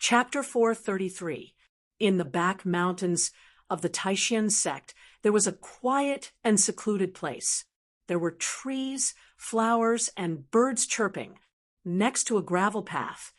Chapter 433. In the back mountains of the Taishan sect, there was a quiet and secluded place. There were trees, flowers, and birds chirping. Next to a gravel path,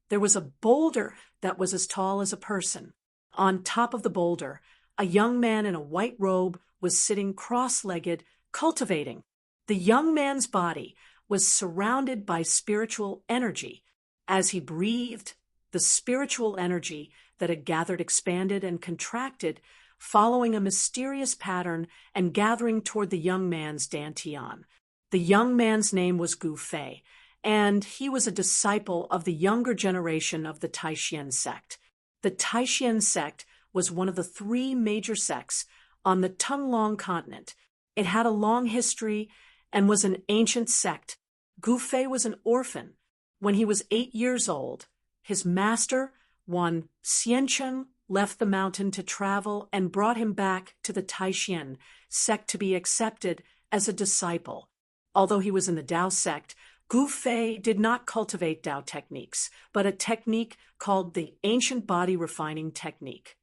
there was a boulder that was as tall as a person. On top of the boulder, a young man in a white robe was sitting cross-legged, cultivating. The young man's body was surrounded by spiritual energy. As he breathed, the spiritual energy that had gathered expanded and contracted, following a mysterious pattern and gathering toward the young man's dantian. The young man's name was Gu Fei, and he was a disciple of the younger generation of the Taishan sect. The Taishan sect was one of the three major sects on the Tunglong continent. It had a long history and was an ancient sect. Gu Fei was an orphan. When he was 8 years old, his master, one Xiancheng, left the mountain to travel and brought him back to the Taishan sect to be accepted as a disciple. Although he was in the Tao sect, Gu Fei did not cultivate Tao techniques, but a technique called the ancient body refining technique.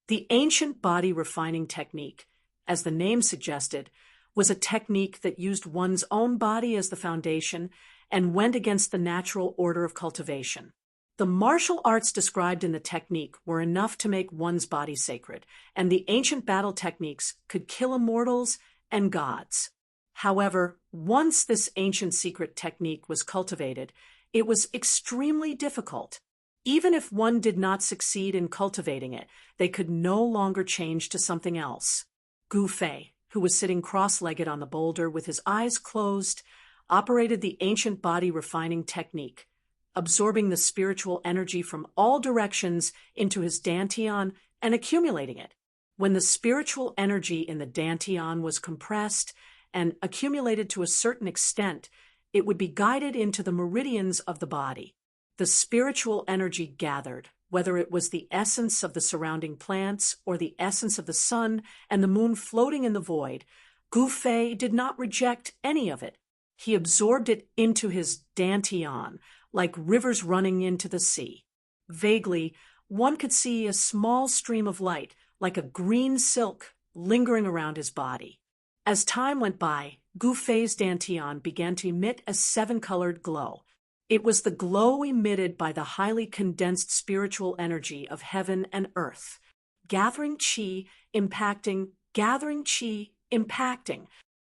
The ancient body refining technique, as the name suggested, was a technique that used one's own body as the foundation and went against the natural order of cultivation. The martial arts described in the technique were enough to make one's body sacred, and the ancient battle techniques could kill immortals and gods. However, once this ancient secret technique was cultivated, it was extremely difficult. Even if one did not succeed in cultivating it, they could no longer change to something else. Gu Fei, who was sitting cross-legged on the boulder with his eyes closed, operated the ancient body refining technique, absorbing the spiritual energy from all directions into his dantian and accumulating it. When the spiritual energy in the dantian was compressed and accumulated to a certain extent, it would be guided into the meridians of the body. The spiritual energy gathered, whether it was the essence of the surrounding plants or the essence of the sun and the moon floating in the void. Gu Fei did not reject any of it. He absorbed it into his dantian, like rivers running into the sea. Vaguely, one could see a small stream of light, like a green silk, lingering around his body. As time went by, Gu Fei's dantian began to emit a 7-colored glow. It was the glow emitted by the highly condensed spiritual energy of heaven and earth. Gathering qi, impacting,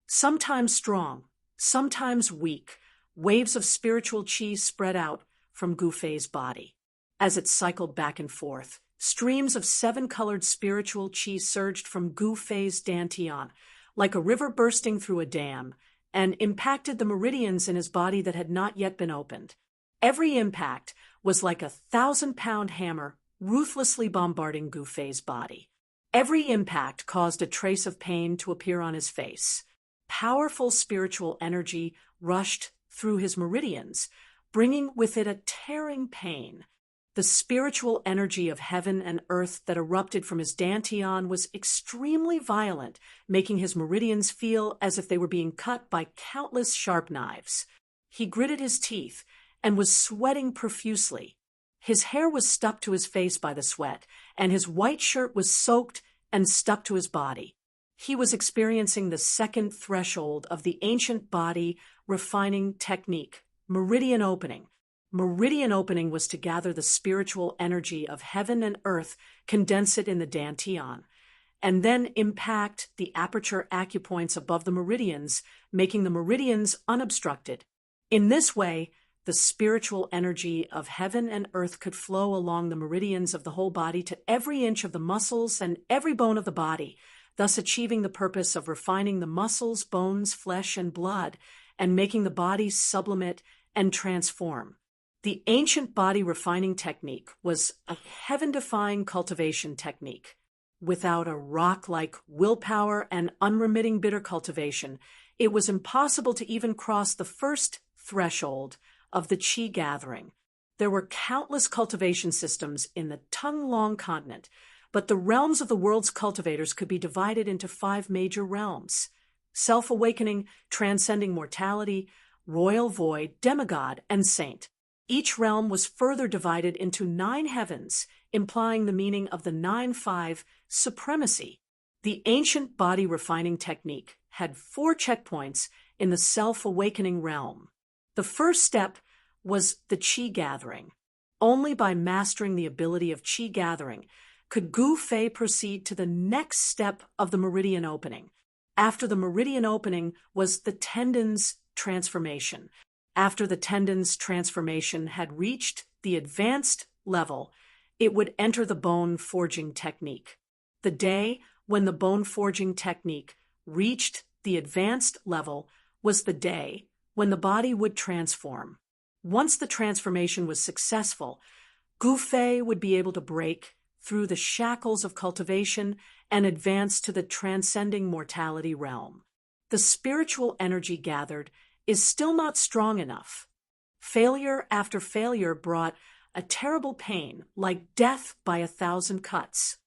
sometimes strong, sometimes weak, waves of spiritual qi spread out from Gu Fei's body. As it cycled back and forth, streams of 7-colored spiritual qi surged from Gu Fei's dantian, like a river bursting through a dam, and impacted the meridians in his body that had not yet been opened. Every impact was like a 1,000-pound hammer ruthlessly bombarding Gu Fei's body. Every impact caused a trace of pain to appear on his face. Powerful spiritual energy rushed through his meridians, bringing with it a tearing pain. The spiritual energy of heaven and earth that erupted from his dantian was extremely violent, making his meridians feel as if they were being cut by countless sharp knives. He gritted his teeth and was sweating profusely. His hair was stuck to his face by the sweat, and his white shirt was soaked and stuck to his body. He was experiencing the second threshold of the ancient body refining technique, meridian opening. Meridian opening was to gather the spiritual energy of heaven and earth, condense it in the dantian, and then impact the aperture acupoints above the meridians, making the meridians unobstructed. In this way, the spiritual energy of heaven and earth could flow along the meridians of the whole body to every inch of the muscles and every bone of the body, thus achieving the purpose of refining the muscles, bones, flesh, and blood, and making the body sublimate and transform. The ancient body refining technique was a heaven-defying cultivation technique. Without a rock-like willpower and unremitting bitter cultivation, it was impossible to even cross the first threshold of the qi gathering. There were countless cultivation systems in the Tunglong continent, but the realms of the world's cultivators could be divided into 5 major realms: self-awakening, transcending mortality, royal void, demigod, and saint. Each realm was further divided into 9 heavens, implying the meaning of the 9-5 supremacy. The ancient body refining technique had 4 checkpoints in the self-awakening realm. The first step was the qi gathering. Only by mastering the ability of qi gathering could Gu Fei proceed to the next step of the meridian opening. After the meridian opening was the tendons transformation. After the tendons transformation had reached the advanced level, it would enter the bone forging technique. The day when the bone forging technique reached the advanced level was the day when the body would transform. Once the transformation was successful, Gu Fei would be able to break through the shackles of cultivation and advance to the transcending mortality realm. The spiritual energy gathered is still not strong enough. Failure after failure brought a terrible pain, like death by 1,000 cuts.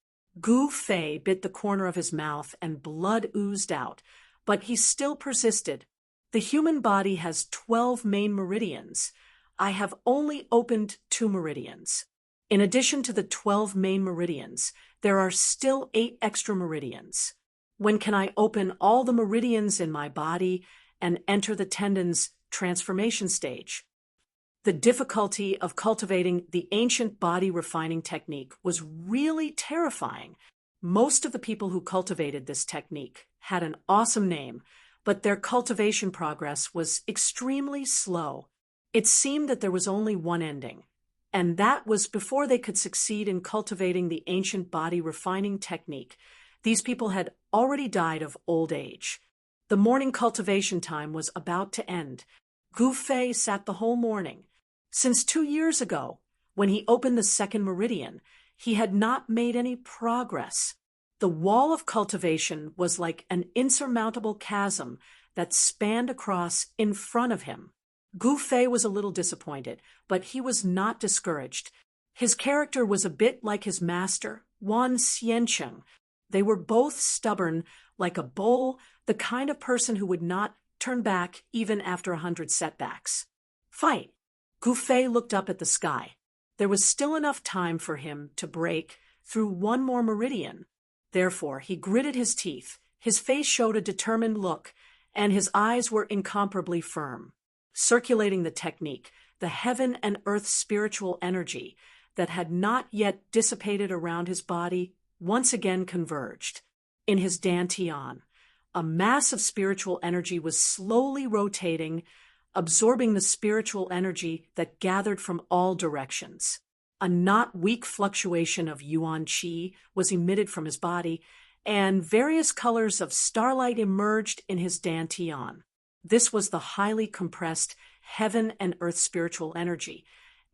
Gu Fei bit the corner of his mouth and blood oozed out, but he still persisted. The human body has 12 main meridians. I have only opened 2 meridians. In addition to the 12 main meridians, there are still 8 extra meridians. When can I open all the meridians in my body and enter the tendons transformation stage? The difficulty of cultivating the ancient body refining technique was really terrifying. Most of the people who cultivated this technique had an awesome name, but their cultivation progress was extremely slow. It seemed that there was only one ending, and that was before they could succeed in cultivating the ancient body refining technique. These people had already died of old age. The morning cultivation time was about to end. Gu Fei sat the whole morning. Since 2 years ago, when he opened the second meridian, he had not made any progress. The wall of cultivation was like an insurmountable chasm that spanned across in front of him. Gu Fei was a little disappointed, but he was not discouraged. His character was a bit like his master, Wan Xiancheng. They were both stubborn, like a bull, the kind of person who would not turn back even after 100 setbacks. Fight! Gu Fei looked up at the sky. There was still enough time for him to break through 1 more meridian. Therefore, he gritted his teeth. His face showed a determined look, and his eyes were incomparably firm. Circulating the technique, the heaven and earth spiritual energy that had not yet dissipated around his body once again converged. In his dantian, a mass of spiritual energy was slowly rotating, absorbing the spiritual energy that gathered from all directions. A not weak fluctuation of yuan qi was emitted from his body, and various colors of starlight emerged in his dantian. This was the highly compressed heaven and earth spiritual energy,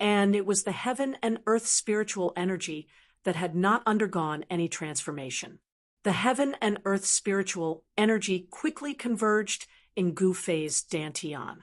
and it was the heaven and earth spiritual energy that had not undergone any transformation. The heaven and earth spiritual energy quickly converged in Gu Fei's dantian,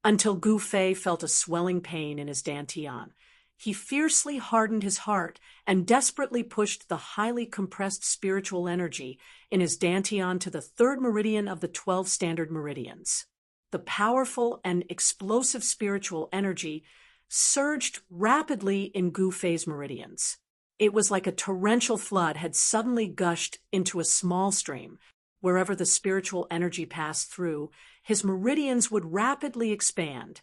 until Gu Fei felt a swelling pain in his dantian. He fiercely hardened his heart and desperately pushed the highly compressed spiritual energy in his dantian to the 3rd meridian of the 12 standard meridians. The powerful and explosive spiritual energy surged rapidly in Gu Fei's meridians. It was like a torrential flood had suddenly gushed into a small stream. Wherever the spiritual energy passed through, his meridians would rapidly expand,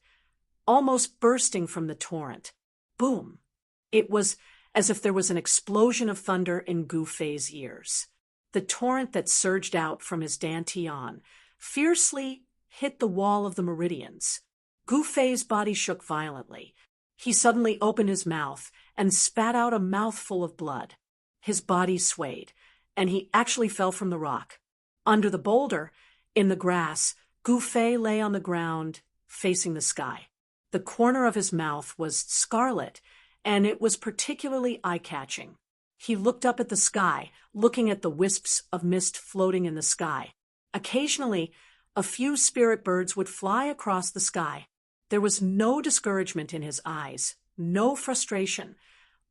almost bursting from the torrent. Boom! It was as if there was an explosion of thunder in Gu Fei's ears. The torrent that surged out from his dantian fiercely hit the wall of the meridians. Gu Fei's body shook violently. He suddenly opened his mouth and spat out a mouthful of blood. His body swayed, and he actually fell from the rock. Under the boulder, in the grass, Gu Fei lay on the ground, facing the sky. The corner of his mouth was scarlet, and it was particularly eye-catching. He looked up at the sky, looking at the wisps of mist floating in the sky. Occasionally, a few spirit birds would fly across the sky. There was no discouragement in his eyes, no frustration,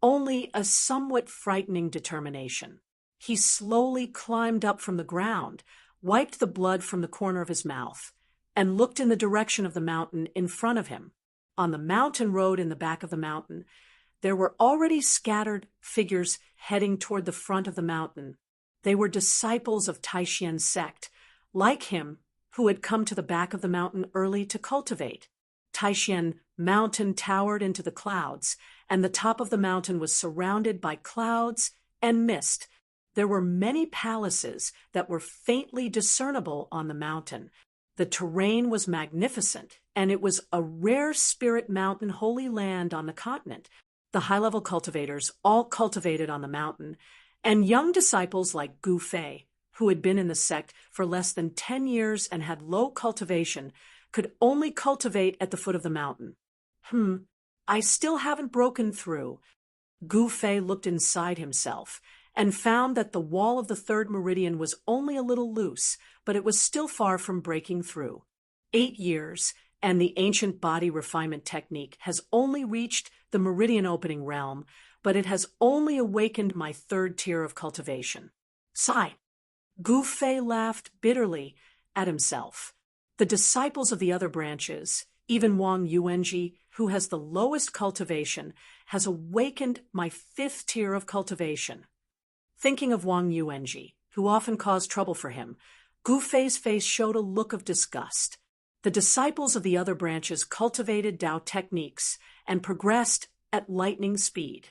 only a somewhat frightening determination. He slowly climbed up from the ground, wiped the blood from the corner of his mouth, and looked in the direction of the mountain in front of him. On the mountain road in the back of the mountain, there were already scattered figures heading toward the front of the mountain. They were disciples of Taishien's sect, like him, who had come to the back of the mountain early to cultivate. Taishian mountain towered into the clouds, and the top of the mountain was surrounded by clouds and mist. There were many palaces that were faintly discernible on the mountain. The terrain was magnificent, and it was a rare spirit mountain holy land on the continent. The high-level cultivators all cultivated on the mountain, and young disciples like Gu Fei, who had been in the sect for less than 10 years and had low cultivation, could only cultivate at the foot of the mountain. I still haven't broken through. Gu Fei looked inside himself and found that the wall of the third meridian was only a little loose, but it was still far from breaking through. 8 years, and the ancient body refinement technique has only reached the meridian opening realm, but it has only awakened my third tier of cultivation. Sigh. Gu Fei laughed bitterly at himself. The disciples of the other branches, even Wang Yuanji, who has the lowest cultivation, has awakened my 5th tier of cultivation. Thinking of Wang Yuanji, who often caused trouble for him, Gu Fei's face showed a look of disgust. The disciples of the other branches cultivated Tao techniques and progressed at lightning speed.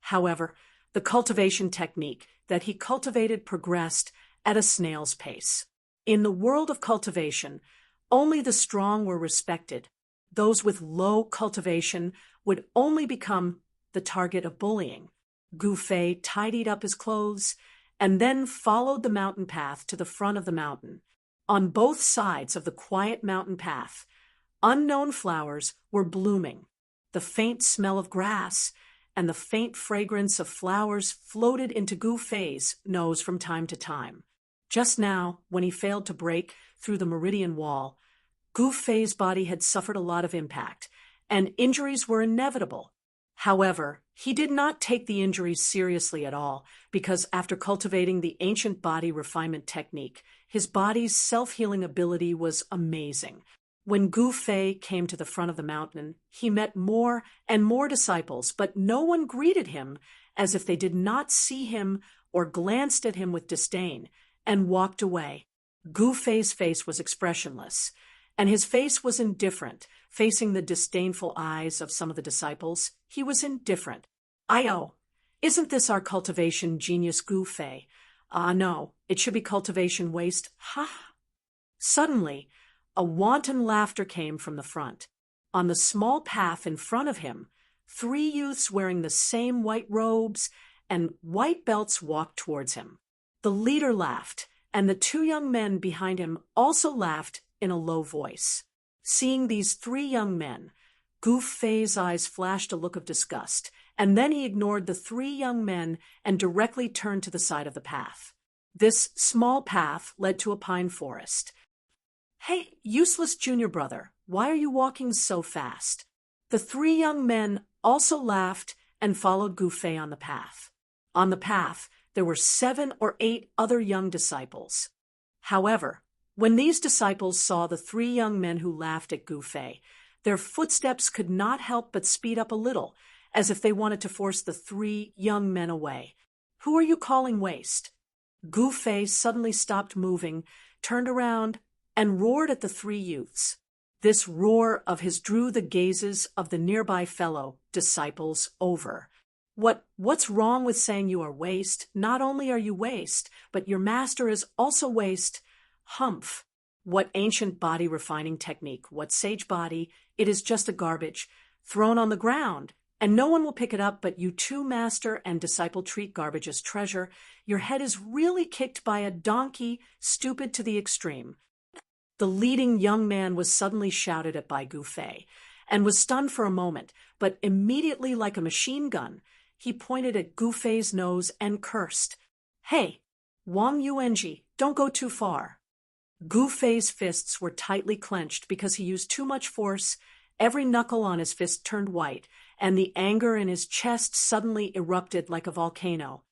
However, the cultivation technique that he cultivated progressed at a snail's pace. In the world of cultivation, only the strong were respected. Those with low cultivation would only become the target of bullying. Gu Fei tidied up his clothes and then followed the mountain path to the front of the mountain. On both sides of the quiet mountain path, unknown flowers were blooming. The faint smell of grass and the faint fragrance of flowers floated into Gu Fei's nose from time to time. Just now, when he failed to break through the meridian wall, Gu Fei's body had suffered a lot of impact, and injuries were inevitable. However, he did not take the injuries seriously at all, because after cultivating the ancient body refinement technique, his body's self-healing ability was amazing. When Gu Fei came to the front of the mountain, he met more and more disciples, but no one greeted him as if they did not see him or glanced at him with disdain, and walked away. Gu Fei's face was expressionless, and his face was indifferent. Facing the disdainful eyes of some of the disciples, he was indifferent. Isn't this our cultivation genius Gu Fei? No, it should be cultivation waste. Ha! Suddenly, a wanton laughter came from the front. On the small path in front of him, 3 youths wearing the same white robes and white belts walked towards him. The leader laughed, and the 2 young men behind him also laughed in a low voice. Seeing these 3 young men, Gu Fei's eyes flashed a look of disgust, and then he ignored the 3 young men and directly turned to the side of the path. This small path led to a pine forest. Hey, useless junior brother, why are you walking so fast? The 3 young men also laughed and followed Gu Fei on the path. On the path, there were 7 or 8 other young disciples. However, when these disciples saw the 3 young men who laughed at Gu Fei, their footsteps could not help but speed up a little, as if they wanted to force the 3 young men away. Who are you calling waste? Gu Fei suddenly stopped moving, turned around, and roared at the 3 youths. This roar of his drew the gazes of the nearby fellow disciples over. What's wrong with saying you are waste? Not only are you waste, but your master is also waste. Humph! What ancient body refining technique, what sage body, it is just a garbage, thrown on the ground, and no one will pick it up but you too, master and disciple treat garbage as treasure. Your head is really kicked by a donkey, stupid to the extreme. The leading young man was suddenly shouted at by Gu Fei, and was stunned for a moment, but immediately like a machine gun, he pointed at Gu Fei's nose and cursed. Hey, Wang Yuanji, don't go too far. Gu Fei's fists were tightly clenched because he used too much force. Every knuckle on his fist turned white, and the anger in his chest suddenly erupted like a volcano.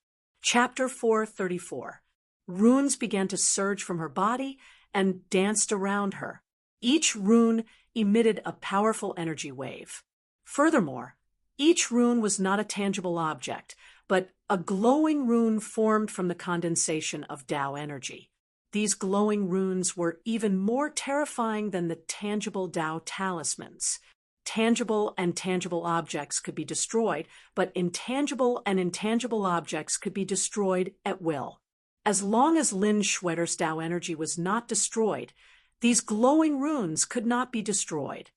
Chapter 434. Runes began to surge from her body and danced around her. Each rune emitted a powerful energy wave. Furthermore, each rune was not a tangible object, but a glowing rune formed from the condensation of Tao energy. These glowing runes were even more terrifying than the tangible Tao talismans. Tangible and tangible objects could be destroyed, but intangible and intangible objects could be destroyed at will. As long as Lin Schwetter's Tao energy was not destroyed, these glowing runes could not be destroyed.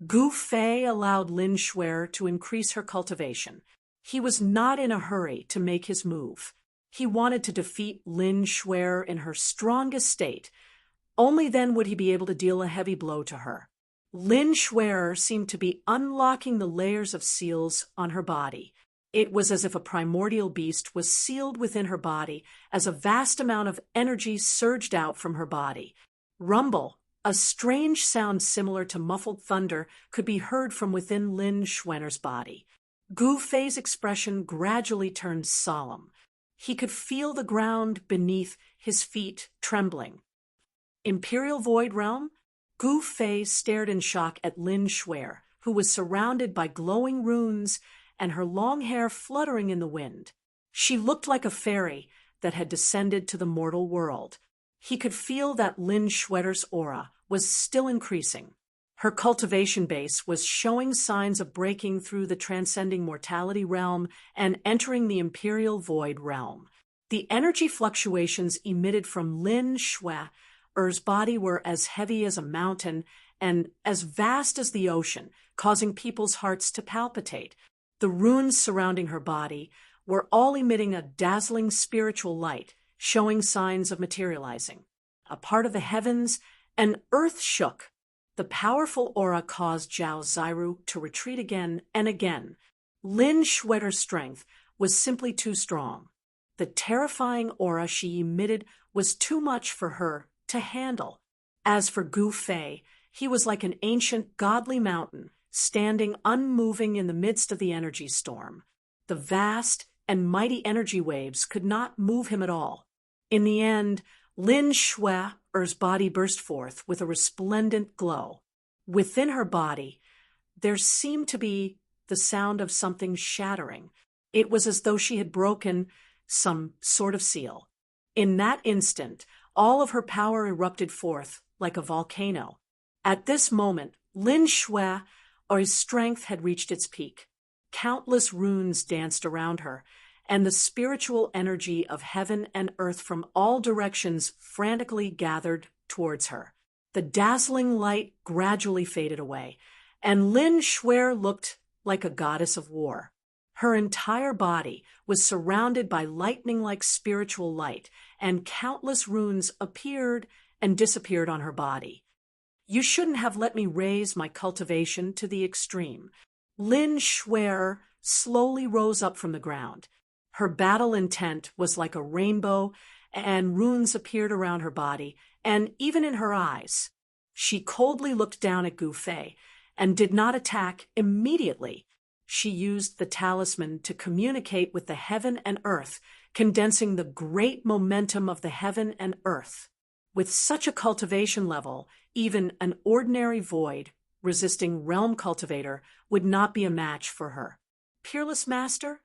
Gu Fei allowed Lin Schwer to increase her cultivation. He was not in a hurry to make his move. He wanted to defeat Lin Schwer in her strongest state. Only then would he be able to deal a heavy blow to her. Lin Schwer seemed to be unlocking the layers of seals on her body. It was as if a primordial beast was sealed within her body as a vast amount of energy surged out from her body. Rumble, a strange sound similar to muffled thunder, could be heard from within Lin Schwenner's body. Gu Fei's expression gradually turned solemn. He could feel the ground beneath his feet trembling. Imperial Void Realm? Gu Fei stared in shock at Lin Schwer, who was surrounded by glowing runes and her long hair fluttering in the wind. She looked like a fairy that had descended to the mortal world. He could feel that Lin Schwetter's aura was still increasing. Her cultivation base was showing signs of breaking through the transcending mortality realm and entering the Imperial Void Realm. The energy fluctuations emitted from Lin Schwer's body were as heavy as a mountain and as vast as the ocean, causing people's hearts to palpitate. The runes surrounding her body were all emitting a dazzling spiritual light, showing signs of materializing. A part of the heavens and earth shook. The powerful aura caused Zhao Ziru to retreat again and again. Lin Schwetter's strength was simply too strong. The terrifying aura she emitted was too much for her to handle. As for Gu Fei, he was like an ancient godly mountain, standing unmoving in the midst of the energy storm. The vast and mighty energy waves could not move him at all. In the end, Lin Schwer's body burst forth with a resplendent glow. Within her body, there seemed to be the sound of something shattering. It was as though she had broken some sort of seal. In that instant, all of her power erupted forth like a volcano. At this moment, Lin Schwer's strength had reached its peak. Countless runes danced around her, and the spiritual energy of heaven and earth from all directions frantically gathered towards her. The dazzling light gradually faded away, and Lin Schwer looked like a goddess of war. Her entire body was surrounded by lightning-like spiritual light, and countless runes appeared and disappeared on her body. You shouldn't have let me raise my cultivation to the extreme. Lin Schwer slowly rose up from the ground. Her battle intent was like a rainbow, and runes appeared around her body, and even in her eyes. She coldly looked down at Gu Fei, and did not attack immediately. She used the talisman to communicate with the heaven and earth, condensing the great momentum of the heaven and earth. With such a cultivation level, even an ordinary void, resisting realm cultivator would not be a match for her. Peerless Master?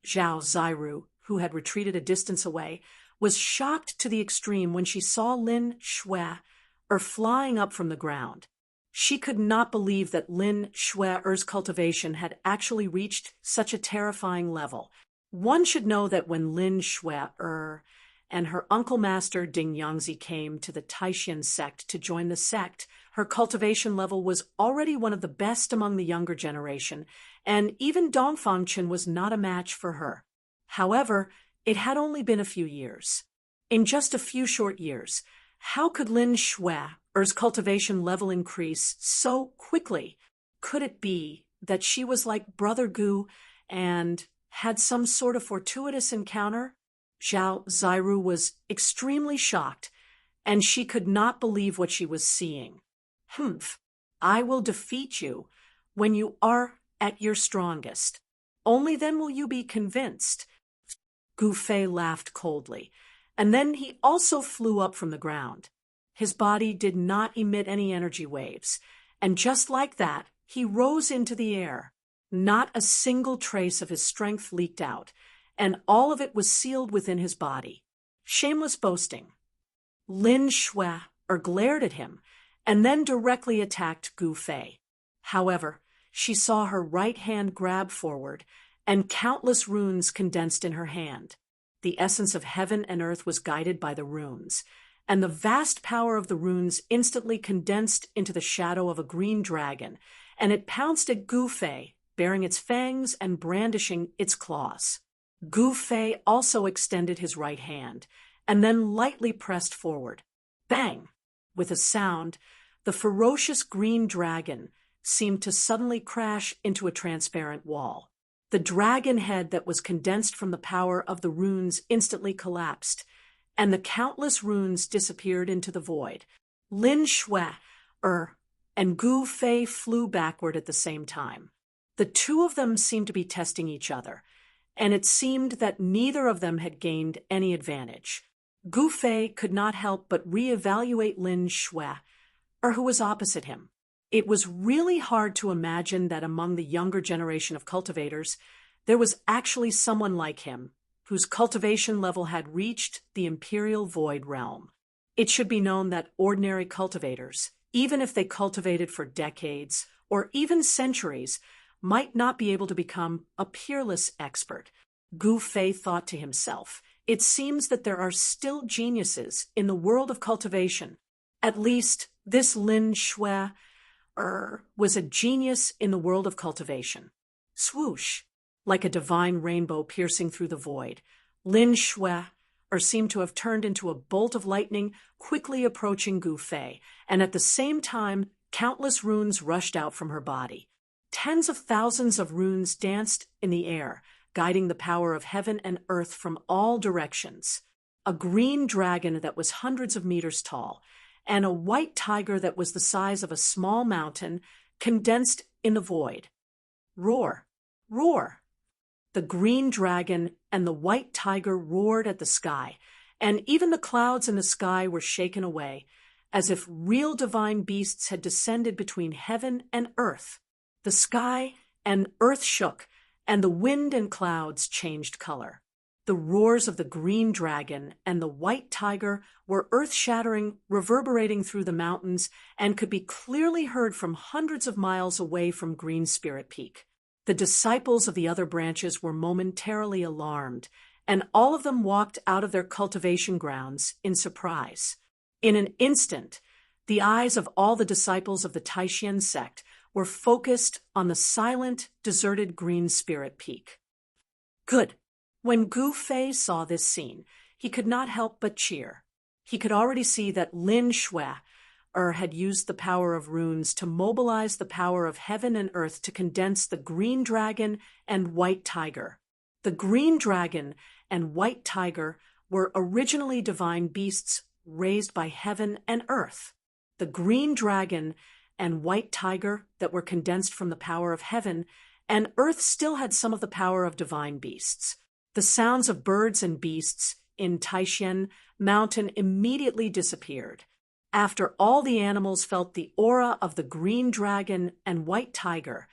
Zhao Ziru, who had retreated a distance away, was shocked to the extreme when she saw Lin Schwer flying up from the ground. She could not believe that Lin Schwer's cultivation had actually reached such a terrifying level. One should know that when Lin Schwer and her uncle master Ding Yangzi came to the Taishan sect to join the sect, her cultivation level was already one of the best among the younger generation, and even Dongfang Chen was not a match for her. However, it had only been a few years. In just a few short years, how could Lin Schwer's cultivation level increase so quickly? Could it be that she was like Brother Gu and had some sort of fortuitous encounter? Zhao Ziru was extremely shocked, and she could not believe what she was seeing. I will defeat you when you are at your strongest. Only then will you be convinced. Gu Fei laughed coldly, and then he also flew up from the ground. His body did not emit any energy waves, and just like that, he rose into the air. Not a single trace of his strength leaked out, and all of it was sealed within his body. Shameless boasting. Lin Shui glared at him, and then directly attacked Gu Fei. However, she saw her right hand grab forward, and countless runes condensed in her hand. The essence of heaven and earth was guided by the runes, and the vast power of the runes instantly condensed into the shadow of a green dragon, and it pounced at Gu Fei, baring its fangs and brandishing its claws. Gu Fei also extended his right hand, and then lightly pressed forward. Bang! With a sound, the ferocious green dragon seemed to suddenly crash into a transparent wall. The dragon head that was condensed from the power of the runes instantly collapsed, and the countless runes disappeared into the void. Lin Shui and Gu Fei flew backward at the same time. The two of them seemed to be testing each other, and it seemed that neither of them had gained any advantage. Gu Fei could not help but reevaluate Lin Shui, who was opposite him. It was really hard to imagine that among the younger generation of cultivators, there was actually someone like him, whose cultivation level had reached the imperial void realm. It should be known that ordinary cultivators, even if they cultivated for decades or even centuries, might not be able to become a peerless expert. Gu Fei thought to himself, it seems that there are still geniuses in the world of cultivation. At least this Lin Shui was a genius in the world of cultivation. Swoosh! Like a divine rainbow piercing through the void, Lin Shui seemed to have turned into a bolt of lightning, quickly approaching Gu Fei, and at the same time, countless runes rushed out from her body. Tens of thousands of runes danced in the air, guiding the power of heaven and earth from all directions. A green dragon that was hundreds of meters tall, and a white tiger that was the size of a small mountain, condensed in the void. Roar! Roar! The green dragon and the white tiger roared at the sky, and even the clouds in the sky were shaken away, as if real divine beasts had descended between heaven and earth. The sky and earth shook, and the wind and clouds changed color. The roars of the green dragon and the white tiger were earth-shattering, reverberating through the mountains, and could be clearly heard from hundreds of miles away from Green Spirit Peak. The disciples of the other branches were momentarily alarmed, and all of them walked out of their cultivation grounds in surprise. In an instant, the eyes of all the disciples of the Taishan sect were focused on the silent, deserted Green Spirit Peak. Good. When Gu Fei saw this scene, he could not help but cheer. He could already see that Lin Shui had used the power of runes to mobilize the power of heaven and earth to condense the green dragon and white tiger. The green dragon and white tiger were originally divine beasts raised by heaven and earth. The green dragon and white tiger that were condensed from the power of heaven, and earth still had some of the power of divine beasts. The sounds of birds and beasts in Taishan Mountain immediately disappeared. After all the animals felt the aura of the green dragon and white tiger,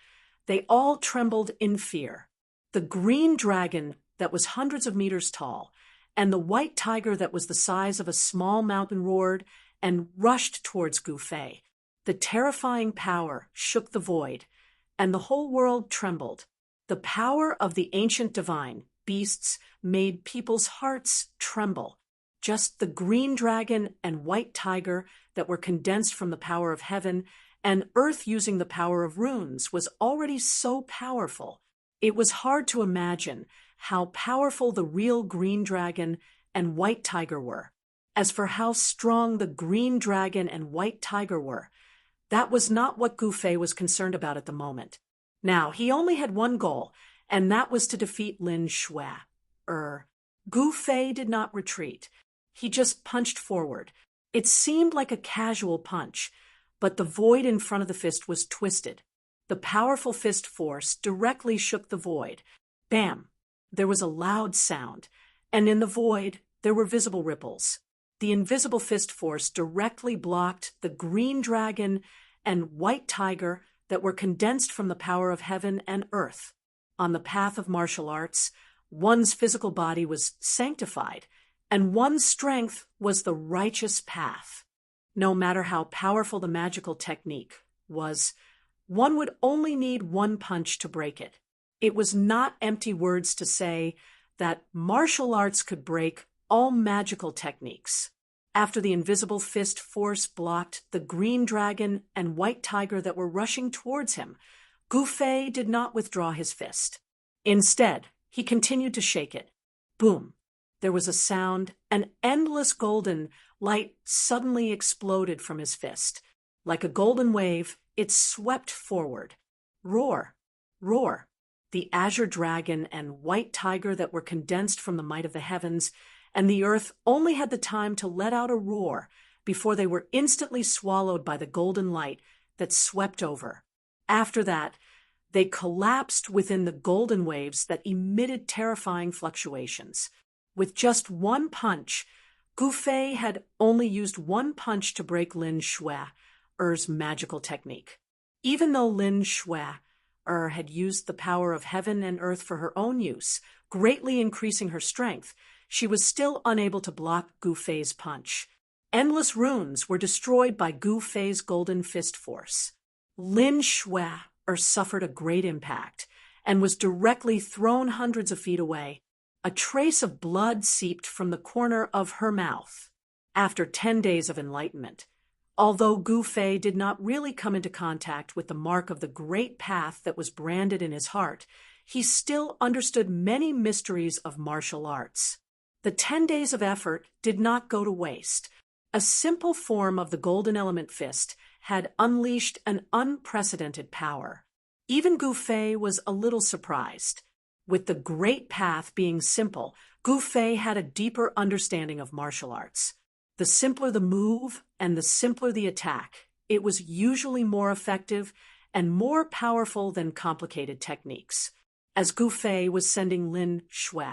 they all trembled in fear. The green dragon that was hundreds of meters tall, and the white tiger that was the size of a small mountain roared and rushed towards Gu Fei. The terrifying power shook the void, and the whole world trembled. The power of the ancient divine beasts made people's hearts tremble. Just the green dragon and white tiger that were condensed from the power of heaven, and earth using the power of runes, was already so powerful. It was hard to imagine how powerful the real green dragon and white tiger were. As for how strong the green dragon and white tiger were, that was not what Gu Fei was concerned about at the moment. Now, he only had one goal, and that was to defeat Lin Shui. Gu Fei did not retreat. He just punched forward. It seemed like a casual punch, but the void in front of the fist was twisted. The powerful fist force directly shook the void. Bam! There was a loud sound, and in the void there were visible ripples. The invisible fist force directly blocked the green dragon and white tiger that were condensed from the power of heaven and earth. On the path of martial arts, one's physical body was sanctified, and one's strength was the righteous path. No matter how powerful the magical technique was, one would only need one punch to break it. It was not empty words to say that martial arts could break all magical techniques. After the invisible fist force blocked the green dragon and white tiger that were rushing towards him, Gu Fei did not withdraw his fist. Instead, he continued to shake it. Boom! There was a sound, an endless golden light suddenly exploded from his fist. Like a golden wave, it swept forward. Roar! Roar! The azure dragon and white tiger that were condensed from the might of the heavens and the earth only had the time to let out a roar before they were instantly swallowed by the golden light that swept over. After that, they collapsed within the golden waves that emitted terrifying fluctuations. With just one punch, Gu Fei had only used one punch to break Lin Shui's magical technique. Even though Lin Shui had used the power of heaven and earth for her own use, greatly increasing her strength, she was still unable to block Gu Fei's punch. Endless runes were destroyed by Gu Fei's golden fist force. Lin Shui suffered a great impact and was directly thrown hundreds of feet away. A trace of blood seeped from the corner of her mouth. After 10 days of enlightenment, although Gu Fei did not really come into contact with the mark of the great path that was branded in his heart, he still understood many mysteries of martial arts. The 10 days of effort did not go to waste. A simple form of the golden element fist had unleashed an unprecedented power. Even Gu Fei was a little surprised. With the great path being simple, Gu Fei had a deeper understanding of martial arts. The simpler the move and the simpler the attack, it was usually more effective and more powerful than complicated techniques. As Gu Fei was sending Lin Shui,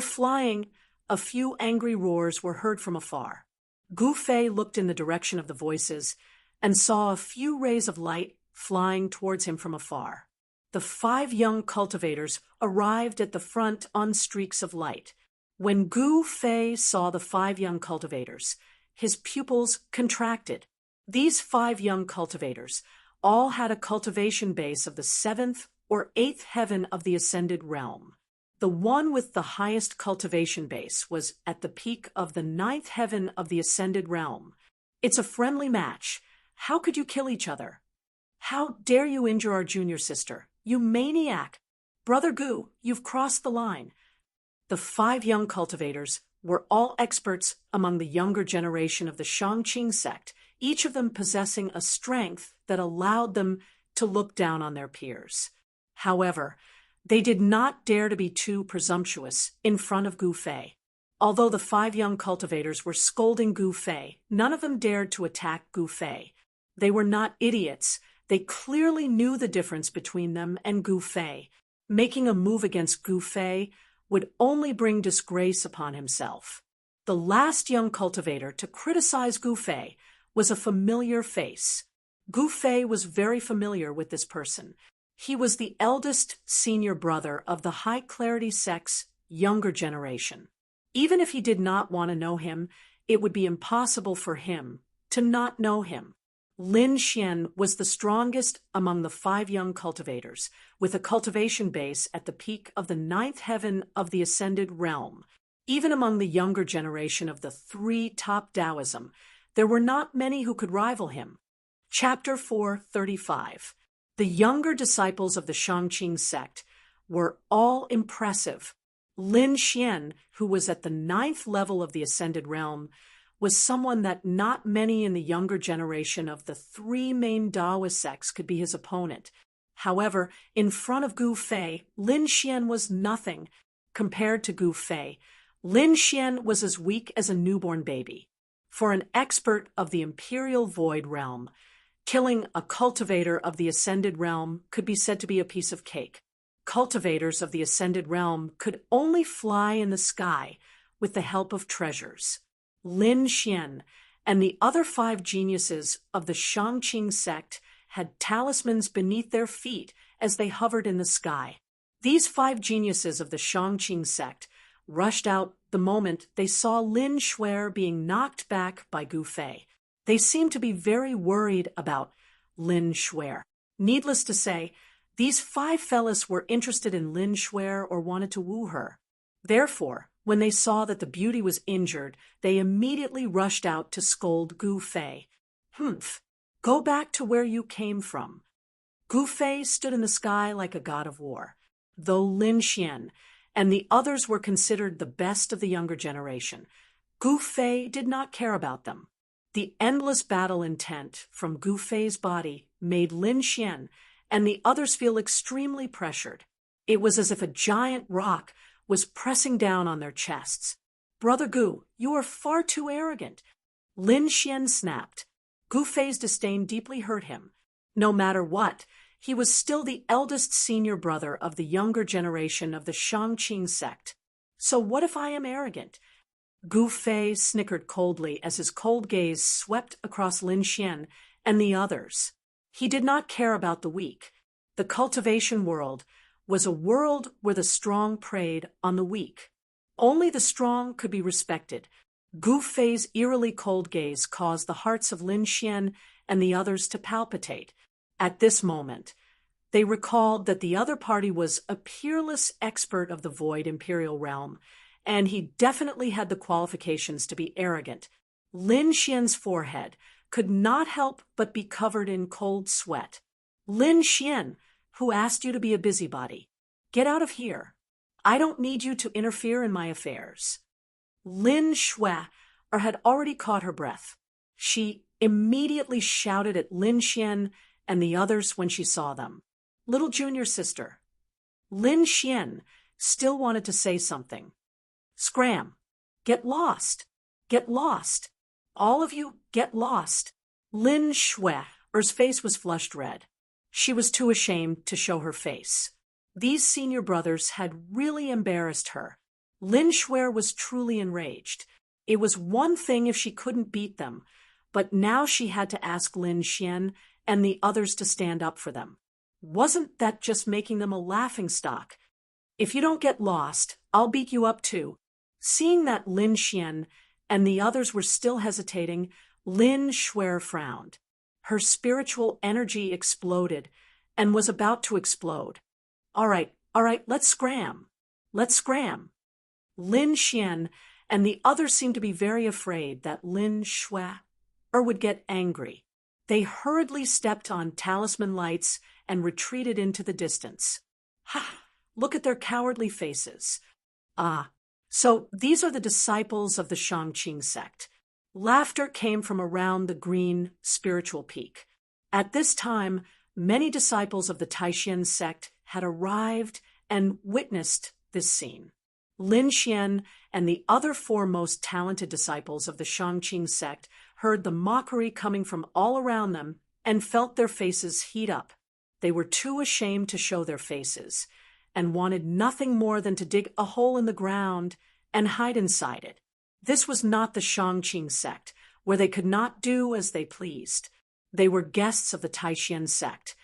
flying, a few angry roars were heard from afar. Gu Fei looked in the direction of the voices and saw a few rays of light flying towards him from afar. The 5 young cultivators arrived at the front on streaks of light. When Gu Fei saw the 5 young cultivators, his pupils contracted. These 5 young cultivators all had a cultivation base of the 7th or 8th heaven of the ascended realm. The one with the highest cultivation base was at the peak of the 9th heaven of the ascended realm. It's a friendly match. How could you kill each other? How dare you injure our junior sister? You maniac! Brother Gu, you've crossed the line. The 5 young cultivators were all experts among the younger generation of the Shangqing sect, each of them possessing a strength that allowed them to look down on their peers. However, they did not dare to be too presumptuous in front of Gu Fei. Although the 5 young cultivators were scolding Gu Fei, none of them dared to attack Gu Fei. They were not idiots. They clearly knew the difference between them and Gu Fei. Making a move against Gu Fei would only bring disgrace upon himself. The last young cultivator to criticize Gu Fei was a familiar face. Gu Fei was very familiar with this person. He was the eldest senior brother of the High Clarity sect's younger generation. Even if he did not want to know him, it would be impossible for him to not know him. Lin Xian was the strongest among the 5 young cultivators, with a cultivation base at the peak of the 9th heaven of the ascended realm. Even among the younger generation of the 3 top Taoism, there were not many who could rival him. Chapter 435. The younger disciples of the Shangqing sect were all impressive. Lin Xian, who was at the 9th level of the ascended realm, was someone that not many in the younger generation of the 3 main Daoist sects could be his opponent. However, in front of Gu Fei, Lin Xian was nothing. Compared to Gu Fei, Lin Xian was as weak as a newborn baby. For an expert of the Imperial Void realm, killing a cultivator of the Ascended Realm could be said to be a piece of cake. Cultivators of the Ascended Realm could only fly in the sky with the help of treasures. Lin Xian and the other 5 geniuses of the Shangqing sect had talismans beneath their feet as they hovered in the sky. These 5 geniuses of the Shangqing sect rushed out the moment they saw Lin Shuer being knocked back by Gu Fei. They seemed to be very worried about Lin Shuer. Needless to say, these 5 fellas were interested in Lin Shuer or wanted to woo her. Therefore, when they saw that the beauty was injured, they immediately rushed out to scold Gu Fei. "Humph! Go back to where you came from." Gu Fei stood in the sky like a god of war. Though Lin Xian and the others were considered the best of the younger generation, Gu Fei did not care about them. The endless battle intent from Gu Fei's body made Lin Xian and the others feel extremely pressured. It was as if a giant rock was pressing down on their chests. "Brother Gu, you are far too arrogant." Lin Xian snapped. Gu Fei's disdain deeply hurt him. No matter what, he was still the eldest senior brother of the younger generation of the Shangqing sect. "So what if I am arrogant?" Gu Fei snickered coldly as his cold gaze swept across Lin Xian and the others. He did not care about the weak. The cultivation world was a world where the strong preyed on the weak. Only the strong could be respected. Gu Fei's eerily cold gaze caused the hearts of Lin Xian and the others to palpitate. At this moment, they recalled that the other party was a peerless expert of the Void Imperial Realm, and he definitely had the qualifications to be arrogant. Lin Xian's forehead could not help but be covered in cold sweat. "Lin Xian, who asked you to be a busybody? Get out of here. I don't need you to interfere in my affairs." Lin Shuer had already caught her breath. She immediately shouted at Lin Xian and the others when she saw them. "Little junior sister." Lin Xian still wanted to say something. "Scram! Get lost! Get lost! All of you, get lost!" Lin Shuer's face was flushed red. She was too ashamed to show her face. These senior brothers had really embarrassed her. Lin Shuer was truly enraged. It was one thing if she couldn't beat them, but now she had to ask Lin Xian and the others to stand up for them. Wasn't that just making them a laughingstock? "If you don't get lost, I'll beat you up too." Seeing that Lin Xian and the others were still hesitating, Lin Shuer frowned. Her spiritual energy exploded and was about to explode. All right, let's scram. Let's scram." Lin Xian and the others seemed to be very afraid that Lin Shuer would get angry. They hurriedly stepped on talisman lights and retreated into the distance. "Ha! Look at their cowardly faces." "Ah, so these are the disciples of the Shangqing sect." Laughter came from around the green spiritual peak. At this time, many disciples of the Taishan sect had arrived and witnessed this scene. Lin Xian and the other 4 most talented disciples of the Shangqing sect heard the mockery coming from all around them and felt their faces heat up. They were too ashamed to show their faces and wanted nothing more than to dig a hole in the ground and hide inside it. This was not the Shangqing sect, where they could not do as they pleased. They were guests of the Taishan sect,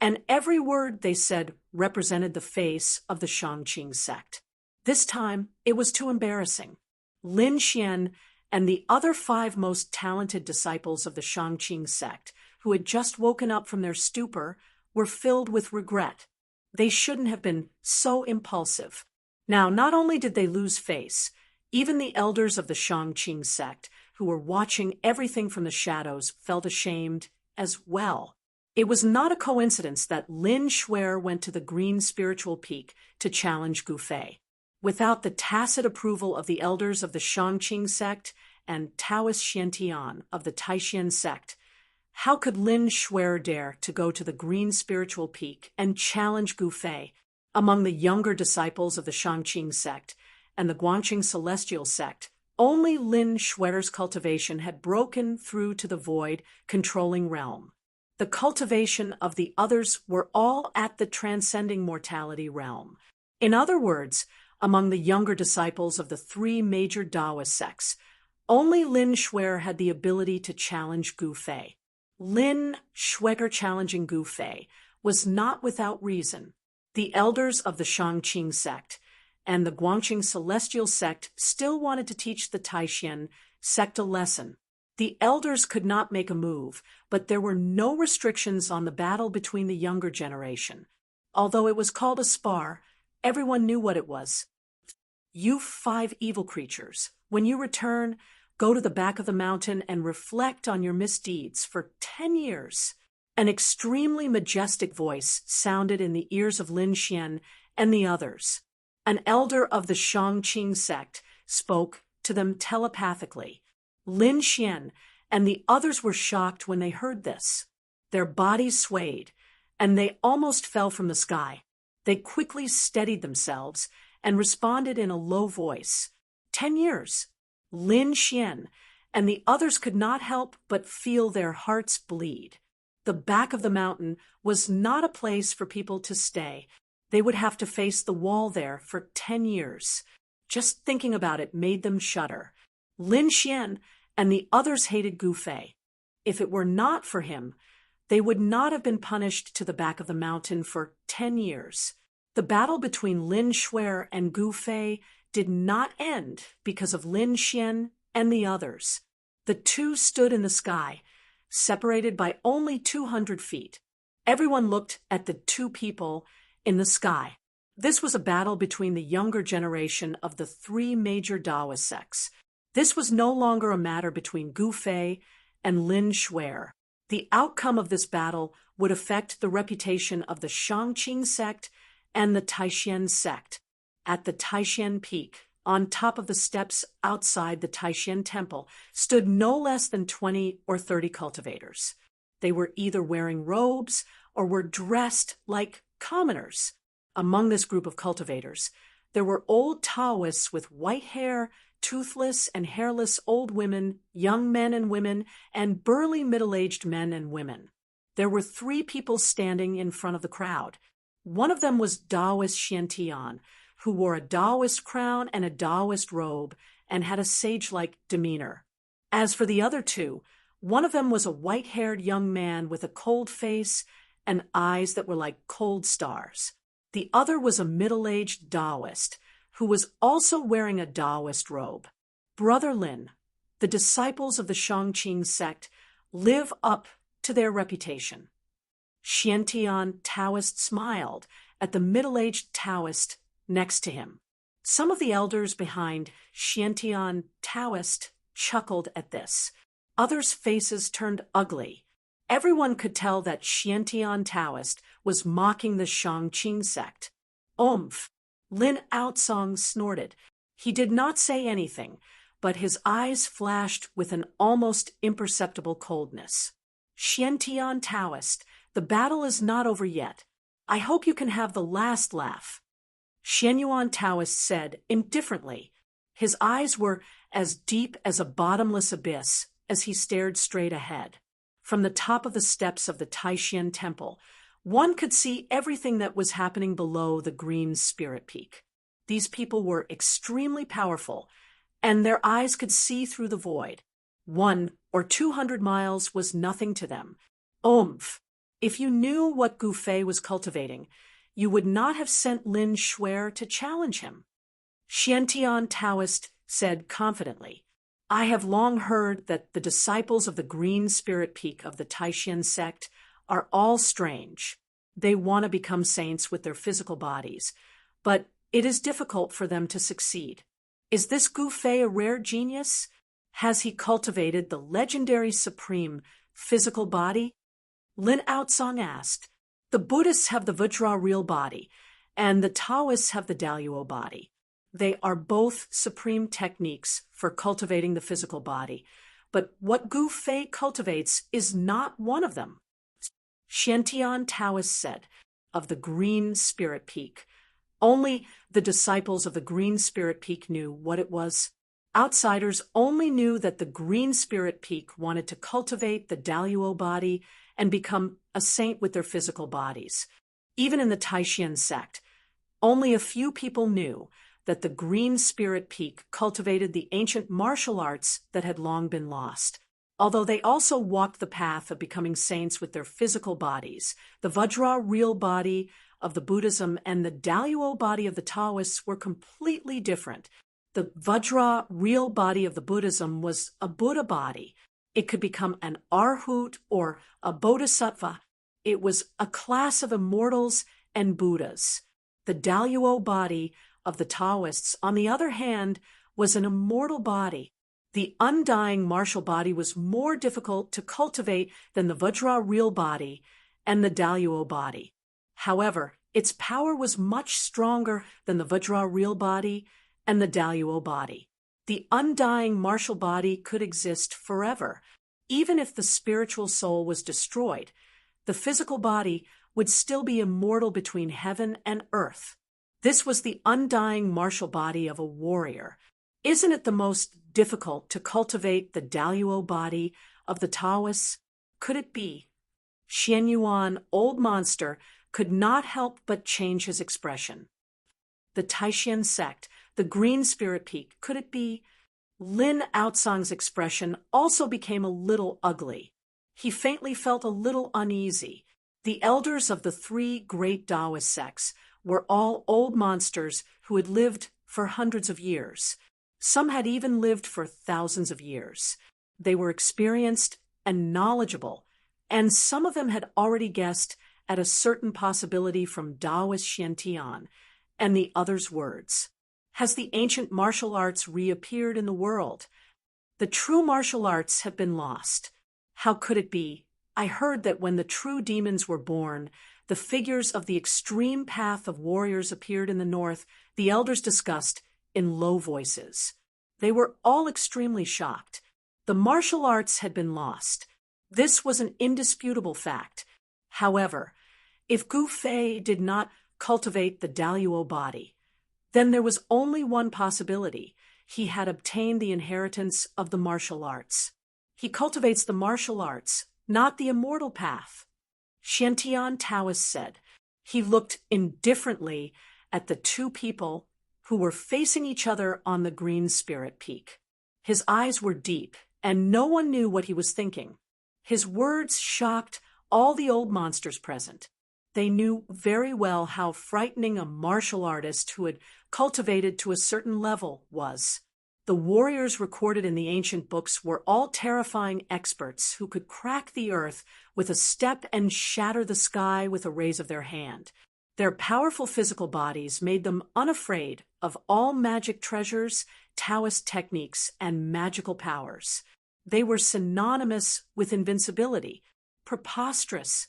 and every word they said represented the face of the Shangqing sect. This time, it was too embarrassing. Lin Xian and the other 5 most talented disciples of the Shangqing sect, who had just woken up from their stupor, were filled with regret. They shouldn't have been so impulsive. Now, not only did they lose face, even the elders of the Shangqing sect, who were watching everything from the shadows, felt ashamed as well. It was not a coincidence that Lin Shuer went to the green spiritual peak to challenge Gu Fei. Without the tacit approval of the elders of the Shangqing sect and Taoist Xiantian of the Taishan sect, how could Lin Shuer dare to go to the green spiritual peak and challenge Gu Fei? Among the younger disciples of the Shangqing sect and the Guangqing celestial sect, only Lin Shuer's cultivation had broken through to the void controlling realm. The cultivation of the others were all at the transcending mortality realm. In other words, among the younger disciples of the 3 major Taoist sects, Only Lin Shuer had the ability to challenge Gu Fei. Lin Shuer challenging Gu Fei was not without reason. The elders of the Shangqing sect and the Guangqing celestial sect still wanted to teach the Taishan sect a lesson. The elders could not make a move, but there were no restrictions on the battle between the younger generation. Although it was called a spar, everyone knew what it was. You 5 evil creatures, when you return, go to the back of the mountain and reflect on your misdeeds for 10 years. An extremely majestic voice sounded in the ears of Lin Xian and the others. An elder of the Shangqing sect spoke to them telepathically. Lin Xian and the others were shocked when they heard this. Their bodies swayed, and they almost fell from the sky. They quickly steadied themselves and responded in a low voice. 10 years. Lin Xian and the others could not help but feel their hearts bleed. The back of the mountain was not a place for people to stay. They would have to face the wall there for 10 years. Just thinking about it made them shudder. Lin Xian and the others hated Gu Fei. If it were not for him, they would not have been punished to the back of the mountain for 10 years. The battle between Lin Shuer and Gu Fei did not end because of Lin Xian and the others. The two stood in the sky, separated by only 200 feet. Everyone looked at the two people in the sky. This was a battle between the younger generation of the 3 major Daoist sects. This was no longer a matter between Gu Fei and Lin Shuer. The outcome of this battle would affect the reputation of the Shangqing sect and the Taishan sect. At the Taishan Peak, on top of the steps outside the Taishan Temple, stood no less than 20 or 30 cultivators. They were either wearing robes or were dressed like commoners. Among this group of cultivators, there were old Taoists with white hair, toothless and hairless old women, young men and women, and burly middle-aged men and women. There were 3 people standing in front of the crowd. One of them was Taoist Xiantian, who wore a Taoist crown and a Taoist robe and had a sage-like demeanor. As for the other 2, one of them was a white-haired young man with a cold face and eyes that were like cold stars. The other was a middle-aged Taoist, who was also wearing a Taoist robe. Brother Lin, the disciples of the Shangqing sect live up to their reputation. Xiantian Taoist smiled at the middle-aged Taoist next to him. Some of the elders behind Xiantian Taoist chuckled at this. Others' faces turned ugly. Everyone could tell that Xiantian Taoist was mocking the Shangqing sect. Oomph! Lin Outsong snorted. He did not say anything, but his eyes flashed with an almost imperceptible coldness. Xiantian Taoist, the battle is not over yet. I hope you can have the last laugh. Xianyuan Taoist said indifferently. His eyes were as deep as a bottomless abyss as he stared straight ahead. From the top of the steps of the Taishan Temple, one could see everything that was happening below the green spirit peak. These people were extremely powerful, and their eyes could see through the void. 100 or 200 miles was nothing to them. Oomph! If you knew what Gu Fei was cultivating, you would not have sent Lin Shuer to challenge him. Xiantian Taoist said confidently, I have long heard that the disciples of the green spirit peak of the Taishan sect are all strange. They want to become saints with their physical bodies, but it is difficult for them to succeed. Is this Gu Fei a rare genius? Has he cultivated the legendary supreme physical body? Lin Outsong asked. The Buddhists have the Vajra real body, and the Taoists have the Daluo body. They are both supreme techniques for cultivating the physical body, but what Gu Fei cultivates is not one of them. Xiantian Taoist said of the Green Spirit Peak. Only the disciples of the Green Spirit Peak knew what it was. Outsiders only knew that the Green Spirit Peak wanted to cultivate the Daluo body and become a saint with their physical bodies. Even in the Taishan sect, only a few people knew, that the Green Spirit Peak cultivated the ancient martial arts that had long been lost. Although they also walked the path of becoming saints with their physical bodies, the Vajra real body of the Buddhism and the Daluo body of the Taoists were completely different. The Vajra real body of the Buddhism was a Buddha body. It could become an Arhat or a Bodhisattva. It was a class of immortals and Buddhas. The Daluo body of the Taoists, on the other hand, was an immortal body. The undying martial body was more difficult to cultivate than the Vajra real body and the Daluo body. However, its power was much stronger than the Vajra real body and the Daluo body. The undying martial body could exist forever. Even if the spiritual soul was destroyed, the physical body would still be immortal between heaven and earth. This was the undying martial body of a warrior. Isn't it the most difficult to cultivate the Daluo body of the Taoists? Could it be? Xian Yuan, old monster, could not help but change his expression. The Taishan sect, the Green Spirit Peak, could it be? Lin Outsang's expression also became a little ugly. He faintly felt a little uneasy. The elders of the three great Taoist sects were all old monsters who had lived for hundreds of years. Some had even lived for thousands of years. They were experienced and knowledgeable, and some of them had already guessed at a certain possibility from Taoist Xiantian and the others' words. Has the ancient martial arts reappeared in the world? The true martial arts have been lost. How could it be? I heard that when the true demons were born, the figures of the extreme path of warriors appeared in the north, the elders discussed in low voices. They were all extremely shocked. The martial arts had been lost. This was an indisputable fact. However, if Gu Fei did not cultivate the Daluo body, then there was only one possibility. He had obtained the inheritance of the martial arts. He cultivates the martial arts, not the immortal path. Xiantian Taoist said. He looked indifferently at the two people who were facing each other on the Green Spirit Peak. His eyes were deep, and no one knew what he was thinking. His words shocked all the old monsters present. They knew very well how frightening a martial artist who had cultivated to a certain level was. The warriors recorded in the ancient books were all terrifying experts who could crack the earth with a step and shatter the sky with a raise of their hand. Their powerful physical bodies made them unafraid of all magic treasures, Taoist techniques, and magical powers. They were synonymous with invincibility. Preposterous.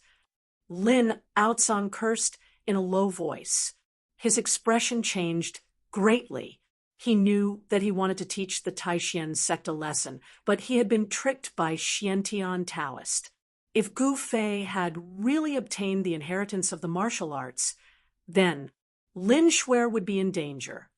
Lin Outsang cursed in a low voice. His expression changed greatly. He knew that he wanted to teach the Taishan sect a lesson, but he had been tricked by Xiantian Taoist. If Gu Fei had really obtained the inheritance of the martial arts, then Lin Shuer would be in danger.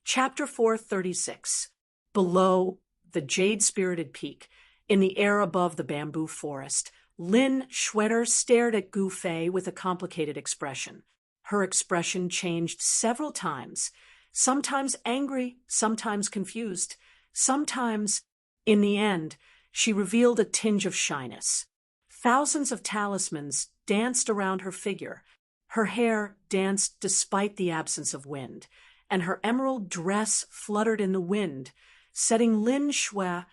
Chapter 436. Below the jade-spirited peak, in the air above the bamboo forest, Lin Shuer stared at Gu Fei with a complicated expression. Her expression changed several times, sometimes angry, sometimes confused, sometimes, in the end, she revealed a tinge of shyness. Thousands of talismans danced around her figure. Her hair danced despite the absence of wind, and her emerald dress fluttered in the wind, setting Lin Shuer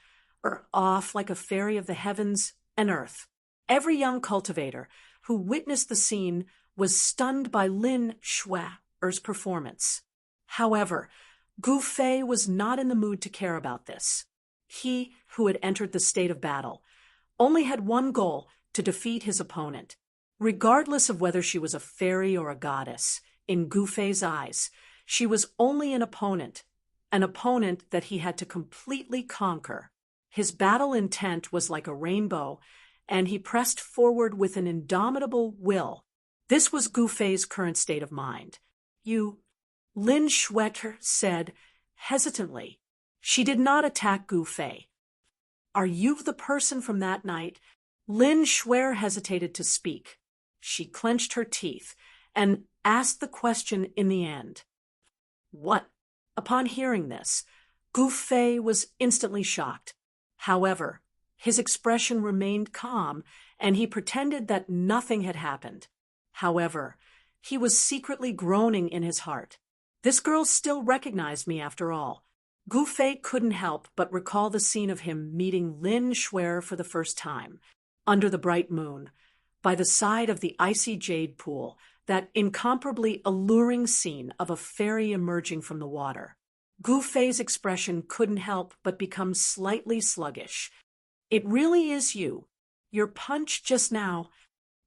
off like a fairy of the heavens and earth. Every young cultivator who witnessed the scene was stunned by Lin Shuer's performance. However, Gu Fei was not in the mood to care about this. He, who had entered the state of battle, only had one goal: to defeat his opponent. Regardless of whether she was a fairy or a goddess, in Gu Fei's eyes, she was only an opponent that he had to completely conquer. His battle intent was like a rainbow, and he pressed forward with an indomitable will. This was Gu Fei's current state of mind. Lin Shuer said hesitantly. She did not attack Gu Fei. Are you the person from that night? Lin Shuer hesitated to speak. She clenched her teeth and asked the question in the end. What? Upon hearing this, Gu Fei was instantly shocked. However, his expression remained calm, and he pretended that nothing had happened. However, he was secretly groaning in his heart. This girl still recognized me after all. Gu Fei couldn't help but recall the scene of him meeting Lin Shuer for the first time, under the bright moon, by the side of the icy jade pool, that incomparably alluring scene of a fairy emerging from the water. Gu Fei's expression couldn't help but become slightly sluggish. It really is you. Your punch just now.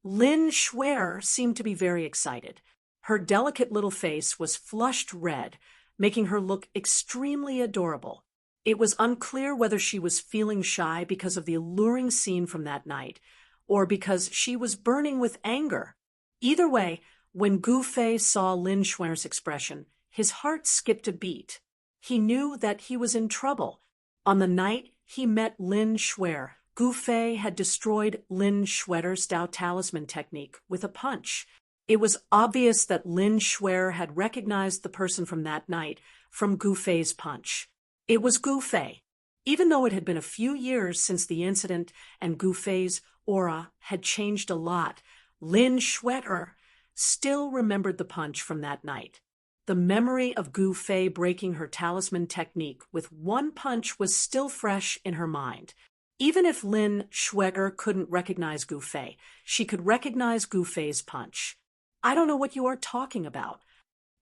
Lin Shuer seemed to be very excited. Her delicate little face was flushed red, making her look extremely adorable. It was unclear whether she was feeling shy because of the alluring scene from that night, or because she was burning with anger. Either way, when Gu Fei saw Lin Shuer's expression, his heart skipped a beat. He knew that he was in trouble. On the night he met Lin Shuer, Gu Fei had destroyed Lin Shuer's Dao Talisman technique with a punch. It was obvious that Lin Shuer had recognized the person from that night from Gu Fei's punch. It was Gu Fei. Even though it had been a few years since the incident and Gu Fei's aura had changed a lot, Lin Shuer still remembered the punch from that night. The memory of Gu Fei breaking her talisman technique with one punch was still fresh in her mind. Even if Lin Shuer couldn't recognize Gu Fei, she could recognize Gu Fei's punch. I don't know what you are talking about.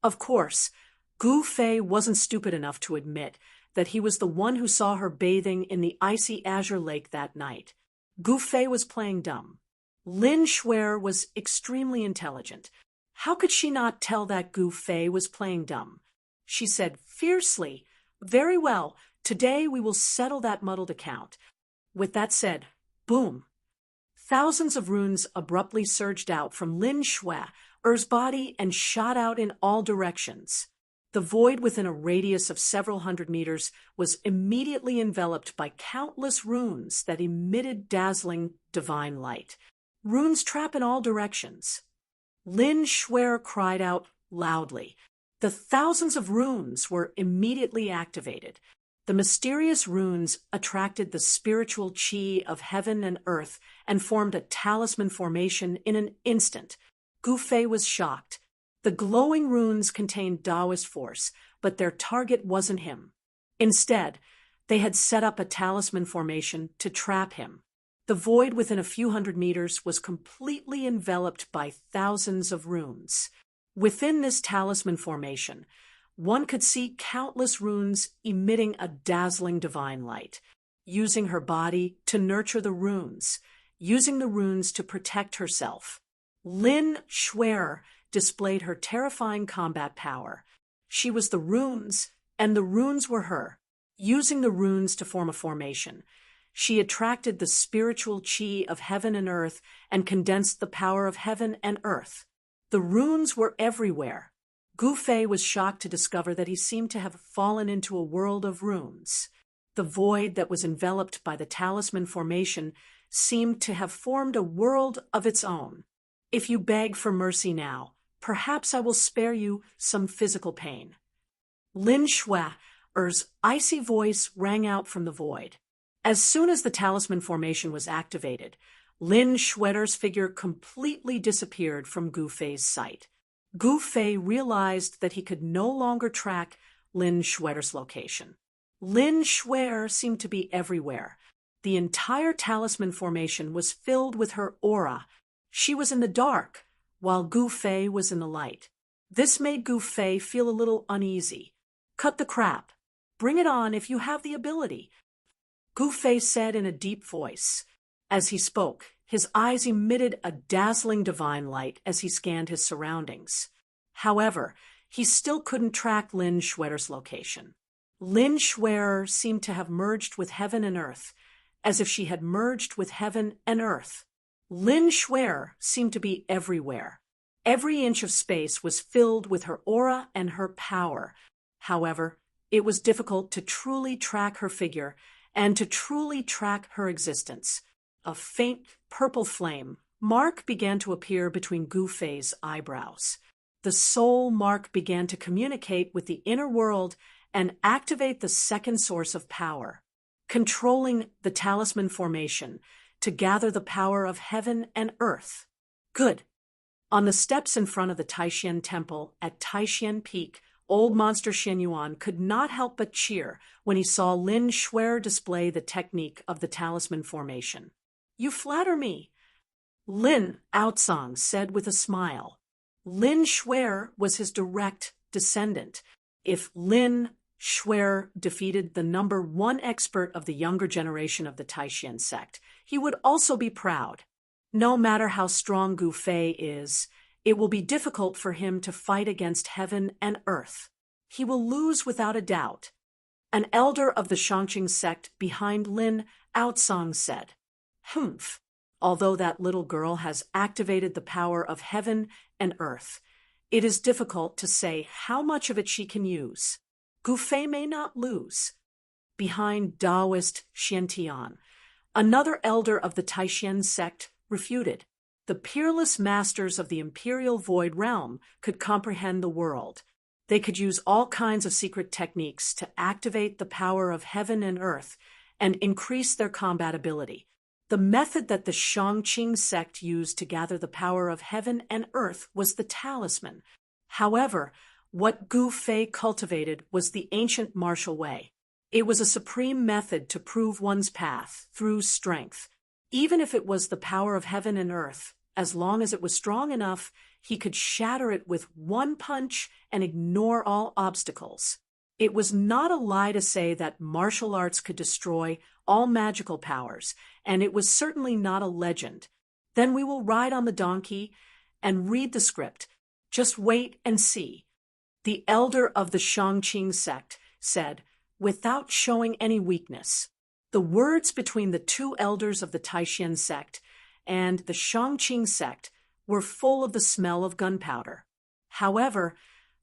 Of course, Gu Fei wasn't stupid enough to admit that he was the one who saw her bathing in the icy azure lake that night. Gu Fei was playing dumb. Lin Shuer was extremely intelligent. How could she not tell that Gu Fei was playing dumb? She said fiercely, "Very well, today we will settle that muddled account." With that said, boom! Thousands of runes abruptly surged out from Lin Shuer's body and shot out in all directions. The void within a radius of several hundred meters was immediately enveloped by countless runes that emitted dazzling divine light. Runes trap in all directions. Lin Shuer cried out loudly. The thousands of runes were immediately activated. The mysterious runes attracted the spiritual chi of heaven and earth and formed a talisman formation in an instant. Gu Fei was shocked. The glowing runes contained Taoist force, but their target wasn't him. Instead, they had set up a talisman formation to trap him. The void within a few hundred meters was completely enveloped by thousands of runes. Within this talisman formation, one could see countless runes emitting a dazzling divine light, using her body to nurture the runes, using the runes to protect herself. Lin Shuer displayed her terrifying combat power. She was the runes, and the runes were her. Using the runes to form a formation, she attracted the spiritual chi of heaven and earth and condensed the power of heaven and earth. The runes were everywhere. Gu Fei was shocked to discover that he seemed to have fallen into a world of runes. The void that was enveloped by the talisman formation seemed to have formed a world of its own. If you beg for mercy now, perhaps I will spare you some physical pain. Lin Shuer's icy voice rang out from the void. As soon as the talisman formation was activated, Lin Shuer's figure completely disappeared from Gu Fei's sight. Gu Fei realized that he could no longer track Lin Shuer's location. Lin Shuer seemed to be everywhere. The entire talisman formation was filled with her aura. She was in the dark, while Gu Fei was in the light. This made Gu Fei feel a little uneasy. "Cut the crap. Bring it on if you have the ability," Gu Fei said in a deep voice. As he spoke, his eyes emitted a dazzling divine light as he scanned his surroundings. However, he still couldn't track Lin Shuer's location. Lin Shuer seemed to have merged with heaven and earth, as if she had merged with heaven and earth. Lin Shuer seemed to be everywhere. Every inch of space was filled with her aura and her power. However, it was difficult to truly track her figure and to truly track her existence. A faint purple flame mark began to appear between Gu Fei's eyebrows. The soul mark began to communicate with the inner world and activate the second source of power, controlling the talisman formation to gather the power of heaven and earth. Good. On the steps in front of the Taishan Temple at Taishan Peak, old monster Xianyuan could not help but cheer when he saw Lin Shuer display the technique of the talisman formation. "You flatter me," Lin Outsong said with a smile. Lin Shuer was his direct descendant. If Lin Shuer defeated the #1 expert of the younger generation of the Taishan sect, he would also be proud. No matter how strong Gu Fei is, it will be difficult for him to fight against heaven and earth. He will lose without a doubt. An elder of the Shangqing sect behind Lin Outsong said, "Humph. Although that little girl has activated the power of heaven and earth, it is difficult to say how much of it she can use. Gu Fei may not lose." Behind Taoist Xiantian, another elder of the Taishan sect refuted. The peerless masters of the imperial void realm could comprehend the world. They could use all kinds of secret techniques to activate the power of heaven and earth and increase their combat ability. The method that the Shangqing sect used to gather the power of heaven and earth was the talisman. However, what Gu Fei cultivated was the ancient martial way. It was a supreme method to prove one's path through strength. Even if it was the power of heaven and earth, as long as it was strong enough, he could shatter it with one punch and ignore all obstacles. It was not a lie to say that martial arts could destroy all magical powers, and it was certainly not a legend. Then we will ride on the donkey and read the script. Just wait and see. The elder of the Shangqing sect said, without showing any weakness. The words between the two elders of the Taishan sect and the Shangqing sect were full of the smell of gunpowder. However,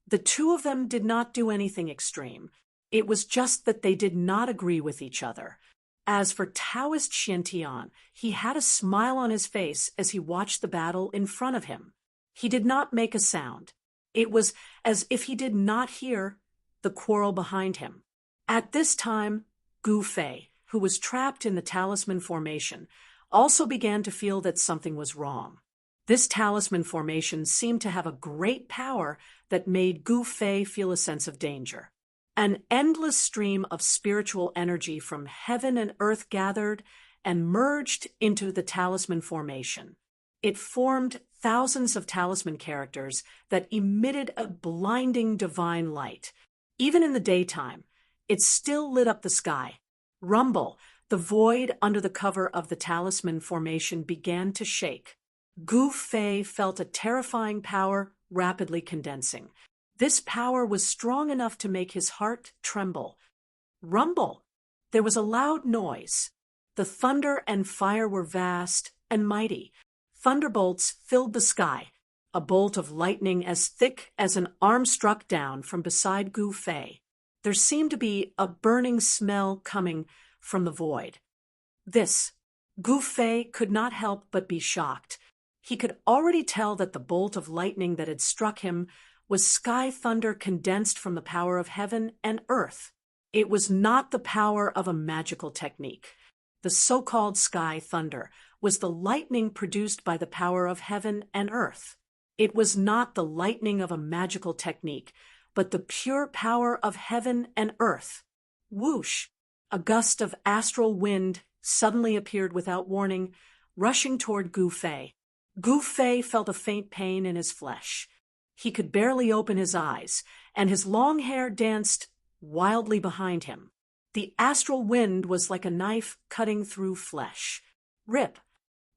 the two of them did not do anything extreme. It was just that they did not agree with each other. As for Taoist Xiantian, he had a smile on his face as he watched the battle in front of him. He did not make a sound. It was as if he did not hear the quarrel behind him. At this time, Gu Fei, who was trapped in the talisman formation, also began to feel that something was wrong. This talisman formation seemed to have a great power that made Gu Fei feel a sense of danger. An endless stream of spiritual energy from heaven and earth gathered and merged into the talisman formation. It formed thousands of talisman characters that emitted a blinding divine light. Even in the daytime, it still lit up the sky. Rumble, the void under the cover of the talisman formation, began to shake. Gu Fei felt a terrifying power rapidly condensing. This power was strong enough to make his heart tremble. Rumble! There was a loud noise. The thunder and fire were vast and mighty. Thunderbolts filled the sky. A bolt of lightning as thick as an arm struck down from beside Gu Fei. There seemed to be a burning smell coming from the void. Gu Fei could not help but be shocked. He could already tell that the bolt of lightning that had struck him was sky thunder condensed from the power of heaven and earth. It was not the power of a magical technique. The so-called sky thunder was the lightning produced by the power of heaven and earth. It was not the lightning of a magical technique, but the pure power of heaven and earth. Whoosh! A gust of astral wind suddenly appeared without warning, rushing toward Gu Fei. Gu Fei felt a faint pain in his flesh. He could barely open his eyes, and his long hair danced wildly behind him. The astral wind was like a knife cutting through flesh. Rip!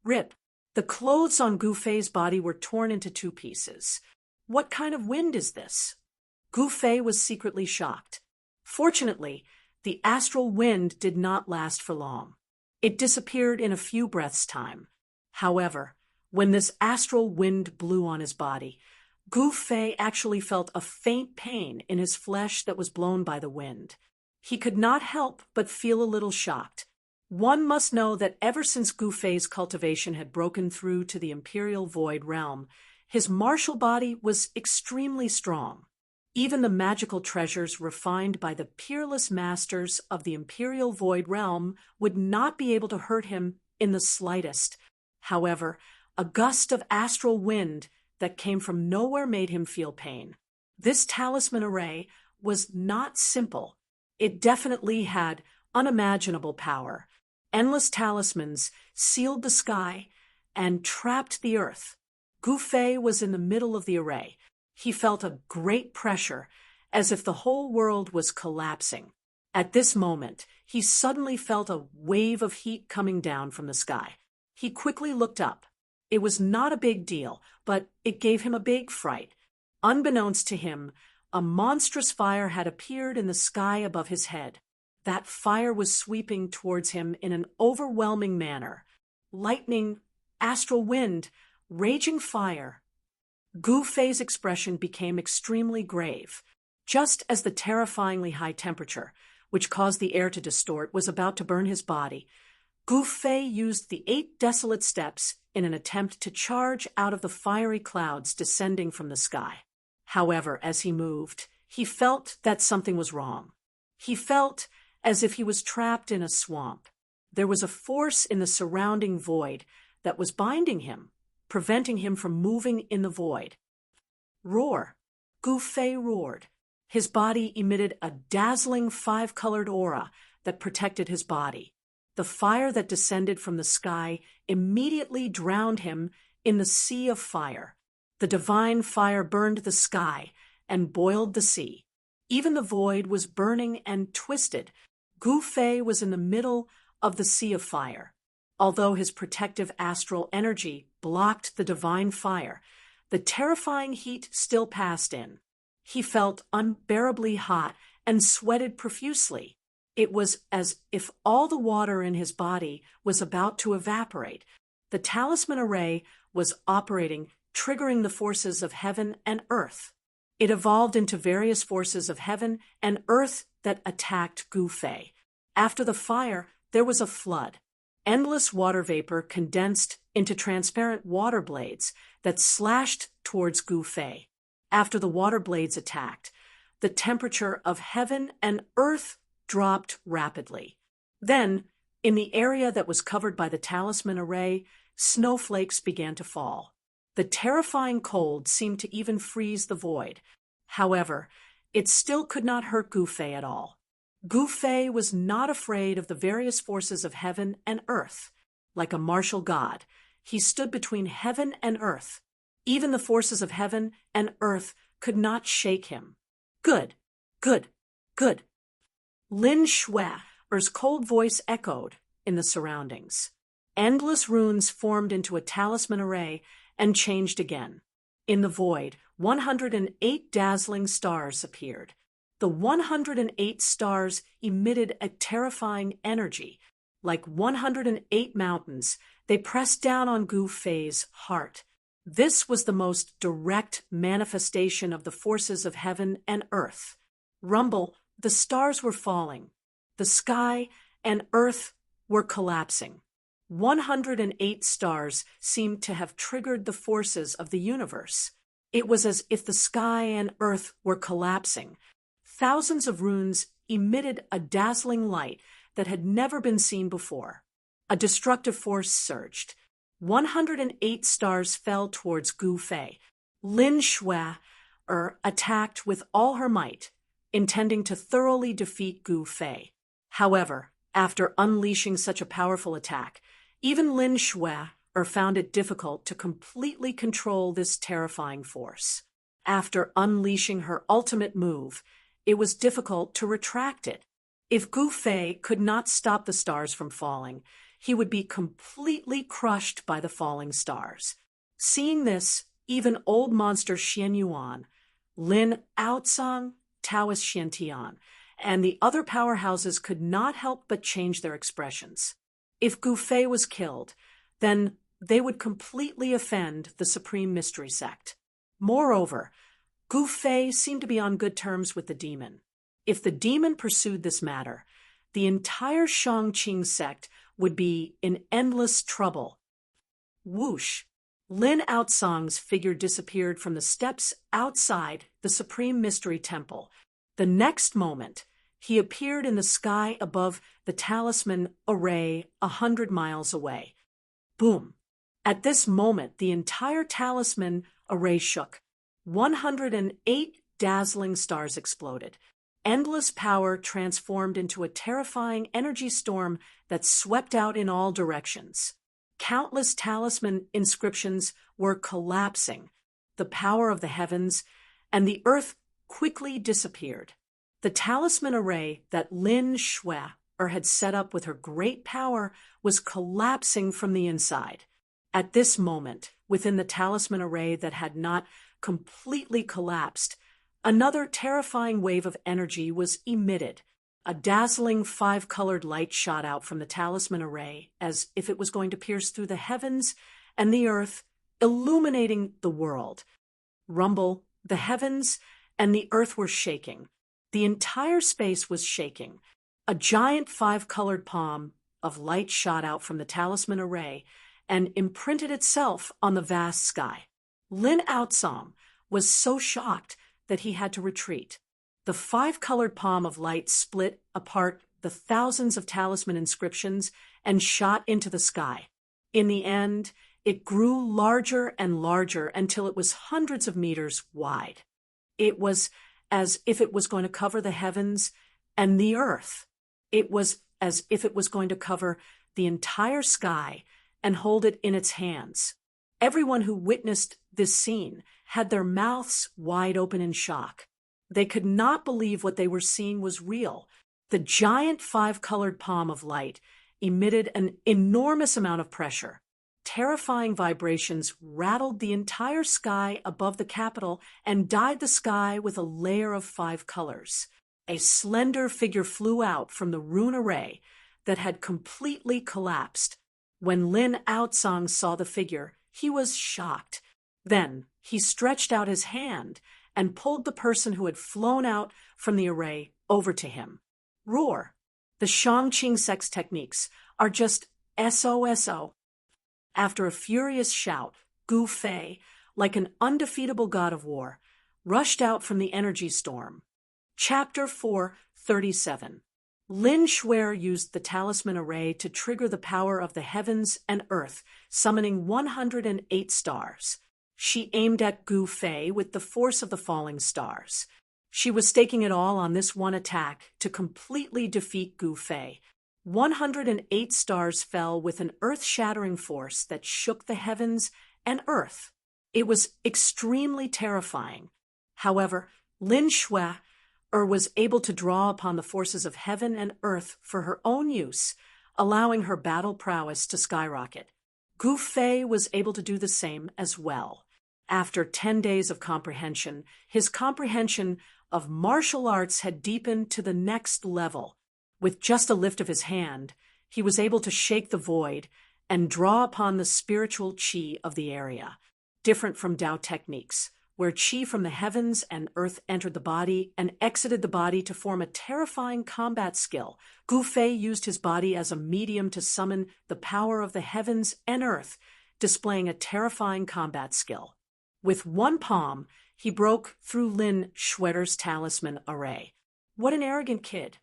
Rip! The clothes on Gu Fei's body were torn into two pieces. What kind of wind is this? Gu Fei was secretly shocked. Fortunately, the astral wind did not last for long. It disappeared in a few breaths' time. However, when this astral wind blew on his body, Gu Fei actually felt a faint pain in his flesh that was blown by the wind. He could not help but feel a little shocked. One must know that ever since Gu Fei's cultivation had broken through to the imperial void realm, His martial body was extremely strong. Even the magical treasures refined by the peerless masters of the Imperial Void Realm would not be able to hurt him in the slightest. However, a gust of astral wind that came from nowhere made him feel pain. This talisman array was not simple. It definitely had unimaginable power. Endless talismans sealed the sky and trapped the earth. Gu Fei was in the middle of the array. He felt a great pressure, as if the whole world was collapsing. At this moment, he suddenly felt a wave of heat coming down from the sky. He quickly looked up. It was not a big deal, but it gave him a big fright. Unbeknownst to him, a monstrous fire had appeared in the sky above his head. That fire was sweeping towards him in an overwhelming manner. Lightning, astral wind, raging fire. Gu Fei's expression became extremely grave. Just as the terrifyingly high temperature, which caused the air to distort, was about to burn his body, Gu Fei used the 8 desolate steps in an attempt to charge out of the fiery clouds descending from the sky. However, as he moved, he felt that something was wrong. He felt as if he was trapped in a swamp. There was a force in the surrounding void that was binding him, preventing him from moving in the void. Roar! Gu Fei roared. His body emitted a dazzling 5-colored aura that protected his body. The fire that descended from the sky immediately drowned him in the sea of fire. The divine fire burned the sky and boiled the sea. Even the void was burning and twisted. Gu Fei was in the middle of the sea of fire. Although his protective astral energy blocked the divine fire, the terrifying heat still passed in. He felt unbearably hot and sweated profusely. It was as if all the water in his body was about to evaporate. The talisman array was operating, triggering the forces of heaven and earth. It evolved into various forces of heaven and earth that attacked Gu Fei. After the fire, there was a flood. Endless water vapor condensed into transparent water blades that slashed towards Gu Fei. After the water blades attacked, the temperature of heaven and earth dropped rapidly. Then, in the area that was covered by the talisman array, snowflakes began to fall. The terrifying cold seemed to even freeze the void. However, it still could not hurt Gu Fei at all. Gu Fei was not afraid of the various forces of heaven and earth. Like a martial god, he stood between heaven and earth. Even the forces of heaven and earth could not shake him. Good, good, good. Lin Shui's cold voice echoed in the surroundings. Endless runes formed into a talisman array and changed again. In the void, 108 dazzling stars appeared. The 108 stars emitted a terrifying energy. Like 108 mountains, they pressed down on Gu Fei's heart. This was the most direct manifestation of the forces of heaven and earth. Rumble, the stars were falling. The sky and earth were collapsing. 108 stars seemed to have triggered the forces of the universe. It was as if the sky and earth were collapsing. Thousands of runes emitted a dazzling light that had never been seen before. A destructive force surged. 108 stars fell towards Gu Fei. Lin Shui attacked with all her might, intending to thoroughly defeat Gu Fei. However, after unleashing such a powerful attack, even Lin Shui found it difficult to completely control this terrifying force. After unleashing her ultimate move, it was difficult to retract it. If Gu Fei could not stop the stars from falling, he would be completely crushed by the falling stars. Seeing this, even old monster Xian Yuan, Lin Aocang, Taoist Xiantian, and the other powerhouses could not help but change their expressions. If Gu Fei was killed, then they would completely offend the Supreme Mystery Sect. Moreover, Gu Fei seemed to be on good terms with the demon. If the demon pursued this matter, the entire Shangqing sect would be in endless trouble. Whoosh! Lin Outsong's figure disappeared from the steps outside the Supreme Mystery Temple. The next moment, he appeared in the sky above the talisman array 100 miles away. Boom! At this moment, the entire talisman array shook. 108 dazzling stars exploded. Endless power transformed into a terrifying energy storm that swept out in all directions. Countless talisman inscriptions were collapsing. The power of the heavens and the earth quickly disappeared. The talisman array that Lin Shui had set up with her great power was collapsing from the inside. At this moment, within the talisman array that had not completely collapsed, another terrifying wave of energy was emitted. A dazzling 5-colored light shot out from the talisman array as if it was going to pierce through the heavens and the earth, illuminating the world. Rumble, the heavens and the earth were shaking. The entire space was shaking. A giant 5-colored palm of light shot out from the talisman array and imprinted itself on the vast sky. Lin Outsong was so shocked that he had to retreat. The 5-colored palm of light split apart the thousands of talisman inscriptions and shot into the sky. In the end, it grew larger and larger until it was hundreds of meters wide. It was as if it was going to cover the heavens and the earth. It was as if it was going to cover the entire sky and hold it in its hands. Everyone who witnessed this scene had their mouths wide open in shock. They could not believe what they were seeing was real. The giant 5-colored palm of light emitted an enormous amount of pressure. Terrifying vibrations rattled the entire sky above the capital and dyed the sky with a layer of 5 colors. A slender figure flew out from the rune array that had completely collapsed. When Lin Outsong saw the figure, he was shocked. Then he stretched out his hand and pulled the person who had flown out from the array over to him. Roar! The Shangqing sex techniques are just SOSO. After a furious shout, Gu Fei, like an undefeatable god of war, rushed out from the energy storm. Chapter 4:37. Lin Shui used the talisman array to trigger the power of the heavens and earth, summoning 108 stars. She aimed at Gu Fei with the force of the falling stars. She was staking it all on this one attack to completely defeat Gu Fei. 108 stars fell with an earth-shattering force that shook the heavens and earth. It was extremely terrifying. However, Lin Shui was able to draw upon the forces of heaven and earth for her own use, allowing her battle prowess to skyrocket. Gu Fei was able to do the same as well. After 10 days of comprehension, his comprehension of martial arts had deepened to the next level. With just a lift of his hand, he was able to shake the void and draw upon the spiritual qi of the area. Different from Tao techniques, where qi from the heavens and earth entered the body and exited the body to form a terrifying combat skill, Gu Fei used his body as a medium to summon the power of the heavens and earth, displaying a terrifying combat skill. With one palm, he broke through Lin Shui's talisman array. What an arrogant kid.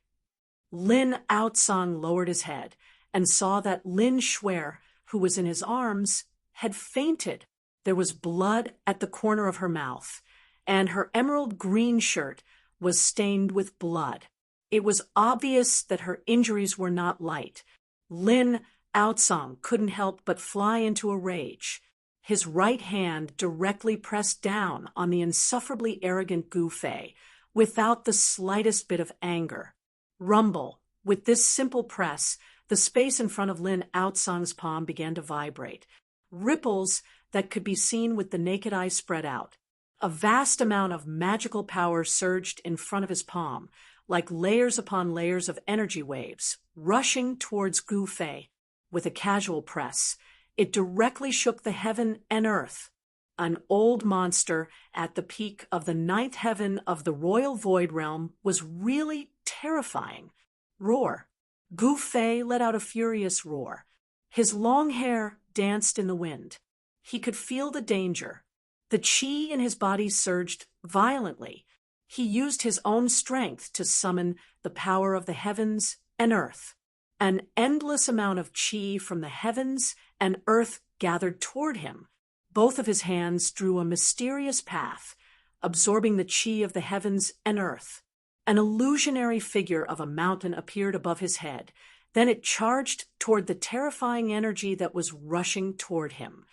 Lin Outsong lowered his head and saw that Lin Shui, who was in his arms, had fainted. There was blood at the corner of her mouth, and her emerald green shirt was stained with blood. It was obvious that her injuries were not light. Lin Outsong couldn't help but fly into a rage. His right hand directly pressed down on the insufferably arrogant Gu Fei, without the slightest bit of anger. Rumble! With this simple press, the space in front of Lin Outsong's palm began to vibrate. Ripples that could be seen with the naked eye spread out. A vast amount of magical power surged in front of his palm, like layers upon layers of energy waves, rushing towards Gu Fei. With a casual press, it directly shook the heaven and earth. An old monster at the peak of the 9th heaven of the royal void realm was really terrifying. Roar! Gu Fei let out a furious roar. His long hair danced in the wind. He could feel the danger. The qi in his body surged violently. He used his own strength to summon the power of the heavens and earth. An endless amount of qi from the heavens and earth gathered toward him. Both of his hands drew a mysterious path, absorbing the qi of the heavens and earth. An illusionary figure of a mountain appeared above his head. Then it charged toward the terrifying energy that was rushing toward him.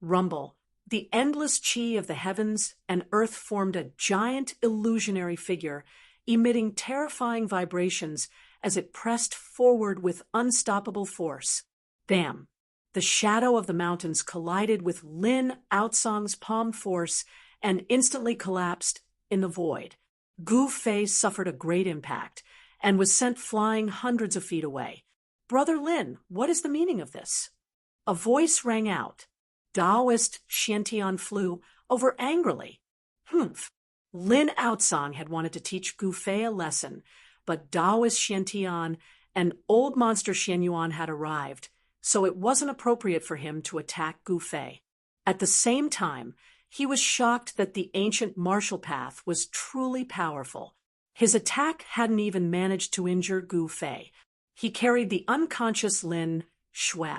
Rumble. The endless qi of the heavens and earth formed a giant illusionary figure, emitting terrifying vibrations as it pressed forward with unstoppable force. Bam! The shadow of the mountains collided with Lin Outsong's palm force and instantly collapsed in the void. Gu Fei suffered a great impact and was sent flying hundreds of feet away. Brother Lin, what is the meaning of this? A voice rang out. Taoist Xiantian flew over angrily. Humph! Lin Outsong had wanted to teach Gu Fei a lesson, but Taoist Xiantian and old monster Xianyuan had arrived, so it wasn't appropriate for him to attack Gu Fei. At the same time, he was shocked that the ancient martial path was truly powerful. His attack hadn't even managed to injure Gu Fei. He carried the unconscious Lin Shui,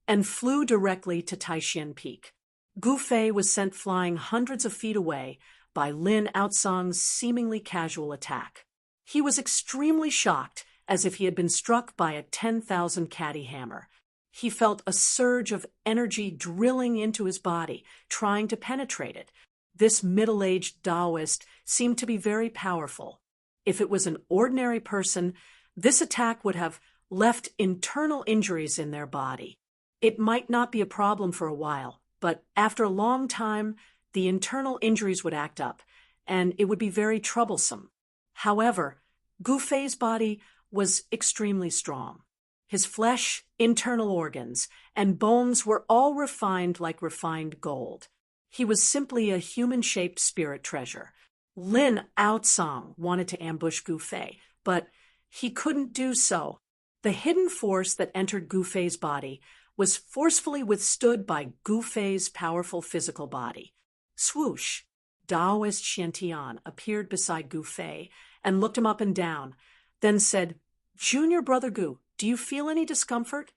and flew directly to Taishan Peak. Gu Fei was sent flying hundreds of feet away by Lin Outsong's seemingly casual attack. He was extremely shocked, as if he had been struck by a 10,000 catty hammer. He felt a surge of energy drilling into his body, trying to penetrate it. This middle-aged Taoist seemed to be very powerful. If it was an ordinary person, this attack would have left internal injuries in their body. It might not be a problem for a while, but after a long time, the internal injuries would act up, and it would be very troublesome. However, Gu Fei's body was extremely strong. His flesh, internal organs, and bones were all refined like refined gold. He was simply a human-shaped spirit treasure. Lin Outsong wanted to ambush Gu Fei, but he couldn't do so. The hidden force that entered Gu Fei's body was forcefully withstood by Gu Fei's powerful physical body. Swoosh! Taoist Xiantian appeared beside Gu Fei and looked him up and down, then said, "Junior Brother Gu, do you feel any discomfort?"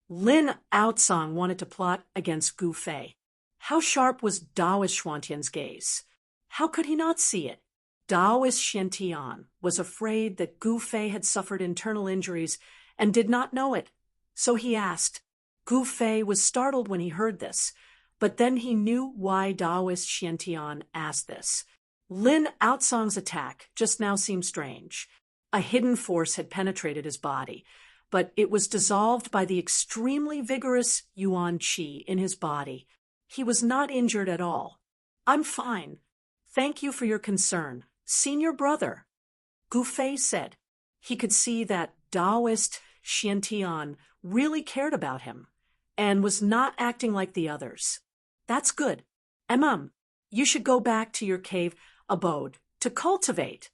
Lin Outsong wanted to plot against Gu Fei. How sharp was Taoist Xuantian's gaze? How could he not see it? Taoist Xiantian was afraid that Gu Fei had suffered internal injuries and did not know it, so he asked. Gu Fei was startled when he heard this, but then he knew why Taoist Xiantian asked this. Lin Outsong's attack just now seemed strange. A hidden force had penetrated his body, but it was dissolved by the extremely vigorous Yuan Qi in his body. He was not injured at all. "I'm fine. Thank you for your concern, senior brother," Gu Fei said. He could see that Taoist Xiantian really cared about him and was not acting like the others. "That's good. You should go back to your cave abode to cultivate,"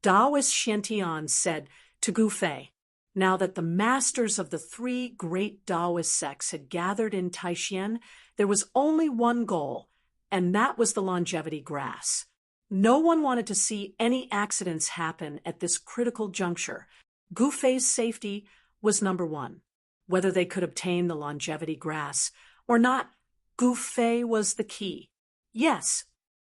Taoist Xiantian said to Gu Fei. Now that the masters of the three great Taoist sects had gathered in Taishan, there was only one goal, and that was the longevity grass. No one wanted to see any accidents happen at this critical juncture. Gu Fei's safety was number one. Whether they could obtain the longevity grass or not, Gu Fei was the key. "Yes,"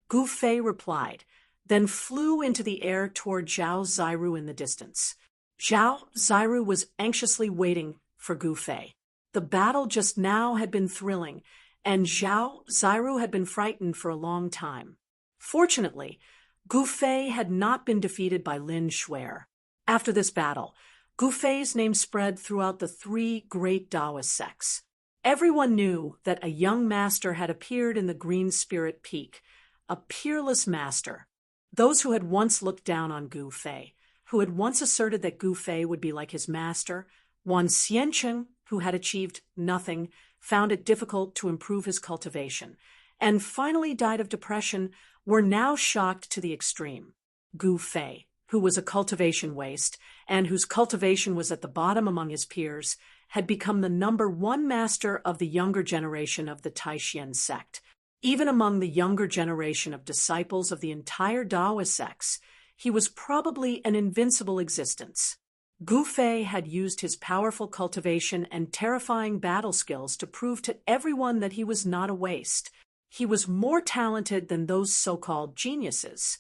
Gu Fei replied, then flew into the air toward Zhao Ziru in the distance. Zhao Ziru was anxiously waiting for Gu Fei. The battle just now had been thrilling, and Zhao Ziru had been frightened for a long time. Fortunately, Gu Fei had not been defeated by Lin Shui. After this battle, Gu Fei's name spread throughout the three great Taoist sects. Everyone knew that a young master had appeared in the Green Spirit Peak, a peerless master. Those who had once looked down on Gu Fei, who had once asserted that Gu Fei would be like his master, Wan Xiancheng, who had achieved nothing, found it difficult to improve his cultivation, and finally died of depression, were now shocked to the extreme. Gu Fei, who was a cultivation waste and whose cultivation was at the bottom among his peers, had become the #1 master of the younger generation of the Taishan sect. Even among the younger generation of disciples of the entire Daoist sects, he was probably an invincible existence. Gu Fei had used his powerful cultivation and terrifying battle skills to prove to everyone that he was not a waste. He was more talented than those so-called geniuses.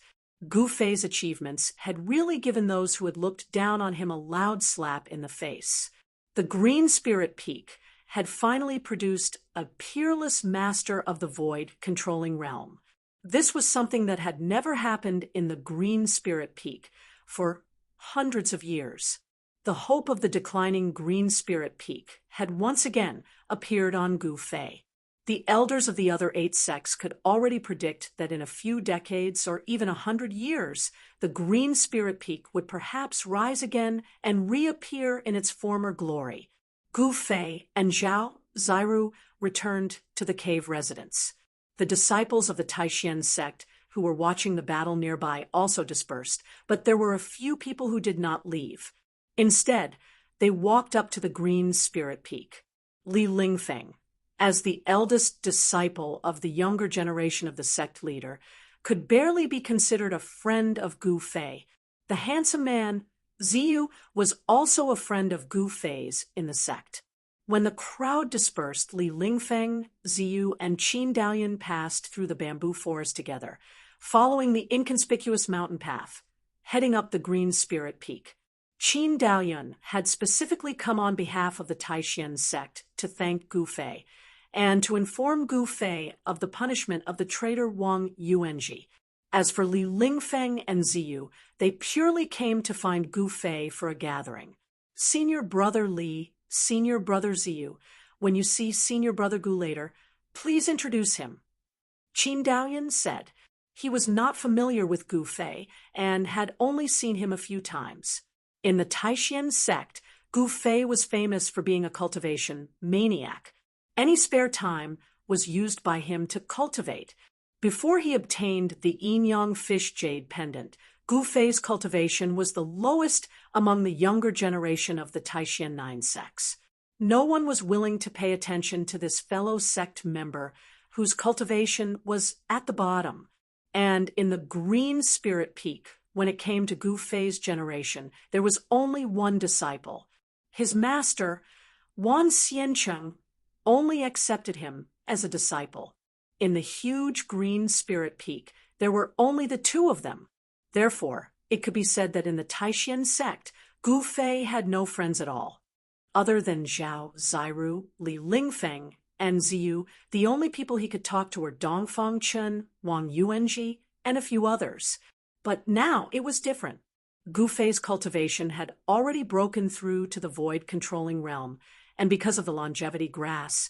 Gu Fei's achievements had really given those who had looked down on him a loud slap in the face. The Green Spirit Peak had finally produced a peerless master of the void controlling realm. This was something that had never happened in the Green Spirit Peak for hundreds of years. The hope of the declining Green Spirit Peak had once again appeared on Gu Fei. The elders of the other 8 sects could already predict that in a few decades or even 100 years, the Green Spirit Peak would perhaps rise again and reappear in its former glory. Gu Fei and Zhao Ziru returned to the cave residence. The disciples of the Taishan sect who were watching the battle nearby also dispersed, but there were a few people who did not leave. Instead, they walked up to the Green Spirit Peak. Li Lingfeng, as the eldest disciple of the younger generation of the sect leader, could barely be considered a friend of Gu Fei. The handsome man, Ziyu, was also a friend of Gu Fei's in the sect. When the crowd dispersed, Li Lingfeng, Ziyu, and Qin Dalian passed through the bamboo forest together, following the inconspicuous mountain path, heading up the Green Spirit Peak. Qin Dalian had specifically come on behalf of the Taishan sect to thank Gu Fei, and to inform Gu Fei of the punishment of the traitor Wang Yuanji. As for Li Lingfeng and Ziyu, they purely came to find Gu Fei for a gathering. Senior Brother Li, Senior Brother Ziyu, when you see Senior Brother Gu later, please introduce him. Qin Dalian said. He was not familiar with Gu Fei and had only seen him a few times. In the Taishan sect, Gu Fei was famous for being a cultivation maniac. Any spare time was used by him to cultivate. Before he obtained the yin-yang fish jade pendant, Gu Fei's cultivation was the lowest among the younger generation of the Taishan 9 sects. No one was willing to pay attention to this fellow sect member whose cultivation was at the bottom. And in the Green Spirit Peak, when it came to Gu Fei's generation, there was only one disciple. His master, Wan Xiancheng, only accepted him as a disciple. In the huge Green Spirit Peak, there were only the 2 of them. Therefore, it could be said that in the Taishan sect, Gu Fei had no friends at all. Other than Zhao Ziru, Li Lingfeng, and Ziyu, the only people he could talk to were Dongfang Chen, Wang Yuanji, and a few others. But now it was different. Gu Fei's cultivation had already broken through to the void-controlling realm, and because of the longevity grass,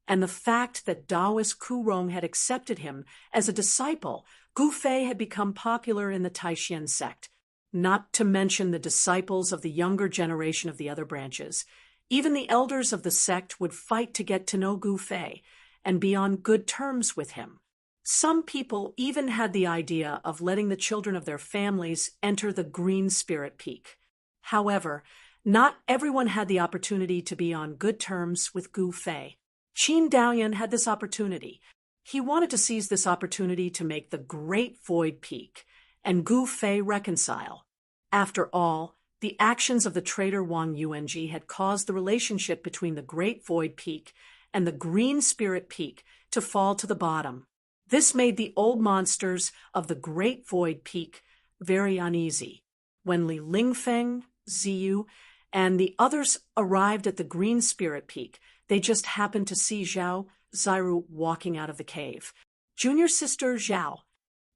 and the fact that Taoist Kurong had accepted him as a disciple, Gu Fei had become popular in the Taishan sect, not to mention the disciples of the younger generation of the other branches. Even the elders of the sect would fight to get to know Gu Fei and be on good terms with him. Some people even had the idea of letting the children of their families enter the Green Spirit Peak. However, not everyone had the opportunity to be on good terms with Gu Fei. Qin Dalian had this opportunity. He wanted to seize this opportunity to make the Great Void Peak and Gu Fei reconcile. After all, the actions of the traitor Wang Yuanji had caused the relationship between the Great Void Peak and the Green Spirit Peak to fall to the bottom. This made the old monsters of the Great Void Peak very uneasy. When Li Lingfeng, Ziyu, and the others arrived at the Green Spirit Peak, they just happened to see Zhao Ziru walking out of the cave. Junior sister Zhao.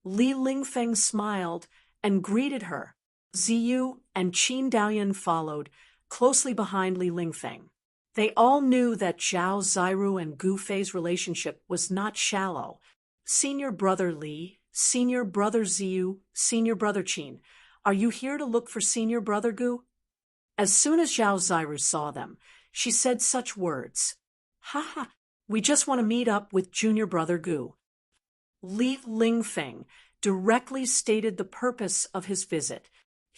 Li Lingfeng smiled and greeted her. Ziyu and Qin Dalian followed, closely behind Li Lingfeng. They all knew that Zhao Ziru and Gu Fei's relationship was not shallow. Senior Brother Li, Senior Brother Ziyu, Senior Brother Qin, are you here to look for Senior Brother Gu? As soon as Zhao Ziru saw them, she said such words. Ha, we just want to meet up with Junior Brother Gu. Li Lingfeng directly stated the purpose of his visit.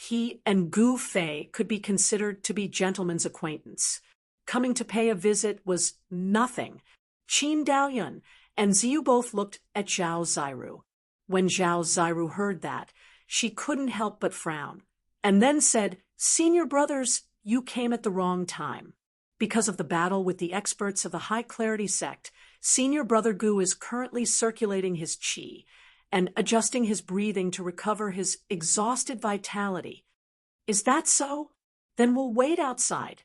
he and Gu Fei could be considered to be gentlemen's acquaintance. Coming to pay a visit was nothing. Qin Daoyun and Ziyu both looked at Zhao Ziru. When Zhao Ziru heard that, she couldn't help but frown, and then said, "Senior brothers, you came at the wrong time. Because of the battle with the experts of the High Clarity sect, Senior Brother Gu is currently circulating his qi and adjusting his breathing to recover his exhausted vitality. Is that so? Then we'll wait outside."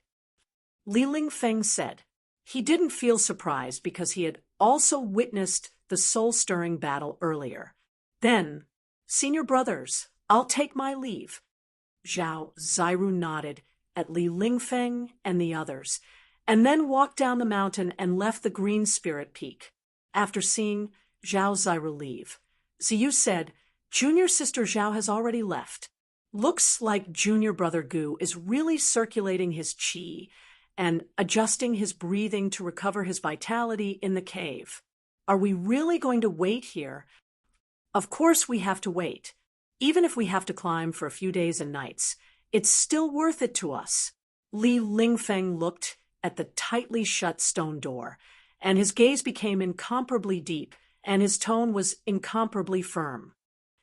Li Lingfeng said. He didn't feel surprised because he had also witnessed the soul-stirring battle earlier. Then, "Senior brothers, I'll take my leave." Zhao Ziru nodded at Li Lingfeng and the others, and then walked down the mountain and left the Green Spirit Peak. After seeing Zhao Ziru leave, Ziyu said, "Junior sister Zhao has already left. Looks like junior brother Gu is really circulating his qi and adjusting his breathing to recover his vitality in the cave. Are we really going to wait here?" "Of course we have to wait. Even if we have to climb for a few days and nights, it's still worth it to us." Li Lingfeng looked at the tightly shut stone door, and his gaze became incomparably deep, and his tone was incomparably firm.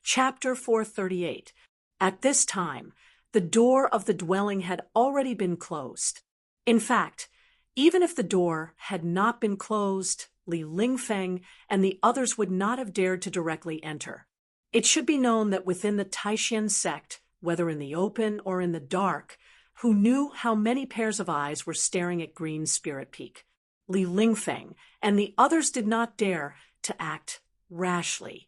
Chapter 438. At this time, the door of the dwelling had already been closed. In fact, even if the door had not been closed, Li Lingfeng and the others would not have dared to directly enter. It should be known that within the Taishan sect, whether in the open or in the dark, who knew how many pairs of eyes were staring at Green Spirit Peak, Li Lingfeng and the others did not dare to act rashly.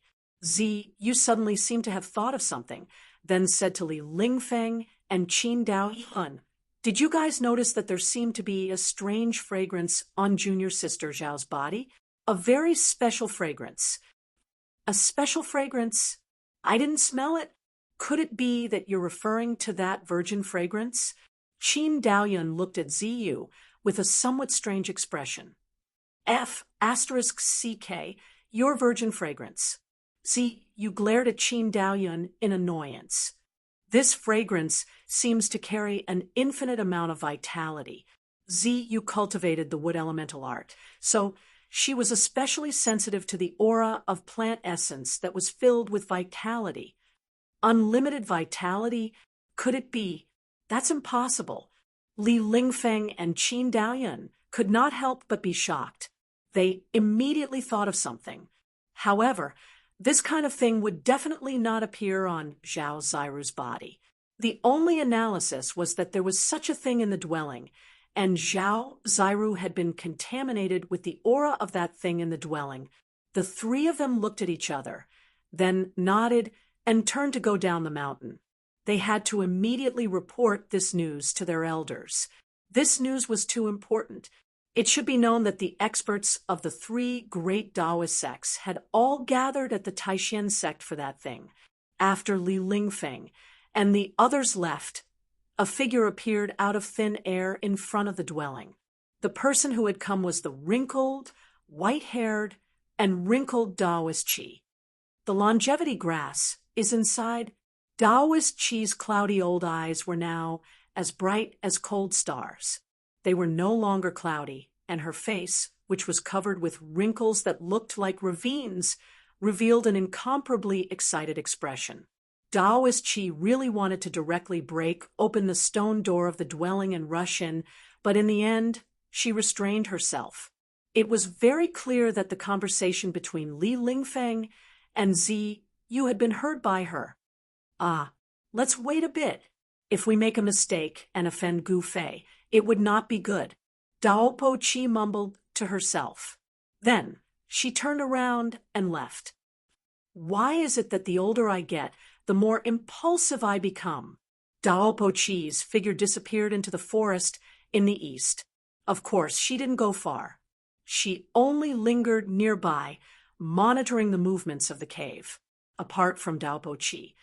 You suddenly seemed to have thought of something, then said to Li Lingfeng and Qin Daoyun, "Did you guys notice that there seemed to be a strange fragrance on junior sister Zhao's body? A very special fragrance." "A special fragrance? I didn't smell it. Could it be that you're referring to that virgin fragrance?" Qin Daoyun looked at Ziyu with a somewhat strange expression. F***CK, your virgin fragrance. You glared at Qin Daoyun in annoyance. "This fragrance seems to carry an infinite amount of vitality. You cultivated the wood elemental art, so she was especially sensitive to the aura of plant essence that was filled with vitality." "Unlimited vitality? Could it be? That's impossible." Li Lingfeng and Qin Daoyun could not help but be shocked. They immediately thought of something. However, this kind of thing would definitely not appear on Zhao Ziru's body. The only analysis was that there was such a thing in the dwelling, and Zhao Ziru had been contaminated with the aura of that thing in the dwelling. The three of them looked at each other, then nodded and turned to go down the mountain. They had to immediately report this news to their elders. This news was too important. It should be known that the experts of the three great Taoist sects had all gathered at the Taishan sect for that thing. After Li Lingfeng and the others left, a figure appeared out of thin air in front of the dwelling. The person who had come was the wrinkled, white-haired, and wrinkled Taoist Qi. The longevity grass is inside. Taoist Qi's cloudy old eyes were now as bright as cold stars. They were no longer cloudy, and her face, which was covered with wrinkles that looked like ravines, revealed an incomparably excited expression. Taoist Qi really wanted to directly break open the stone door of the dwelling and rush in, but in the end, she restrained herself. It was very clear that the conversation between Li Lingfeng and Ziyu had been heard by her. Let's wait a bit. If we make a mistake and offend Gu Fei, it would not be good," Daopo Qi mumbled to herself. Then she turned around and left. "Why is it that the older I get, the more impulsive I become?" Daopo Qi's figure disappeared into the forest in the east. Of course, she didn't go far. She only lingered nearby, monitoring the movements of the cave. Apart from Daopo Qi,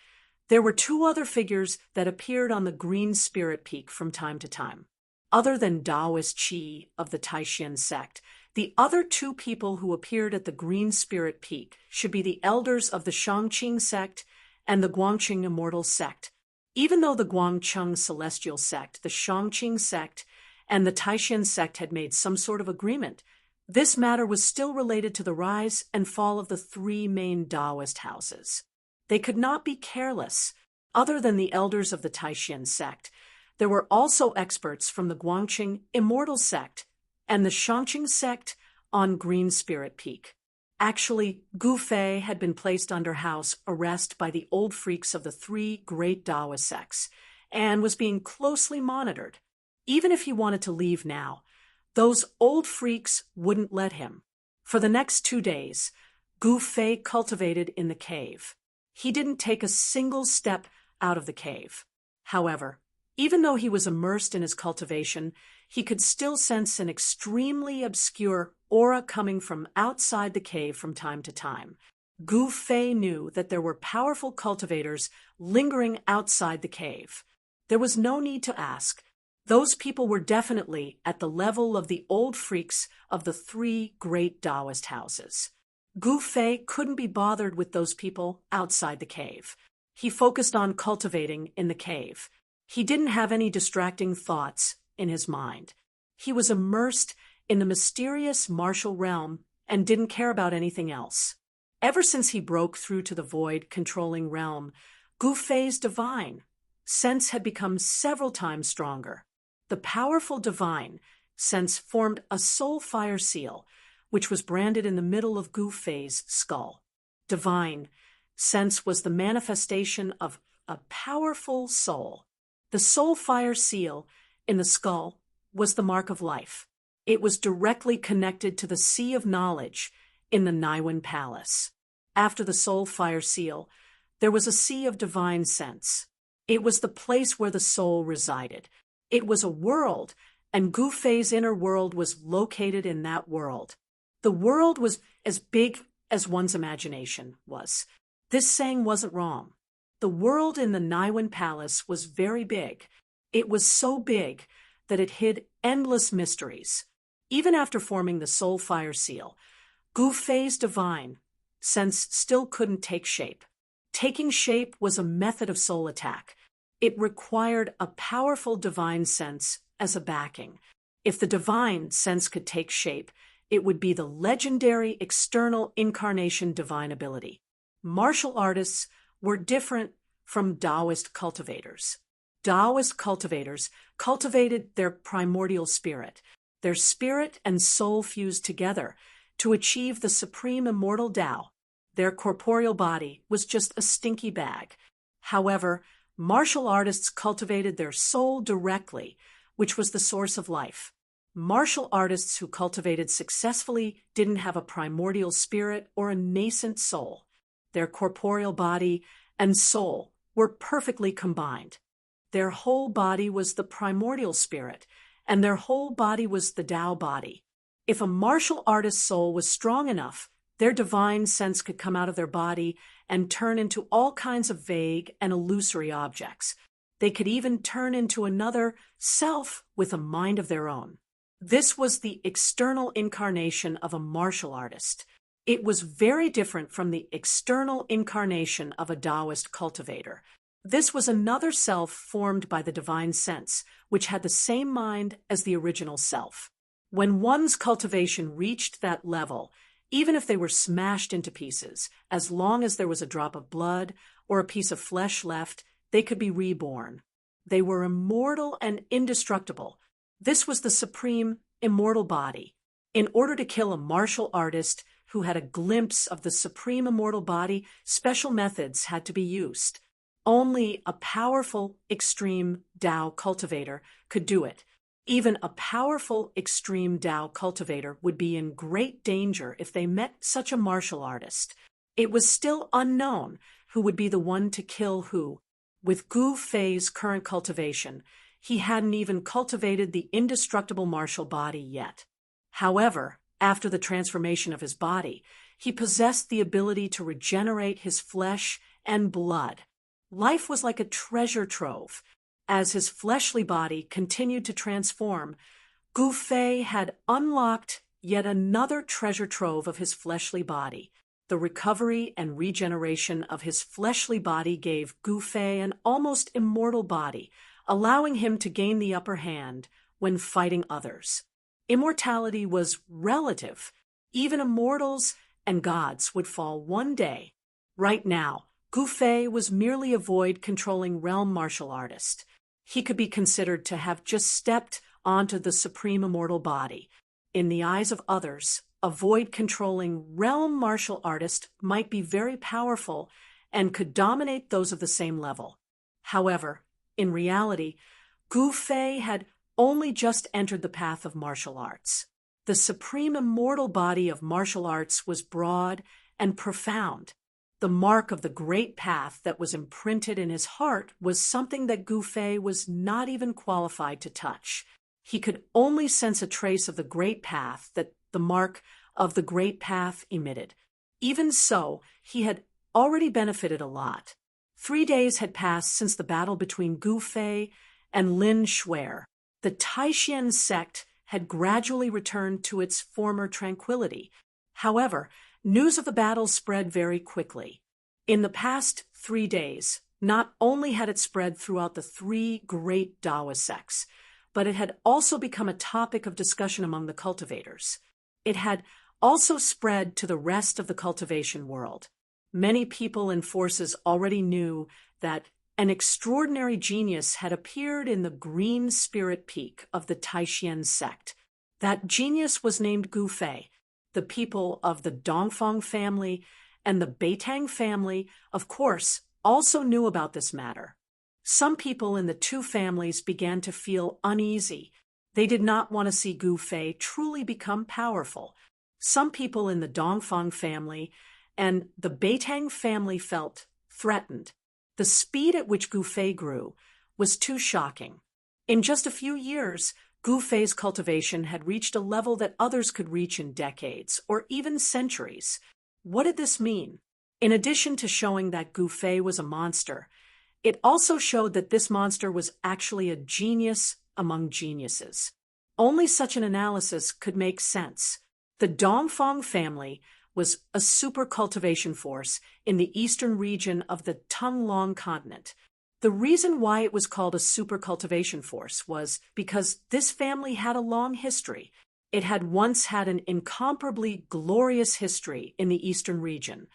there were two other figures that appeared on the Green Spirit Peak from time to time. Other than Taoist Qi of the Taishan sect, the other two people who appeared at the Green Spirit Peak should be the elders of the Shangqing sect and the Guangqing Immortal sect. Even though the Guangcheng Celestial Sect, the Shangqing Sect, and the Taishan Sect had made some sort of agreement, this matter was still related to the rise and fall of the three main Taoist houses. They could not be careless. Other than the elders of the Taishan Sect, there were also experts from the Guangqing Immortal Sect and the Shangqing Sect on Green Spirit Peak. Actually, Gu Fei had been placed under house arrest by the old freaks of the three great Taoist sects and was being closely monitored. Even if he wanted to leave now, those old freaks wouldn't let him. For the next 2 days, Gu Fei cultivated in the cave. He didn't take a single step out of the cave. However, even though he was immersed in his cultivation, he could still sense an extremely obscure aura coming from outside the cave from time to time. Gu Fei knew that there were powerful cultivators lingering outside the cave. There was no need to ask. Those people were definitely at the level of the old freaks of the three great Taoist houses. Gu Fei couldn't be bothered with those people outside the cave. He focused on cultivating in the cave. He didn't have any distracting thoughts in his mind. He was immersed in the mysterious martial realm and didn't care about anything else. Ever since he broke through to the void-controlling realm, Gu Fei's divine sense had become several times stronger. The powerful divine sense formed a soul fire seal, which was branded in the middle of Gu Fei's skull. Divine sense was the manifestation of a powerful soul. The soul fire seal in the skull was the mark of life. It was directly connected to the sea of knowledge in the Naiwan Palace. After the soul fire seal, there was a sea of divine sense. It was the place where the soul resided. It was a world, and Gu Fei's inner world was located in that world. The world was as big as one's imagination was. This saying wasn't wrong. The world in the Naiwan Palace was very big. It was so big that it hid endless mysteries. Even after forming the soul fire seal, Gu Fei's divine sense still couldn't take shape. Taking shape was a method of soul attack. It required a powerful divine sense as a backing. If the divine sense could take shape, it would be the legendary external incarnation divine ability. Martial artists were different from Taoist cultivators. Taoist cultivators cultivated their primordial spirit. Their spirit and soul fused together to achieve the supreme immortal Tao. Their corporeal body was just a stinky bag. However, martial artists cultivated their soul directly, which was the source of life. Martial artists who cultivated successfully didn't have a primordial spirit or a nascent soul. Their corporeal body and soul were perfectly combined. Their whole body was the primordial spirit, and their whole body was the Tao body. If a martial artist's soul was strong enough, their divine sense could come out of their body and turn into all kinds of vague and illusory objects. They could even turn into another self with a mind of their own. This was the external incarnation of a martial artist. It was very different from the external incarnation of a Taoist cultivator. This was another self formed by the divine sense, which had the same mind as the original self. When one's cultivation reached that level, even if they were smashed into pieces, as long as there was a drop of blood or a piece of flesh left, they could be reborn. They were immortal and indestructible. This was the supreme immortal body. In order to kill a martial artist who had a glimpse of the supreme immortal body, special methods had to be used. Only a powerful, extreme Tao cultivator could do it. Even a powerful, extreme Tao cultivator would be in great danger if they met such a martial artist. It was still unknown who would be the one to kill who. With Gu Fei's current cultivation, he hadn't even cultivated the indestructible martial body yet. However, after the transformation of his body, he possessed the ability to regenerate his flesh and blood. Life was like a treasure trove. As his fleshly body continued to transform, Gu Fei had unlocked yet another treasure trove of his fleshly body. the recovery and regeneration of his fleshly body gave Gu Fei an almost immortal body, allowing him to gain the upper hand when fighting others. Immortality was relative. Even immortals and gods would fall one day. Right now, Gu Fei was merely a void-controlling realm martial artist. He could be considered to have just stepped onto the supreme immortal body. In the eyes of others, a void-controlling realm martial artist might be very powerful and could dominate those of the same level. However, in reality, Gu Fei had only just entered the path of martial arts. The supreme immortal body of martial arts was broad and profound. The mark of the great path that was imprinted in his heart was something that Gu Fei was not even qualified to touch. He could only sense a trace of the great path that the mark of the great path emitted. Even so, he had already benefited a lot. 3 days had passed since the battle between Gu Fei and Lin Shuer. The Taishan sect had gradually returned to its former tranquility. However, news of the battle spread very quickly. In the past 3 days, not only had it spread throughout the 3 great Dawa sects, but it had also become a topic of discussion among the cultivators. It had also spread to the rest of the cultivation world. Many people and forces already knew that an extraordinary genius had appeared in the green spirit peak of the Taishan sect. That genius was named Gu Fei. The people of the Dongfang family and the Beitang family, of course, also knew about this matter. Some people in the 2 families began to feel uneasy. They did not want to see Gu Fei truly become powerful. Some people in the Dongfang family and the Beitang family felt threatened. The speed at which Gu Fei grew was too shocking. In just a few years, Gu Fei's cultivation had reached a level that others could reach in decades or even centuries. What did this mean? In addition to showing that Gu Fei was a monster, it also showed that this monster was actually a genius among geniuses. Only such an analysis could make sense. The Dongfang family was a super cultivation force in the eastern region of the Tunglong continent. The reason why it was called a super cultivation force was because this family had a long history. It had once had an incomparably glorious history in the eastern region.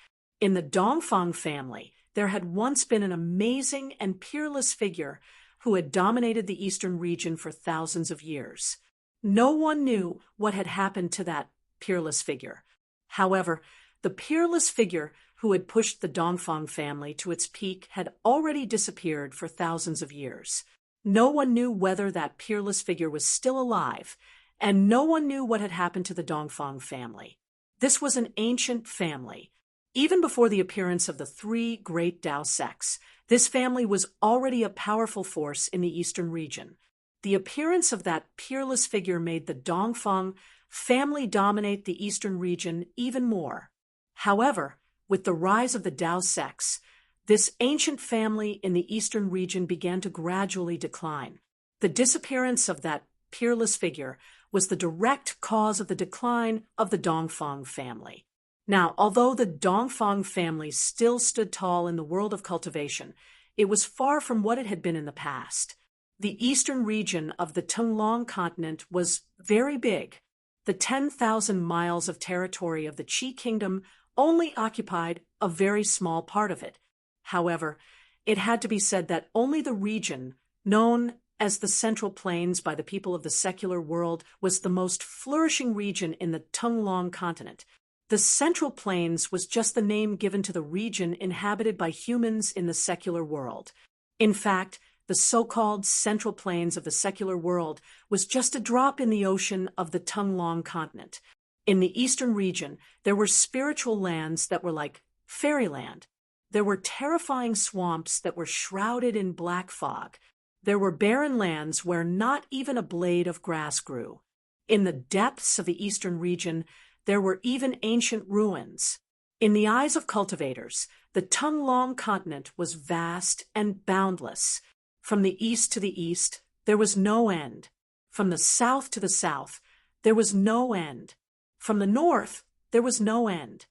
In the Dongfang family, there had once been an amazing and peerless figure who had dominated the eastern region for thousands of years. No one knew what had happened to that peerless figure. However, the peerless figure who had pushed the Dongfang family to its peak had already disappeared for thousands of years. No one knew whether that peerless figure was still alive, and no one knew what had happened to the Dongfang family. This was an ancient family. Even before the appearance of the 3 great Dao sects, this family was already a powerful force in the eastern region. The appearance of that peerless figure made the Dongfang family dominate the eastern region even more. However, with the rise of the Dao sects, this ancient family in the eastern region began to gradually decline. The disappearance of that peerless figure was the direct cause of the decline of the Dongfang family. Now, although the Dongfang family still stood tall in the world of cultivation, it was far from what it had been in the past. The eastern region of the Tunglong continent was very big. The 10,000 miles of territory of the Qi kingdom only occupied a very small part of it. However, it had to be said that only the region known as the Central Plains by the people of the secular world was the most flourishing region in the Tunglong continent. The Central Plains was just the name given to the region inhabited by humans in the secular world. In fact, the so-called Central Plains of the secular world was just a drop in the ocean of the Tunglong continent. In the eastern region, there were spiritual lands that were like fairyland. There were terrifying swamps that were shrouded in black fog. There were barren lands where not even a blade of grass grew. In the depths of the eastern region, there were even ancient ruins. In the eyes of cultivators, the Tunglong continent was vast and boundless. From the east to the east, there was no end. From the south to the south, there was no end. From the north, there was no end.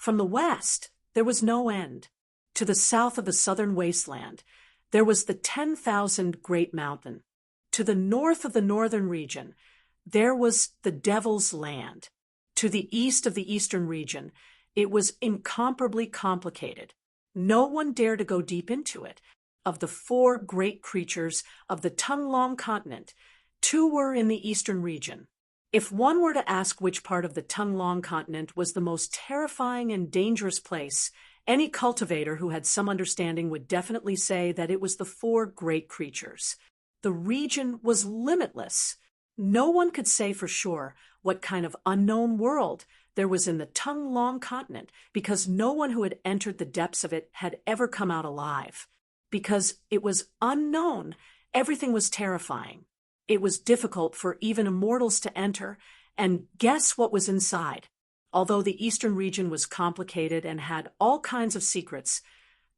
From the west, there was no end. To the south of the southern wasteland, there was the 10,000 Great Mountain. To the north of the northern region, there was the Devil's Land. To the east of the eastern region, it was incomparably complicated. No one dared to go deep into it. Of the 4 great creatures of the tongue-long continent, 2 were in the eastern region. If one were to ask which part of the tongue-long continent was the most terrifying and dangerous place, any cultivator who had some understanding would definitely say that it was the 4 great creatures. The region was limitless. No one could say for sure what kind of unknown world there was in the tongue-long continent, because no one who had entered the depths of it had ever come out alive. Because it was unknown, everything was terrifying. It was difficult for even immortals to enter and guess what was inside. Although the eastern region was complicated and had all kinds of secrets,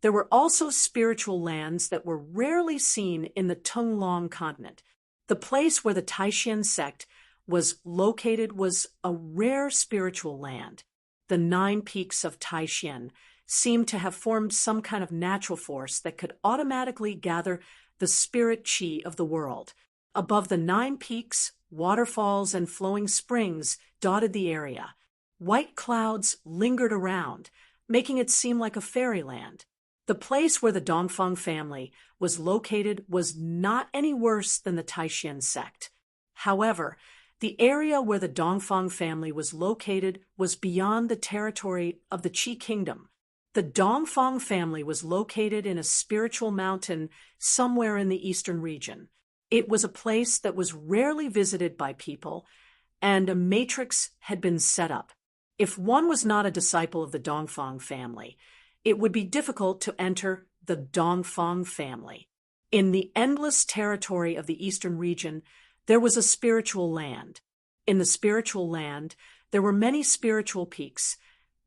there were also spiritual lands that were rarely seen in the tongue-long continent. The place where the Taishan sect was located was a rare spiritual land. The 9 peaks of Taishan seemed to have formed some kind of natural force that could automatically gather the spirit chi of the world. Above the 9 peaks, waterfalls and flowing springs dotted the area. White clouds lingered around, making it seem like a fairyland. The place where the Dongfang family was located was not any worse than the Taishan sect. However, the area where the Dongfang family was located was beyond the territory of the Qi kingdom. The Dongfang family was located in a spiritual mountain somewhere in the eastern region. It was a place that was rarely visited by people, and a matrix had been set up. If one was not a disciple of the Dongfang family, it would be difficult to enter the Dongfang family. In the endless territory of the eastern region, there was a spiritual land. In the spiritual land, there were many spiritual peaks,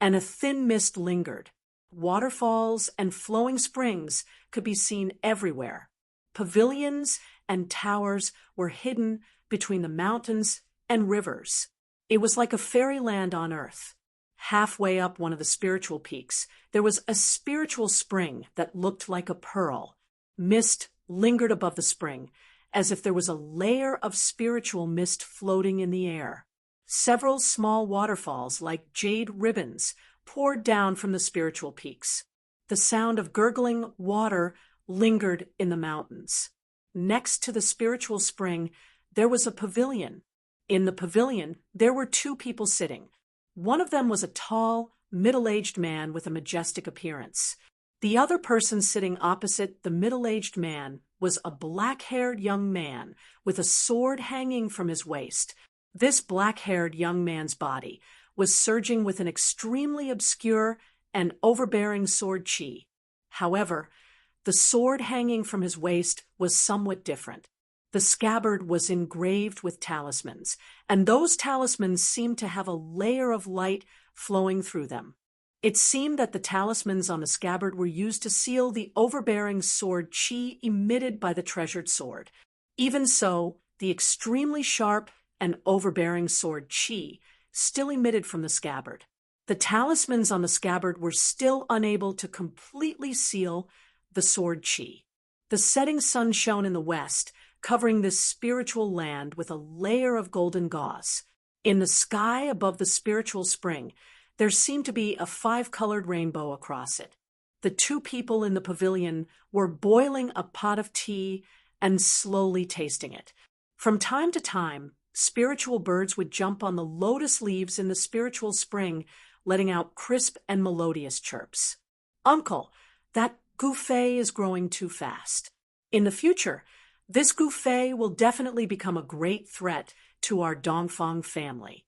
and a thin mist lingered. Waterfalls and flowing springs could be seen everywhere. Pavilions and towers were hidden between the mountains and rivers. It was like a fairyland on earth. Halfway up one of the spiritual peaks, there was a spiritual spring that looked like a pearl. Mist lingered above the spring, as if there was a layer of spiritual mist floating in the air. Several small waterfalls, like jade ribbons, poured down from the spiritual peaks. The sound of gurgling water lingered in the mountains. Next to the spiritual spring, there was a pavilion. In the pavilion, there were 2 people sitting. One of them was a tall, middle-aged man with a majestic appearance. The other person sitting opposite the middle-aged man was a black-haired young man with a sword hanging from his waist. This black-haired young man's body was surging with an extremely obscure and overbearing sword chi. However, the sword hanging from his waist was somewhat different. The scabbard was engraved with talismans, and those talismans seemed to have a layer of light flowing through them. It seemed that the talismans on the scabbard were used to seal the overbearing sword chi emitted by the treasured sword. Even so, the extremely sharp and overbearing sword chi still emitted from the scabbard. The talismans on the scabbard were still unable to completely seal the sword chi. The setting sun shone in the west, covering this spiritual land with a layer of golden gauze. In the sky above the spiritual spring, there seemed to be a 5-colored rainbow across it. The 2 people in the pavilion were boiling a pot of tea and slowly tasting it. From time to time, spiritual birds would jump on the lotus leaves in the spiritual spring, letting out crisp and melodious chirps. "Uncle, that gouffé is growing too fast. In the future, this gouffé will definitely become a great threat to our Dongfang family."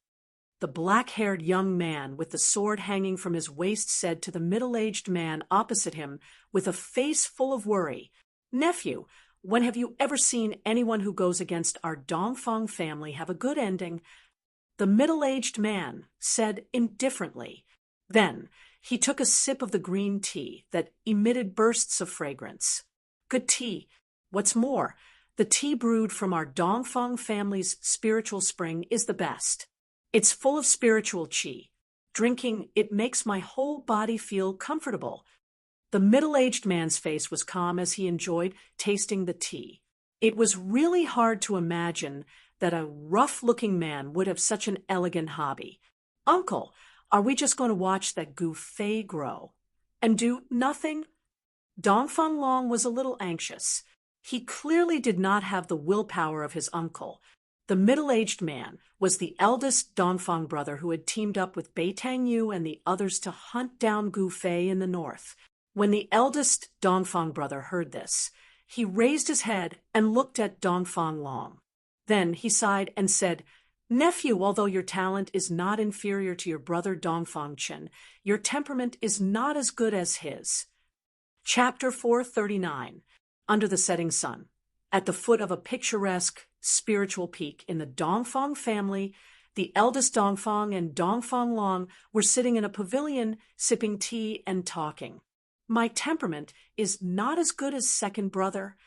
The black-haired young man with the sword hanging from his waist said to the middle-aged man opposite him with a face full of worry, "Nephew, when have you ever seen anyone who goes against our Dongfang family have a good ending?" The middle-aged man said indifferently. Then he took a sip of the green tea that emitted bursts of fragrance. "Good tea. What's more, the tea brewed from our Dongfang family's spiritual spring is the best. It's full of spiritual qi. Drinking, it makes my whole body feel comfortable." The middle-aged man's face was calm as he enjoyed tasting the tea. It was really hard to imagine that a rough-looking man would have such an elegant hobby. "Uncle, are we just going to watch that gouffé grow and do nothing?" Dongfang Long was a little anxious. He clearly did not have the willpower of his uncle. The middle-aged man was the eldest Dongfang brother who had teamed up with Bei Tang Yu and the others to hunt down Gufei in the north. When the eldest Dongfang brother heard this, he raised his head and looked at Dongfang Long. Then he sighed and said, "Nephew, although your talent is not inferior to your brother Dongfang Chen, your temperament is not as good as his." Chapter 439. Under the Setting Sun. At the foot of a picturesque spiritual peak in the Dongfang family, the eldest Dongfang and Dongfang Long were sitting in a pavilion, sipping tea and talking. "My temperament is not as good as second brother."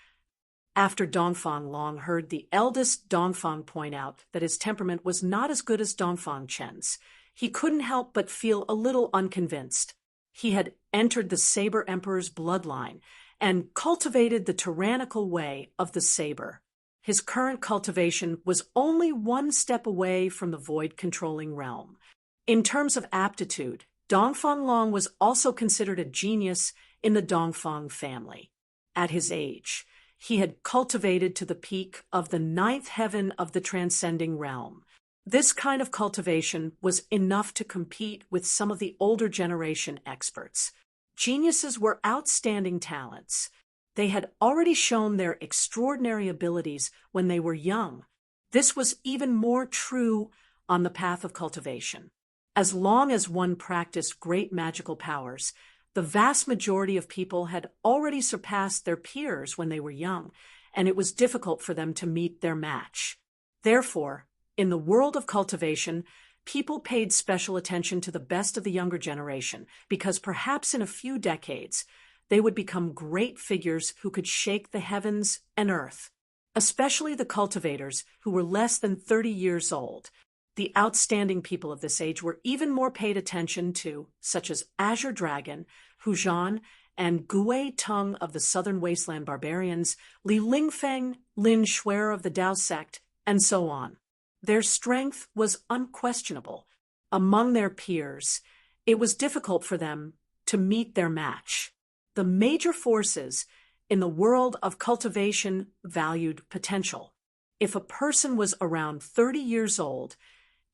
After Dongfang Long heard the eldest Dongfang point out that his temperament was not as good as Dongfang Chen's, he couldn't help but feel a little unconvinced. He had entered the Saber Emperor's bloodline and cultivated the tyrannical way of the saber. His current cultivation was only one step away from the void-controlling realm. In terms of aptitude, Dongfang Long was also considered a genius in the Dongfang family. At his age, he had cultivated to the peak of the ninth heaven of the transcending realm. This kind of cultivation was enough to compete with some of the older generation experts. Geniuses were outstanding talents. They had already shown their extraordinary abilities when they were young. This was even more true on the path of cultivation. As long as one practiced great magical powers, the vast majority of people had already surpassed their peers when they were young, and it was difficult for them to meet their match. Therefore, in the world of cultivation, people paid special attention to the best of the younger generation because perhaps in a few decades, they would become great figures who could shake the heavens and earth, especially the cultivators who were less than 30 years old. The outstanding people of this age were even more paid attention to, such as Azure Dragon, Hu Zhan, and Gui Tung of the Southern Wasteland Barbarians, Li Lingfeng, Lin Shuer of the Dao sect, and so on. Their strength was unquestionable. Among their peers, it was difficult for them to meet their match. The major forces in the world of cultivation valued potential. If a person was around 30 years old,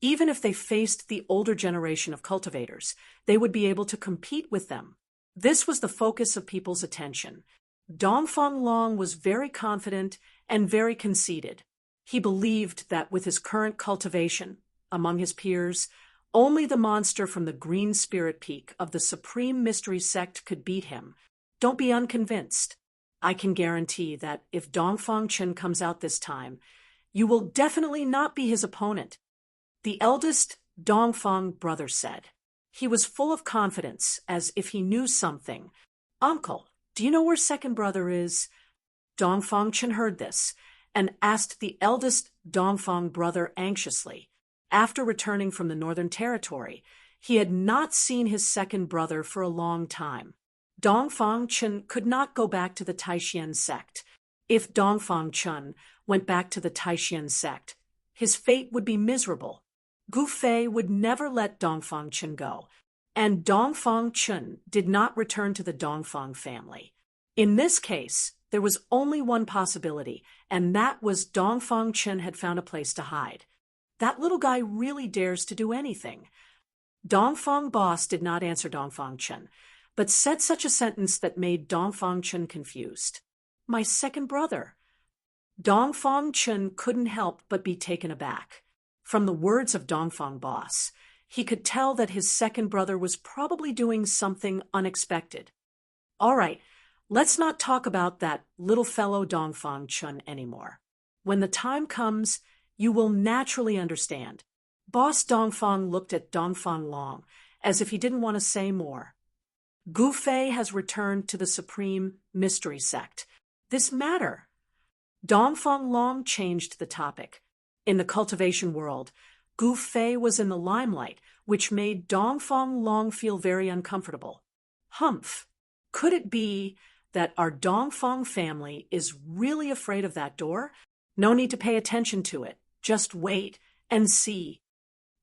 even if they faced the older generation of cultivators, they would be able to compete with them. This was the focus of people's attention. Dongfang Long was very confident and very conceited. He believed that with his current cultivation, among his peers, only the monster from the Green Spirit Peak of the Supreme Mystery Sect could beat him. Don't be unconvinced. I can guarantee that if Dongfang Chen comes out this time, you will definitely not be his opponent. The eldest Dongfang brother said. He was full of confidence, as if he knew something. "Uncle, do you know where second brother is?" Dongfang Chen heard this and asked the eldest Dongfang brother anxiously. After returning from the Northern Territory, he had not seen his second brother for a long time. Dongfang Chen could not go back to the Taishan sect. If Dongfang Chen went back to the Taishan sect, his fate would be miserable. Gufei would never let Dongfang Chen go, and Dongfang Chen did not return to the Dongfang family. In this case, there was only one possibility, and that was Dongfang Chen had found a place to hide. That little guy really dares to do anything. Dongfang Boss did not answer Dongfang Chen, but said such a sentence that made Dongfang Chen confused. "My second brother." Dongfang Chen couldn't help but be taken aback. From the words of Dongfang Boss, he could tell that his second brother was probably doing something unexpected. "All right, let's not talk about that little fellow Dongfang Chen anymore. When the time comes, you will naturally understand." Boss Dongfang looked at Dongfang Long as if he didn't want to say more. "Gufei has returned to the Supreme Mystery Sect. This matter." Dongfang Long changed the topic. In the cultivation world, Gu Fei was in the limelight, which made Dongfang Long feel very uncomfortable. Humph! Could it be that our Dongfang family is really afraid of that door? No need to pay attention to it. Just wait and see.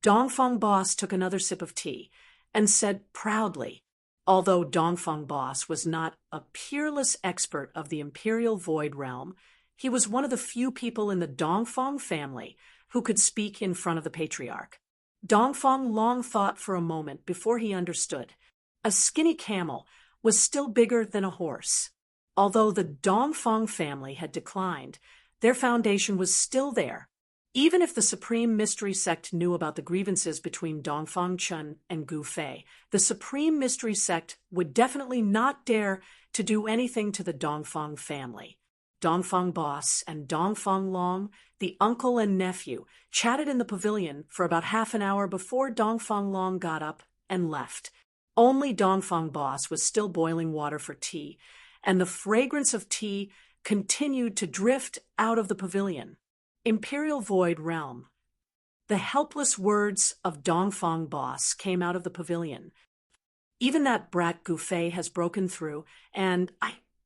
Dongfang Boss took another sip of tea and said proudly, although Dongfang Boss was not a peerless expert of the Imperial Void Realm, he was one of the few people in the Dongfang family who could speak in front of the patriarch. Dongfang Long thought for a moment before he understood. A skinny camel was still bigger than a horse. Although the Dongfang family had declined, their foundation was still there. Even if the Supreme Mystery Sect knew about the grievances between Dongfang Chun and Gu Fei, the Supreme Mystery Sect would definitely not dare to do anything to the Dongfang family. Dongfang Boss and Dongfang Long, the uncle and nephew, chatted in the pavilion for about half an hour before Dongfang Long got up and left. Only Dongfang Boss was still boiling water for tea, and the fragrance of tea continued to drift out of the pavilion. Imperial Void Realm. The helpless words of Dongfang Boss came out of the pavilion. Even that brat Gu Fei has broken through, and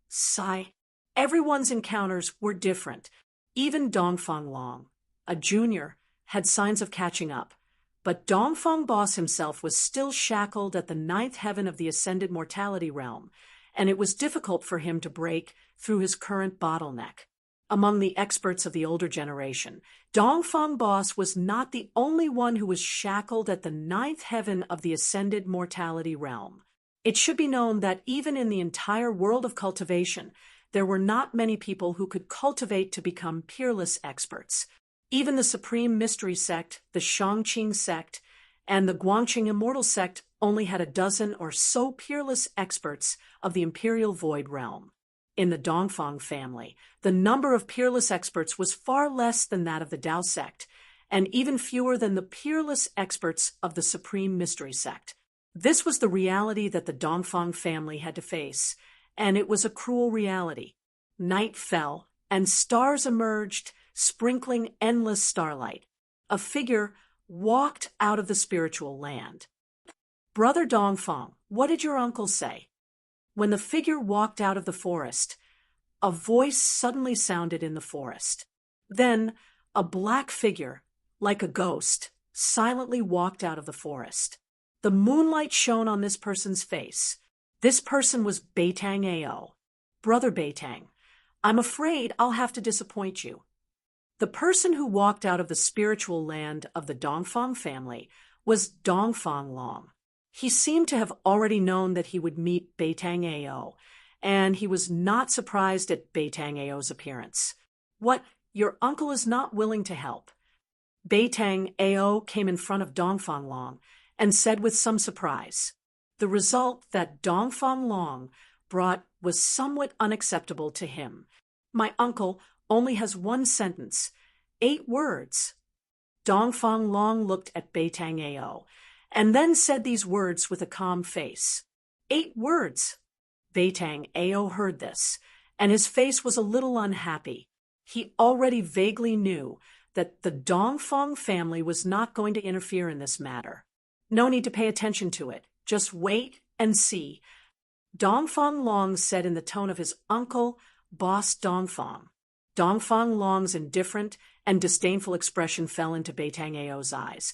sigh. Everyone's encounters were different. Even Dongfang Long, a junior, had signs of catching up. But Dongfang Boss himself was still shackled at the ninth heaven of the ascended mortality realm, and it was difficult for him to break through his current bottleneck. Among the experts of the older generation, Dongfang Boss was not the only one who was shackled at the ninth heaven of the ascended mortality realm. It should be known that even in the entire world of cultivation, there were not many people who could cultivate to become peerless experts. Even the Supreme Mystery Sect, the Shangqing Sect, and the Guangqing Immortal Sect only had a dozen or so peerless experts of the Imperial Void Realm. In the Dongfang family, the number of peerless experts was far less than that of the Dao Sect, and even fewer than the peerless experts of the Supreme Mystery Sect. This was the reality that the Dongfang family had to face, and it was a cruel reality. Night fell, and stars emerged, sprinkling endless starlight. A figure walked out of the spiritual land. "Brother Dongfang, what did your uncle say?" When the figure walked out of the forest, a voice suddenly sounded in the forest. Then a black figure, like a ghost, silently walked out of the forest. The moonlight shone on this person's face. This person was Beitang Ao. "Brother Beitang, I'm afraid I'll have to disappoint you." The person who walked out of the spiritual land of the Dongfang family was Dongfang Long. He seemed to have already known that he would meet Beitang Ao, and he was not surprised at Beitang Ao's appearance. "What, your uncle is not willing to help?" Beitang Ao came in front of Dongfang Long and said with some surprise. The result that Dongfang Long brought was somewhat unacceptable to him. "My uncle only has one sentence, 8 words. Dongfang Long looked at Beitang Ao, and then said these words with a calm face. 8 words. Beitang Ao heard this, and his face was a little unhappy. He already vaguely knew that the Dongfang family was not going to interfere in this matter. No need to pay attention to it. Just wait and see. Dongfang Long said in the tone of his uncle, Boss Dongfang. Dongfang Long's indifferent and disdainful expression fell into Beitang Ao's eyes,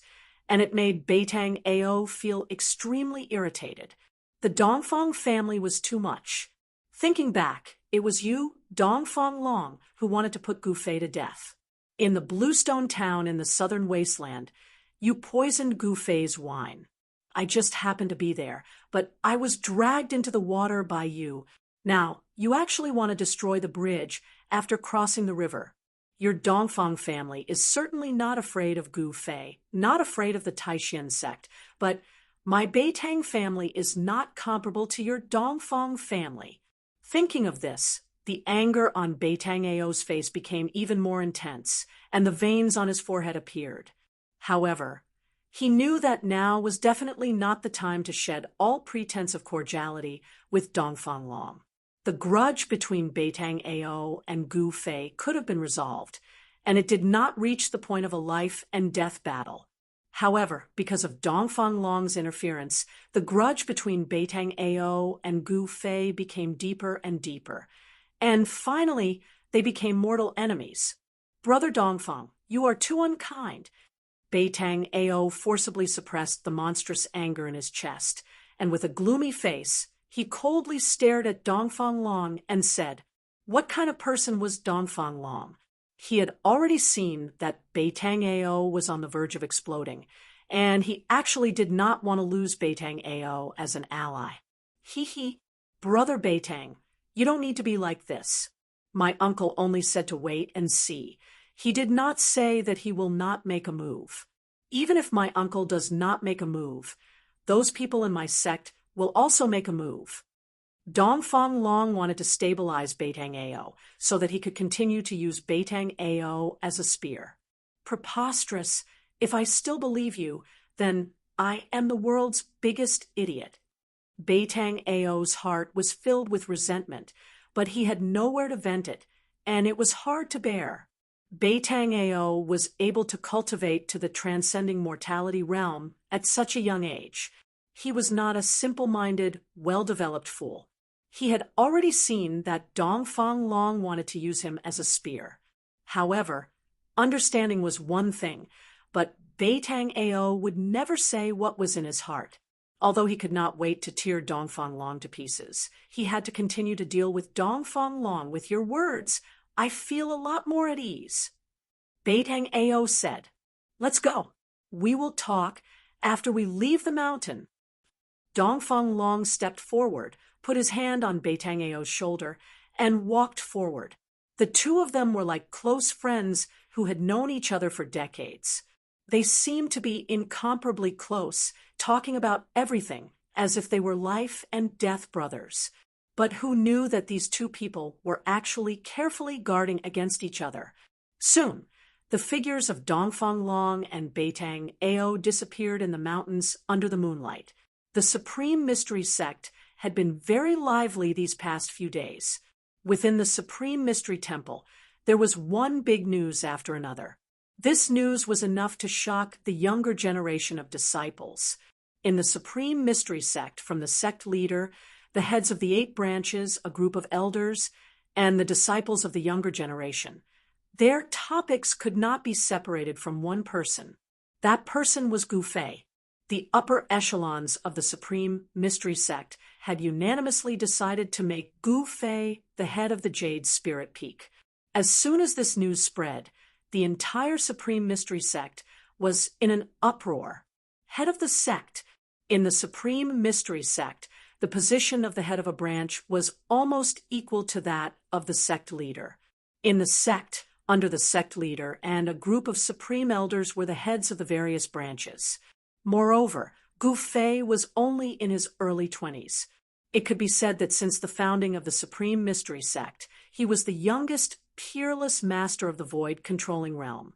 and it made Beitang Ao feel extremely irritated. The Dongfang family was too much. Thinking back, it was you, Dongfang Long, who wanted to put Gu Fei to death. In the Bluestone town in the southern wasteland, you poisoned Gu Fei's wine. I just happened to be there, but I was dragged into the water by you. Now, you actually want to destroy the bridge after crossing the river. Your Dongfang family is certainly not afraid of Gu Fei, not afraid of the Taishan sect, but my Beitang family is not comparable to your Dongfang family. Thinking of this, the anger on Beitang Ao's face became even more intense, and the veins on his forehead appeared. However, he knew that now was definitely not the time to shed all pretense of cordiality with Dongfang Long. The grudge between Beitang Ao and Gu Fei could have been resolved, and it did not reach the point of a life-and-death battle. However, because of Dongfang Long's interference, the grudge between Beitang Ao and Gu Fei became deeper and deeper. And finally, they became mortal enemies. "Brother Dongfang, you are too unkind." Beitang Ao forcibly suppressed the monstrous anger in his chest, and with a gloomy face, he coldly stared at Dongfang Long and said, what kind of person was Dongfang Long? He had already seen that Beitang Ao was on the verge of exploding, and he actually did not want to lose Beitang Ao as an ally. "Hee, Brother Beitang, you don't need to be like this. My uncle only said to wait and see. He did not say that he will not make a move. Even if my uncle does not make a move, those people in my sect will also make a move." Dongfang Long wanted to stabilize Beitang Ao so that he could continue to use Beitang Ao as a spear. "Preposterous. If I still believe you, then I am the world's biggest idiot." Beitang Ao's heart was filled with resentment, but he had nowhere to vent it, and it was hard to bear. Beitang Ao was able to cultivate to the transcending mortality realm at such a young age. He was not a simple-minded, well-developed fool. He had already seen that Dongfang Long wanted to use him as a spear. However, understanding was one thing, but Beitang Ao would never say what was in his heart. Although he could not wait to tear Dongfang Long to pieces, he had to continue to deal with Dongfang Long. "With your words, I feel a lot more at ease." Beitang Ao said, "Let's go. We will talk after we leave the mountain." Dongfang Long stepped forward, put his hand on Beitang Ao's shoulder, and walked forward. The two of them were like close friends who had known each other for decades. They seemed to be incomparably close, talking about everything as if they were life and death brothers. But who knew that these two people were actually carefully guarding against each other? Soon, the figures of Dongfang Long and Beitang Ao disappeared in the mountains under the moonlight. The Supreme Mystery Sect had been very lively these past few days. Within the Supreme Mystery Temple, there was one big news after another. This news was enough to shock the younger generation of disciples. In the Supreme Mystery Sect, from the sect leader, the heads of the 8 branches, a group of elders, and the disciples of the younger generation, their topics could not be separated from one person. That person was Gu Fei. The upper echelons of the Supreme Mystery Sect had unanimously decided to make Gu Fei the head of the Jade Spirit Peak. As soon as this news spread, the entire Supreme Mystery Sect was in an uproar. Head of the sect. In the Supreme Mystery Sect, the position of the head of a branch was almost equal to that of the sect leader. In the sect, under the sect leader and a group of supreme elders were the heads of the various branches. Moreover, Gu Fei was only in his early 20s. It could be said that since the founding of the Supreme Mystery Sect, he was the youngest peerless master of the void-controlling realm,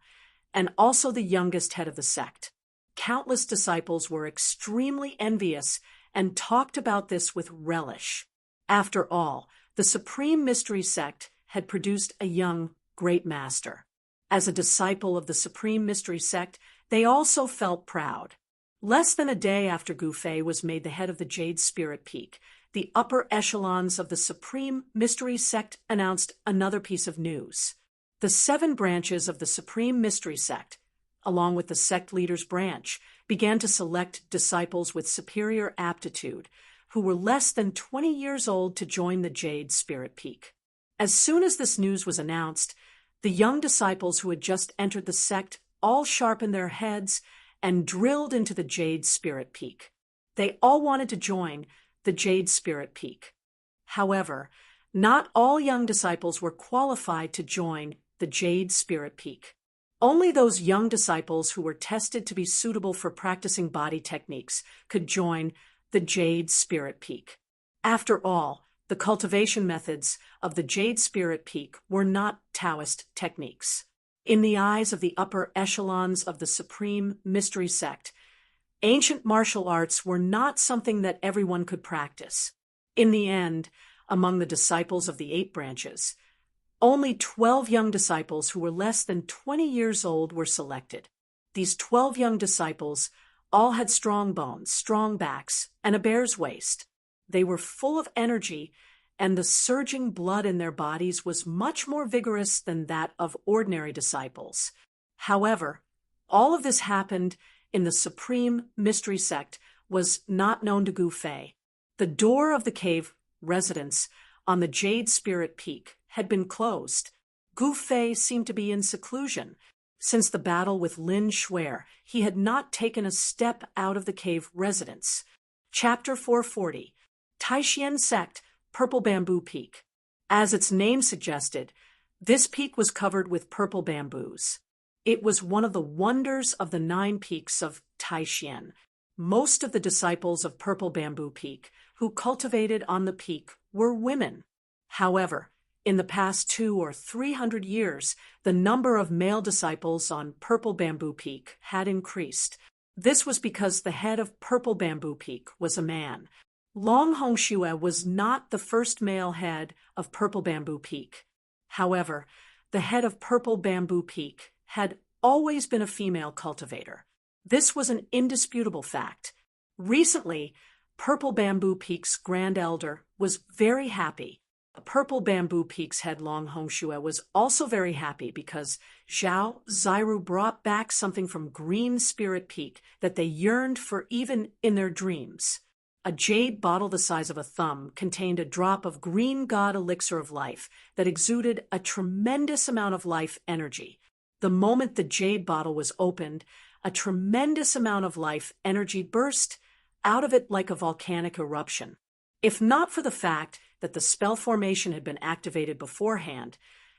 and also the youngest head of the sect. Countless disciples were extremely envious and talked about this with relish. After all, the Supreme Mystery Sect had produced a young, great master. As a disciple of the Supreme Mystery Sect, they also felt proud. Less than a day after Gu Fei was made the head of the Jade Spirit Peak, the upper echelons of the Supreme Mystery Sect announced another piece of news. The 7 branches of the Supreme Mystery Sect, along with the sect leader's branch, began to select disciples with superior aptitude who were less than 20 years old to join the Jade Spirit Peak. As soon as this news was announced, the young disciples who had just entered the sect all sharpened their heads and drilled into the Jade Spirit Peak. They all wanted to join the Jade Spirit Peak. However, not all young disciples were qualified to join the Jade Spirit Peak. Only those young disciples who were tested to be suitable for practicing body techniques could join the Jade Spirit Peak. After all, the cultivation methods of the Jade Spirit Peak were not Taoist techniques. In the eyes of the upper echelons of the Supreme Mystery Sect, ancient martial arts were not something that everyone could practice. In the end, among the disciples of the 8 branches, only 12 young disciples who were less than 20 years old were selected. These 12 young disciples all had strong bones, strong backs, and a bear's waist. They were full of energy, and the surging blood in their bodies was much more vigorous than that of ordinary disciples. However, all of this happened in the supreme mystery sect was not known to Gu Fei. The door of the cave residence on the Jade Spirit Peak had been closed. Gu Fei seemed to be in seclusion. Since the battle with Lin Shuer, he had not taken a step out of the cave residence. Chapter 440, Taishan Sect, Purple Bamboo Peak. As its name suggested, this peak was covered with purple bamboos. It was one of the wonders of the 9 peaks of Taishan. Most of the disciples of Purple Bamboo Peak who cultivated on the peak were women. However, in the past 200 or 300 years, the number of male disciples on Purple Bamboo Peak had increased. This was because the head of Purple Bamboo Peak was a man. Long Hongxue was not the first male head of Purple Bamboo Peak. However, the head of Purple Bamboo Peak had always been a female cultivator. This was an indisputable fact. Recently, Purple Bamboo Peak's Grand Elder was very happy. Purple Bamboo Peak's head Long Hongxue was also very happy because Zhao Ziru brought back something from Green Spirit Peak that they yearned for even in their dreams. A jade bottle the size of a thumb contained a drop of green god elixir of life that exuded a tremendous amount of life energy. The moment the jade bottle was opened, a tremendous amount of life energy burst out of it like a volcanic eruption. If not for the fact that the spell formation had been activated beforehand,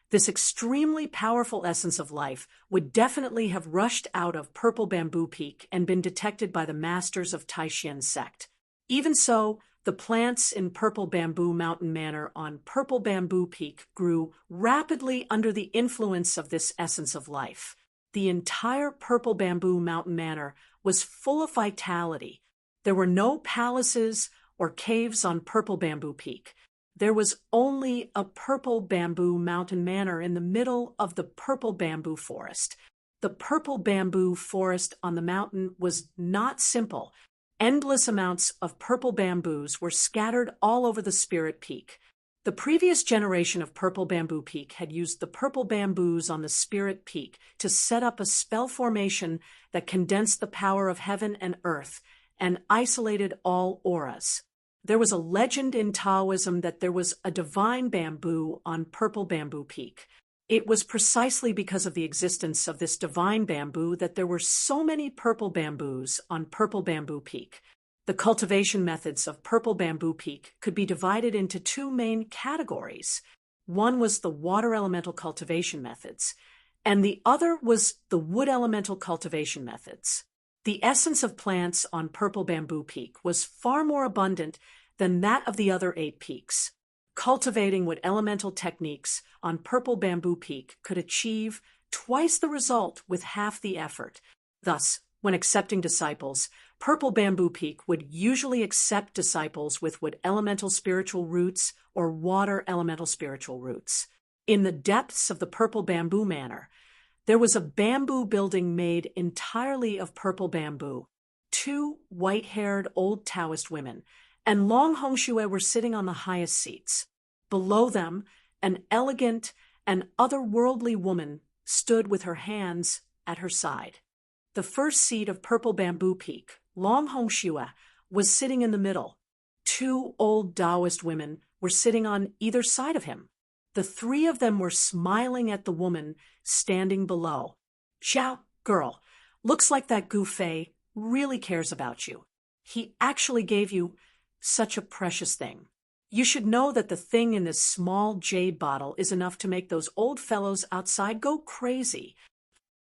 this extremely powerful essence of life would definitely have rushed out of Purple Bamboo Peak and been detected by the masters of Taishan Sect. Even so, the plants in Purple Bamboo Mountain Manor on Purple Bamboo Peak grew rapidly under the influence of this essence of life. The entire Purple Bamboo Mountain Manor was full of vitality. There were no palaces or caves on Purple Bamboo Peak. There was only a Purple Bamboo Mountain Manor in the middle of the Purple Bamboo Forest. The Purple Bamboo Forest on the mountain was not simple. Endless amounts of purple bamboos were scattered all over the Spirit Peak. The previous generation of Purple Bamboo Peak had used the purple bamboos on the Spirit Peak to set up a spell formation that condensed the power of heaven and earth and isolated all auras. There was a legend in Taoism that there was a divine bamboo on Purple Bamboo Peak. It was precisely because of the existence of this divine bamboo that there were so many purple bamboos on Purple Bamboo Peak. The cultivation methods of Purple Bamboo Peak could be divided into 2 main categories. One was the water elemental cultivation methods, and the other was the wood elemental cultivation methods. The essence of plants on Purple Bamboo Peak was far more abundant than that of the other 8 peaks. Cultivating wood elemental techniques on Purple Bamboo Peak could achieve twice the result with half the effort. Thus, when accepting disciples, Purple Bamboo Peak would usually accept disciples with wood elemental spiritual roots or water elemental spiritual roots. In the depths of the Purple Bamboo Manor, there was a bamboo building made entirely of purple bamboo. 2 white-haired old Taoist women and Long Hongxue were sitting on the highest seats. Below them, an elegant and otherworldly woman stood with her hands at her side. The first seat of Purple Bamboo Peak, Long Hongxue, was sitting in the middle. 2 old Taoist women were sitting on either side of him. The 3 of them were smiling at the woman standing below. "Xiao, girl, looks like that Gu Fei really cares about you. He actually gave you such a precious thing. You should know that the thing in this small jade bottle is enough to make those old fellows outside go crazy."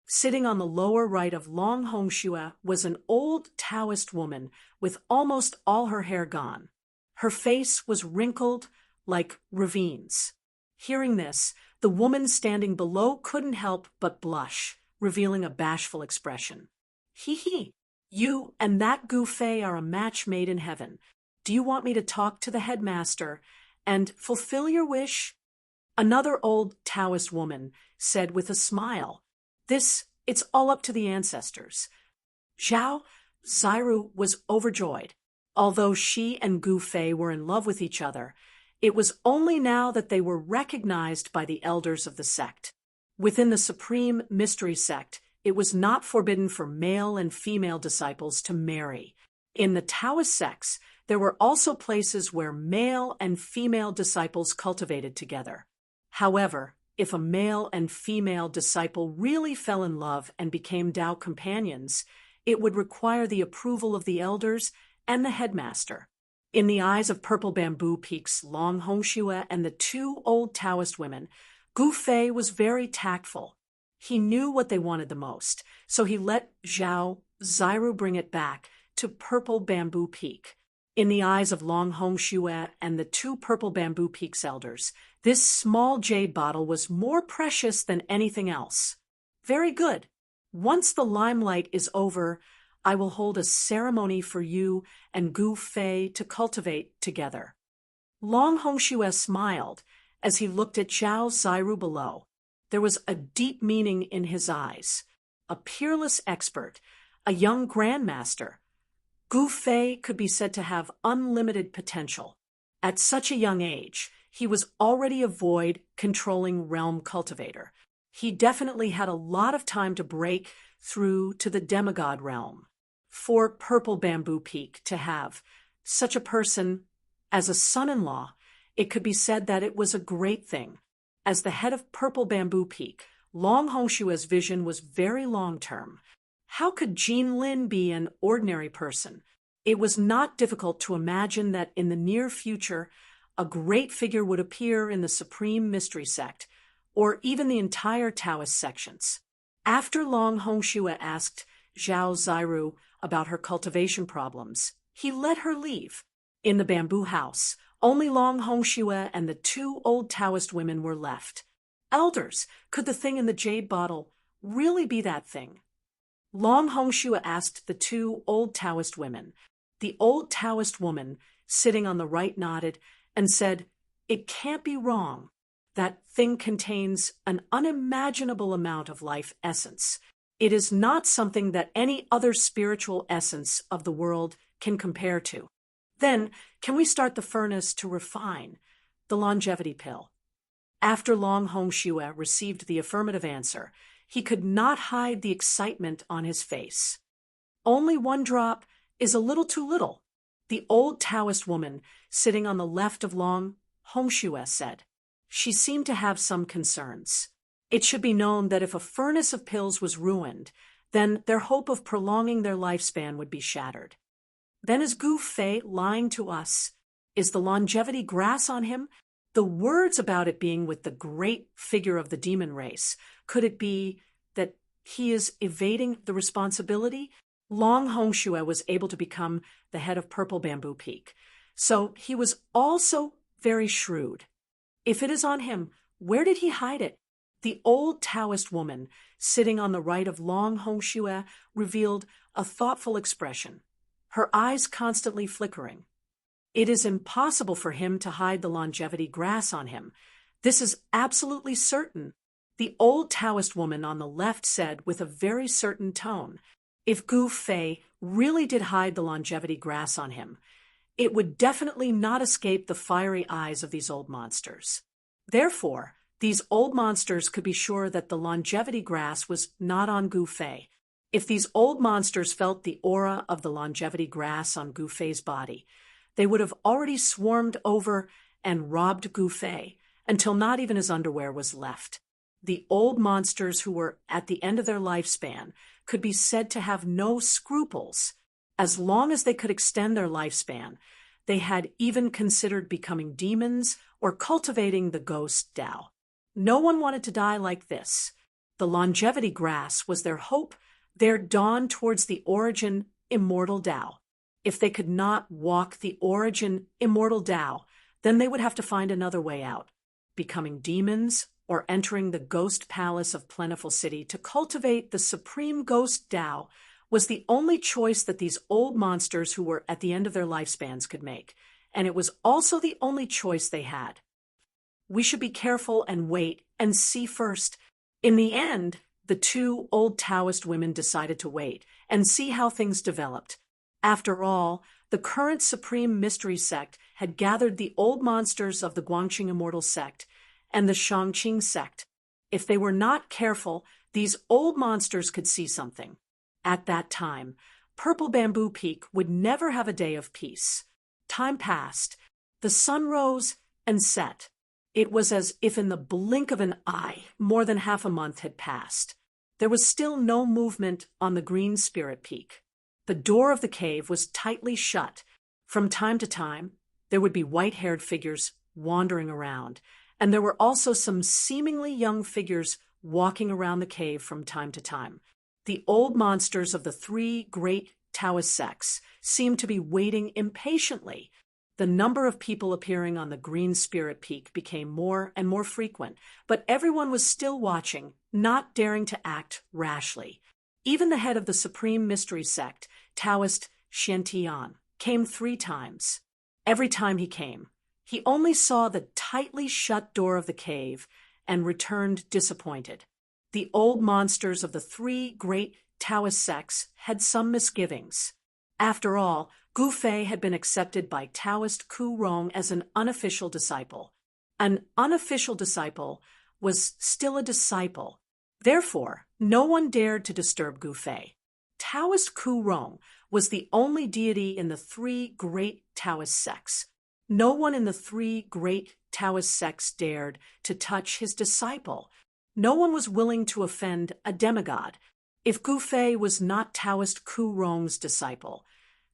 Sitting on the lower right of Long Hongxue was an old Taoist woman with almost all her hair gone. Her face was wrinkled like ravines. Hearing this, the woman standing below couldn't help but blush, revealing a bashful expression. "Hee, you and that Gu Fei are a match made in heaven. Do you want me to talk to the headmaster and fulfill your wish?" Another old Taoist woman said with a smile, "This It's all up to the ancestors. Zhao Ziru was overjoyed. Although she and Gu Fei were in love with each other, it was only now that they were recognized by the elders of the sect. Within the Supreme Mystery Sect, it was not forbidden for male and female disciples to marry. In the Taoist sects, there were also places where male and female disciples cultivated together. However, if a male and female disciple really fell in love and became Tao companions, it would require the approval of the elders and the headmaster. In the eyes of Purple Bamboo Peak's Long Hongxue and the two old Taoist women, Gu Fei was very tactful. He knew what they wanted the most, so he let Zhao Ziru bring it back to Purple Bamboo Peak. In the eyes of Long Hongxue and the two Purple Bamboo Peak's elders, this small jade bottle was more precious than anything else. Very good. Once the limelight is over, I will hold a ceremony for you and Gu Fei to cultivate together. Long Hongxue smiled as he looked at Zhao Ziru below. There was a deep meaning in his eyes. A peerless expert, a young grandmaster. Gu Fei could be said to have unlimited potential. At such a young age, he was already a void controlling realm cultivator. He definitely had a lot of time to break through to the demigod realm. For Purple Bamboo Peak to have such a person as a son-in-law, it could be said that it was a great thing. As the head of Purple Bamboo Peak, Long Hongshua's vision was very long-term. How could Jean Lin be an ordinary person? It was not difficult to imagine that in the near future, a great figure would appear in the Supreme Mystery Sect, or even the entire Taoist sections. After Long Hongxue asked Zhao Ziru about her cultivation problems, he let her leave. In the bamboo house, only Long Hongxue and the two old Taoist women were left. Elders, could the thing in the jade bottle really be that thing? Long Hongxue asked the two old Taoist women. The old Taoist woman, sitting on the right, nodded and said, "It can't be wrong. That thing contains an unimaginable amount of life essence. It is not something that any other spiritual essence of the world can compare to. Then, can we start the furnace to refine the longevity pill?" After Long Hongxue received the affirmative answer, he could not hide the excitement on his face. "Only one drop is a little too little," the old Taoist woman sitting on the left of Long Hongxue said. She seemed to have some concerns. It should be known that if a furnace of pills was ruined, then their hope of prolonging their lifespan would be shattered. Then is Gu Fei lying to us? Is the longevity grass on him? The words about it being with the great figure of the demon race, could it be that he is evading the responsibility? Long Hongxue was able to become the head of Purple Bamboo Peak, so he was also very shrewd. If it is on him, where did he hide it? The old Taoist woman, sitting on the right of Long Hongxue, revealed a thoughtful expression, her eyes constantly flickering. It is impossible for him to hide the longevity grass on him. This is absolutely certain. The old Taoist woman on the left said with a very certain tone, if Gu Fei really did hide the longevity grass on him, it would definitely not escape the fiery eyes of these old monsters. Therefore, these old monsters could be sure that the longevity grass was not on Gu Fei. If these old monsters felt the aura of the longevity grass on Gu Fei's body, they would have already swarmed over and robbed Gu Fei until not even his underwear was left. The old monsters who were at the end of their lifespan could be said to have no scruples. As long as they could extend their lifespan, they had even considered becoming demons or cultivating the ghost Tao. No one wanted to die like this. The longevity grass was their hope, their dawn towards the origin immortal Tao. If they could not walk the origin immortal Tao, then they would have to find another way out, becoming demons or entering the ghost palace of Plentiful City to cultivate the supreme ghost Tao was the only choice that these old monsters who were at the end of their lifespans could make, and it was also the only choice they had. We should be careful and wait and see first. In the end, the two old Taoist women decided to wait and see how things developed. After all, the current supreme mystery sect had gathered the old monsters of the Guangqing immortal sect and the Shangqing sect. If they were not careful, these old monsters could see something. At that time, Purple Bamboo Peak would never have a day of peace. Time passed. The sun rose and set. It was as if in the blink of an eye, more than half a month had passed. There was still no movement on the Green Spirit Peak. The door of the cave was tightly shut. From time to time, there would be white-haired figures wandering around, and there were also some seemingly young figures walking around the cave from time to time. The old monsters of the three great Taoist sects seemed to be waiting impatiently. The number of people appearing on the Green Spirit Peak became more and more frequent, but everyone was still watching, not daring to act rashly. Even the head of the Supreme Mystery Sect, Taoist Xiantian, came 3 times. Every time he came, he only saw the tightly shut door of the cave and returned disappointed. The old monsters of the 3 great Taoist sects had some misgivings. After all, Gu Fei had been accepted by Taoist Ku Rong as an unofficial disciple. An unofficial disciple was still a disciple. Therefore, no one dared to disturb Gu Fei. Taoist Ku Rong was the only deity in the 3 great Taoist sects. No one in the 3 great Taoist sects dared to touch his disciple. No one was willing to offend a demigod. If Gu Fei was not Taoist Ku Rong's disciple,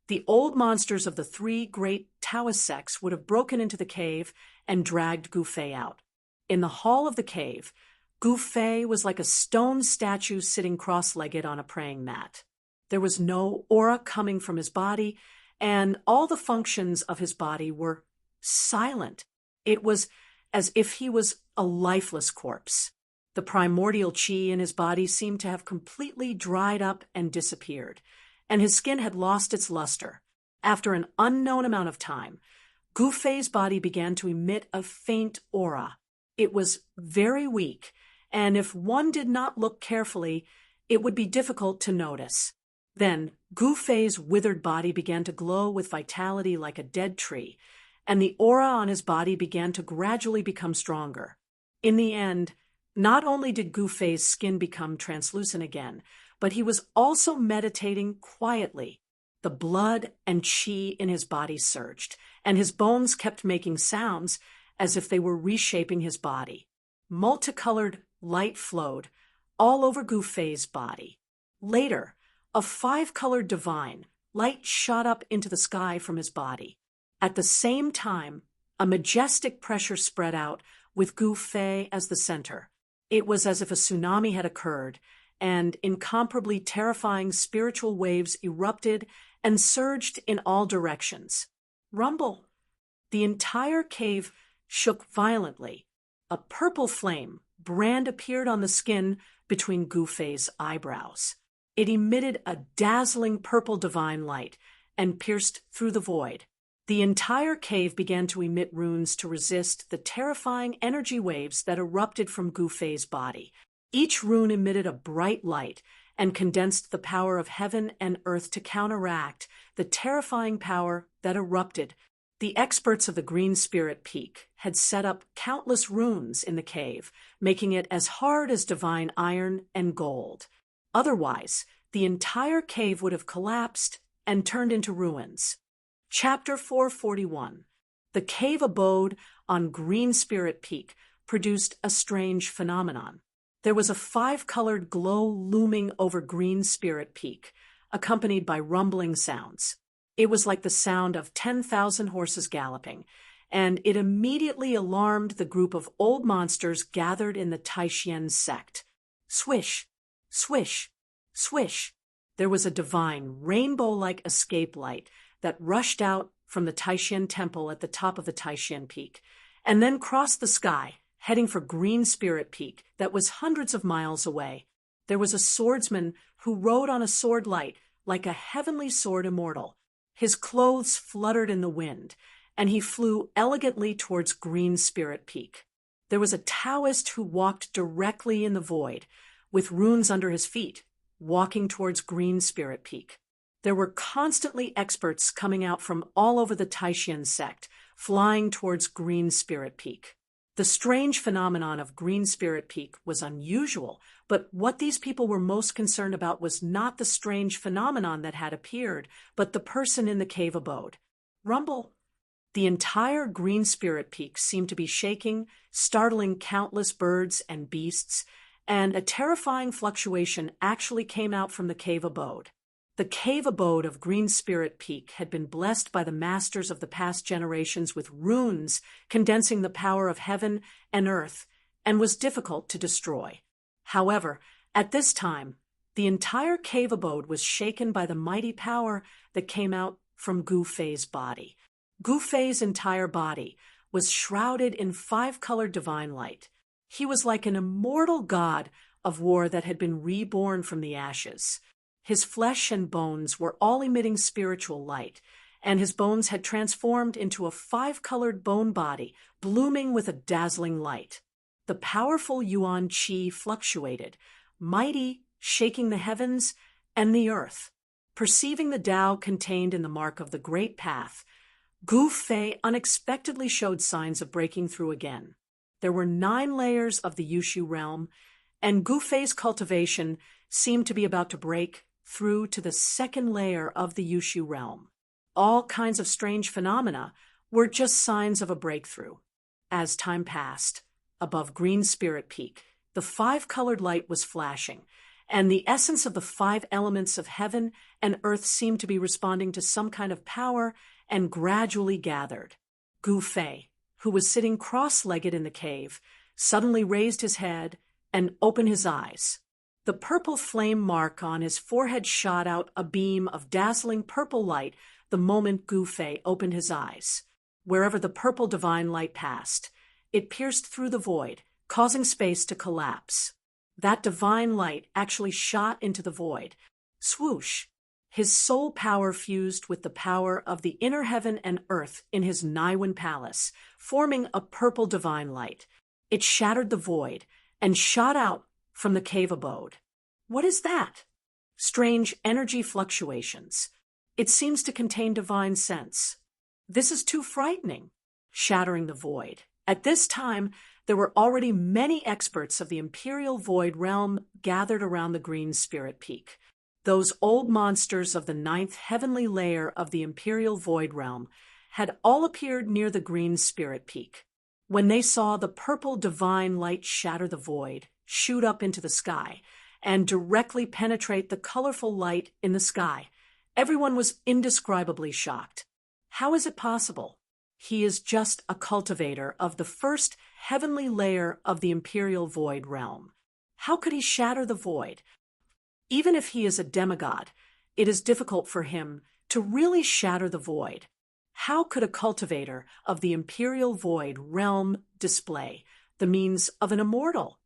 the old monsters of the 3 great Taoist sects would have broken into the cave and dragged Gu Fei out. In the hall of the cave, Gu Fei was like a stone statue sitting cross-legged on a praying mat. There was no aura coming from his body, and all the functions of his body were silent. It was as if he was a lifeless corpse. The primordial qi in his body seemed to have completely dried up and disappeared, and his skin had lost its luster. After an unknown amount of time, Gu Fei's body began to emit a faint aura. It was very weak, and if one did not look carefully, it would be difficult to notice. Then, Gu Fei's withered body began to glow with vitality like a dead tree, and the aura on his body began to gradually become stronger. In the end, not only did Gu Fei's skin become translucent again, but he was also meditating quietly. The blood and qi in his body surged, and his bones kept making sounds as if they were reshaping his body. Multicolored light flowed all over Gu Fei's body. Later, a 5-colored divine light shot up into the sky from his body. At the same time, a majestic pressure spread out with Gu Fei as the center. It was as if a tsunami had occurred, and incomparably terrifying spiritual waves erupted and surged in all directions. Rumble! The entire cave shook violently. A purple flame brand appeared on the skin between Gu Fei's eyebrows. It emitted a dazzling purple divine light and pierced through the void. The entire cave began to emit runes to resist the terrifying energy waves that erupted from Gu Fei's body. Each rune emitted a bright light and condensed the power of heaven and earth to counteract the terrifying power that erupted. The experts of the Green Spirit Peak had set up countless runes in the cave, making it as hard as divine iron and gold. Otherwise, the entire cave would have collapsed and turned into ruins. Chapter 441. The cave abode on Green Spirit Peak produced a strange phenomenon. There was a 5-colored glow looming over Green Spirit Peak, accompanied by rumbling sounds. It was like the sound of 10,000 horses galloping, and it immediately alarmed the group of old monsters gathered in the Taishan sect. Swish, swish, swish. There was a divine, rainbow-like escape light that rushed out from the Taishan temple at the top of the Taishan Peak, and then crossed the sky, heading for Green Spirit Peak that was hundreds of miles away. There was a swordsman who rode on a sword light like a heavenly sword immortal. His clothes fluttered in the wind, and he flew elegantly towards Green Spirit Peak. There was a Taoist who walked directly in the void, with runes under his feet, walking towards Green Spirit Peak. There were constantly experts coming out from all over the Taishan sect, flying towards Green Spirit Peak. The strange phenomenon of Green Spirit Peak was unusual, but what these people were most concerned about was not the strange phenomenon that had appeared, but the person in the cave abode. Rumble. The entire Green Spirit Peak seemed to be shaking, startling countless birds and beasts, and a terrifying fluctuation actually came out from the cave abode. The cave abode of Green Spirit Peak had been blessed by the masters of the past generations with runes condensing the power of heaven and earth, and was difficult to destroy. However, at this time, the entire cave abode was shaken by the mighty power that came out from Gu Fei's body. Gu Fei's entire body was shrouded in 5-colored divine light. He was like an immortal god of war that had been reborn from the ashes. His flesh and bones were all emitting spiritual light, and his bones had transformed into a 5-colored bone body, blooming with a dazzling light. The powerful Yuan Qi fluctuated, mighty, shaking the heavens and the earth. Perceiving the Tao contained in the mark of the Great Path, Gu Fei unexpectedly showed signs of breaking through again. There were 9 layers of the Yushu realm, and Gu Fei's cultivation seemed to be about to break through to the 2nd layer of the Yushu realm. All kinds of strange phenomena were just signs of a breakthrough. As time passed, above Green Spirit Peak, the 5-colored light was flashing, and the essence of the 5 elements of heaven and earth seemed to be responding to some kind of power and gradually gathered. Gu Fei, who was sitting cross-legged in the cave, suddenly raised his head and opened his eyes. The purple flame mark on his forehead shot out a beam of dazzling purple light the moment Gu Fei opened his eyes. Wherever the purple divine light passed, it pierced through the void, causing space to collapse. That divine light actually shot into the void. Swoosh! His soul power fused with the power of the inner heaven and earth in his Naiwan palace, forming a purple divine light. It shattered the void and shot out from the cave abode. What is that? Strange energy fluctuations. It seems to contain divine sense. This is too frightening. Shattering the void. At this time, there were already many experts of the Imperial Void realm gathered around the Green Spirit Peak. Those old monsters of the 9th heavenly layer of the Imperial Void realm had all appeared near the Green Spirit Peak. When they saw the purple divine light shatter the void, shoot up into the sky, and directly penetrate the colorful light in the sky, everyone was indescribably shocked. How is it possible? He is just a cultivator of the 1st heavenly layer of the Imperial Void realm. How could he shatter the void? Even if he is a demigod, it is difficult for him to really shatter the void. How could a cultivator of the Imperial Void realm display the means of an immortal?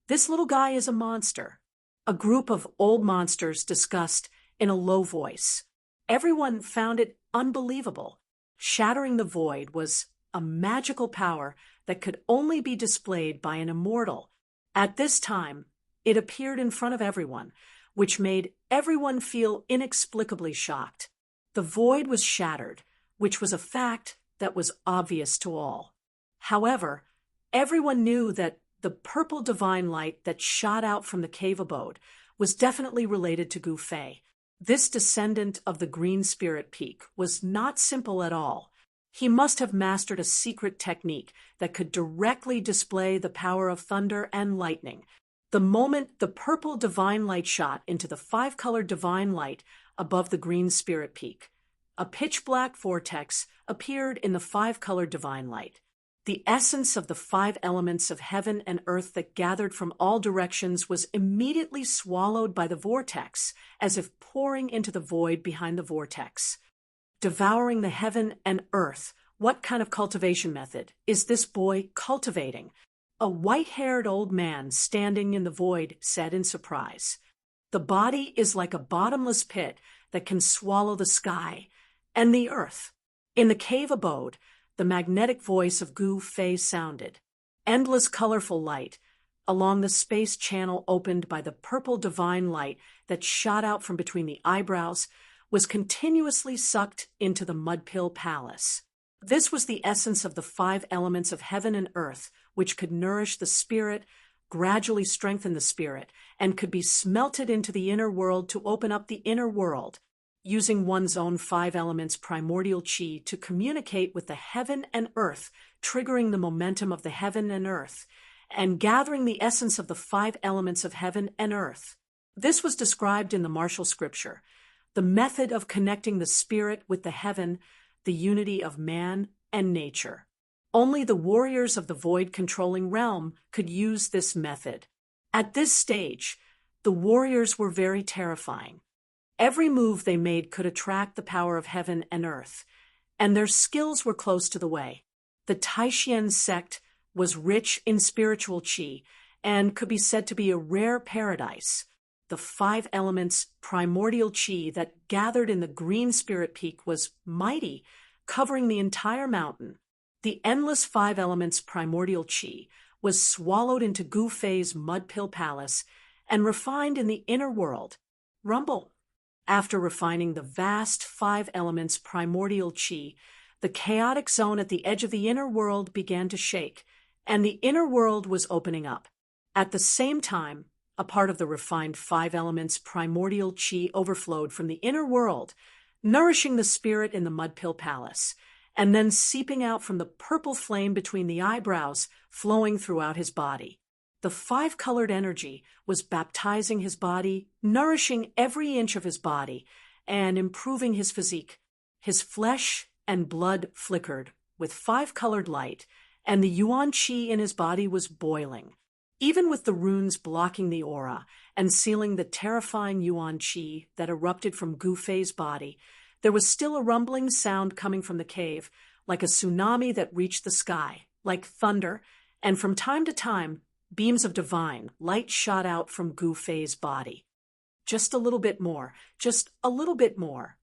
This little guy is a monster. A group of old monsters discussed in a low voice. Everyone found it unbelievable. Shattering the void was a magical power that could only be displayed by an immortal. At this time, it appeared in front of everyone, which made everyone feel inexplicably shocked. The void was shattered, which was a fact that was obvious to all. However, everyone knew that the purple divine light that shot out from the cave abode was definitely related to Gu Fei. This descendant of the Green Spirit Peak was not simple at all. He must have mastered a secret technique that could directly display the power of thunder and lightning. The moment the purple divine light shot into the 5-colored divine light above the Green Spirit Peak, a pitch-black vortex appeared in the 5-colored divine light. The essence of the 5 elements of heaven and earth that gathered from all directions was immediately swallowed by the vortex, as if pouring into the void behind the vortex. Devouring the heaven and earth, what kind of cultivation method is this boy cultivating? A white-haired old man standing in the void said in surprise. The body is like a bottomless pit that can swallow the sky and the earth. In the cave abode, the magnetic voice of Gu Fei sounded. Endless colorful light, along the space channel opened by the purple divine light that shot out from between the eyebrows, was continuously sucked into the mud-pill palace. This was the essence of the 5 elements of heaven and earth, which could nourish the spirit, gradually strengthen the spirit, and could be smelted into the inner world to open up the inner world, using one's own 5 elements primordial chi to communicate with the heaven and earth, triggering the momentum of the heaven and earth, and gathering the essence of the 5 elements of heaven and earth. This was described in the martial scripture, the method of connecting the spirit with the heaven, the unity of man and nature. Only the warriors of the void-controlling realm could use this method. At this stage, the warriors were very terrifying. Every move they made could attract the power of heaven and earth, and their skills were close to the way. The Taishan sect was rich in spiritual chi and could be said to be a rare paradise. The 5 elements primordial chi that gathered in the green spirit peak was mighty, covering the entire mountain. The endless 5 elements primordial chi was swallowed into Gu Fei's mud-pill palace and refined in the inner world. Rumble. After refining the vast 5 elements primordial chi, the chaotic zone at the edge of the inner world began to shake, and the inner world was opening up. At the same time, a part of the refined 5 elements primordial chi overflowed from the inner world, nourishing the spirit in the mud-pill palace, and then seeping out from the purple flame between the eyebrows, flowing throughout his body. The 5-colored energy was baptizing his body, nourishing every inch of his body, and improving his physique. His flesh and blood flickered with 5-colored light, and the yuan qi in his body was boiling. Even with the runes blocking the aura and sealing the terrifying yuan qi that erupted from Gu Fei's body, there was still a rumbling sound coming from the cave, like a tsunami that reached the sky, like thunder, and from time to time, beams of divine light shot out from Gu Fei's body. Just a little bit more, just a little bit more.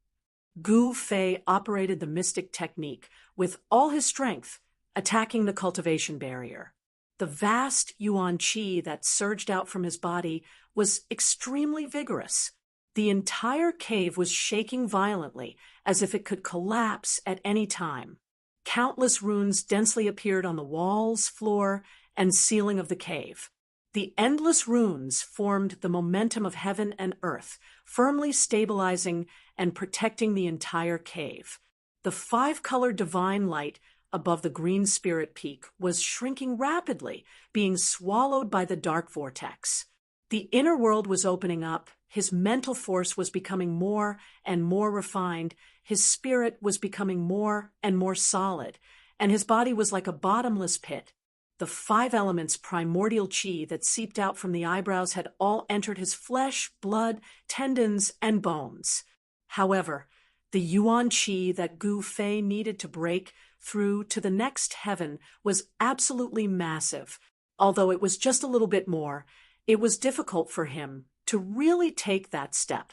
Gu Fei operated the mystic technique with all his strength, attacking the cultivation barrier. The vast yuan qi that surged out from his body was extremely vigorous. The entire cave was shaking violently, as if it could collapse at any time. Countless runes densely appeared on the walls, floor, and ceiling of the cave. The endless runes formed the momentum of heaven and earth, firmly stabilizing and protecting the entire cave. The 5-colored divine light above the green spirit peak was shrinking rapidly, being swallowed by the dark vortex. The inner world was opening up, his mental force was becoming more and more refined, his spirit was becoming more and more solid, and his body was like a bottomless pit. The 5 elements primordial chi that seeped out from the eyebrows had all entered his flesh, blood, tendons, and bones. However, the yuan qi that Gu Fei needed to break through to the next heaven was absolutely massive. Although it was just a little bit more, it was difficult for him to really take that step.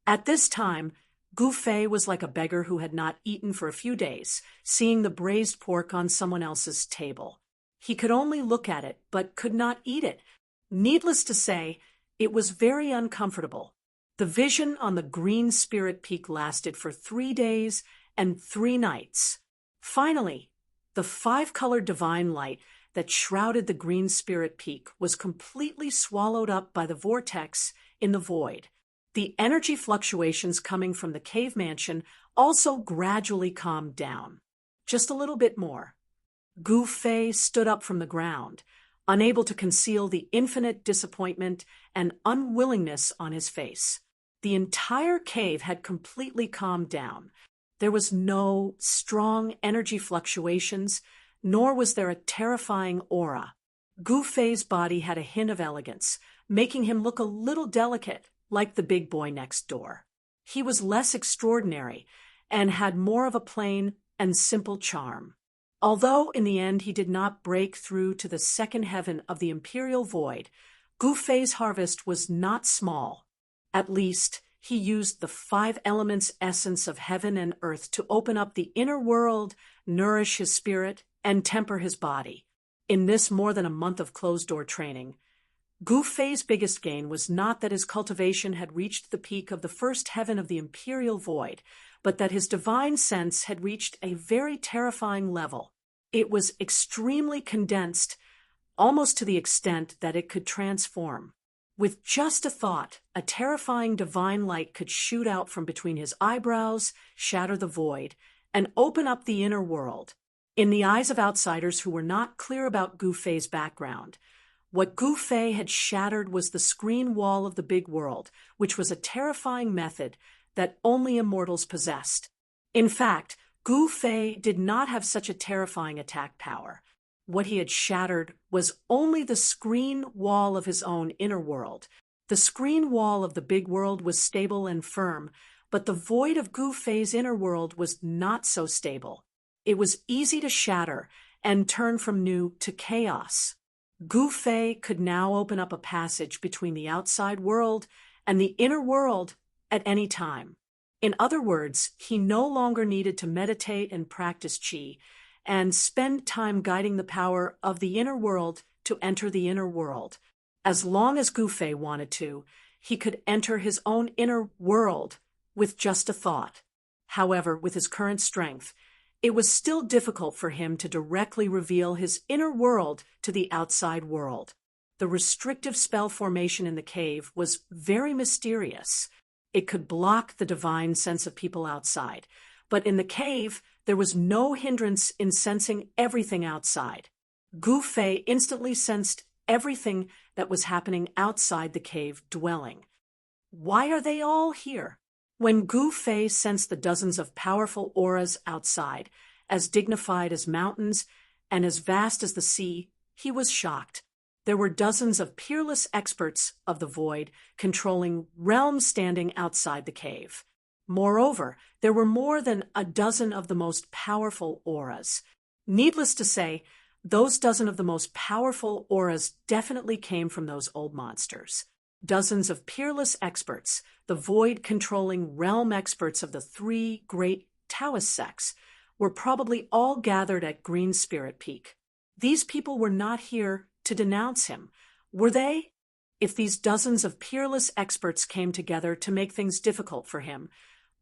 At this time, Gu Fei was like a beggar who had not eaten for a few days, seeing the braised pork on someone else's table. He could only look at it, but could not eat it. Needless to say, it was very uncomfortable. The vision on the green spirit peak lasted for 3 days and 3 nights. Finally, the 5-colored divine light that shrouded the green spirit peak was completely swallowed up by the vortex in the void. The energy fluctuations coming from the cave mansion also gradually calmed down. Just a little bit more. Gu Fei stood up from the ground, unable to conceal the infinite disappointment and unwillingness on his face. The entire cave had completely calmed down. There was no strong energy fluctuations, nor was there a terrifying aura. Gu Fei's body had a hint of elegance, making him look a little delicate, like the big boy next door. He was less extraordinary and had more of a plain and simple charm. Although in the end he did not break through to the second heaven of the imperial void, Gu Fei's harvest was not small. At least, he used the 5 elements essence of heaven and earth to open up the inner world, nourish his spirit, and temper his body. In this more than a month of closed-door training, Gu Fei's biggest gain was not that his cultivation had reached the peak of the first heaven of the imperial void, but that his divine sense had reached a very terrifying level. It was extremely condensed, almost to the extent that it could transform. With just a thought, a terrifying divine light could shoot out from between his eyebrows, shatter the void, and open up the inner world. In the eyes of outsiders who were not clear about Gu Fei's background, what Gu Fei had shattered was the screen wall of the big world, which was a terrifying method that only immortals possessed. In fact, Gu Fei did not have such a terrifying attack power. What he had shattered was only the screen wall of his own inner world. The screen wall of the big world was stable and firm, but the void of Gu Fei's inner world was not so stable. It was easy to shatter and turn from new to chaos. Gu Fei could now open up a passage between the outside world and the inner world at any time. In other words, he no longer needed to meditate and practice qi and spend time guiding the power of the inner world to enter the inner world. As long as Gu Fei wanted to, he could enter his own inner world with just a thought. However, with his current strength, it was still difficult for him to directly reveal his inner world to the outside world. The restrictive spell formation in the cave was very mysterious. It could block the divine sense of people outside, but in the cave, there was no hindrance in sensing everything outside. Gu Fei instantly sensed everything that was happening outside the cave dwelling. Why are they all here? When Gu Fei sensed the dozens of powerful auras outside, as dignified as mountains and as vast as the sea, he was shocked. There were dozens of peerless experts of the void controlling realms standing outside the cave. Moreover, there were more than a dozen of the most powerful auras. Needless to say, those dozen of the most powerful auras definitely came from those old monsters. Dozens of peerless experts, the void-controlling realm experts of the three great Taoist sects, were probably all gathered at Green Spirit Peak. These people were not here to denounce him, were they? If these dozens of peerless experts came together to make things difficult for him,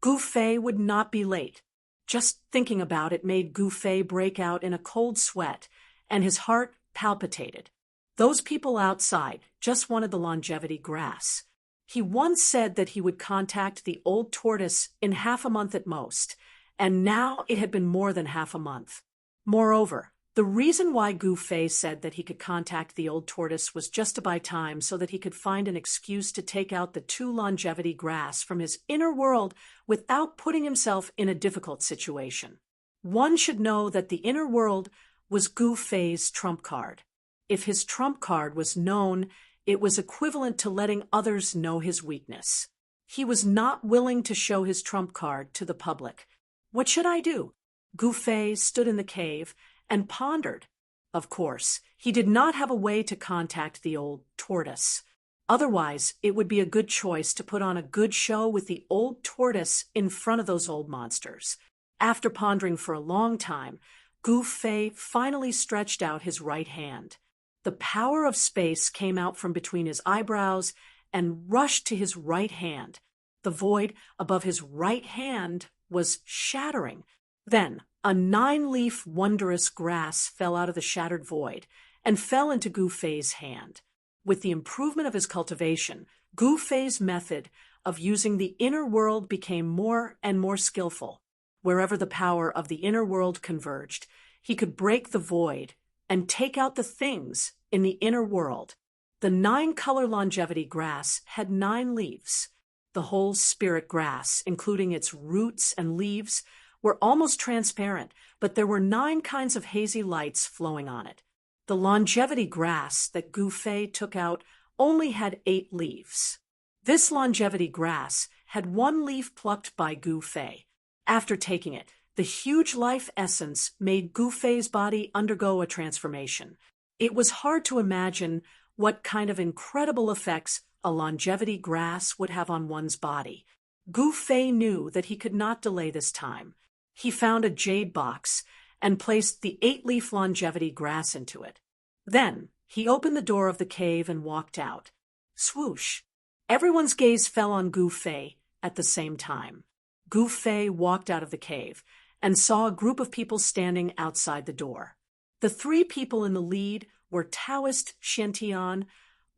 Gu Fei would not be late. Just thinking about it made Gu Fei break out in a cold sweat, and his heart palpitated. Those people outside just wanted the longevity grass. He once said that he would contact the old tortoise in half a month at most, and now it had been more than half a month. Moreover, the reason why Gu Fei said that he could contact the old tortoise was just to buy time so that he could find an excuse to take out the 2 longevity grass from his inner world without putting himself in a difficult situation. One should know that the inner world was Gu Fei's trump card. If his trump card was known, it was equivalent to letting others know his weakness. He was not willing to show his trump card to the public. What should I do? Gu Fei stood in the cave and pondered. Of course, he did not have a way to contact the old tortoise. Otherwise, it would be a good choice to put on a good show with the old tortoise in front of those old monsters. After pondering for a long time, Gu Fei finally stretched out his right hand. The power of space came out from between his eyebrows and rushed to his right hand. The void above his right hand was shattering. Then, a 9-leaf wondrous grass fell out of the shattered void and fell into Gu Fei's hand. With the improvement of his cultivation, Gu Fei's method of using the inner world became more and more skillful. Wherever the power of the inner world converged, he could break the void and take out the things in the inner world. The 9-color longevity grass had 9 leaves. The whole spirit grass, including its roots and leaves, were almost transparent, but there were 9 kinds of hazy lights flowing on it. The longevity grass that Gu Fei took out only had 8 leaves. This longevity grass had 1 leaf plucked by Gu Fei. After taking it, the huge life essence made Gu Fei's body undergo a transformation. It was hard to imagine what kind of incredible effects a longevity grass would have on one's body. Gu Fei knew that he could not delay this time. He found a jade box and placed the 8-leaf longevity grass into it. Then He opened the door of the cave and walked out. Swoosh! Everyone's gaze fell on Gu Fei at the same time. Gu Fei walked out of the cave and saw a group of people standing outside the door. The three people in the lead were Taoist Xiantian,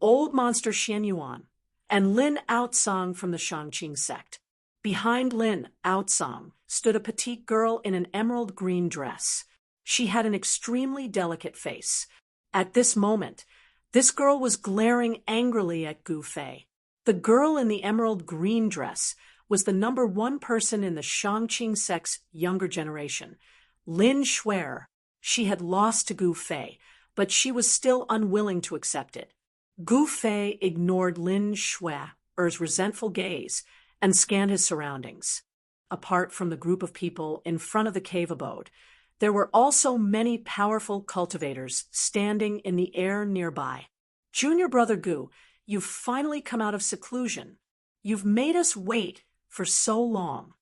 Old Monster Xianyuan, and Lin Outsong from the Shangqing sect. Behind Lin Outsong stood a petite girl in an emerald green dress. She had an extremely delicate face. At this moment, this girl was glaring angrily at Gu Fei. The girl in the emerald green dress was the number one person in the Shangqing sect's younger generation, Lin Shuer. She had lost to Gu Fei, but she was still unwilling to accept it. Gu Fei ignored Lin Shuer's resentful gaze and scanned his surroundings. Apart from the group of people in front of the cave abode, there were also many powerful cultivators standing in the air nearby. Junior brother Gu, you've finally come out of seclusion. You've made us wait for so long.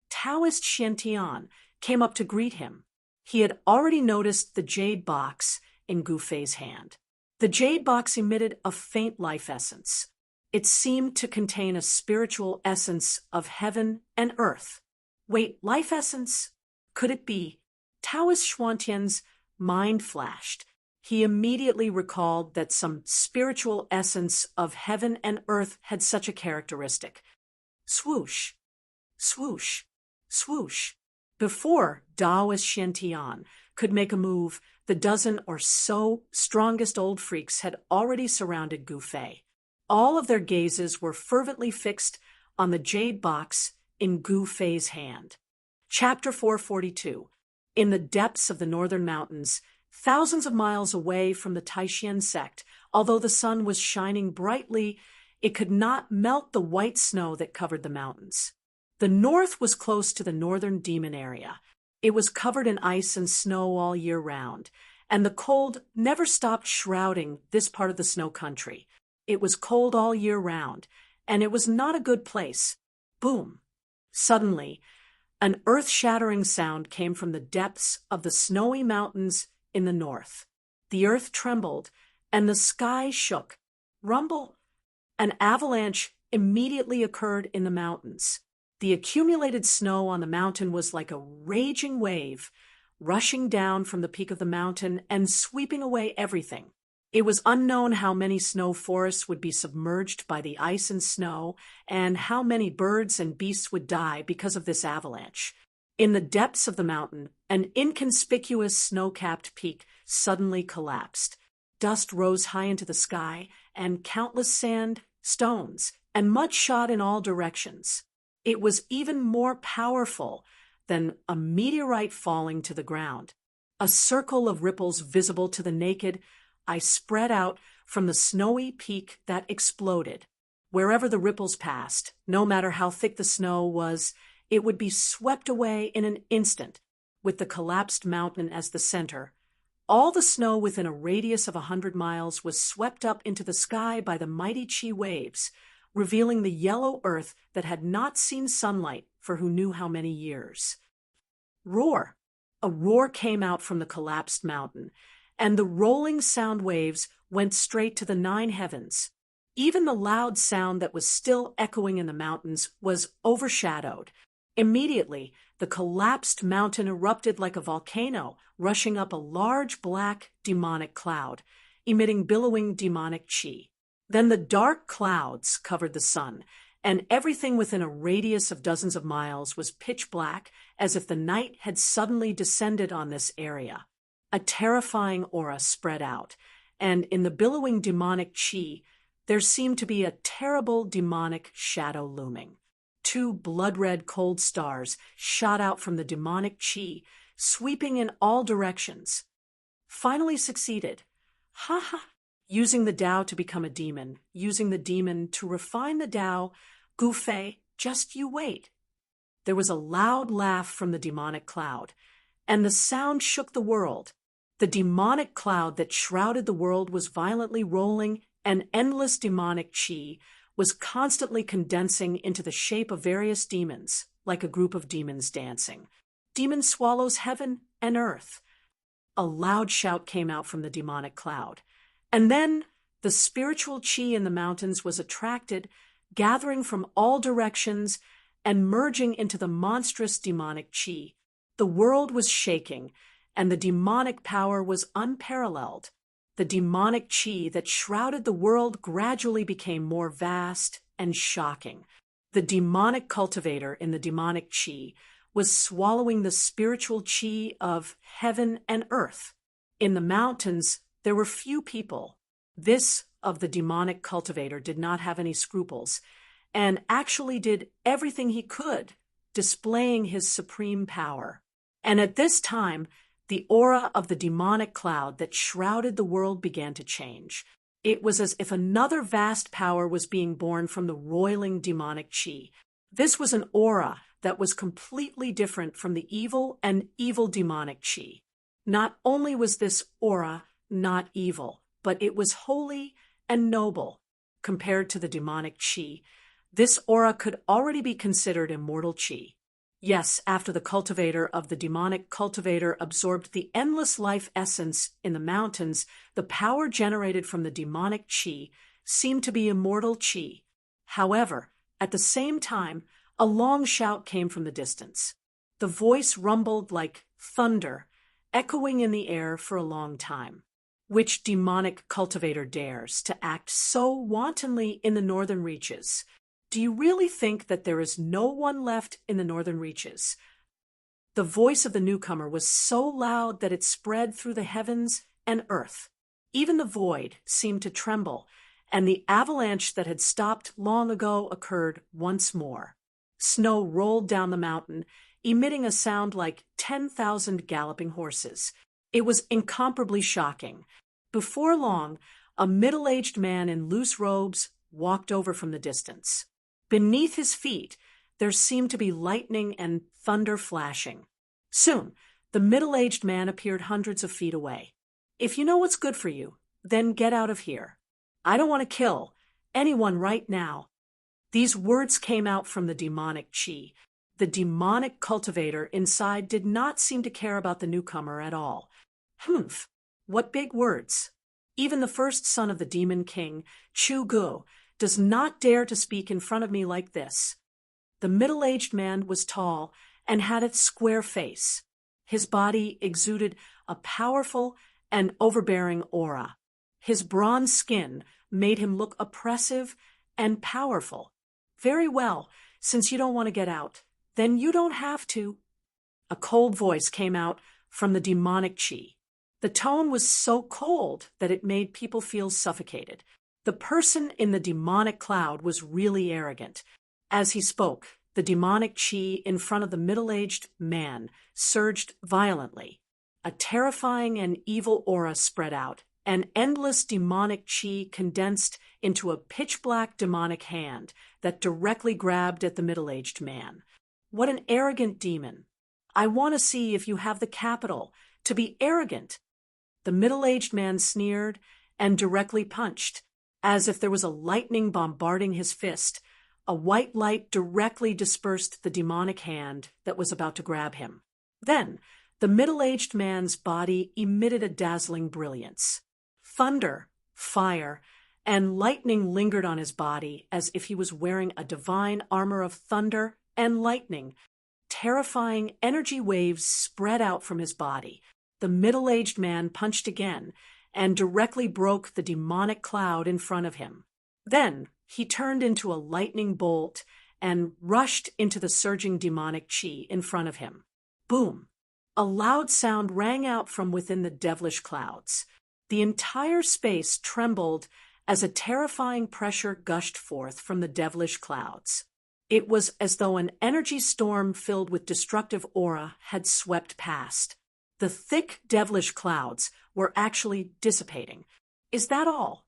Taoist Xiantian came up to greet him. He had already noticed the jade box in Gu Fei's hand. The jade box emitted a faint life essence. It seemed to contain a spiritual essence of heaven and earth. Wait, life essence? Could it be? Taoist Xuantian's mind flashed. He immediately recalled that some spiritual essence of heaven and earth had such a characteristic. Swoosh, swoosh, swoosh. Before Taoist Xiantian could make a move, the dozen or so strongest old freaks had already surrounded Gu Fei. All of their gazes were fervently fixed on the jade box in Gu Fei's hand. Chapter 442. In the depths of the northern mountains, thousands of miles away from the Taishan sect, although the sun was shining brightly, it could not melt the white snow that covered the mountains. The north was close to the northern demon area. It was covered in ice and snow all year round, and the cold never stopped shrouding this part of the snow country. It was cold all year round, and it was not a good place. Boom! Suddenly, an earth-shattering sound came from the depths of the snowy mountains in the north. The earth trembled, and the sky shook. Rumble! An avalanche immediately occurred in the mountains. The accumulated snow on the mountain was like a raging wave, rushing down from the peak of the mountain and sweeping away everything. It was unknown how many snow forests would be submerged by the ice and snow, and how many birds and beasts would die because of this avalanche. In the depths of the mountain, an inconspicuous snow-capped peak suddenly collapsed. Dust rose high into the sky, and countless sand, stones, and mud shot in all directions. It was even more powerful than a meteorite falling to the ground. A circle of ripples visible to the naked eye spread out from the snowy peak that exploded. Wherever the ripples passed, no matter how thick the snow was, it would be swept away in an instant, with the collapsed mountain as the center. All the snow within a radius of 100 miles was swept up into the sky by the mighty Qi waves, revealing the yellow earth that had not seen sunlight for who knew how many years. Roar! A roar came out from the collapsed mountain, and the rolling sound waves went straight to the 9 heavens. Even the loud sound that was still echoing in the mountains was overshadowed. Immediately, the collapsed mountain erupted like a volcano, rushing up a large black demonic cloud, emitting billowing demonic qi. Then the dark clouds covered the sun, and everything within a radius of dozens of miles was pitch black, as if the night had suddenly descended on this area. A terrifying aura spread out, and in the billowing demonic qi, there seemed to be a terrible demonic shadow looming. 2 blood-red cold stars shot out from the demonic qi, sweeping in all directions. Finally succeeded. Ha ha! Using the Tao to become a demon, using the demon to refine the Tao, Gu Fei, just you wait. There was a loud laugh from the demonic cloud, and the sound shook the world. The demonic cloud that shrouded the world was violently rolling, and endless demonic qi was constantly condensing into the shape of various demons, like a group of demons dancing. Demon swallows heaven and earth. A loud shout came out from the demonic cloud. And then the spiritual chi in the mountains was attracted, gathering from all directions and merging into the monstrous demonic chi. The world was shaking, and the demonic power was unparalleled. The demonic chi that shrouded the world gradually became more vast and shocking. The demonic cultivator in the demonic chi was swallowing the spiritual chi of heaven and earth. In the mountains, there were few people. This of the demonic cultivator did not have any scruples, and actually did everything he could, displaying his supreme power. And at this time, the aura of the demonic cloud that shrouded the world began to change. It was as if another vast power was being born from the roiling demonic chi. This was an aura that was completely different from the evil and evil demonic chi. Not only was this aura not evil, but it was holy and noble. Compared to the demonic chi, this aura could already be considered immortal chi. Yes, after the cultivator of the demonic cultivator absorbed the endless life essence in the mountains, the power generated from the demonic chi seemed to be immortal chi. However, at the same time, a long shout came from the distance. The voice rumbled like thunder, echoing in the air for a long time. Which demonic cultivator dares to act so wantonly in the northern reaches? Do you really think that there is no one left in the northern reaches? The voice of the newcomer was so loud that it spread through the heavens and earth. Even the void seemed to tremble, and the avalanche that had stopped long ago occurred once more. Snow rolled down the mountain, emitting a sound like 10,000 galloping horses. It was incomparably shocking. Before long, a middle-aged man in loose robes walked over from the distance. Beneath his feet, there seemed to be lightning and thunder flashing. Soon, the middle-aged man appeared hundreds of feet away. If you know what's good for you, then get out of here. I don't want to kill anyone right now. These words came out from the demonic chi. The demonic cultivator inside did not seem to care about the newcomer at all. Humph, what big words. Even the first son of the demon king, Chu Gu, does not dare to speak in front of me like this. The middle-aged man was tall and had a square face. His body exuded a powerful and overbearing aura. His bronze skin made him look oppressive and powerful. Very well, since you don't want to get out, then you don't have to. A cold voice came out from the demonic chi. The tone was so cold that it made people feel suffocated. The person in the demonic cloud was really arrogant. As he spoke, the demonic chi in front of the middle-aged man surged violently. A terrifying and evil aura spread out. An endless demonic chi condensed into a pitch-black demonic hand that directly grabbed at the middle-aged man. What an arrogant demon. I want to see if you have the capital to be arrogant. The middle-aged man sneered and directly punched. As if there was a lightning bombarding his fist, a white light directly dispersed the demonic hand that was about to grab him. Then, the middle-aged man's body emitted a dazzling brilliance. Thunder, fire, and lightning lingered on his body as if he was wearing a divine armor of thunder and lightning. Terrifying energy waves spread out from his body. The middle-aged man punched again and directly broke the demonic cloud in front of him. Then he turned into a lightning bolt and rushed into the surging demonic chi in front of him. Boom! A loud sound rang out from within the devilish clouds. The entire space trembled as a terrifying pressure gushed forth from the devilish clouds. It was as though an energy storm filled with destructive aura had swept past. The thick devilish clouds were actually dissipating. Is that all?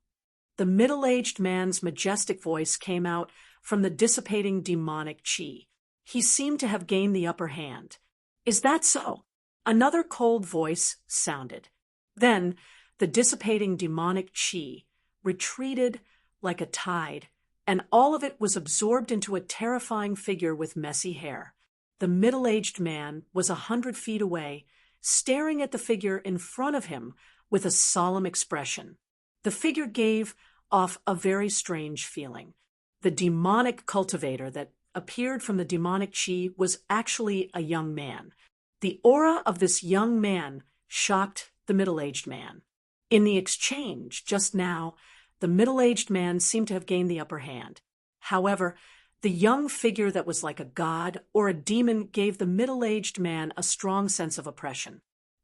The middle-aged man's majestic voice came out from the dissipating demonic chi. He seemed to have gained the upper hand. Is that so? Another cold voice sounded. Then the dissipating demonic chi retreated like a tide, and all of it was absorbed into a terrifying figure with messy hair. The middle-aged man was 100 feet away, staring at the figure in front of him with a solemn expression. The figure gave off a very strange feeling. The demonic cultivator that appeared from the demonic chi was actually a young man. The aura of this young man shocked the middle-aged man. In the exchange just now, the middle-aged man seemed to have gained the upper hand. However, the young figure that was like a god or a demon gave the middle-aged man a strong sense of oppression.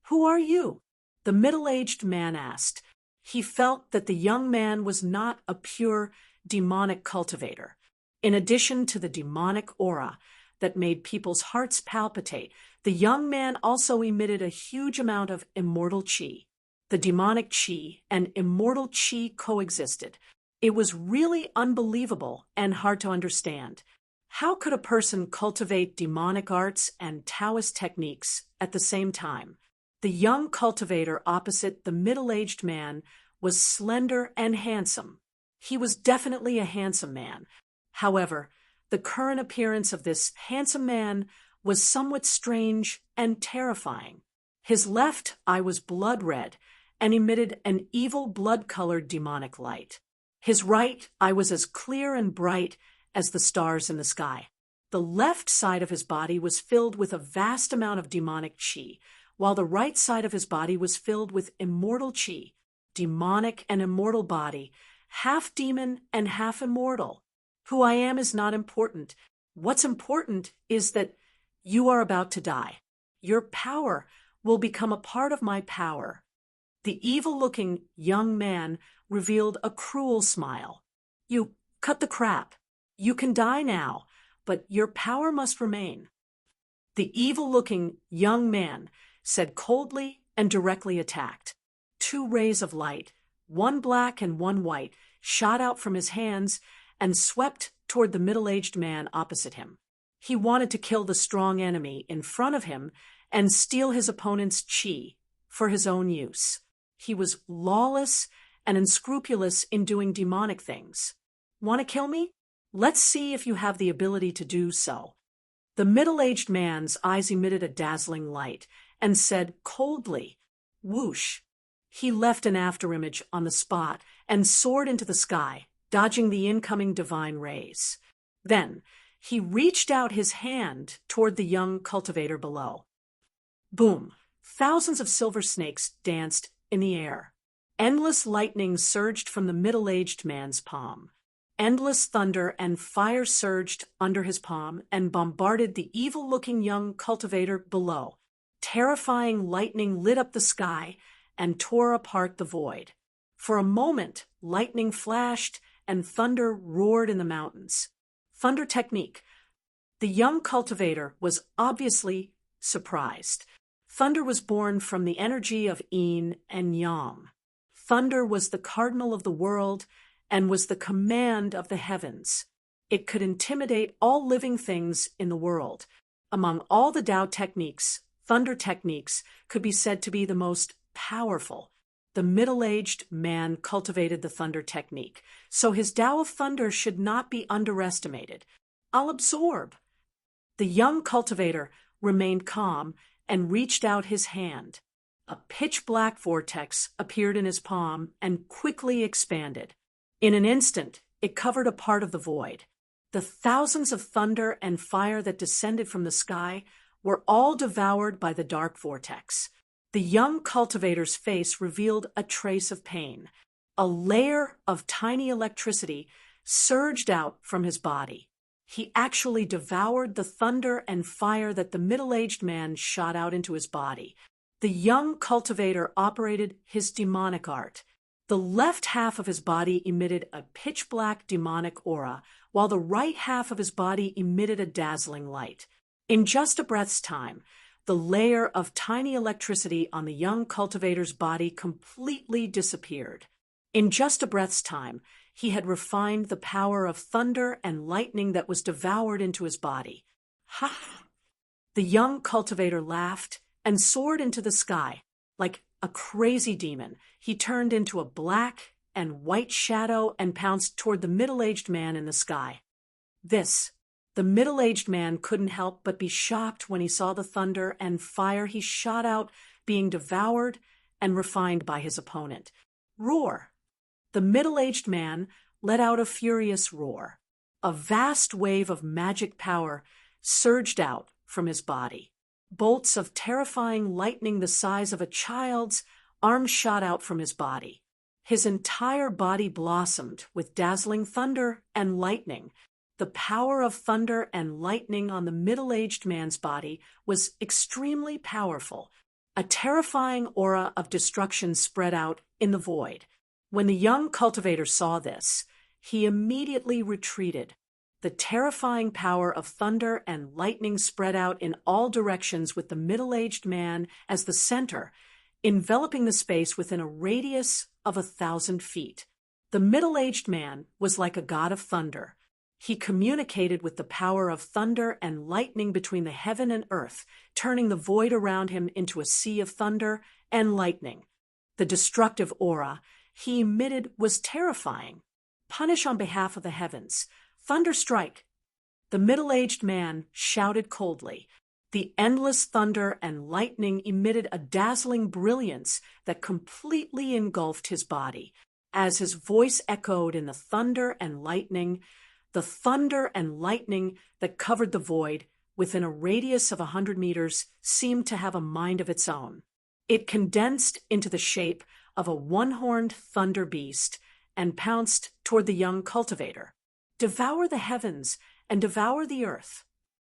"Who are you?" the middle-aged man asked. He felt that the young man was not a pure demonic cultivator. In addition to the demonic aura that made people's hearts palpitate, the young man also emitted a huge amount of immortal chi. The demonic chi and immortal chi coexisted. It was really unbelievable and hard to understand. How could a person cultivate demonic arts and Taoist techniques at the same time? The young cultivator opposite the middle-aged man was slender and handsome. He was definitely a handsome man. However, the current appearance of this handsome man was somewhat strange and terrifying. His left eye was blood red and emitted an evil blood-colored demonic light. His right eye was as clear and bright as the stars in the sky. The left side of his body was filled with a vast amount of demonic chi, while the right side of his body was filled with immortal chi. Demonic and immortal body, half demon and half immortal. Who I am is not important. What's important is that you are about to die. Your power will become a part of my power. The evil-looking young man revealed a cruel smile. "You cut the crap. You can die now, but your power must remain." The evil-looking young man said coldly and directly attacked. Two rays of light, one black and one white, shot out from his hands and swept toward the middle-aged man opposite him. He wanted to kill the strong enemy in front of him and steal his opponent's chi for his own use. He was lawless and unscrupulous in doing demonic things. "Want to kill me? Let's see if you have the ability to do so." The middle-aged man's eyes emitted a dazzling light and said coldly, "Whoosh." He left an afterimage on the spot and soared into the sky, dodging the incoming divine rays. Then he reached out his hand toward the young cultivator below. Boom! Thousands of silver snakes danced in the air. Endless lightning surged from the middle-aged man's palm. Endless thunder and fire surged under his palm and bombarded the evil-looking young cultivator below. Terrifying lightning lit up the sky and tore apart the void. For a moment, lightning flashed and thunder roared in the mountains. Thunder technique. The young cultivator was obviously surprised. Thunder was born from the energy of yin and yang. Thunder was the cardinal of the world and was the command of the heavens. It could intimidate all living things in the world. Among all the Tao techniques, thunder techniques could be said to be the most powerful. The middle-aged man cultivated the thunder technique, so his Tao of thunder should not be underestimated. "I'll absorb." The young cultivator remained calm and reached out his hand. A pitch-black vortex appeared in his palm and quickly expanded. In an instant, it covered a part of the void. The thousands of thunder and fire that descended from the sky were all devoured by the dark vortex. The young cultivator's face revealed a trace of pain. A layer of tiny electricity surged out from his body. He actually devoured the thunder and fire that the middle-aged man shot out into his body. The young cultivator operated his demonic art. The left half of his body emitted a pitch-black demonic aura, while the right half of his body emitted a dazzling light. In just a breath's time, the layer of tiny electricity on the young cultivator's body completely disappeared. In just a breath's time, he had refined the power of thunder and lightning that was devoured into his body. Ha! The young cultivator laughed and soared into the sky. Like a crazy demon, he turned into a black and white shadow and pounced toward the middle-aged man in the sky. The middle-aged man couldn't help but be shocked when he saw the thunder and fire he shot out being devoured and refined by his opponent. "Roar!" The middle-aged man let out a furious roar. A vast wave of magic power surged out from his body. Bolts of terrifying lightning the size of a child's arms shot out from his body. His entire body blossomed with dazzling thunder and lightning. The power of thunder and lightning on the middle-aged man's body was extremely powerful. A terrifying aura of destruction spread out in the void. When the young cultivator saw this, he immediately retreated. The terrifying power of thunder and lightning spread out in all directions with the middle-aged man as the center, enveloping the space within a radius of 1,000 feet. The middle-aged man was like a god of thunder. He communicated with the power of thunder and lightning between the heaven and earth, turning the void around him into a sea of thunder and lightning. The destructive aura he emitted was terrifying. Punish on behalf of the heavens. Thunder strike. The middle-aged man shouted coldly. The endless thunder and lightning emitted a dazzling brilliance that completely engulfed his body. As his voice echoed in the thunder and lightning that covered the void within a radius of 100 meters seemed to have a mind of its own. It condensed into the shape of a one-horned thunder beast and pounced toward the young cultivator. Devour the heavens and devour the earth.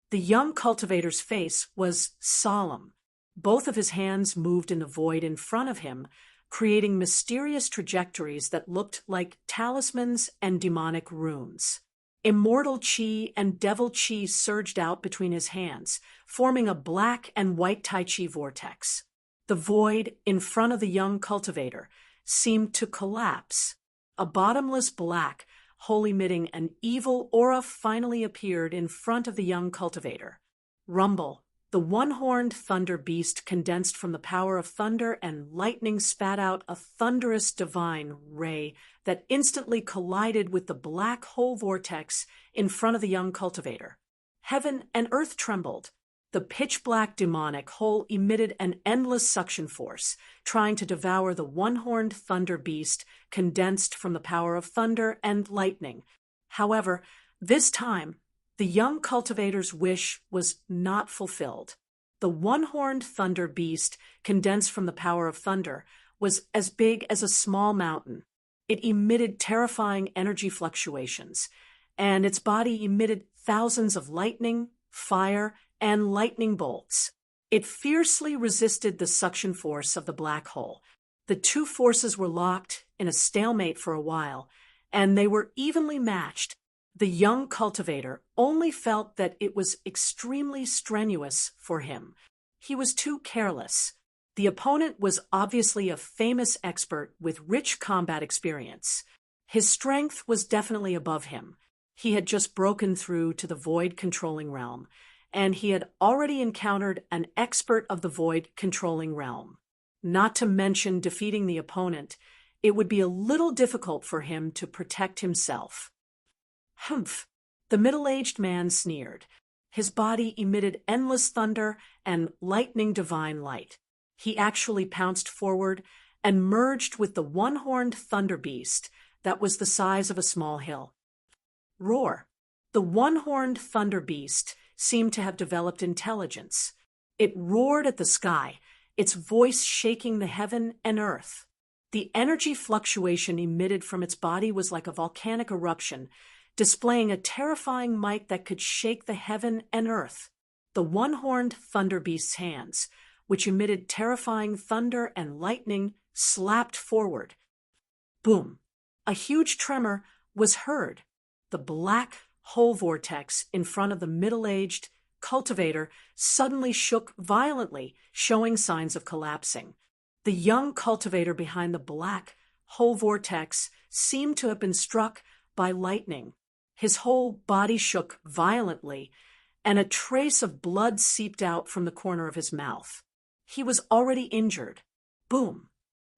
The young cultivator's face was solemn. Both of his hands moved in the void in front of him, creating mysterious trajectories that looked like talismans and demonic runes. Immortal chi and devil chi surged out between his hands, forming a black and white tai chi vortex. The void in front of the young cultivator seemed to collapse. A bottomless black hole emitting an evil aura finally appeared in front of the young cultivator. Rumble. The one-horned thunder beast condensed from the power of thunder and lightning spat out a thunderous divine ray that instantly collided with the black hole vortex in front of the young cultivator. Heaven and earth trembled. The pitch-black demonic hole emitted an endless suction force, trying to devour the one-horned thunder beast condensed from the power of thunder and lightning. However, this time, the young cultivator's wish was not fulfilled. The one-horned thunder beast, condensed from the power of thunder, was as big as a small mountain. It emitted terrifying energy fluctuations, and its body emitted thousands of lightning, fire, and lightning bolts. It fiercely resisted the suction force of the black hole. The two forces were locked in a stalemate for a while, and they were evenly matched. The young cultivator only felt that it was extremely strenuous for him. He was too careless. The opponent was obviously a famous expert with rich combat experience. His strength was definitely above him. He had just broken through to the void-controlling realm, and he had already encountered an expert of the void-controlling realm. Not to mention defeating the opponent, it would be a little difficult for him to protect himself. Humph! The middle-aged man sneered. His body emitted endless thunder and lightning divine light. He actually pounced forward and merged with the one-horned thunder beast that was the size of a small hill. Roar! The one-horned thunder beast seemed to have developed intelligence. It roared at the sky, its voice shaking the heaven and earth. The energy fluctuation emitted from its body was like a volcanic eruption, displaying a terrifying might that could shake the heaven and earth. The one-horned thunder beast's hands, which emitted terrifying thunder and lightning, slapped forward. Boom! A huge tremor was heard. The black hole vortex in front of the middle-aged cultivator suddenly shook violently, showing signs of collapsing. The young cultivator behind the black hole vortex seemed to have been struck by lightning. His whole body shook violently, and a trace of blood seeped out from the corner of his mouth. He was already injured. Boom!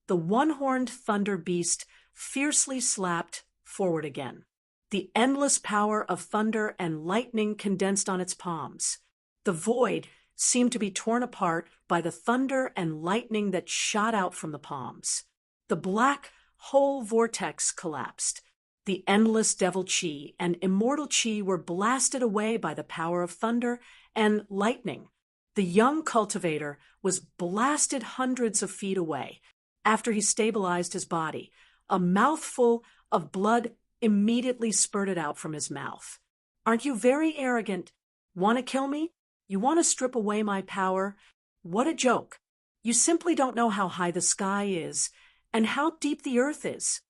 The one-horned thunder beast fiercely slapped forward again. The endless power of thunder and lightning condensed on its palms. The void seemed to be torn apart by the thunder and lightning that shot out from the palms. The black whole vortex collapsed. The endless devil chi and immortal chi were blasted away by the power of thunder and lightning. The young cultivator was blasted hundreds of feet away. After he stabilized his body, a mouthful of blood immediately spurted out from his mouth. "Aren't you very arrogant? Want to kill me? You want to strip away my power? What a joke. You simply don't know how high the sky is and how deep the earth is."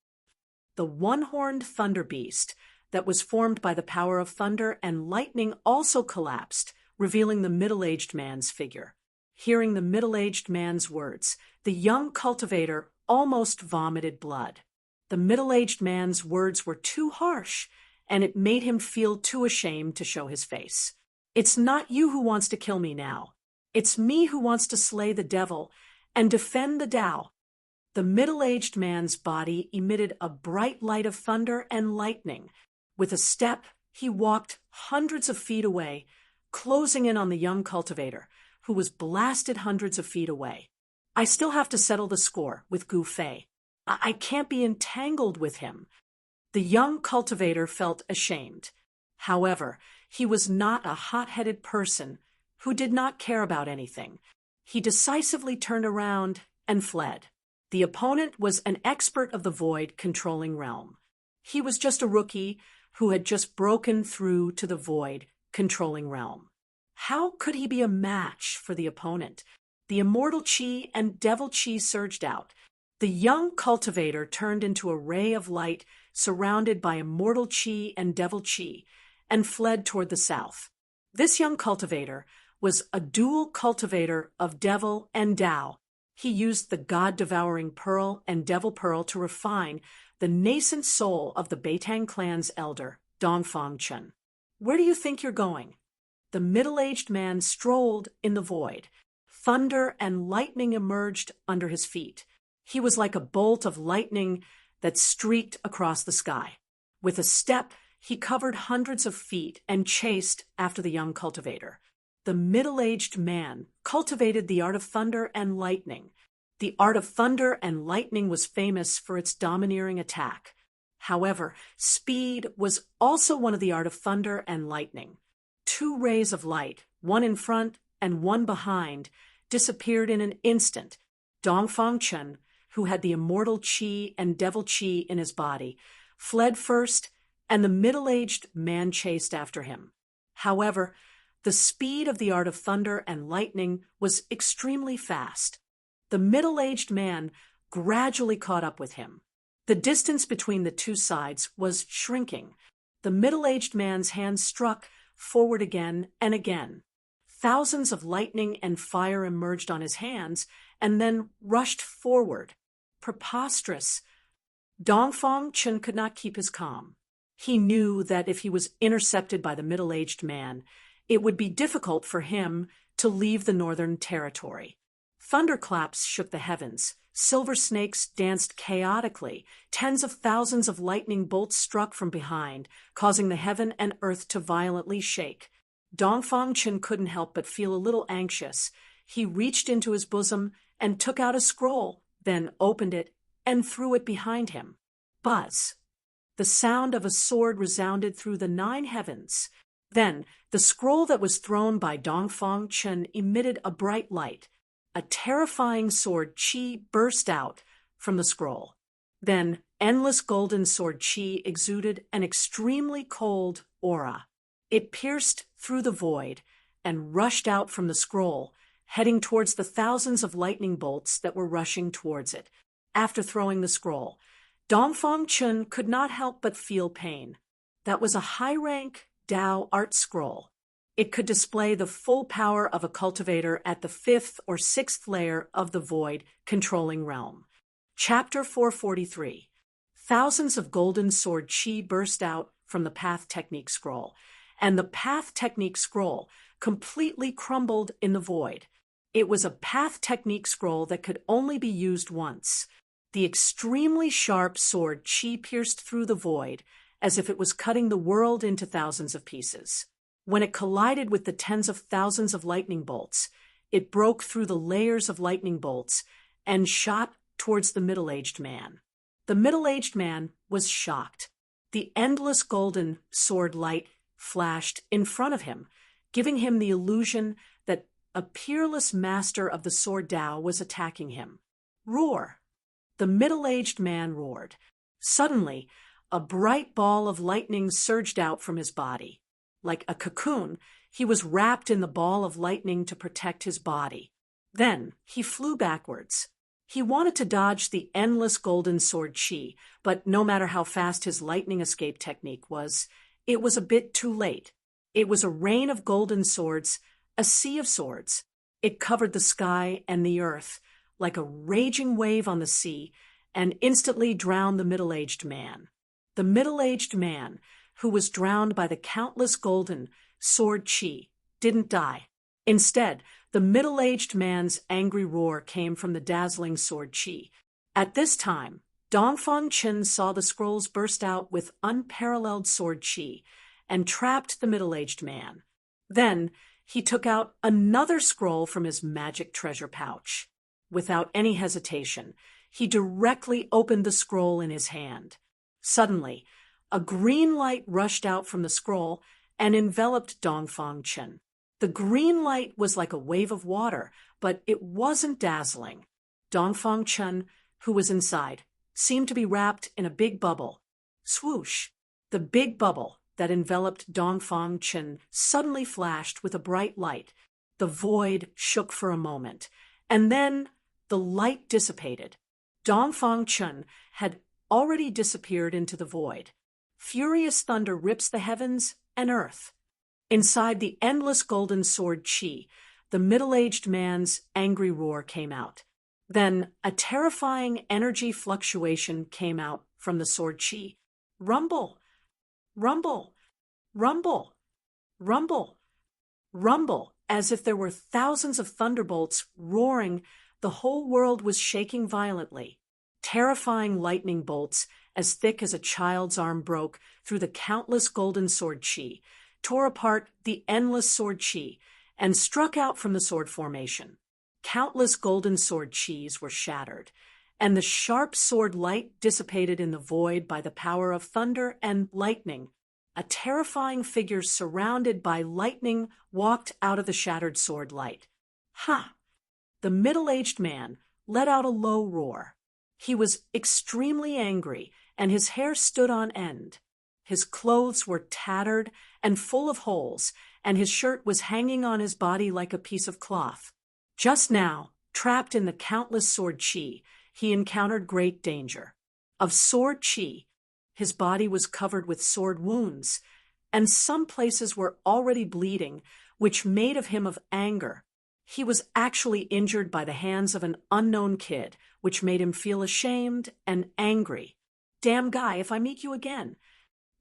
The one-horned thunder beast that was formed by the power of thunder and lightning also collapsed, revealing the middle-aged man's figure. Hearing the middle-aged man's words, the young cultivator almost vomited blood. The middle-aged man's words were too harsh, and it made him feel too ashamed to show his face. "It's not you who wants to kill me now. It's me who wants to slay the devil and defend the Tao." The middle-aged man's body emitted a bright light of thunder and lightning. With a step, he walked hundreds of feet away, closing in on the young cultivator, who was blasted hundreds of feet away. "I still have to settle the score with Gu Fei. I can't be entangled with him." The young cultivator felt ashamed. However, he was not a hot-headed person who did not care about anything. He decisively turned around and fled. The opponent was an expert of the void controlling realm. He was just a rookie who had just broken through to the void controlling realm. How could he be a match for the opponent? The immortal chi and devil chi surged out. The young cultivator turned into a ray of light surrounded by immortal chi and devil chi and fled toward the south. This young cultivator was a dual cultivator of devil and Tao. He used the god-devouring pearl and devil pearl to refine the nascent soul of the Beitang clan's elder, Dongfang Chen. "Where do you think you're going?" The middle-aged man strolled in the void. Thunder and lightning emerged under his feet. He was like a bolt of lightning that streaked across the sky. With a step, he covered hundreds of feet and chased after the young cultivator. The middle-aged man cultivated the art of thunder and lightning. The art of thunder and lightning was famous for its domineering attack. However, speed was also one of the art of thunder and lightning. Two rays of light, one in front and one behind, disappeared in an instant. Dongfang Chen, who had the immortal chi and devil chi in his body, fled first, and the middle-aged man chased after him. However, the speed of the art of thunder and lightning was extremely fast. The middle-aged man gradually caught up with him. The distance between the two sides was shrinking. The middle-aged man's hand struck forward again and again. Thousands of lightning and fire emerged on his hands and then rushed forward. Preposterous. Dongfang Chen could not keep his calm. He knew that if he was intercepted by the middle-aged man, it would be difficult for him to leave the northern territory. Thunderclaps shook the heavens. Silver snakes danced chaotically. Tens of thousands of lightning bolts struck from behind, causing the heaven and earth to violently shake. Dongfang Chen couldn't help but feel a little anxious. He reached into his bosom and took out a scroll, then opened it and threw it behind him. Buzz! The sound of a sword resounded through the 9 heavens. Then, the scroll that was thrown by Dongfang Chen emitted a bright light. A terrifying sword chi burst out from the scroll. Then, endless golden sword chi exuded an extremely cold aura. It pierced through the void and rushed out from the scroll, heading towards the thousands of lightning bolts that were rushing towards it. After throwing the scroll, Dongfang Chen could not help but feel pain. That was a high-rank Tao art scroll. It could display the full power of a cultivator at the 5th or 6th layer of the void controlling realm. Chapter 443. Thousands of golden sword chi burst out from the Path Technique scroll, and the Path Technique scroll completely crumbled in the void. It was a Path Technique scroll that could only be used once. The extremely sharp sword chi pierced through the void as if it was cutting the world into thousands of pieces. When it collided with the tens of thousands of lightning bolts, it broke through the layers of lightning bolts and shot towards the middle-aged man. The middle-aged man was shocked. The endless golden sword light flashed in front of him, giving him the illusion that a peerless master of the sword Tao was attacking him. Roar! The middle-aged man roared. Suddenly, a bright ball of lightning surged out from his body. Like a cocoon, he was wrapped in the ball of lightning to protect his body. Then he flew backwards. He wanted to dodge the endless golden sword chi, but no matter how fast his lightning escape technique was, it was a bit too late. It was a rain of golden swords, a sea of swords. It covered the sky and the earth like a raging wave on the sea and instantly drowned the middle-aged man. The middle-aged man, who was drowned by the countless golden sword chi, didn't die. Instead, the middle-aged man's angry roar came from the dazzling sword chi. At this time, Dongfang Chen saw the scrolls burst out with unparalleled sword chi and trapped the middle-aged man. Then, he took out another scroll from his magic treasure pouch. Without any hesitation, he directly opened the scroll in his hand. Suddenly, a green light rushed out from the scroll and enveloped Dongfang Chen. The green light was like a wave of water, but it wasn't dazzling. Dongfang Chen, who was inside, seemed to be wrapped in a big bubble. Swoosh! The big bubble that enveloped Dongfang Chen suddenly flashed with a bright light. The void shook for a moment, and then the light dissipated. Dongfang Chen had already disappeared into the void. Furious thunder rips the heavens and earth. Inside the endless golden sword chi, the middle-aged man's angry roar came out. Then a terrifying energy fluctuation came out from the sword chi. Rumble! Rumble! Rumble! Rumble! Rumble! As if there were thousands of thunderbolts roaring, the whole world was shaking violently. Terrifying lightning bolts, as thick as a child's arm, broke through the countless golden sword chi, tore apart the endless sword chi, and struck out from the sword formation. Countless golden sword chis were shattered, and the sharp sword light dissipated in the void by the power of thunder and lightning. A terrifying figure surrounded by lightning walked out of the shattered sword light. Ha! The middle-aged man let out a low roar. He was extremely angry, and his hair stood on end. His clothes were tattered and full of holes, and his shirt was hanging on his body like a piece of cloth. Just now, trapped in the countless sword chi, he encountered great danger. Of sword chi, his body was covered with sword wounds, and some places were already bleeding, which made of him of anger. He was actually injured by the hands of an unknown kid, which made him feel ashamed and angry. Damn guy, if I meet you again.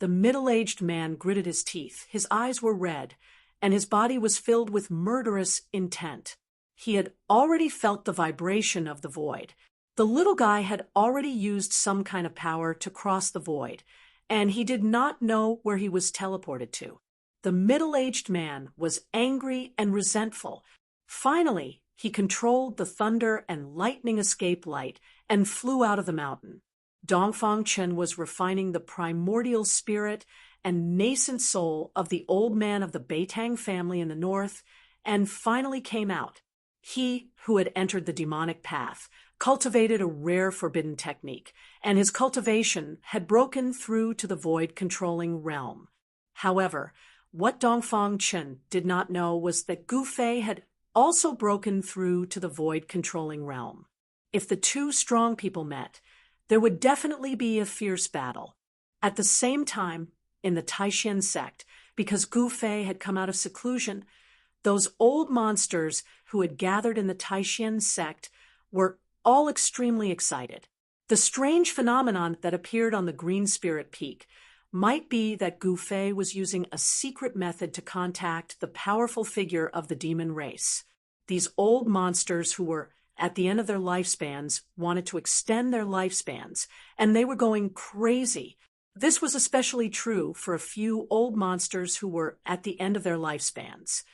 The middle-aged man gritted his teeth. His eyes were red, and his body was filled with murderous intent. He had already felt the vibration of the void. The little guy had already used some kind of power to cross the void, and he did not know where he was teleported to. The middle-aged man was angry and resentful. Finally, he controlled the thunder and lightning escape light and flew out of the mountain. Dongfang Chen was refining the primordial spirit and nascent soul of the old man of the Beitang family in the north, and finally came out. He, who had entered the demonic path, cultivated a rare forbidden technique, and his cultivation had broken through to the void-controlling realm. However, what Dongfang Chen did not know was that Gu Fei had also broken through to the void-controlling realm. If the two strong people met, there would definitely be a fierce battle. At the same time, in the Taishan sect, because Gu Fei had come out of seclusion, those old monsters who had gathered in the Taishan sect were all extremely excited. The strange phenomenon that appeared on the Green Spirit Peak might be that Gu Fei was using a secret method to contact the powerful figure of the demon race. These old monsters who were at the end of their lifespans wanted to extend their lifespans, and they were going crazy. This was especially true for a few old monsters who were at the end of their lifespans.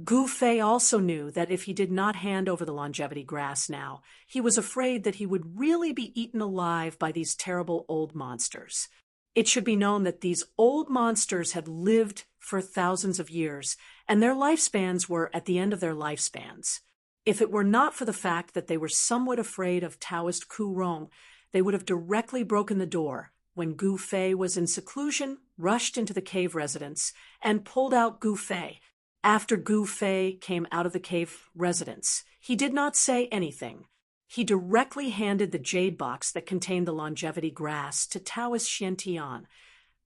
Gu Fei also knew that if he did not hand over the longevity grass now, he was afraid that he would really be eaten alive by these terrible old monsters. It should be known that these old monsters had lived for thousands of years, and their lifespans were at the end of their lifespans. If it were not for the fact that they were somewhat afraid of Taoist Ku Rong, they would have directly broken the door when Gu Fei was in seclusion, rushed into the cave residence, and pulled out Gu Fei. After Gu Fei came out of the cave residence, he did not say anything. He directly handed the jade box that contained the longevity grass to Taoist Xiantian,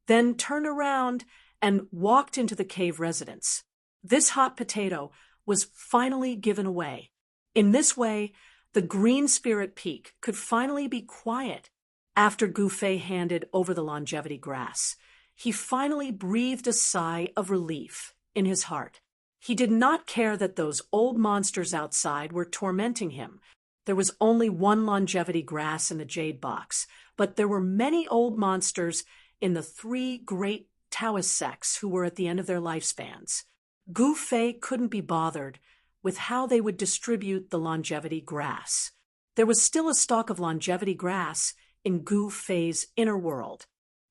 then turned around and walked into the cave residence. This hot potato was finally given away. In this way, the Green Spirit Peak could finally be quiet. After Gu Fei handed over the longevity grass, he finally breathed a sigh of relief in his heart. He did not care that those old monsters outside were tormenting him. There was only one longevity grass in the jade box, but there were many old monsters in the three great Taoist sects who were at the end of their lifespans. Gu Fei couldn't be bothered with how they would distribute the longevity grass. There was still a stalk of longevity grass in Gu Fei's inner world.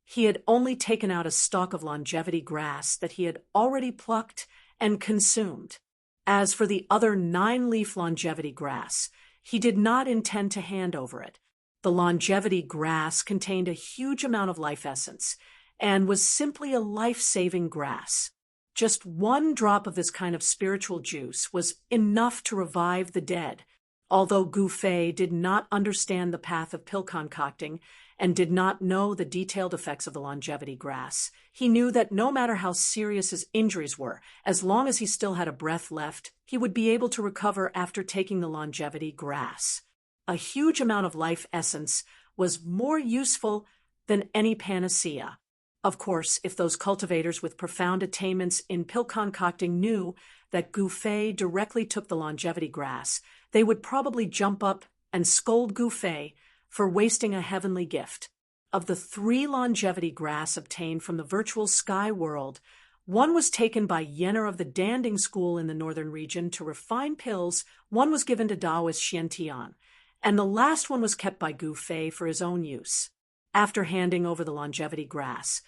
He had only taken out a stalk of longevity grass that he had already plucked and consumed. As for the other 9-leaf longevity grass, he did not intend to hand over it. The longevity grass contained a huge amount of life essence and was simply a life-saving grass. Just one drop of this kind of spiritual juice was enough to revive the dead. Although Gu Fei did not understand the path of pill concocting and did not know the detailed effects of the longevity grass, he knew that no matter how serious his injuries were, as long as he still had a breath left, he would be able to recover after taking the longevity grass. A huge amount of life essence was more useful than any panacea. Of course, if those cultivators with profound attainments in pill concocting knew that Gu Fei directly took the longevity grass, they would probably jump up and scold Gu Fei for wasting a heavenly gift. Of the 3 longevity grass obtained from the virtual sky world, one was taken by Yenner of the Danding School in the northern region to refine pills, one was given to Taoist Xiantian, and the last one was kept by Gu Fei for his own use. After handing over the longevity grass,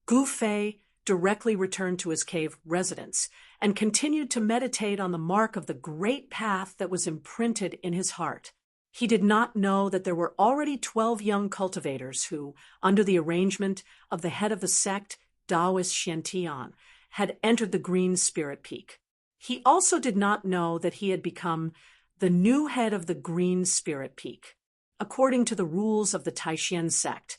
Gu Fei directly returned to his cave residence and continued to meditate on the mark of the great path that was imprinted in his heart. He did not know that there were already 12 young cultivators who, under the arrangement of the head of the sect, Taoist Xiantian, had entered the Green Spirit Peak. He also did not know that he had become the new head of the Green Spirit Peak. According to the rules of the Taishan sect,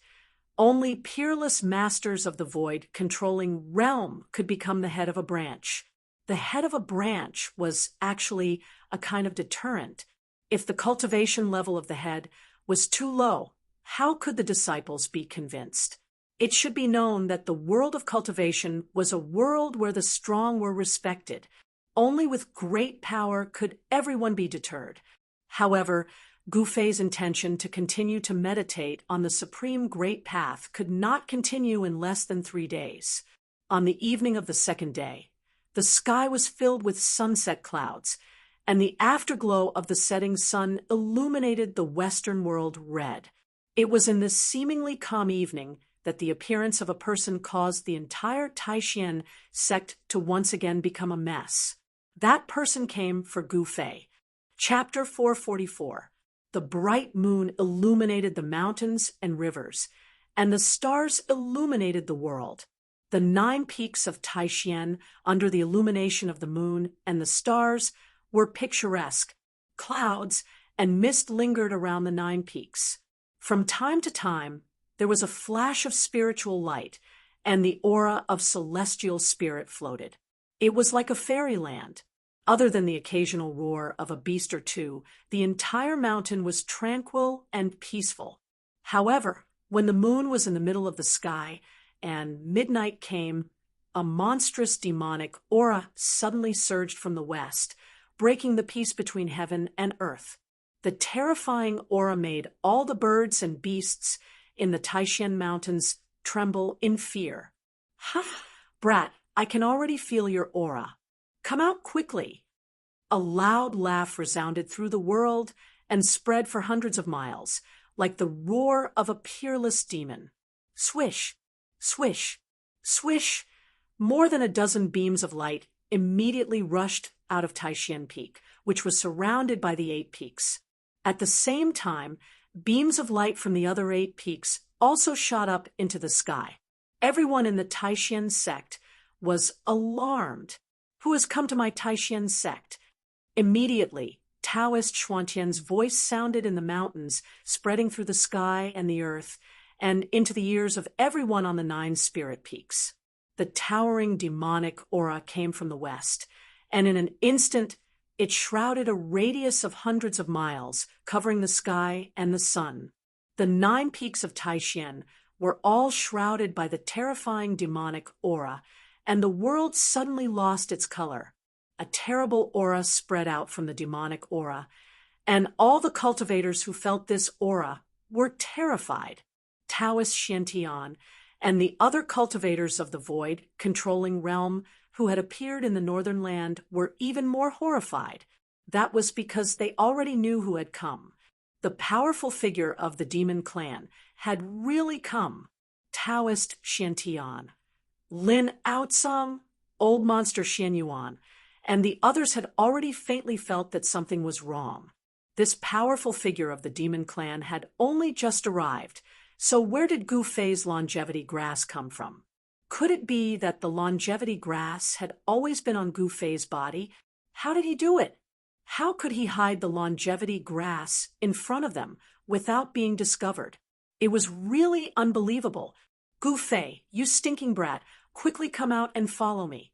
only peerless masters of the void controlling realm could become the head of a branch. The head of a branch was actually a kind of deterrent. If the cultivation level of the head was too low, how could the disciples be convinced? It should be known that the world of cultivation was a world where the strong were respected. Only with great power could everyone be deterred. However, Gu Fei's intention to continue to meditate on the supreme great path could not continue in less than 3 days. On the evening of the 2nd day, the sky was filled with sunset clouds, and the afterglow of the setting sun illuminated the western world red. It was in this seemingly calm evening that the appearance of a person caused the entire Taishan sect to once again become a mess. That person came for Gu Fei. Chapter 444. The bright moon illuminated the mountains and rivers, and the stars illuminated the world. The 9 peaks of Taishan, under the illumination of the moon and the stars, were picturesque. Clouds and mist lingered around the 9 peaks. From time to time, there was a flash of spiritual light, and the aura of celestial spirit floated. It was like a fairyland. Other than the occasional roar of a beast or two, the entire mountain was tranquil and peaceful. However, when the moon was in the middle of the sky and midnight came, a monstrous demonic aura suddenly surged from the west, breaking the peace between heaven and earth. The terrifying aura made all the birds and beasts in the Taishan Mountains tremble in fear. "Ha! Brat, I can already feel your aura. Come out quickly." A loud laugh resounded through the world and spread for hundreds of miles, like the roar of a peerless demon. Swish, swish, swish. More than a dozen beams of light immediately rushed out of Taishan Peak, which was surrounded by the 8 peaks. At the same time, beams of light from the other 8 peaks also shot up into the sky. Everyone in the Taishan sect was alarmed. "Who has come to my Taishan sect?" Immediately, Taoist Xuantian's voice sounded in the mountains, spreading through the sky and the earth, and into the ears of everyone on the 9 spirit peaks. The towering demonic aura came from the west, and in an instant, it shrouded a radius of hundreds of miles, covering the sky and the sun. The 9 peaks of Taishan were all shrouded by the terrifying demonic aura, and the world suddenly lost its color. A terrible aura spread out from the demonic aura, and all the cultivators who felt this aura were terrified. Taoist Xiantian and the other cultivators of the void controlling realm who had appeared in the northern land were even more horrified. That was because they already knew who had come. The powerful figure of the demon clan had really come. Taoist Xiantian, Lin Aocang, Old Monster Xianyuan, and the others had already faintly felt that something was wrong. This powerful figure of the demon clan had only just arrived, so where did Gu Fei's longevity grass come from? Could it be that the longevity grass had always been on Gu Fei's body? How did he do it? How could he hide the longevity grass in front of them without being discovered? It was really unbelievable. "Gu Fei, you stinking brat, quickly come out and follow me."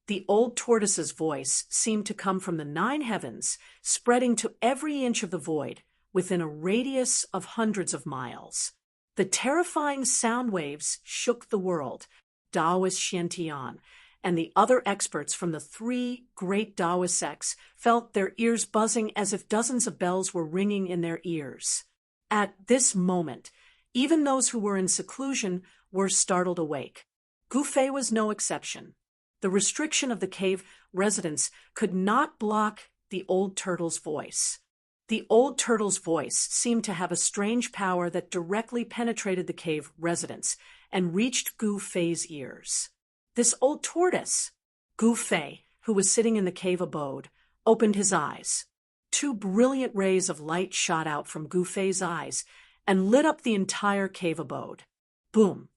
The old tortoise's voice seemed to come from the 9 heavens, spreading to every inch of the void, within a radius of hundreds of miles. The terrifying sound waves shook the world. Taoist Xiantian and the other experts from the 3 great Taoist sects felt their ears buzzing as if dozens of bells were ringing in their ears. At this moment, even those who were in seclusion were startled awake. Gu Fei was no exception. The restriction of the cave residents could not block the old turtle's voice. The old turtle's voice seemed to have a strange power that directly penetrated the cave residents and reached Gu Fei's ears. This old tortoise! Gu Fei, who was sitting in the cave abode, opened his eyes. 2 brilliant rays of light shot out from Gu Fei's eyes and lit up the entire cave abode. Boom!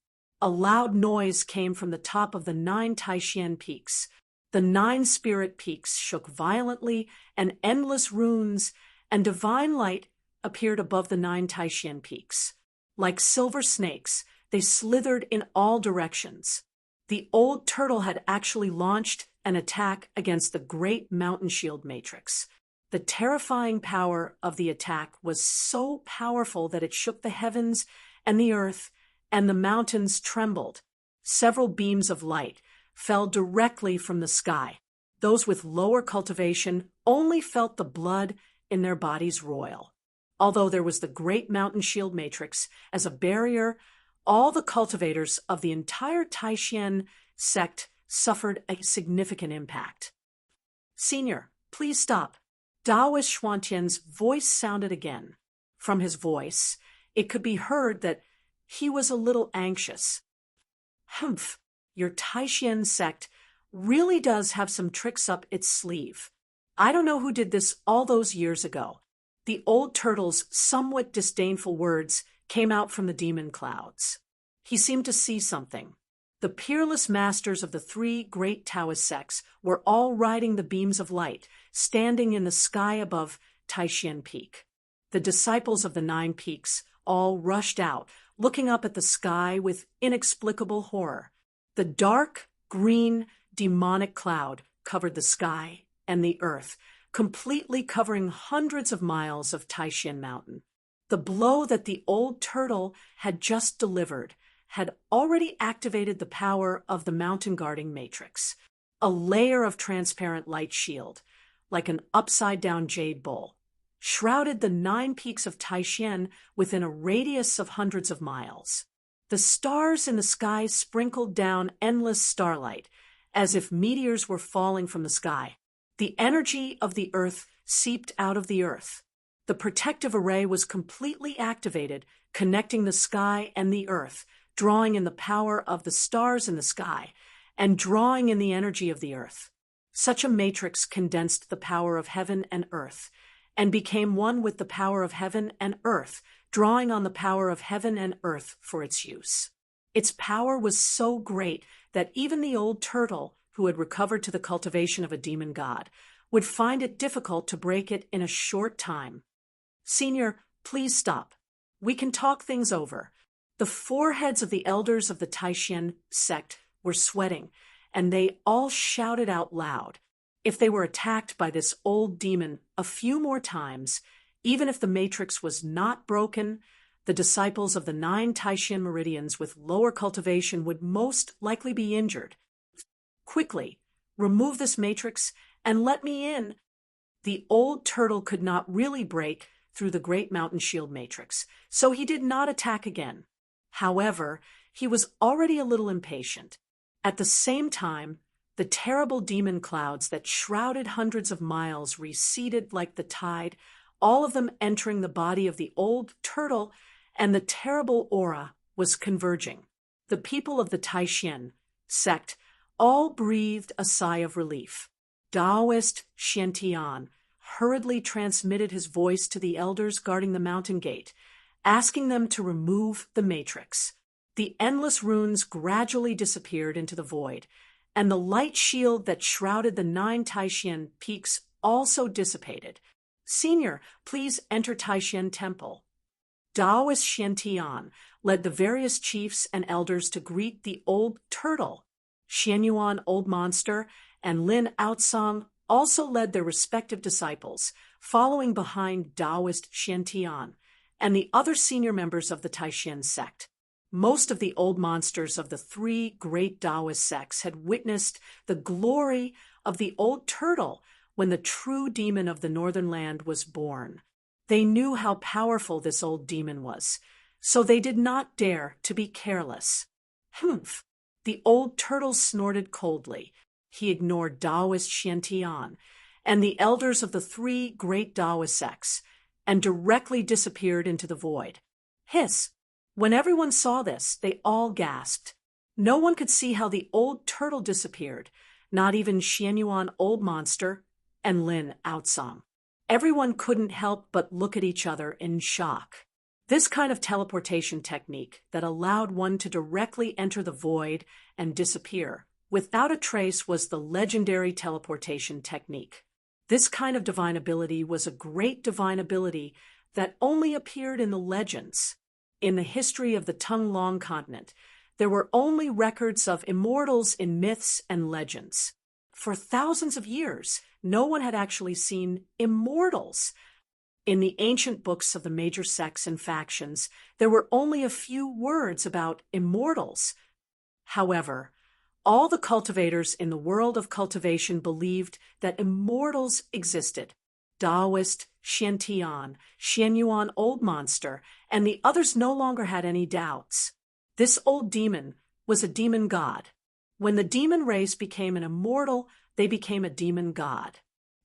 A loud noise came from the top of the 9 Taishan peaks. The 9 spirit peaks shook violently, and endless runes and divine light appeared above the 9 Taishan peaks. Like silver snakes, they slithered in all directions. The old turtle had actually launched an attack against the great mountain shield matrix. The terrifying power of the attack was so powerful that it shook the heavens and the earth, and the mountains trembled. Several beams of light fell directly from the sky. Those with lower cultivation only felt the blood in their bodies roil. Although there was the great mountain shield matrix as a barrier, all the cultivators of the entire Taishan sect suffered a significant impact. "Senior, please stop." Taoist Xuantian's voice sounded again. From his voice, it could be heard that he was a little anxious. "Humph, your Taishan sect really does have some tricks up its sleeve. I don't know who did this all those years ago." The old turtle's somewhat disdainful words came out from the demon clouds. He seemed to see something. The peerless masters of the 3 great Taoist sects were all riding the beams of light, standing in the sky above Taishan Peak. The disciples of the 9 peaks all rushed out, looking up at the sky with inexplicable horror. The dark, green, demonic cloud covered the sky and the earth, completely covering hundreds of miles of Taishan Mountain. The blow that the old turtle had just delivered had already activated the power of the mountain guarding matrix. A layer of transparent light shield, like an upside-down jade bowl, shrouded the 9 peaks of Taishan within a radius of hundreds of miles. The stars in the sky sprinkled down endless starlight, as if meteors were falling from the sky. The energy of the earth seeped out of the earth. The protective array was completely activated, connecting the sky and the earth, drawing in the power of the stars in the sky, and drawing in the energy of the earth. Such a matrix condensed the power of heaven and earth, and became one with the power of heaven and earth, drawing on the power of heaven and earth for its use. Its power was so great that even the old turtle, who had recovered to the cultivation of a demon god, would find it difficult to break it in a short time. Senior, please stop. We can talk things over. The foreheads of the elders of the Taishan sect were sweating, and they all shouted out loud. If they were attacked by this old demon a few more times, even if the matrix was not broken, the disciples of the 9 Taishan meridians with lower cultivation would most likely be injured. Quickly, remove this matrix and let me in. The old turtle could not really break through the great mountain shield matrix, so he did not attack again. However, he was already a little impatient. At the same time, the terrible demon clouds that shrouded hundreds of miles receded like the tide, all of them entering the body of the old turtle, and the terrible aura was converging. The people of the Taishan sect all breathed a sigh of relief. Taoist Xiantian hurriedly transmitted his voice to the elders guarding the mountain gate, asking them to remove the matrix. The endless runes gradually disappeared into the void, and the light shield that shrouded the 9 Taishan peaks also dissipated. Senior, please enter Taishan Temple. Taoist Xiantian led the various chiefs and elders to greet the old turtle. Xianyuan Old Monster and Lin Outsong also led their respective disciples, following behind Taoist Xiantian and the other senior members of the Taishan sect. Most of the old monsters of the 3 great Taoist sects had witnessed the glory of the old turtle when the true demon of the northern land was born. They knew how powerful this old demon was, so they did not dare to be careless. Humph! The old turtle snorted coldly. He ignored Taoist Xiantian and the elders of the 3 great Taoist sects, and directly disappeared into the void. Hiss! When everyone saw this, they all gasped. No one could see how the old turtle disappeared, not even Xianyuan Old Monster and Lin Outsong. Everyone couldn't help but look at each other in shock. This kind of teleportation technique that allowed one to directly enter the void and disappear without a trace was the legendary teleportation technique. This kind of divine ability was a great divine ability that only appeared in the legends. In the history of the Tung-Long continent, there were only records of immortals in myths and legends. For thousands of years, no one had actually seen immortals. In the ancient books of the major sects and factions, there were only a few words about immortals. However, all the cultivators in the world of cultivation believed that immortals existed. Taoist, Xiantian, Xianyuan Old Monster, and the others no longer had any doubts. This old demon was a demon god. When the demon race became an immortal, they became a demon god.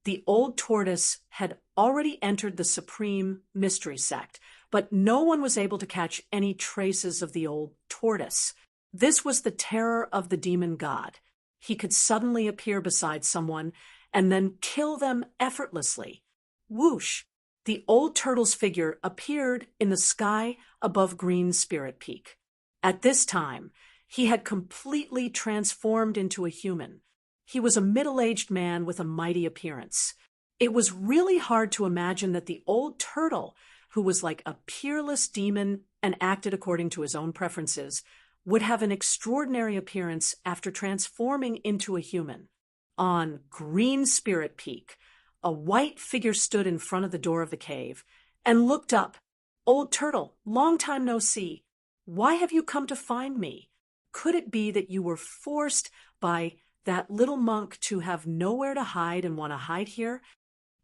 The old tortoise had already entered the supreme mystery sect, but no one was able to catch any traces of the old tortoise. This was the terror of the demon god. He could suddenly appear beside someone and then kill them effortlessly. Whoosh! The old turtle's figure appeared in the sky above Green Spirit Peak. At this time, he had completely transformed into a human. He was a middle-aged man with a mighty appearance. It was really hard to imagine that the old turtle, who was like a peerless demon and acted according to his own preferences, would have an extraordinary appearance after transforming into a human. On Green Spirit Peak, a white figure stood in front of the door of the cave and looked up. "Old turtle, long time no see. Why have you come to find me? Could it be that you were forced by that little monk to have nowhere to hide and want to hide here?"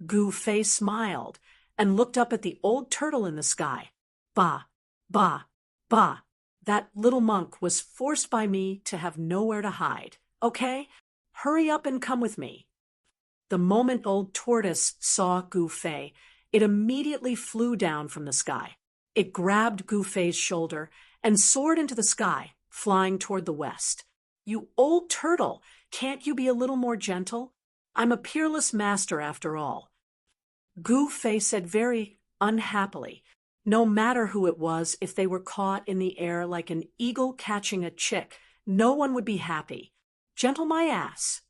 Gu Fei smiled and looked up at the old turtle in the sky. "Bah, bah, bah. That little monk was forced by me to have nowhere to hide, okay? Hurry up and come with me." The moment Old Tortoise saw Gu Fei, it immediately flew down from the sky. It grabbed Gu Fei's shoulder and soared into the sky, flying toward the west. "You old turtle, can't you be a little more gentle? I'm a peerless master after all." Gu Fei said very unhappily, no matter who it was, if they were caught in the air like an eagle catching a chick, no one would be happy. "Gentle my ass."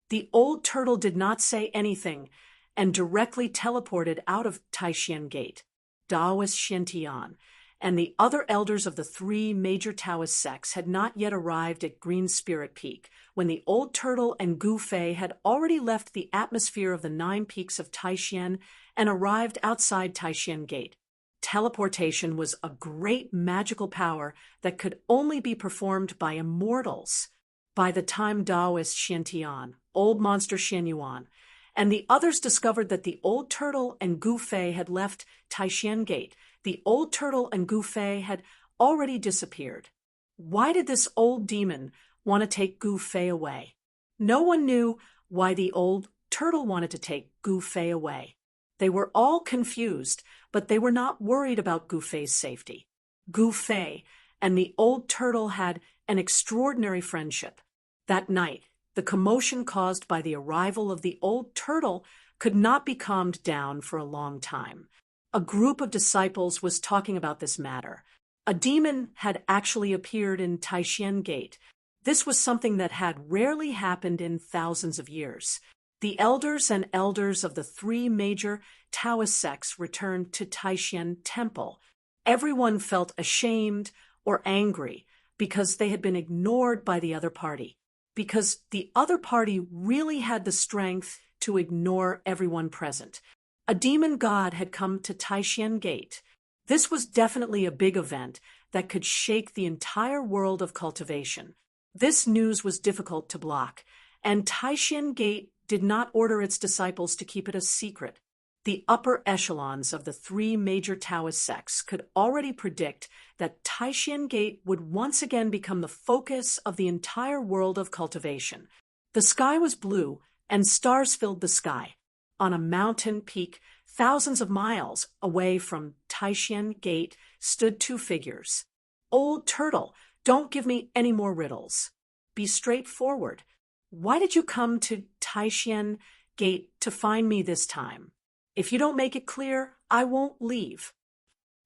The old turtle did not say anything and directly teleported out of Taishan Gate. Daoist Xiantian and the other elders of the three major Taoist sects had not yet arrived at Green Spirit Peak when the old turtle and Gu Fei had already left the atmosphere of the 9 peaks of Taishan and arrived outside Taishan Gate. Teleportation was a great magical power that could only be performed by immortals. By the time Daoist Xiantian, Old Monster Xianyuan, and the others discovered that the old turtle and Gu Fei had left Taishan Gate, the old turtle and Gu Fei had already disappeared. Why did this old demon want to take Gu Fei away? No one knew why the old turtle wanted to take Gu Fei away. They were all confused, but they were not worried about Gu Fei's safety. Gu Fei and the old turtle had an extraordinary friendship. That night, the commotion caused by the arrival of the old turtle could not be calmed down for a long time. A group of disciples was talking about this matter. A demon had actually appeared in Taishan Gate. This was something that had rarely happened in thousands of years. The elders and elders of the 3 major Taoist sects returned to Taishan Temple. Everyone felt ashamed or angry because they had been ignored by the other party, because the other party really had the strength to ignore everyone present. A demon god had come to Taishan Gate. This was definitely a big event that could shake the entire world of cultivation. This news was difficult to block, and Taishan Gate did not order its disciples to keep it a secret. The upper echelons of the 3 major Taoist sects could already predict that Taishan Gate would once again become the focus of the entire world of cultivation. The sky was blue, and stars filled the sky. On a mountain peak, thousands of miles away from Taishan Gate, stood 2 figures. "Old turtle, don't give me any more riddles. Be straightforward. Why did you come to Taishan Gate to find me this time? If you don't make it clear, I won't leave."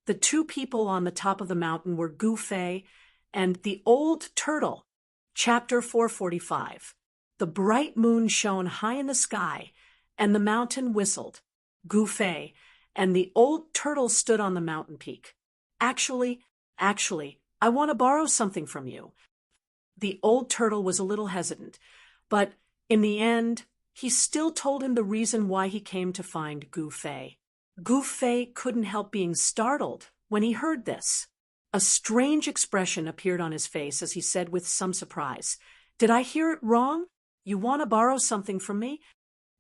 The 2 people on the top of the mountain were Gu Fei and the old turtle. Chapter 445. The bright moon shone high in the sky, and the mountain whistled. Gu Fei and the old turtle stood on the mountain peak. Actually, I want to borrow something from you." The old turtle was a little hesitant, but in the end, he still told him the reason why he came to find Gu Fei. Gu Fei couldn't help being startled when he heard this. A strange expression appeared on his face as he said with some surprise, "Did I hear it wrong? You want to borrow something from me?"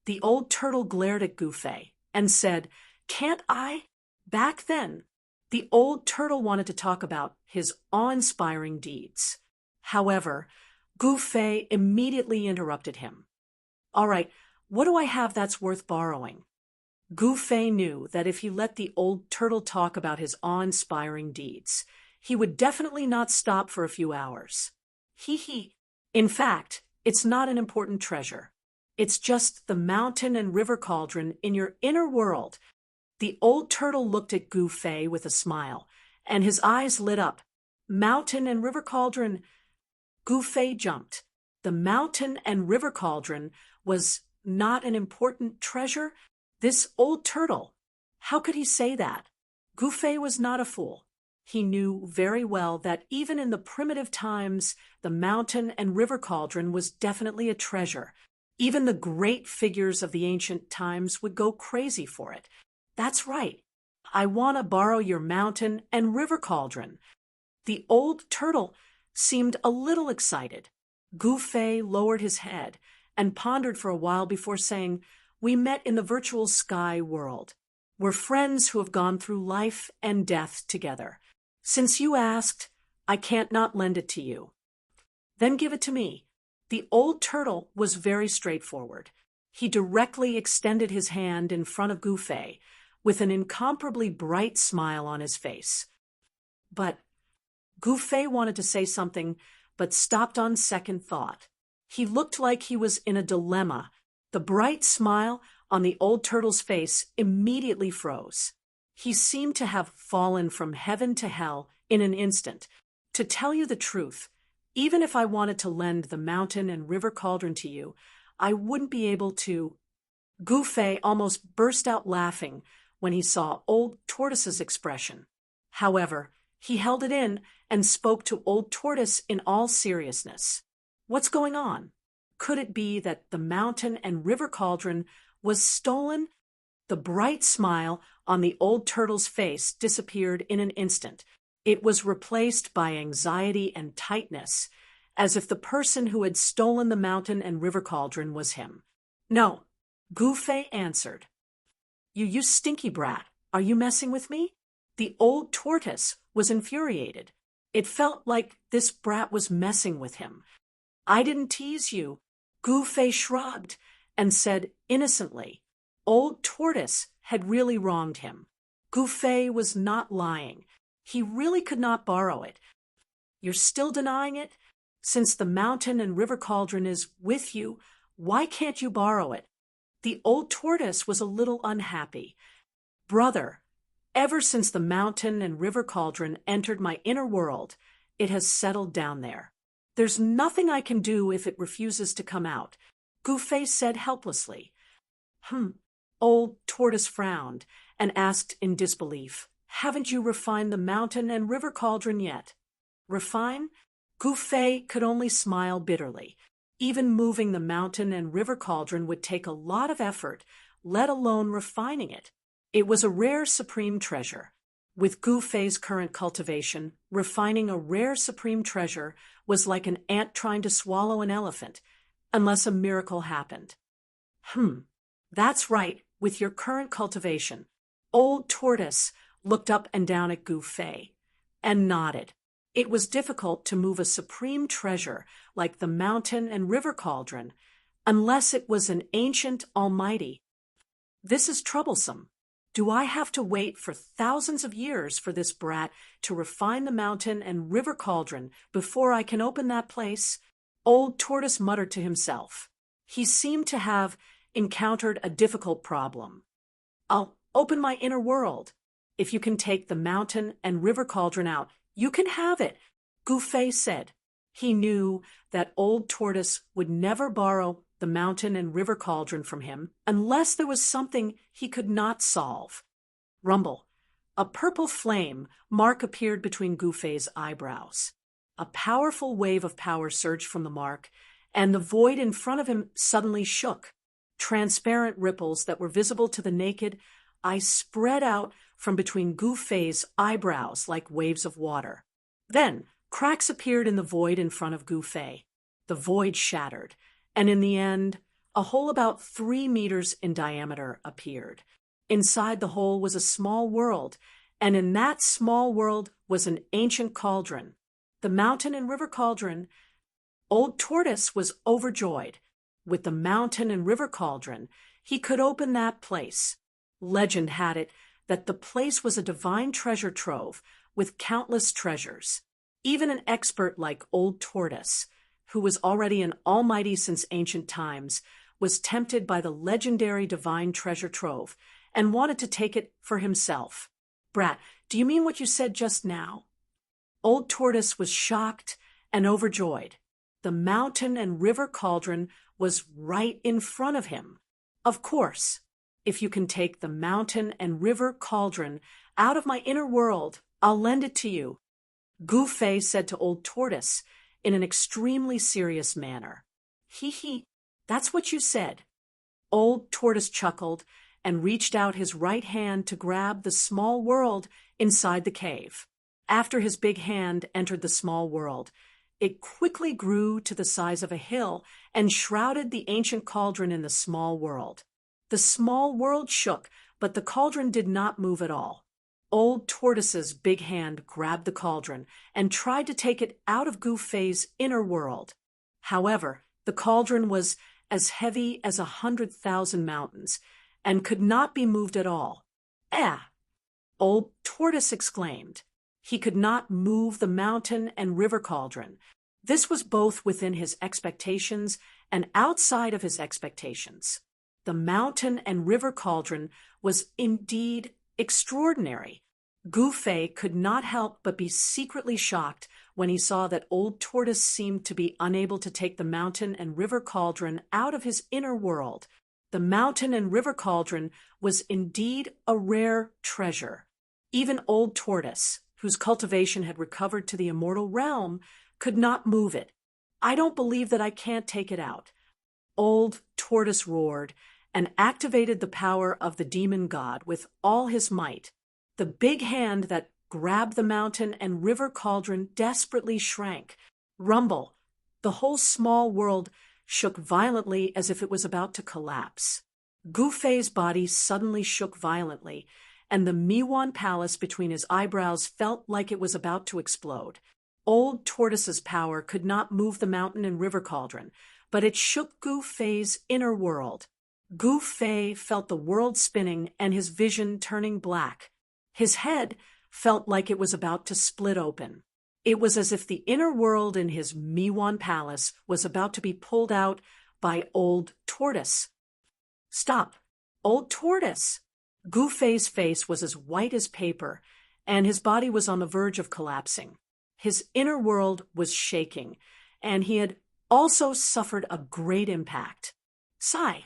The old turtle glared at Gu Fei and said, "Can't I?" Back then, the old turtle wanted to talk about his awe-inspiring deeds. However, Gu Fei immediately interrupted him. "All right, what do I have that's worth borrowing?" Gu Fei knew that if he let the old turtle talk about his awe-inspiring deeds, he would definitely not stop for a few hours. Hee. In fact, it's not an important treasure. It's just the mountain and river cauldron in your inner world. The old turtle looked at Gu Fei with a smile, and his eyes lit up. "Mountain and river cauldron." Gu Fei jumped. The mountain and river cauldron was not an important treasure? This old turtle. How could he say that? Gu Fei was not a fool. He knew very well that even in the primitive times, the mountain and river cauldron was definitely a treasure. Even the great figures of the ancient times would go crazy for it. "That's right. I want to borrow your mountain and river cauldron." The old turtle seemed a little excited. Gu Fei lowered his head and pondered for a while before saying, "We met in the virtual sky world. We're friends who have gone through life and death together. Since you asked, I can't not lend it to you." "Then give it to me." The old turtle was very straightforward. He directly extended his hand in front of Gufei, with an incomparably bright smile on his face. But Gufei wanted to say something, but stopped on second thought. He looked like he was in a dilemma. The bright smile on the old turtle's face immediately froze. He seemed to have fallen from heaven to hell in an instant. To tell you the truth, even if I wanted to lend the mountain and river cauldron to you, I wouldn't be able to. Gufei almost burst out laughing when he saw Old Tortoise's expression. However, he held it in and spoke to Old Tortoise in all seriousness. What's going on? Could it be that the mountain and river cauldron was stolen? The bright smile on the old turtle's face disappeared in an instant. It was replaced by anxiety and tightness, as if the person who had stolen the mountain and river cauldron was him. No, Gufei answered. You stinky brat, are you messing with me? The old tortoise was infuriated. It felt like this brat was messing with him. I didn't tease you. Gufei shrugged and said innocently. Old Tortoise had really wronged him. Gufei was not lying. He really could not borrow it. You're still denying it? Since the mountain and river cauldron is with you, why can't you borrow it? The old tortoise was a little unhappy. Brother, ever since the mountain and river cauldron entered my inner world, it has settled down there. There's nothing I can do if it refuses to come out, Gufei said helplessly. Old Tortoise frowned and asked in disbelief, haven't you refined the mountain and river cauldron yet? Refine? Gufei could only smile bitterly. Even moving the mountain and river cauldron would take a lot of effort, let alone refining it. It was a rare supreme treasure. With Gufei's current cultivation, refining a rare supreme treasure was like an ant trying to swallow an elephant, unless a miracle happened. That's right, with your current cultivation. Old Tortoise looked up and down at Gufei and nodded. It was difficult to move a supreme treasure like the mountain and river cauldron, unless it was an ancient almighty. This is troublesome. Do I have to wait for thousands of years for this brat to refine the mountain and river cauldron before I can open that place? Old Tortoise muttered to himself. He seemed to have encountered a difficult problem. I'll open my inner world. If you can take the mountain and river cauldron out, you can have it, Gufei said. He knew that Old Tortoise would never borrow the mountain and river cauldron from him unless there was something he could not solve. Rumble. A purple flame mark appeared between Gufei's eyebrows. A powerful wave of power surged from the mark, and the void in front of him suddenly shook. Transparent ripples that were visible to the naked eye spread out from between Gufei's eyebrows like waves of water. Then, cracks appeared in the void in front of Gufei. The void shattered, and in the end, a hole about 3 meters in diameter appeared. Inside the hole was a small world, and in that small world was an ancient cauldron. The mountain and river cauldron. Old Tortoise was overjoyed. With the mountain and river cauldron, he could open that place. Legend had it that the place was a divine treasure trove with countless treasures. Even an expert like Old Tortoise, who was already an almighty since ancient times, was tempted by the legendary divine treasure trove and wanted to take it for himself. Brat, do you mean what you said just now? Old Tortoise was shocked and overjoyed. The mountain and river cauldron was right in front of him. Of course, if you can take the mountain and river cauldron out of my inner world, I'll lend it to you, Gufei said to Old Tortoise in an extremely serious manner. Hee, that's what you said. Old Tortoise chuckled and reached out his right hand to grab the small world inside the cave. After his big hand entered the small world, it quickly grew to the size of a hill and shrouded the ancient cauldron in the small world. The small world shook, but the cauldron did not move at all. Old Tortoise's big hand grabbed the cauldron and tried to take it out of Gufei's inner world. However, The cauldron was as heavy as 100,000 mountains, and could not be moved at all. "Eh!" Old Tortoise exclaimed. He could not move the mountain and river cauldron. This was both within his expectations and outside of his expectations. The mountain and river cauldron was indeed extraordinary. Gouffé could not help but be secretly shocked when he saw that Old Tortoise seemed to be unable to take the mountain and river cauldron out of his inner world. The mountain and river cauldron was indeed a rare treasure. Even Old Tortoise, whose cultivation had recovered to the immortal realm, could not move it. "I don't believe that I can't take it out." Old Tortoise roared and activated the power of the demon god with all his might. The big hand that grabbed the mountain and river cauldron desperately shrank. Rumble! The whole small world shook violently as if it was about to collapse. Gouffé's body suddenly shook violently, and the Miwan palace between his eyebrows felt like it was about to explode. Old Tortoise's power could not move the mountain and river cauldron, but it shook Gouffé's inner world. Gouffé felt the world spinning and his vision turning black. His head felt like it was about to split open. It was as if the inner world in his Miwan palace was about to be pulled out by Old Tortoise. "Stop! Old Tortoise!" Gouffé's face was as white as paper, and his body was on the verge of collapsing. His inner world was shaking, and he had also suffered a great impact. "Sigh."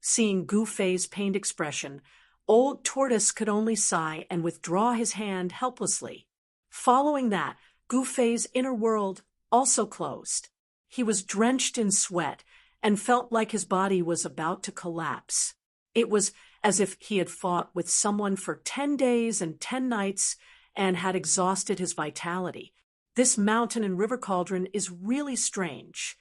Seeing Gouffé's pained expression, Old Tortoise could only sigh and withdraw his hand helplessly. Following that, Gouffé's inner world also closed. He was drenched in sweat and felt like his body was about to collapse. It was as if he had fought with someone for 10 days and 10 nights and had exhausted his vitality. This mountain and river cauldron is really strange.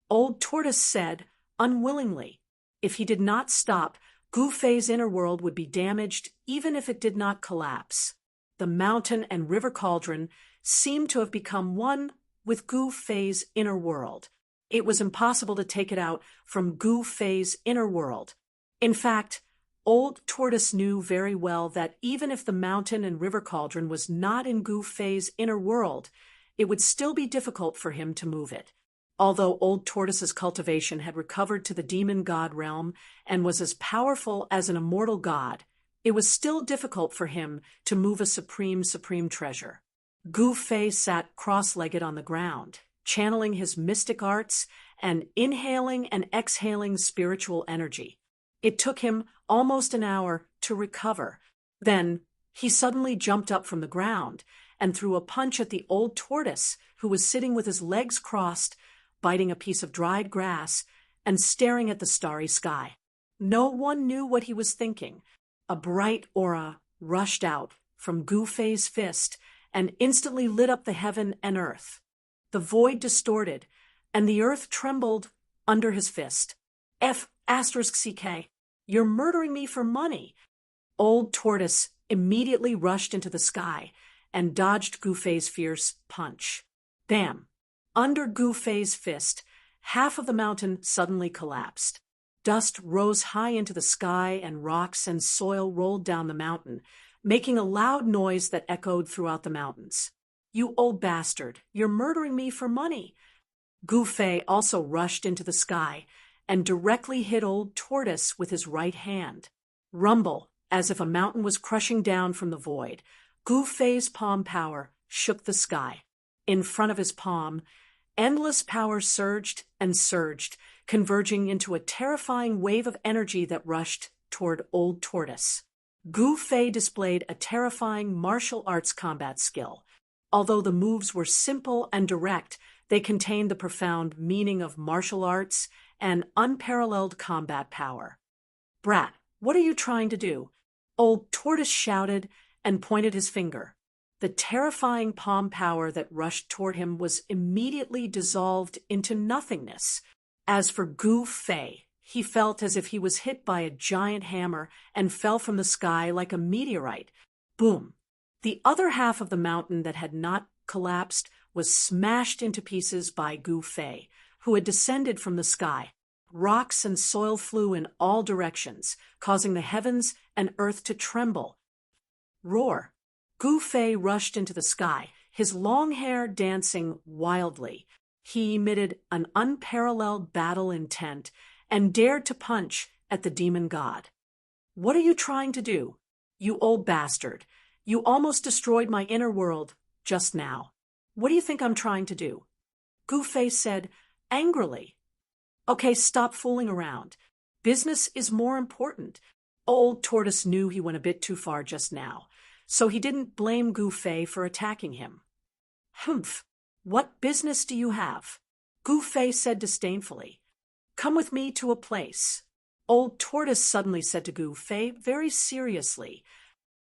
Old Tortoise said, unwillingly. If he did not stop, Gouffé's inner world would be damaged even if it did not collapse. The mountain and river cauldron seemed to have become one with Gouffé's inner world. It was impossible to take it out from Gouffé's inner world. In fact, Old Tortoise knew very well that even if the mountain and river cauldron was not in Gouffé's inner world, it would still be difficult for him to move it. Although Old Tortoise's cultivation had recovered to the demon god realm and was as powerful as an immortal god, it was still difficult for him to move a supreme treasure. Gouffé sat cross-legged on the ground, channeling his mystic arts and inhaling and exhaling spiritual energy. It took him almost an hour to recover. Then he suddenly jumped up from the ground and threw a punch at the Old Tortoise, who was sitting with his legs crossed, biting a piece of dried grass and staring at the starry sky. No one knew what he was thinking. A bright aura rushed out from Gouffé's fist and instantly lit up the heaven and earth. The void distorted, and the earth trembled under his fist. F***CK, you're murdering me for money. Old Tortoise immediately rushed into the sky and dodged Gouffé's fierce punch. Bam! Under Gouffé's fist, half of the mountain suddenly collapsed. Dust rose high into the sky and rocks and soil rolled down the mountain, making a loud noise that echoed throughout the mountains. You old bastard, you're murdering me for money. Gouffé also rushed into the sky and directly hit Old Tortoise with his right hand. Rumble, as if a mountain was crushing down from the void. Gouffé's palm power shook the sky. In front of his palm, endless power surged and surged, converging into a terrifying wave of energy that rushed toward Old Tortoise. Gouffé displayed a terrifying martial arts combat skill. Although the moves were simple and direct, they contained the profound meaning of martial arts and unparalleled combat power. Brat, what are you trying to do? Old Tortoise shouted and pointed his finger. The terrifying palm power that rushed toward him was immediately dissolved into nothingness. As for Gouffé, he felt as if he was hit by a giant hammer and fell from the sky like a meteorite. Boom! The other half of the mountain that had not collapsed was smashed into pieces by Gouffé, who had descended from the sky. Rocks and soil flew in all directions, causing the heavens and earth to tremble. Roar! Gu Fei rushed into the sky, his long hair dancing wildly. He emitted an unparalleled battle intent and dared to punch at the demon god. "What are you trying to do? You old bastard. You almost destroyed my inner world just now. What do you think I'm trying to do?" Gu Fei said angrily. "Okay, stop fooling around. Business is more important." Old Tortoise knew he went a bit too far just now, so he didn't blame Gu Fei for attacking him. "Humph! What business do you have?" Gu Fei said disdainfully. "Come with me to a place." Old Tortoise suddenly said to Gu Fei very seriously.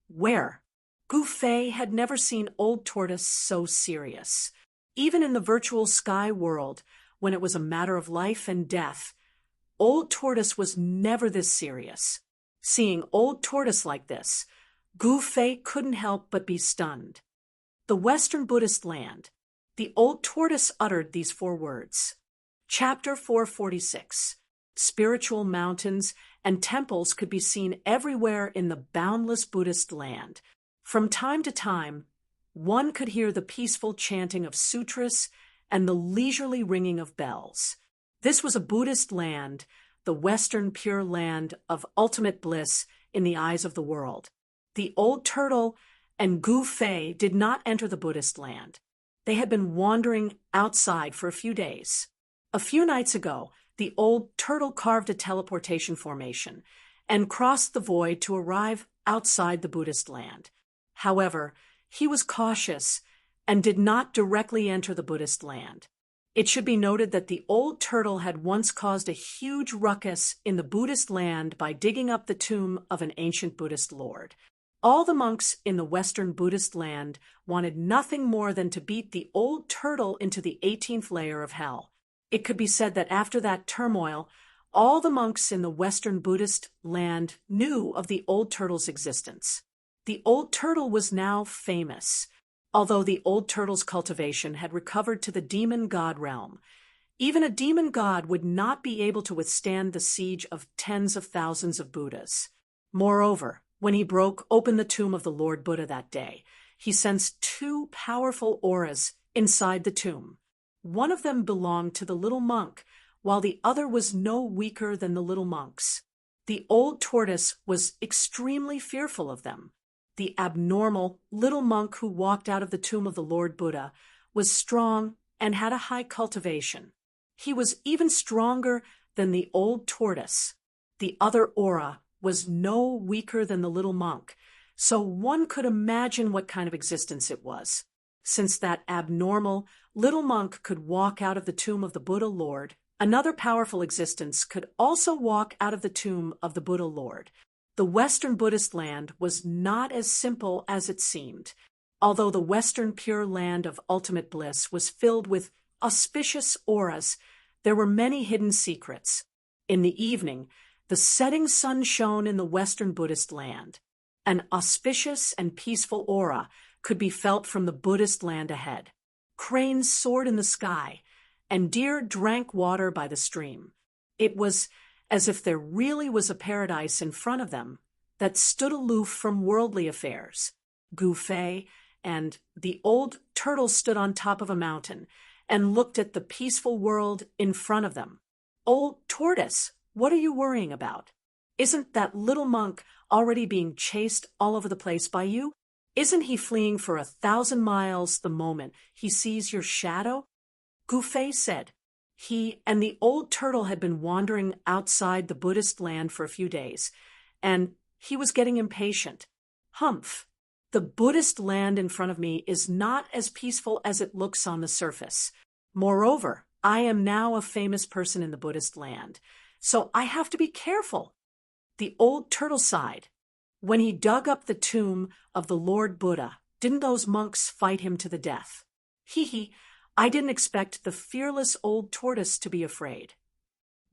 "Where?" Gu Fei had never seen Old Tortoise so serious. Even in the virtual sky world, when it was a matter of life and death, Old Tortoise was never this serious. Seeing Old Tortoise like this, Gu Fei couldn't help but be stunned. The Western Buddhist land. The Old Tortoise uttered these 4 words. Chapter 446. Spiritual mountains and temples could be seen everywhere in the boundless Buddhist land. From time to time, one could hear the peaceful chanting of sutras and the leisurely ringing of bells. This was a Buddhist land, the Western Pure Land of ultimate bliss in the eyes of the world. The old turtle and Gu Fei did not enter the Buddhist land. They had been wandering outside for a few days. A few nights ago, the old turtle carved a teleportation formation and crossed the void to arrive outside the Buddhist land. However, he was cautious and did not directly enter the Buddhist land. It should be noted that the old turtle had once caused a huge ruckus in the Buddhist land by digging up the tomb of an ancient Buddhist lord. All the monks in the Western Buddhist land wanted nothing more than to beat the old turtle into the 18th layer of hell. It could be said that after that turmoil, all the monks in the Western Buddhist land knew of the old turtle's existence. The old turtle was now famous. Although the old turtle's cultivation had recovered to the demon god realm, even a demon god would not be able to withstand the siege of tens of thousands of Buddhas. Moreover, when he broke open the tomb of the Lord Buddha that day, he sensed 2 powerful auras inside the tomb. One of them belonged to the little monk, while the other was no weaker than the little monks. The old tortoise was extremely fearful of them. The abnormal little monk who walked out of the tomb of the Lord Buddha was strong and had a high cultivation. He was even stronger than the old tortoise. The other aura was no weaker than the little monk, so one could imagine what kind of existence it was. Since that abnormal little monk could walk out of the tomb of the Buddha Lord, another powerful existence could also walk out of the tomb of the Buddha Lord. The Western Buddhist land was not as simple as it seemed. Although the Western Pure Land of ultimate bliss was filled with auspicious auras, there were many hidden secrets. In the evening, the setting sun shone in the Western Buddhist land. An auspicious and peaceful aura could be felt from the Buddhist land ahead. Cranes soared in the sky, and deer drank water by the stream. It was as if there really was a paradise in front of them that stood aloof from worldly affairs. Gu Fei and the old turtle stood on top of a mountain and looked at the peaceful world in front of them. "Old tortoise, what are you worrying about? Isn't that little monk already being chased all over the place by you? Isn't he fleeing for 1,000 miles the moment he sees your shadow?" Gu Fei said. He and the old turtle had been wandering outside the Buddhist land for a few days, and he was getting impatient. "Humph! The Buddhist land in front of me is not as peaceful as it looks on the surface. Moreover, I am now a famous person in the Buddhist land, so I have to be careful." The old turtle sighed. When he dug up the tomb of the Lord Buddha, didn't those monks fight him to the death? Hee, I didn't expect the fearless old tortoise to be afraid.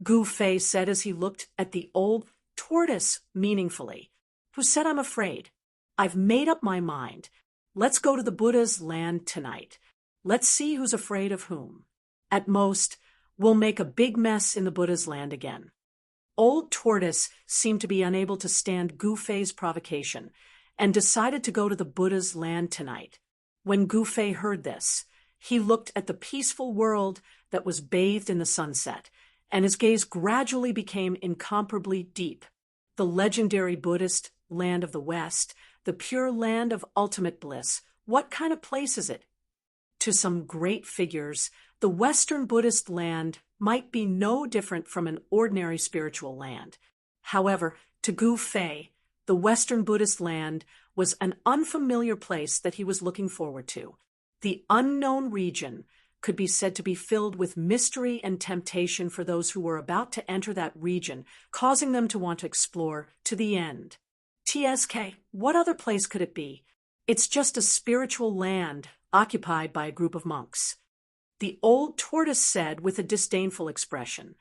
Gu Fei said as he looked at the old tortoise meaningfully. "Who said I'm afraid? I've made up my mind. Let's go to the Buddha's land tonight. Let's see who's afraid of whom. At most, We'll make a big mess in the Buddha's land again. Old Tortoise seemed to be unable to stand Gu Fei's provocation and decided to go to the Buddha's land tonight. When Gu Fei heard this, he looked at the peaceful world that was bathed in the sunset, and his gaze gradually became incomparably deep. The legendary Buddhist land of the West, the pure land of ultimate bliss. What kind of place is it? To some great figures, the Western Buddhist land might be no different from an ordinary spiritual land. However, to Gu Fei, the Western Buddhist land was an unfamiliar place that he was looking forward to. The unknown region could be said to be filled with mystery and temptation for those who were about to enter that region, causing them to want to explore to the end. TSK, what other place could it be? It's just a spiritual land occupied by a group of monks. The old tortoise said with a disdainful expression.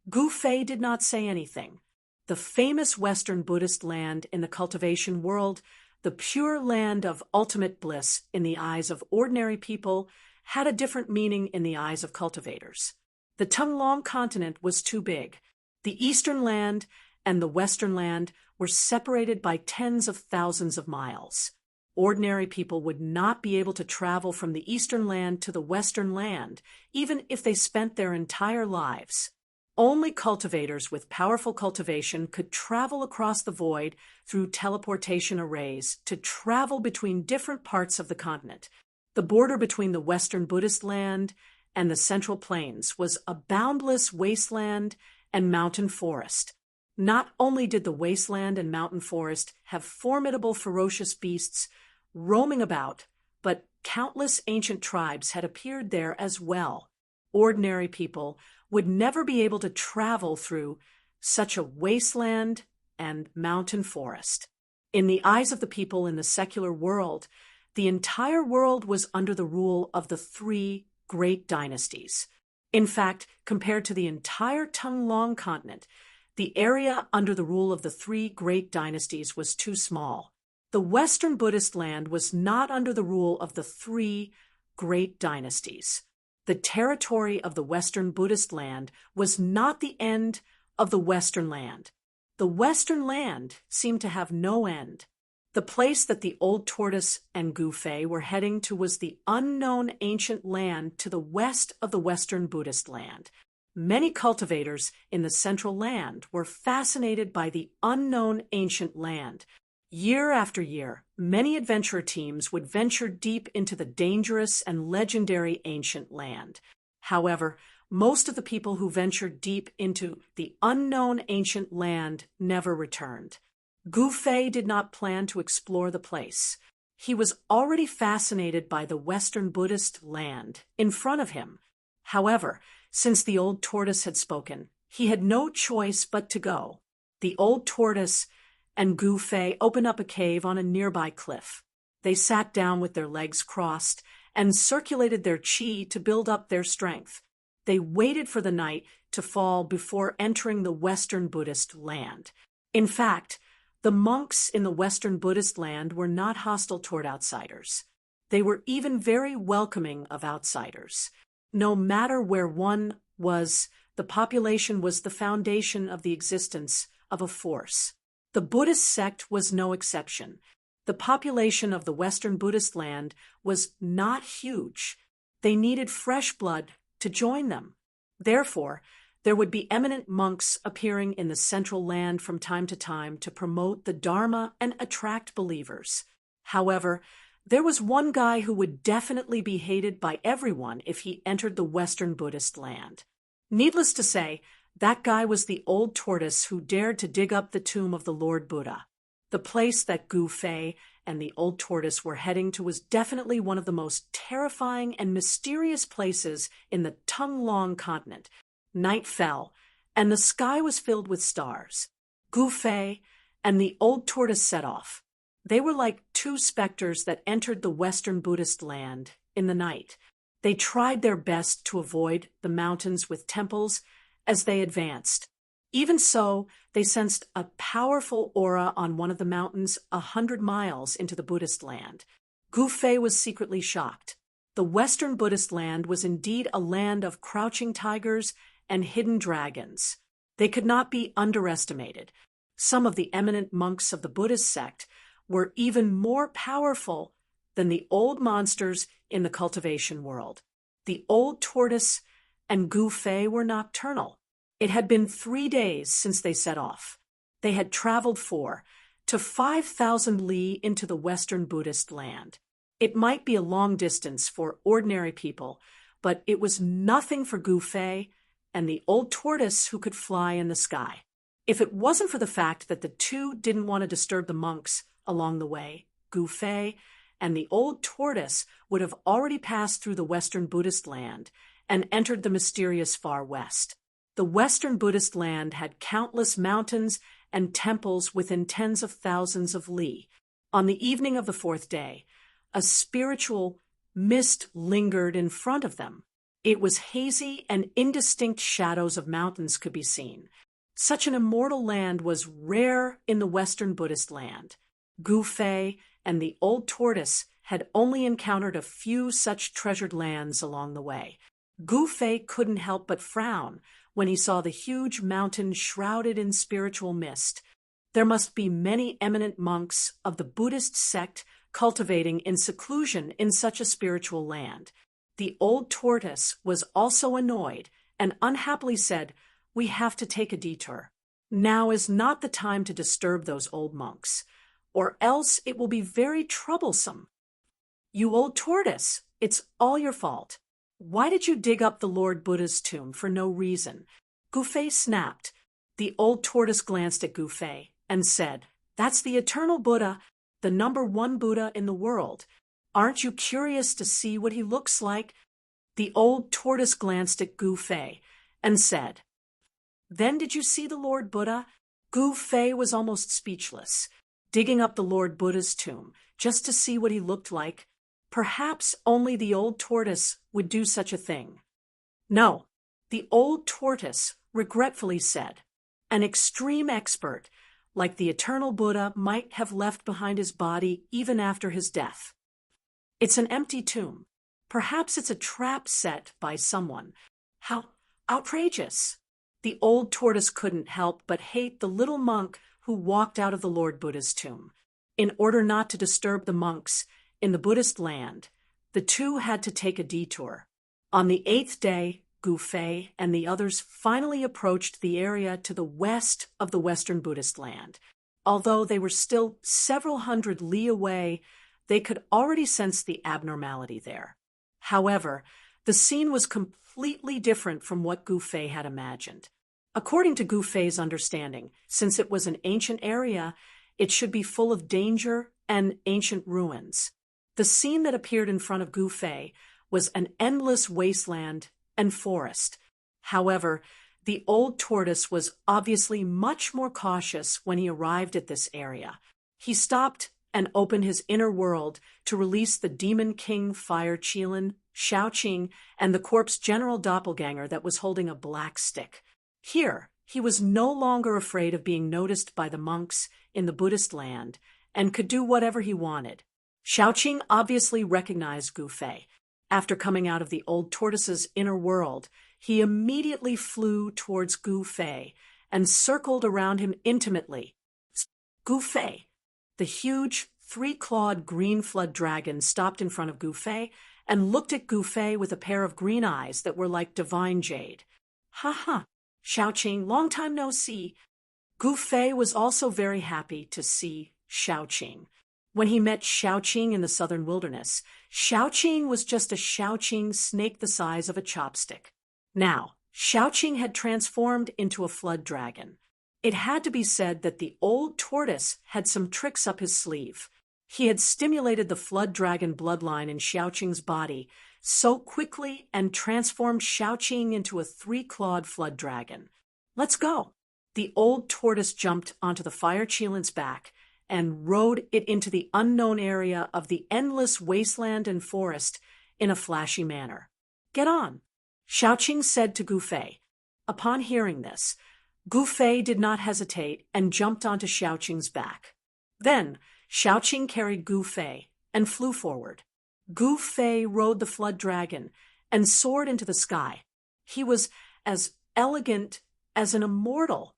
Gu Fei did not say anything. The famous Western Buddhist land in the cultivation world, the pure land of ultimate bliss in the eyes of ordinary people, had a different meaning in the eyes of cultivators. The Tunglong continent was too big. The eastern land and the western land were separated by tens of thousands of miles. Ordinary people would not be able to travel from the eastern land to the western land, even if they spent their entire lives. Only cultivators with powerful cultivation could travel across the void through teleportation arrays to travel between different parts of the continent. The border between the Western Buddhist land and the Central Plains was a boundless wasteland and mountain forest. Not only did the wasteland and mountain forest have formidable ferocious beasts roaming about, but countless ancient tribes had appeared there as well. Ordinary people would never be able to travel through such a wasteland and mountain forest. In the eyes of the people in the secular world, the entire world was under the rule of the three great dynasties. In fact, compared to the entire Tunglong continent, the area under the rule of the three great dynasties was too small. The Western Buddhist land was not under the rule of the three great dynasties. The territory of the Western Buddhist land was not the end of the Western land. The Western land seemed to have no end. The place that the old tortoise and Gu Fei were heading to was the unknown ancient land to the west of the Western Buddhist land. Many cultivators in the central land were fascinated by the unknown ancient land. Year after year, many adventure teams would venture deep into the dangerous and legendary ancient land. However, most of the people who ventured deep into the unknown ancient land never returned. Gu Fei did not plan to explore the place. He was already fascinated by the Western Buddhist land in front of him. However, since the old tortoise had spoken, he had no choice but to go. The old tortoise and Gu Fei opened up a cave on a nearby cliff. They sat down with their legs crossed and circulated their qi to build up their strength. They waited for the night to fall before entering the Western Buddhist land. In fact, the monks in the Western Buddhist land were not hostile toward outsiders. They were even very welcoming of outsiders. No matter where one was, the population was the foundation of the existence of a force. The Buddhist sect was no exception. The population of the Western Buddhist land was not huge. They needed fresh blood to join them. Therefore, there would be eminent monks appearing in the central land from time to time to promote the Dharma and attract believers. However, there was one guy who would definitely be hated by everyone if he entered the Western Buddhist land. Needless to say, that guy was the old tortoise who dared to dig up the tomb of the Lord Buddha. The place that Gu Fei and the old tortoise were heading to was definitely one of the most terrifying and mysterious places in the Tunglong continent. Night fell, and the sky was filled with stars. Gu Fei and the old tortoise set off. They were like two specters that entered the Western Buddhist land in the night. They tried their best to avoid the mountains with temples as they advanced. Even so, they sensed a powerful aura on one of the mountains 100 miles into the Buddhist land. Gu Fei was secretly shocked. The Western Buddhist land was indeed a land of crouching tigers and hidden dragons. They could not be underestimated. Some of the eminent monks of the Buddhist sect were even more powerful than the old monsters in the cultivation world. The old tortoise and Gu Fei were nocturnal. It had been 3 days since they set off. They had traveled 4 to 5,000 li into the Western Buddhist land. It might be a long distance for ordinary people, but it was nothing for Gu Fei and the old tortoise who could fly in the sky. If it wasn't for the fact that the two didn't want to disturb the monks along the way, Gu Fei and the old tortoise would have already passed through the Western Buddhist land and entered the mysterious Far West. The Western Buddhist land had countless mountains and temples within tens of thousands of li. On the evening of the 4th day, a spiritual mist lingered in front of them. It was hazy, and indistinct shadows of mountains could be seen. Such an immortal land was rare in the Western Buddhist land. Gu Fei and the old tortoise had only encountered a few such treasured lands along the way. Gu Fei couldn't help but frown when he saw the huge mountain shrouded in spiritual mist. There must be many eminent monks of the Buddhist sect cultivating in seclusion in such a spiritual land. The old tortoise was also annoyed and unhappily said, "We have to take a detour. Now is not the time to disturb those old monks, or else it will be very troublesome." "You old tortoise, it's all your fault. Why did you dig up the Lord Buddha's tomb for no reason?" Gu Fei snapped. The old tortoise glanced at Gu Fei and said, "That's the eternal Buddha, the #1 Buddha in the world. Aren't you curious to see what he looks like?" The old tortoise glanced at Gu Fei and said, "Then did you see the Lord Buddha?" Gu Fei was almost speechless, digging up the Lord Buddha's tomb just to see what he looked like. Perhaps only the old tortoise would do such a thing. "No," the old tortoise regretfully said. "An extreme expert, like the eternal Buddha, might have left behind his body even after his death. It's an empty tomb. Perhaps it's a trap set by someone. How outrageous!" The old tortoise couldn't help but hate the little monk who walked out of the Lord Buddha's tomb. In order not to disturb the monks in the Buddhist land, the two had to take a detour. On the 8th day, Gu Fei and the others finally approached the area to the west of the Western Buddhist land. Although they were still several hundred li away, they could already sense the abnormality there. However, the scene was completely different from what Gu Fei had imagined. According to Gu Fei's understanding, since it was an ancient area, it should be full of danger and ancient ruins. The scene that appeared in front of Gu Fei was an endless wasteland and forest. However, the old tortoise was obviously much more cautious when he arrived at this area. He stopped and opened his inner world to release the Demon King Fire Qilin, Shaoqing, and the corpse general doppelganger that was holding a black stick. Here, he was no longer afraid of being noticed by the monks in the Buddhist land and could do whatever he wanted. Shaoqing obviously recognized Gu Fei. After coming out of the old tortoise's inner world, he immediately flew towards Gu Fei and circled around him intimately. Gu Fei. The huge, 3-clawed green flood dragon stopped in front of Gu Fei and looked at Gu Fei with a pair of green eyes that were like divine jade. "Ha ha, Shaoqing, long time no see." Gu Fei was also very happy to see Shaoqing. When he met Shaoqing in the southern wilderness, Shaoqing was just a Shaoqing snake the size of a chopstick. Now, Shaoqing had transformed into a flood dragon. It had to be said that the old tortoise had some tricks up his sleeve. He had stimulated the flood dragon bloodline in Shaoqing's body so quickly and transformed Shaoqing into a 3-clawed flood dragon. "Let's go." The old tortoise jumped onto the fire Qilin's back and rode it into the unknown area of the endless wasteland and forest in a flashy manner. "Get on," Shaoqing said to Gu Fei. Upon hearing this, Gu Fei did not hesitate and jumped onto Shaoqing's back. Then, Shaoqing carried Gu Fei and flew forward. Gu Fei rode the flood dragon and soared into the sky. He was as elegant as an immortal.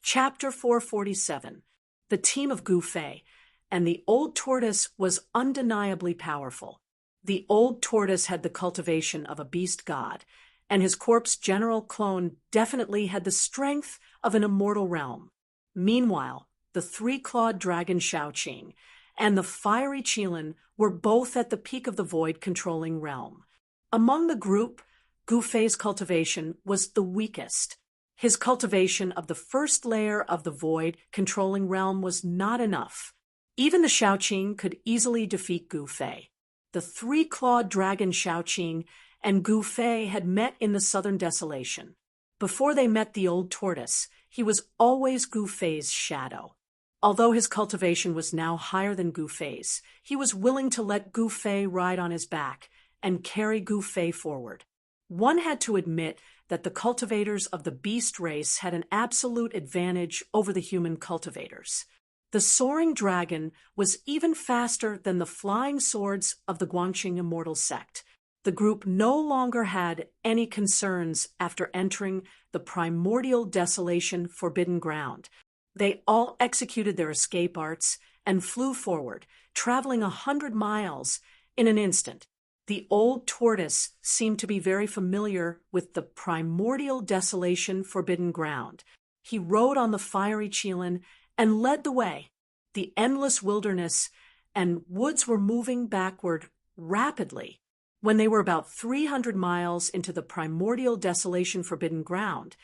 Chapter 447. The team of Gu Fei, and the old tortoise was undeniably powerful. The old tortoise had the cultivation of a beast god, and his corpse general clone definitely had the strength of an immortal realm. Meanwhile, the three-clawed dragon Shaoqing and the fiery Qilin were both at the peak of the void-controlling realm. Among the group, Gu Fei's cultivation was the weakest. His cultivation of the first layer of the void-controlling realm was not enough. Even the Shaoqing could easily defeat Gu Fei. The three-clawed dragon Shaoqing and Gu Fei had met in the southern desolation. Before they met the old tortoise, he was always Gu Fei's shadow. Although his cultivation was now higher than Gu Fei's, he was willing to let Gu Fei ride on his back and carry Gu Fei forward. One had to admit that the cultivators of the beast race had an absolute advantage over the human cultivators. The soaring dragon was even faster than the flying swords of the Guangxing immortal sect. The group no longer had any concerns after entering the primordial desolation forbidden ground. They all executed their escape arts and flew forward, traveling 100 miles in an instant. The old tortoise seemed to be very familiar with the primordial desolation forbidden ground. He rode on the fiery Qilin and led the way. The endless wilderness and woods were moving backward rapidly. When they were about 300 miles into the primordial desolation forbidden ground,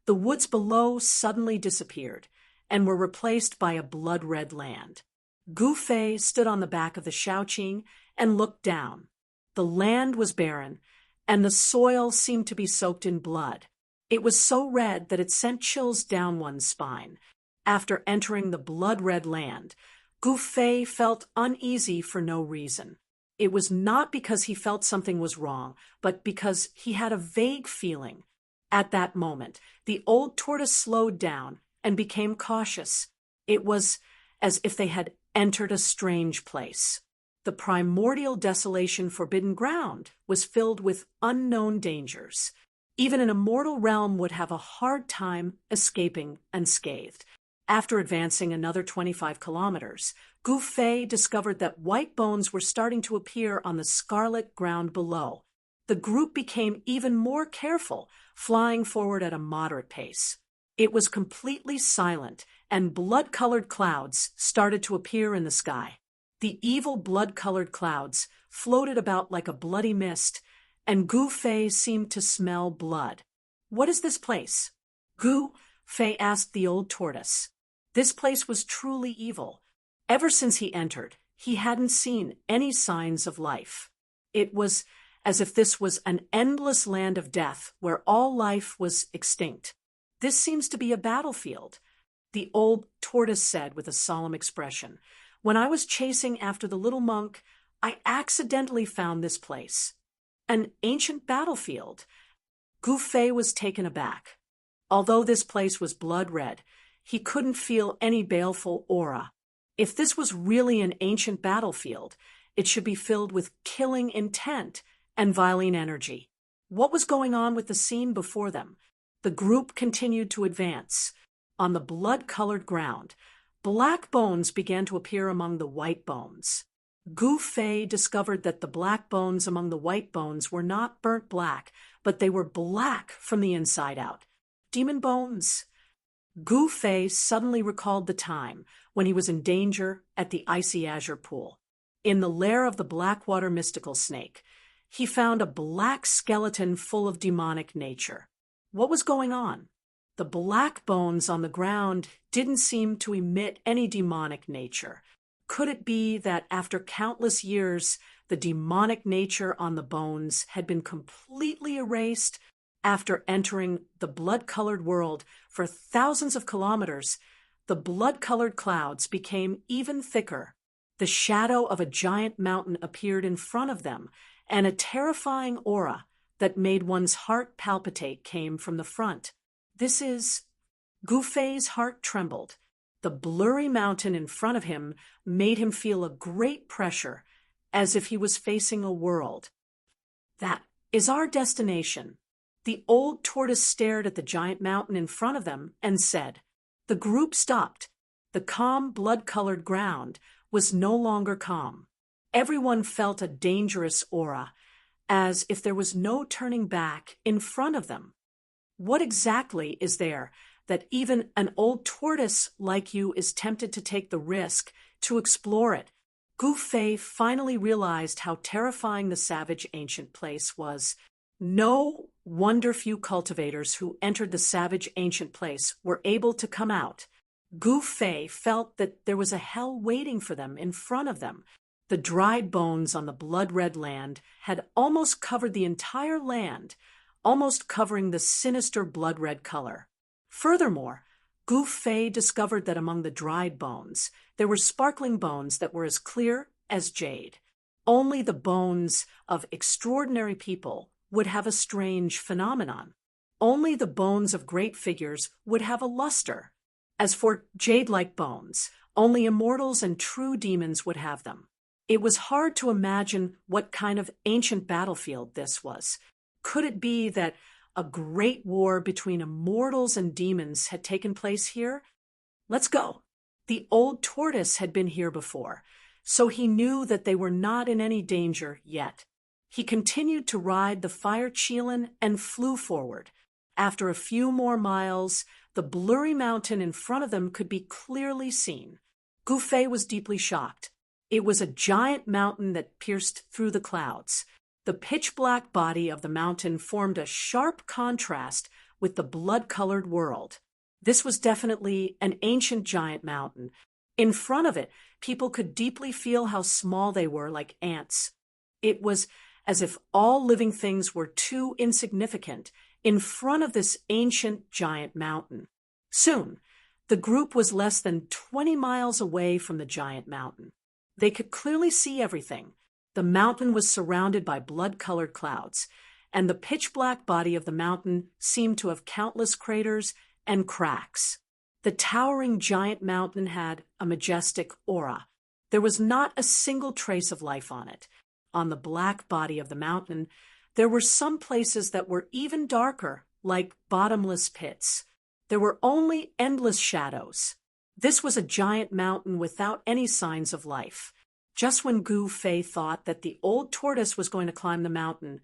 the woods below suddenly disappeared and were replaced by a blood-red land. Gu Fei stood on the back of the Shaoqing and looked down. The land was barren, and the soil seemed to be soaked in blood. It was so red that it sent chills down one's spine. After entering the blood-red land, Gu Fei felt uneasy for no reason. It was not because he felt something was wrong, but because he had a vague feeling. At that moment, the old tortoise slowed down and became cautious. It was as if they had entered a strange place. The primordial desolation forbidden ground was filled with unknown dangers. Even an immortal realm would have a hard time escaping unscathed. After advancing another 25 kilometers, Gu Fei discovered that white bones were starting to appear on the scarlet ground below. The group became even more careful, flying forward at a moderate pace. It was completely silent, and blood-colored clouds started to appear in the sky. The evil blood-colored clouds floated about like a bloody mist, and Gu Fei seemed to smell blood. "What is this place?" Gu Fei asked the old tortoise. This place was truly evil. Ever since he entered, he hadn't seen any signs of life. It was as if this was an endless land of death where all life was extinct. "This seems to be a battlefield," the old tortoise said with a solemn expression. "When I was chasing after the little monk, I accidentally found this place." An ancient battlefield. Gu Fei was taken aback. Although this place was blood-red, he couldn't feel any baleful aura. If this was really an ancient battlefield, it should be filled with killing intent and violent energy. What was going on with the scene before them? The group continued to advance. On the blood-colored ground, black bones began to appear among the white bones. Gu Fei discovered that the black bones among the white bones were not burnt black, but they were black from the inside out. Demon bones. Gu Fei suddenly recalled the time when he was in danger at the icy azure pool. In the lair of the Blackwater mystical snake, he found a black skeleton full of demonic nature. What was going on? The black bones on the ground didn't seem to emit any demonic nature. Could it be that after countless years, the demonic nature on the bones had been completely erased? After entering the blood-colored world for thousands of kilometers, the blood-colored clouds became even thicker. The shadow of a giant mountain appeared in front of them, and a terrifying aura that made one's heart palpitate came from the front. This is... Gu Fei's heart trembled. The blurry mountain in front of him made him feel a great pressure, as if he was facing a world. "That is our destination." The old tortoise stared at the giant mountain in front of them and said. The group stopped. The calm, blood-colored ground was no longer calm. Everyone felt a dangerous aura, as if there was no turning back in front of them. What exactly is there that even an old tortoise like you is tempted to take the risk to explore it? Gu Fei finally realized how terrifying the savage ancient place was. No wonder few cultivators who entered the savage ancient place were able to come out. Gu Fei felt that there was a hell waiting for them in front of them. The dried bones on the blood-red land had almost covered the entire land, almost covering the sinister blood-red color. Furthermore, Gu Fei discovered that among the dried bones, there were sparkling bones that were as clear as jade. Only the bones of extraordinary people would have a strange phenomenon. Only the bones of great figures would have a luster. As for jade-like bones, only immortals and true demons would have them. It was hard to imagine what kind of ancient battlefield this was. Could it be that a great war between immortals and demons had taken place here? Let's go. The old tortoise had been here before, so he knew that they were not in any danger yet. He continued to ride the fire cheelin and flew forward. After a few more miles, the blurry mountain in front of them could be clearly seen. Gu Fei was deeply shocked. It was a giant mountain that pierced through the clouds. The pitch-black body of the mountain formed a sharp contrast with the blood-colored world. This was definitely an ancient giant mountain. In front of it, people could deeply feel how small they were, like ants. It was as if all living things were too insignificant in front of this ancient giant mountain. Soon, the group was less than 20 miles away from the giant mountain. They could clearly see everything. The mountain was surrounded by blood-colored clouds, and the pitch-black body of the mountain seemed to have countless craters and cracks. The towering giant mountain had a majestic aura. There was not a single trace of life on it. On the black body of the mountain, there were some places that were even darker, like bottomless pits. There were only endless shadows. This was a giant mountain without any signs of life. Just when Gu Fei thought that the old tortoise was going to climb the mountain,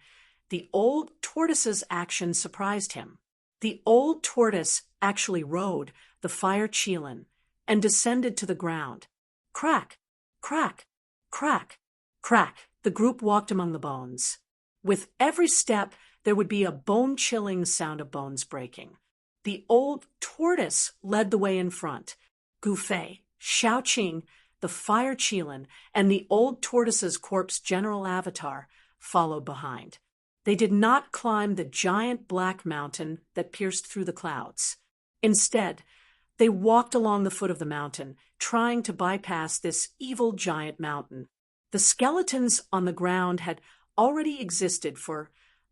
the old tortoise's action surprised him. The old tortoise actually rode the fire cheelin and descended to the ground. Crack, crack, crack, crack. The group walked among the bones. With every step, there would be a bone-chilling sound of bones breaking. The old tortoise led the way in front. Gu Fei, Xiaoqing, the fire cheelin, and the old tortoise's corpse general avatar followed behind. They did not climb the giant black mountain that pierced through the clouds. Instead, they walked along the foot of the mountain, trying to bypass this evil giant mountain. The skeletons on the ground had already existed for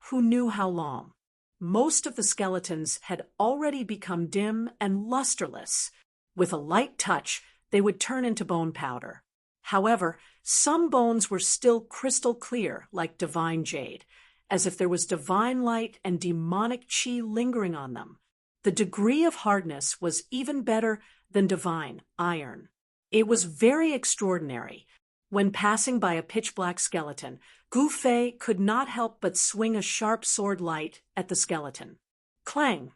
who knew how long. Most of the skeletons had already become dim and lusterless. With a light touch, they would turn into bone powder. However, some bones were still crystal clear, like divine jade, as if there was divine light and demonic qi lingering on them. The degree of hardness was even better than divine iron. It was very extraordinary. When passing by a pitch-black skeleton, Gu Fei could not help but swing a sharp sword light at the skeleton. Clang!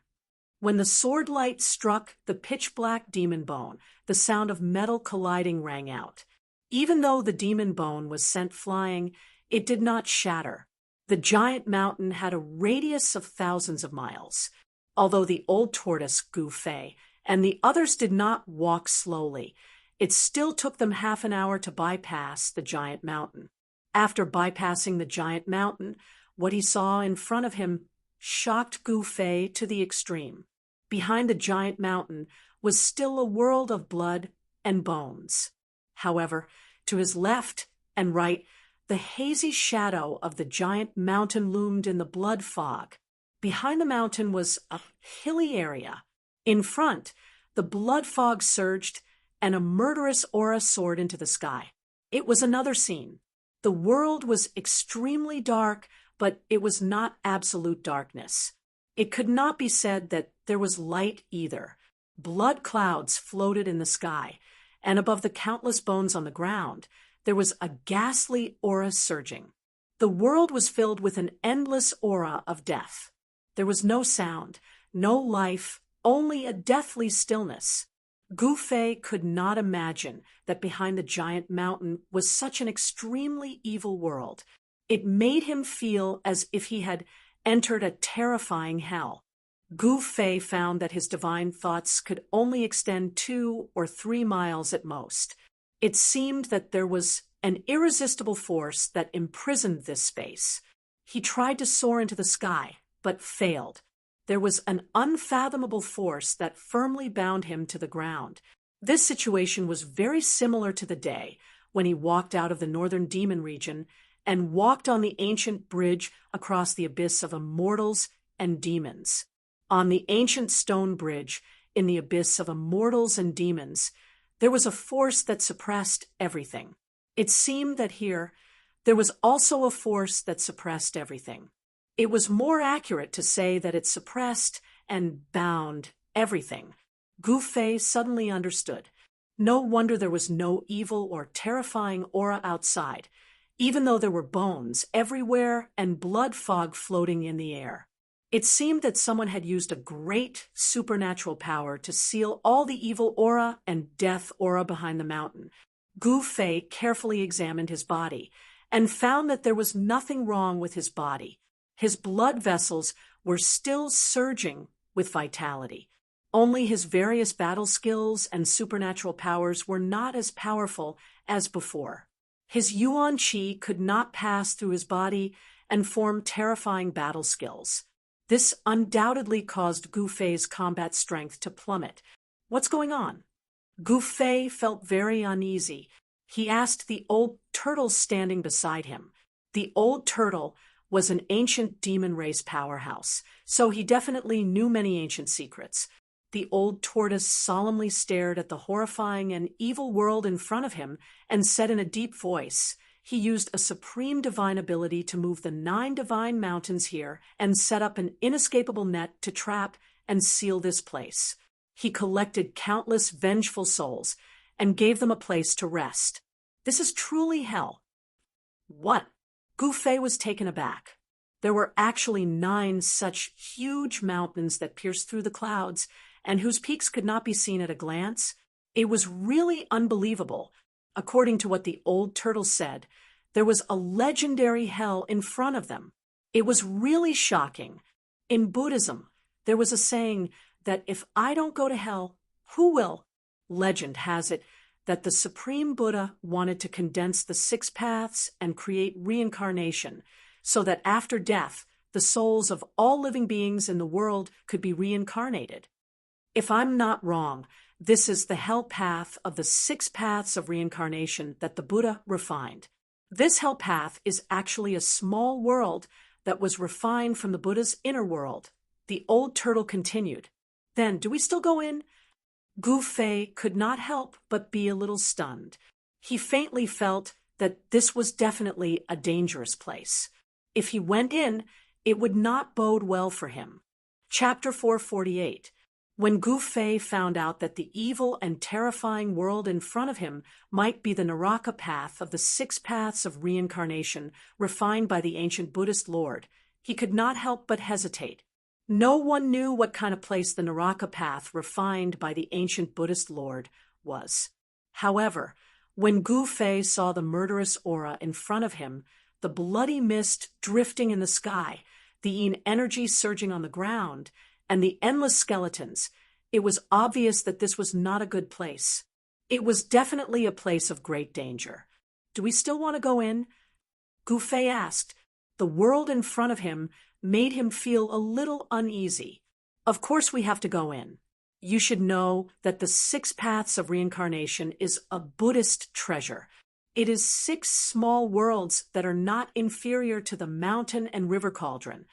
When the sword light struck the pitch-black demon bone, the sound of metal colliding rang out. Even though the demon bone was sent flying, it did not shatter. The giant mountain had a radius of thousands of miles. Although the old tortoise, Gu Fei, and the others did not walk slowly, it still took them half an hour to bypass the giant mountain. After bypassing the giant mountain, what he saw in front of him shocked Gu Fei to the extreme. Behind the giant mountain was still a world of blood and bones. However, to his left and right, the hazy shadow of the giant mountain loomed in the blood fog. Behind the mountain was a hilly area. In front, the blood fog surged, and a murderous aura soared into the sky. It was another scene. The world was extremely dark, but it was not absolute darkness. It could not be said that there was light either. Blood clouds floated in the sky, and above the countless bones on the ground, there was a ghastly aura surging. The world was filled with an endless aura of death. There was no sound, no life, only a deathly stillness. Gu Fei could not imagine that behind the giant mountain was such an extremely evil world. It made him feel as if he had entered a terrifying hell. Gu Fei found that his divine thoughts could only extend 2 or 3 miles at most. It seemed that there was an irresistible force that imprisoned this space. He tried to soar into the sky, but failed. There was an unfathomable force that firmly bound him to the ground. This situation was very similar to the day when he walked out of the northern demon region and walked on the ancient bridge across the abyss of immortals and demons. On the ancient stone bridge, in the abyss of immortals and demons, there was a force that suppressed everything. It seemed that here, there was also a force that suppressed everything. It was more accurate to say that it suppressed and bound everything. Gu Fei suddenly understood. No wonder there was no evil or terrifying aura outside, even though there were bones everywhere and blood fog floating in the air. It seemed that someone had used a great supernatural power to seal all the evil aura and death aura behind the mountain. Gu Fei carefully examined his body and found that there was nothing wrong with his body. His blood vessels were still surging with vitality. Only his various battle skills and supernatural powers were not as powerful as before. His Yuan Qi could not pass through his body and form terrifying battle skills. This undoubtedly caused Gu Fei's combat strength to plummet. What's going on? Gu Fei felt very uneasy. He asked the old turtle standing beside him. The old turtle was an ancient demon race powerhouse, so he definitely knew many ancient secrets. The old tortoise solemnly stared at the horrifying and evil world in front of him and said in a deep voice, he used a supreme divine ability to move the 9 divine mountains here and set up an inescapable net to trap and seal this place. He collected countless vengeful souls and gave them a place to rest. This is truly hell. What? Gu Fei was taken aback. There were actually 9 such huge mountains that pierced through the clouds and whose peaks could not be seen at a glance. It was really unbelievable. According to what the old turtle said, there was a legendary hell in front of them. It was really shocking. In Buddhism, there was a saying that if I don't go to hell, who will? Legend has it that the Supreme Buddha wanted to condense the 6 paths and create reincarnation so that after death, the souls of all living beings in the world could be reincarnated. If I'm not wrong, this is the hell path of the 6 paths of reincarnation that the Buddha refined. This hell path is actually a small world that was refined from the Buddha's inner world. The old turtle continued. Then, do we still go in? Gu Fei could not help but be a little stunned. He faintly felt that this was definitely a dangerous place. If he went in, it would not bode well for him. Chapter 448. When Gu Fei found out that the evil and terrifying world in front of him might be the Naraka path of the 6 paths of reincarnation refined by the ancient Buddhist Lord, he could not help but hesitate. No one knew what kind of place the Naraka path refined by the ancient Buddhist Lord was. However, when Gu Fei saw the murderous aura in front of him, the bloody mist drifting in the sky, the yin energy surging on the ground, and the endless skeletons, it was obvious that this was not a good place. It was definitely a place of great danger. Do we still want to go in? Gu Fei asked. The world in front of him made him feel a little uneasy. Of course we have to go in. You should know that the 6 paths of reincarnation is a Buddhist treasure. It is 6 small worlds that are not inferior to the mountain and river cauldron.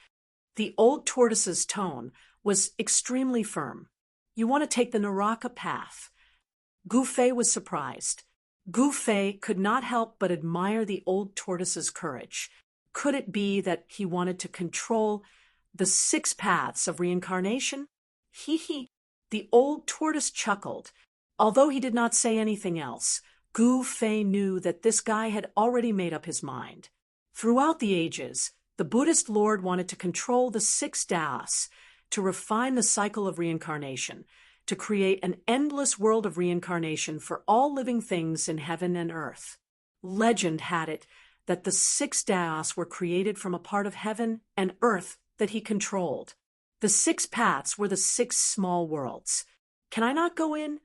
The old tortoise's tone was extremely firm. You want to take the Naraka path. Gu Fei was surprised. Gu Fei could not help but admire the old tortoise's courage. Could it be that he wanted to control the 6 paths of reincarnation? He. The old tortoise chuckled. Although he did not say anything else, Gu Fei knew that this guy had already made up his mind. Throughout the ages, the Buddhist Lord wanted to control the 6 das, to refine the cycle of reincarnation, to create an endless world of reincarnation for all living things in heaven and earth. Legend had it that the 6 das were created from a part of heaven and earth that he controlled. The 6 paths were the 6 small worlds. Can I not go in?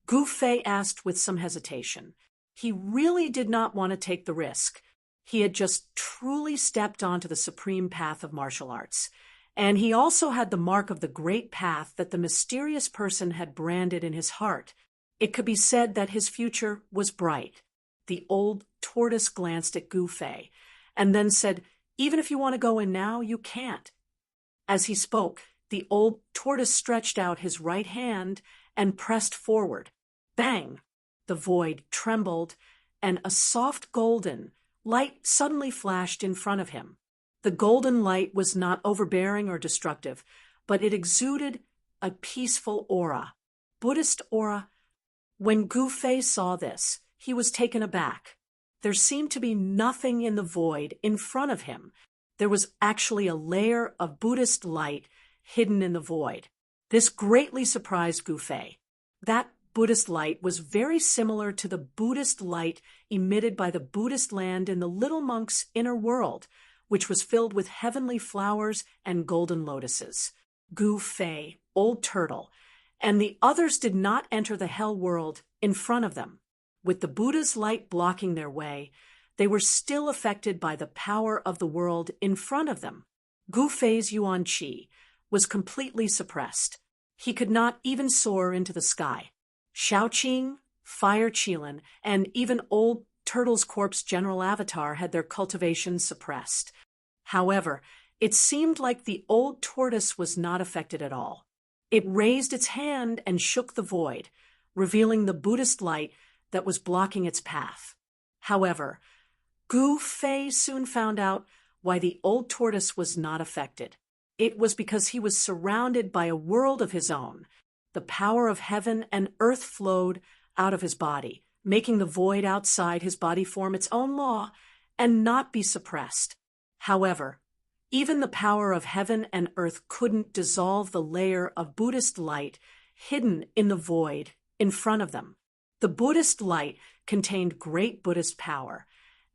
Gu Fei asked with some hesitation. He really did not want to take the risk. He had just truly stepped onto the supreme path of martial arts, and he also had the mark of the great path that the mysterious person had branded in his heart. It could be said that his future was bright. The old tortoise glanced at Gu Fei and then said, "Even if you want to go in now, you can't." As he spoke, the old tortoise stretched out his right hand and pressed forward. Bang! The void trembled, and a soft golden light suddenly flashed in front of him. The golden light was not overbearing or destructive, but it exuded a peaceful aura. Buddhist aura. When Gu Fei saw this, he was taken aback. There seemed to be nothing in the void in front of him. There was actually a layer of Buddhist light hidden in the void. This greatly surprised Gu Fei. That Buddhist light was very similar to the Buddhist light emitted by the Buddhist land in the little monk's inner world, which was filled with heavenly flowers and golden lotuses. Gu Fei, Old Turtle, and the others did not enter the hell world in front of them. With the Buddha's light blocking their way, they were still affected by the power of the world in front of them. Gu Fei's Yuan Qi was completely suppressed. He could not even soar into the sky. Shaoqing, Fire Qilin, and even Old Turtle's corpse General Avatar had their cultivation suppressed. However, it seemed like the old tortoise was not affected at all. It raised its hand and shook the void, revealing the Buddhist light that was blocking its path. However, Gu Fei soon found out why the old tortoise was not affected. It was because he was surrounded by a world of his own. The power of heaven and earth flowed out of his body, making the void outside his body form its own law and not be suppressed. However, even the power of heaven and earth couldn't dissolve the layer of Buddhist light hidden in the void in front of them. The Buddhist light contained great Buddhist power,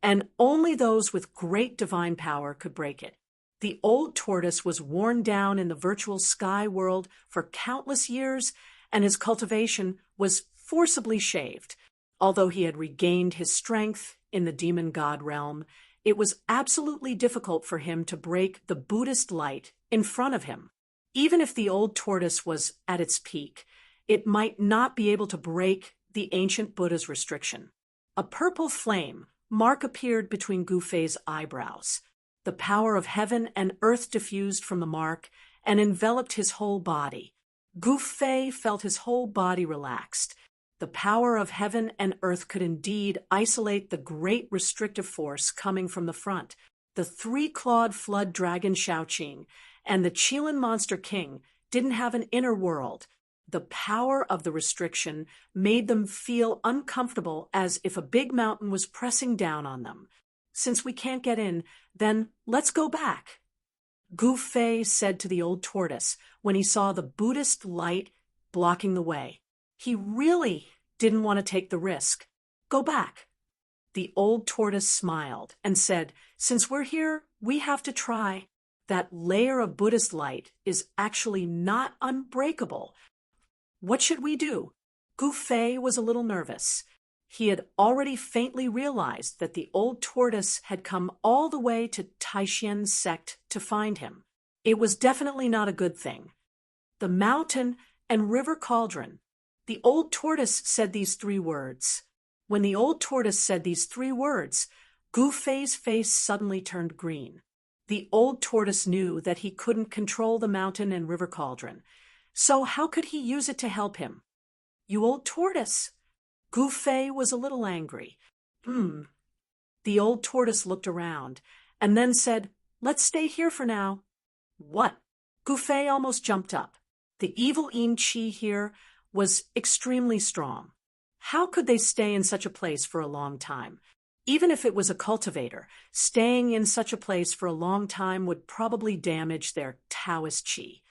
and only those with great divine power could break it. The old tortoise was worn down in the virtual sky world for countless years, and his cultivation was forcibly shaved. Although he had regained his strength in the demon god realm, it was absolutely difficult for him to break the Buddhist light in front of him. Even if the old tortoise was at its peak, it might not be able to break the ancient Buddha's restriction. A purple flame mark appeared between Gu Fei's eyebrows. The power of heaven and earth diffused from the mark and enveloped his whole body. Gu Fei felt his whole body relaxed. The power of heaven and earth could indeed isolate the great restrictive force coming from the front. The 3-clawed flood dragon Shaoqing and the Qilin monster king didn't have an inner world. The power of the restriction made them feel uncomfortable, as if a big mountain was pressing down on them. Since we can't get in, then let's go back, Gu Fei said to the old tortoise when he saw the Buddhist light blocking the way. He really didn't want to take the risk. Go back. The old tortoise smiled and said, "Since we're here, we have to try. That layer of Buddhist light is actually not unbreakable. What should we do?" Gu Fei was a little nervous. He had already faintly realized that the old tortoise had come all the way to Taishien's sect to find him. It was definitely not a good thing. The mountain and river cauldron. The old tortoise said these 3 words. When the old tortoise said these 3 words, Gu Fei's face suddenly turned green. The old tortoise knew that he couldn't control the mountain and river cauldron. So how could he use it to help him? "You old tortoise!" Gu Fei was a little angry. The old tortoise looked around and then said, "Let's stay here for now." "What?" Gu Fei almost jumped up. The evil Yin Qi here was extremely strong. How could they stay in such a place for a long time? Even if it was a cultivator, staying in such a place for a long time would probably damage their Taoist Qi.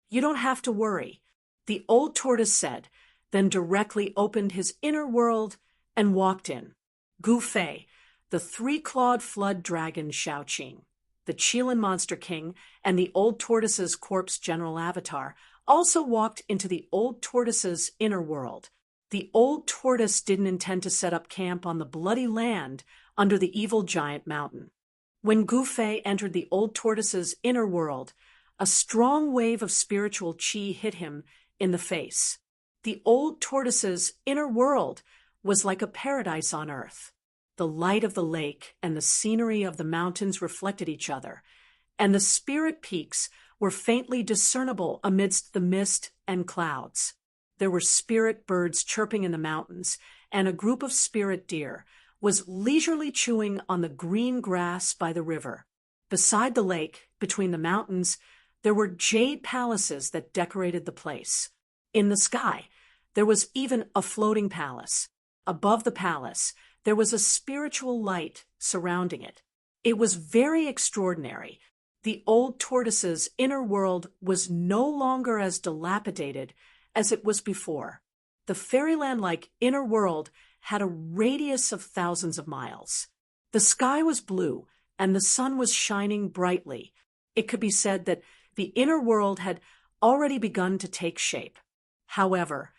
"You don't have to worry," the old tortoise said, then directly opened his inner world and walked in. Gu Fei, the three-clawed flood dragon Shaoqing, the Qilin Monster King, and the old tortoise's corpse general avatar also walked into the old tortoise's inner world. The old tortoise didn't intend to set up camp on the bloody land under the evil giant mountain. When Gu Fei entered the old tortoise's inner world, a strong wave of spiritual qi hit him in the face. The old tortoise's inner world was like a paradise on earth. The light of the lake and the scenery of the mountains reflected each other, and the spirit peaks were faintly discernible amidst the mist and clouds. There were spirit birds chirping in the mountains, and a group of spirit deer was leisurely chewing on the green grass by the river. Beside the lake, between the mountains, there were jade palaces that decorated the place. In the sky, there was even a floating palace. Above the palace, there was a spiritual light surrounding it. It was very extraordinary. The old tortoise's inner world was no longer as dilapidated as it was before. The fairyland-like inner world had a radius of thousands of miles. The sky was blue, and the sun was shining brightly. It could be said that the inner world had already begun to take shape. However,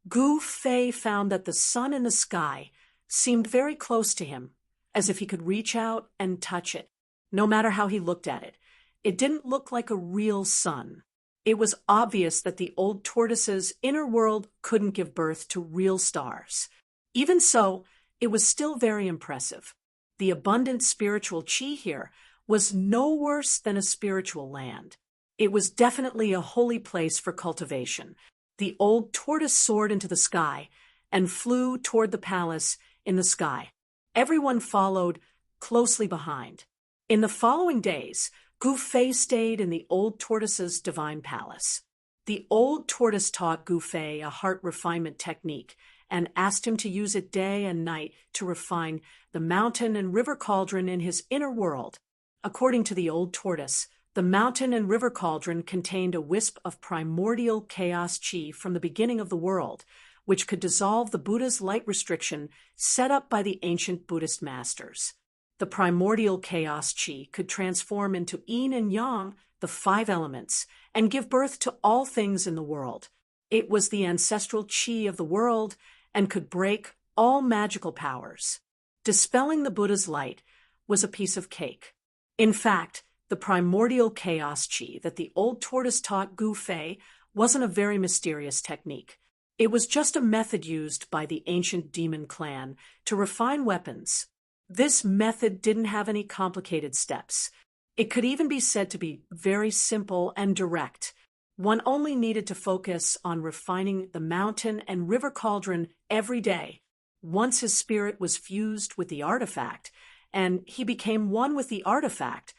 Gu Fei found that the sun in the sky seemed very close to him, as if he could reach out and touch it. No matter how he looked at it, it didn't look like a real sun. It was obvious that the old tortoise's inner world couldn't give birth to real stars. Even so, it was still very impressive. The abundant spiritual qi here was no worse than a spiritual land. It was definitely a holy place for cultivation. The old tortoise soared into the sky and flew toward the palace in the sky. Everyone followed closely behind. In the following days, Gu Fei stayed in the old tortoise's divine palace. The old tortoise taught Gu Fei a heart refinement technique and asked him to use it day and night to refine the mountain and river cauldron in his inner world. According to the old tortoise, the mountain and river cauldron contained a wisp of primordial chaos qi from the beginning of the world, which could dissolve the Buddha's light restriction set up by the ancient Buddhist masters. The primordial chaos qi could transform into yin and yang, the 5 elements, and give birth to all things in the world. It was the ancestral qi of the world and could break all magical powers. Dispelling the Buddha's light was a piece of cake. In fact, the primordial chaos qi that the old tortoise taught Gu Fei wasn't a very mysterious technique. It was just a method used by the ancient demon clan to refine weapons. This method didn't have any complicated steps. It could even be said to be very simple and direct. One only needed to focus on refining the mountain and river cauldron every day. Once his spirit was fused with the artifact, and he became one with the artifact,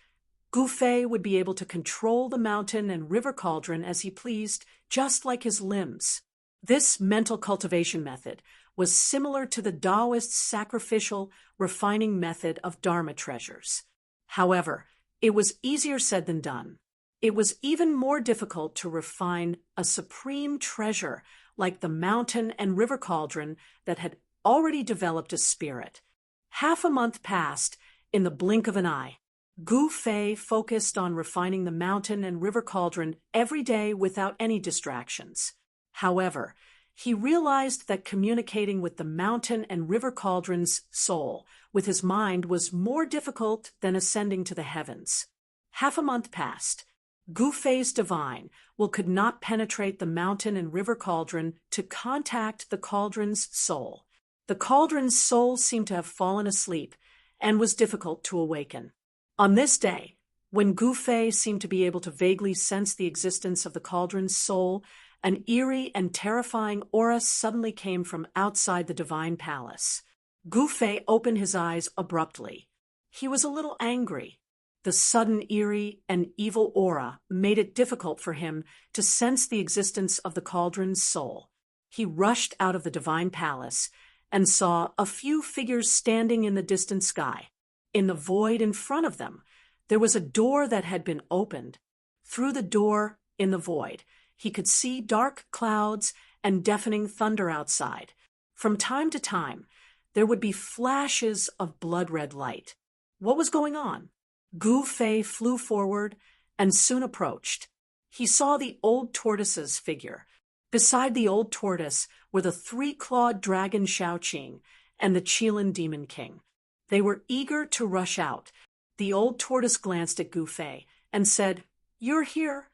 Gu Fei would be able to control the mountain and river cauldron as he pleased, just like his limbs. This mental cultivation method was similar to the Taoist sacrificial refining method of Dharma treasures. However, it was easier said than done. It was even more difficult to refine a supreme treasure like the mountain and river cauldron that had already developed a spirit. Half a month passed in the blink of an eye. Gu Fei focused on refining the mountain and river cauldron every day without any distractions. However, he realized that communicating with the mountain and river cauldron's soul with his mind was more difficult than ascending to the heavens. Half a month passed. Gu Fei's divine will could not penetrate the mountain and river cauldron to contact the cauldron's soul. The cauldron's soul seemed to have fallen asleep and was difficult to awaken. On this day, when Gu Fei seemed to be able to vaguely sense the existence of the cauldron's soul An eerie and terrifying aura suddenly came from outside the divine palace. Gu Fei opened his eyes abruptly. He was a little angry. The sudden eerie and evil aura made it difficult for him to sense the existence of the cauldron's soul. He rushed out of the divine palace and saw a few figures standing in the distant sky. In the void in front of them, there was a door that had been opened. Through the door, in the void, he could see dark clouds and deafening thunder outside. From time to time, there would be flashes of blood-red light. What was going on? Gu Fei flew forward and soon approached. He saw the old tortoise's figure. Beside the old tortoise were the three-clawed dragon Shaoqing and the Qilin demon king. They were eager to rush out. The old tortoise glanced at Gu Fei and said, "You're here."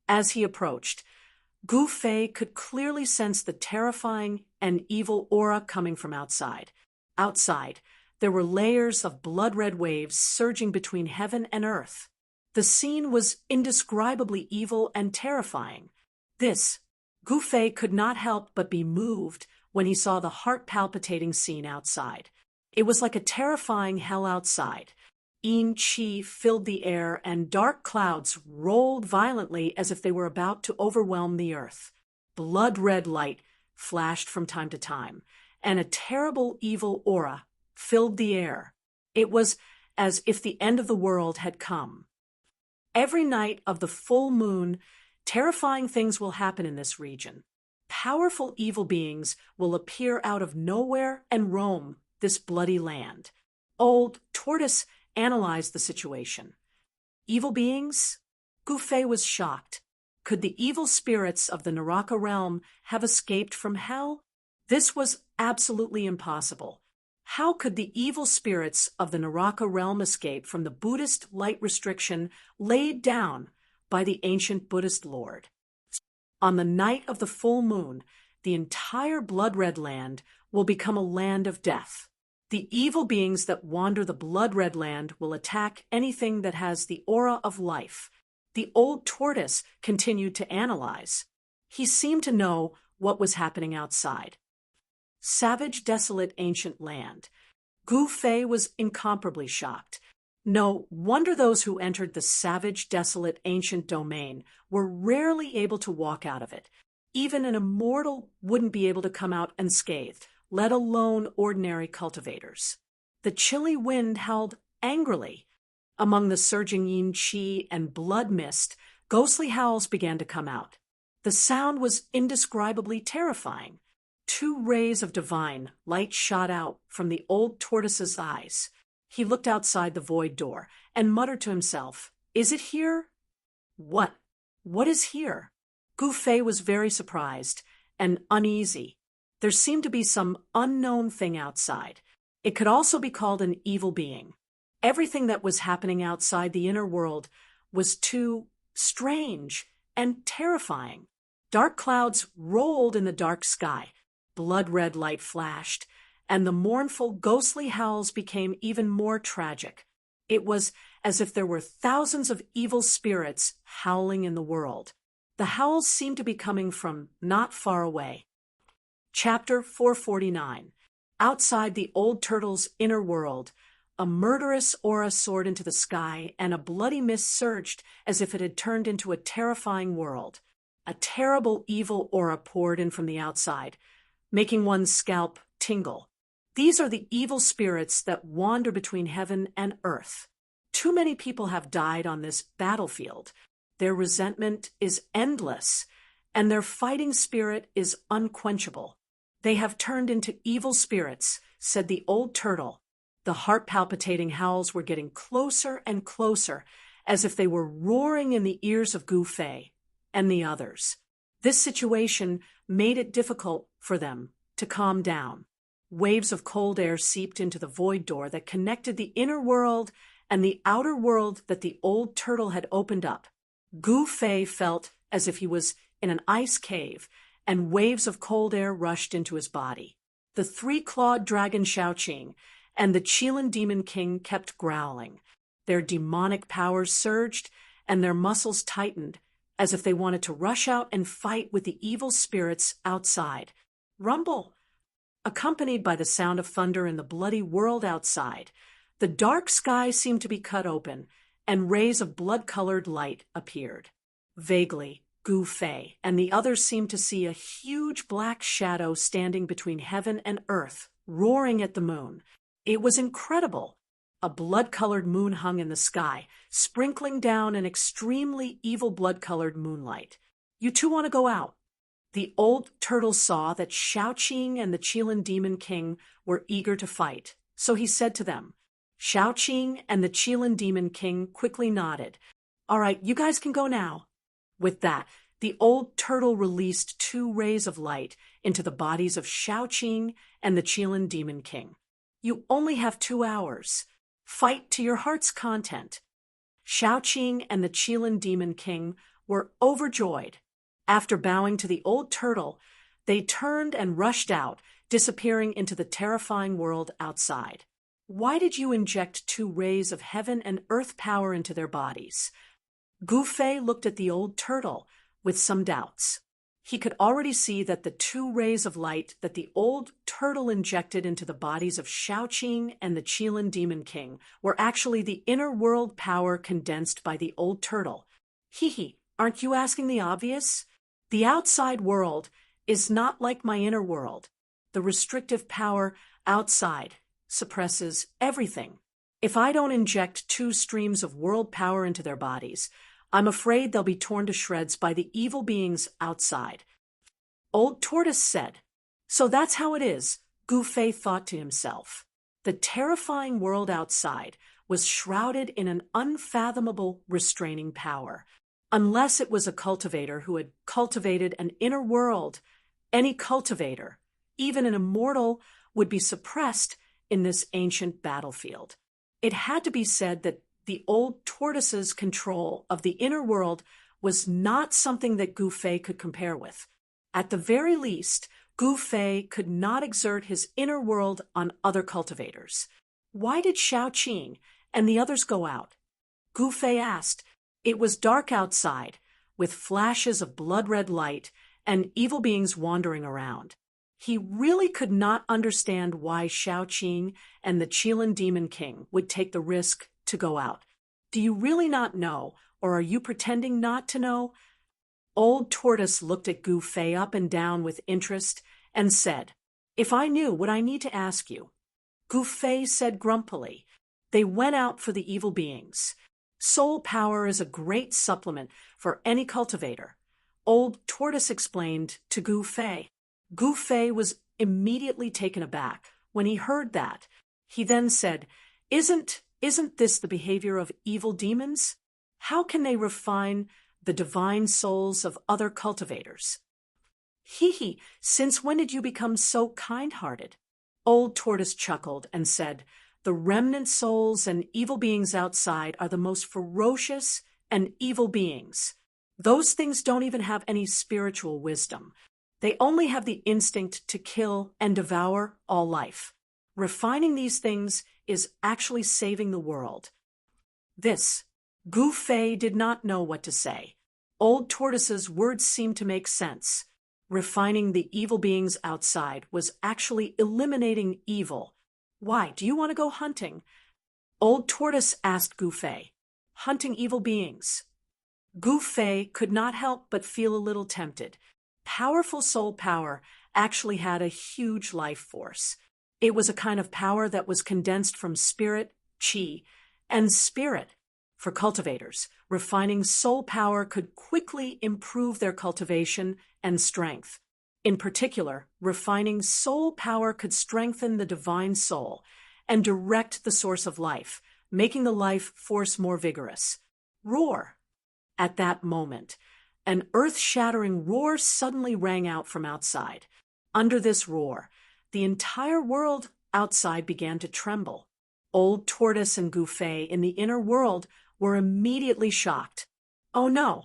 As he approached, Gu Fei could clearly sense the terrifying and evil aura coming from outside. Outside, there were layers of blood-red waves surging between heaven and earth. The scene was indescribably evil and terrifying. Gu Fei could not help but be moved when he saw the heart-palpitating scene outside. It was like a terrifying hell outside. Yin Qi filled the air and dark clouds rolled violently as if they were about to overwhelm the earth. Blood-red light flashed from time to time, and a terrible evil aura filled the air. It was as if the end of the world had come. Every night of the full moon, terrifying things will happen in this region. Powerful evil beings will appear out of nowhere and roam this bloody land. Old Tortoise analyzed the situation. Evil beings? Gu Fei was shocked. Could the evil spirits of the Naraka realm have escaped from hell? This was absolutely impossible. How could the evil spirits of the Naraka realm escape from the Buddhist light restriction laid down by the ancient Buddhist Lord? On the night of the full moon, the entire blood-red land will become a land of death. The evil beings that wander the blood-red land will attack anything that has the aura of life. The old tortoise continued to analyze. He seemed to know what was happening outside. Savage, desolate, ancient land. Gu Fei was incomparably shocked. No wonder those who entered the savage, desolate, ancient domain were rarely able to walk out of it. Even an immortal wouldn't be able to come out unscathed, let alone ordinary cultivators. The chilly wind howled angrily. Among the surging yin qi and blood mist, ghostly howls began to come out. The sound was indescribably terrifying. 2 rays of divine light shot out from the old tortoise's eyes. He looked outside the void door and muttered to himself, "Is it here?" What is here? Gu Fei was very surprised and uneasy. There seemed to be some unknown thing outside. It could also be called an evil being. Everything that was happening outside the inner world was too strange and terrifying. Dark clouds rolled in the dark sky. Blood-red light flashed, and the mournful, ghostly howls became even more tragic. It was as if there were thousands of evil spirits howling in the world. The howls seemed to be coming from not far away. Chapter 449. Outside the old turtle's inner world, a murderous aura soared into the sky, and a bloody mist surged as if it had turned into a terrifying world. A terrible evil aura poured in from the outside, making one's scalp tingle. These are the evil spirits that wander between heaven and earth. Too many people have died on this battlefield. Their resentment is endless, and their fighting spirit is unquenchable. They have turned into evil spirits, said the old turtle. The heart-palpitating howls were getting closer and closer, as if they were roaring in the ears of Gu Fei and the others. This situation made it difficult for them to calm down. Waves of cold air seeped into the void door that connected the inner world and the outer world that the old turtle had opened up. Gu Fei felt as if he was in an ice cave, and waves of cold air rushed into his body. The 3-clawed dragon Shaoqing and the Qilin demon king kept growling. Their demonic powers surged, and their muscles tightened as if they wanted to rush out and fight with the evil spirits outside. Rumble, accompanied by the sound of thunder in the bloody world outside. The dark sky seemed to be cut open, and rays of blood-colored light appeared. Vaguely, Gu Fei and the others seemed to see a huge black shadow standing between heaven and earth, roaring at the moon. It was incredible. A blood-colored moon hung in the sky, sprinkling down an extremely evil blood-colored moonlight. You two want to go out? The old turtle saw that Shao-Ching and the Qilin Demon King were eager to fight, so he said to them. Shao-Ching and the Qilin Demon King quickly nodded. All right, you guys can go now. With that, the old turtle released 2 rays of light into the bodies of Shao-Ching and the Qilin Demon King. You only have 2 hours. Fight to your heart's content. Shao-Ching and the Qilin Demon King were overjoyed. After bowing to the old turtle, they turned and rushed out, disappearing into the terrifying world outside. Why did you inject 2 rays of heaven and earth power into their bodies? Gu Fei looked at the old turtle with some doubts. He could already see that the 2 rays of light that the old turtle injected into the bodies of Shao-Ching and the Qilin Demon King were actually the inner world power condensed by the old turtle. Hee, aren't you asking the obvious? The outside world is not like my inner world. The restrictive power outside suppresses everything. If I don't inject 2 streams of world power into their bodies, I'm afraid they'll be torn to shreds by the evil beings outside. Old Tortoise said. So that's how it is, Gu Fei thought to himself. The terrifying world outside was shrouded in an unfathomable restraining power. Unless it was a cultivator who had cultivated an inner world, any cultivator, even an immortal, would be suppressed in this ancient battlefield. It had to be said that the old tortoise's control of the inner world was not something that Gu Fei could compare with. At the very least, Gu Fei could not exert his inner world on other cultivators. Why did Shao-Ching and the others go out? Gu Fei asked. It was dark outside, with flashes of blood-red light and evil beings wandering around. He really could not understand why Shao-Ching and the Qilin Demon King would take the risk to go out. Do you really not know, or are you pretending not to know? Old Tortoise looked at Gu Fei up and down with interest and said, If I knew, would I need to ask you? Gu Fei said grumpily, They went out for the evil beings. Soul power is a great supplement for any cultivator. Old Tortoise explained to Gu Fei. Gu Fei was immediately taken aback when he heard that. He then said, Isn't this the behavior of evil demons? How can they refine the divine souls of other cultivators? Hee, since when did you become so kind-hearted? Old Tortoise chuckled and said, The remnant souls and evil beings outside are the most ferocious and evil beings. Those things don't even have any spiritual wisdom. They only have the instinct to kill and devour all life. Refining these things is actually saving the world. Gu Fei did not know what to say. Old Tortoise's words seemed to make sense. Refining the evil beings outside was actually eliminating evil. Why, do you want to go hunting? Old Tortoise asked Gu Fei. Hunting evil beings. Gu Fei could not help but feel a little tempted. Powerful soul power actually had a huge life force. It was a kind of power that was condensed from spirit, qi, and spirit. For cultivators, refining soul power could quickly improve their cultivation and strength. In particular, refining soul power could strengthen the divine soul and direct the source of life, making the life force more vigorous. Roar! At that moment, an earth-shattering roar suddenly rang out from outside. Under this roar, the entire world outside began to tremble. Old Tortoise and Gu Fei in the inner world were immediately shocked. Oh no!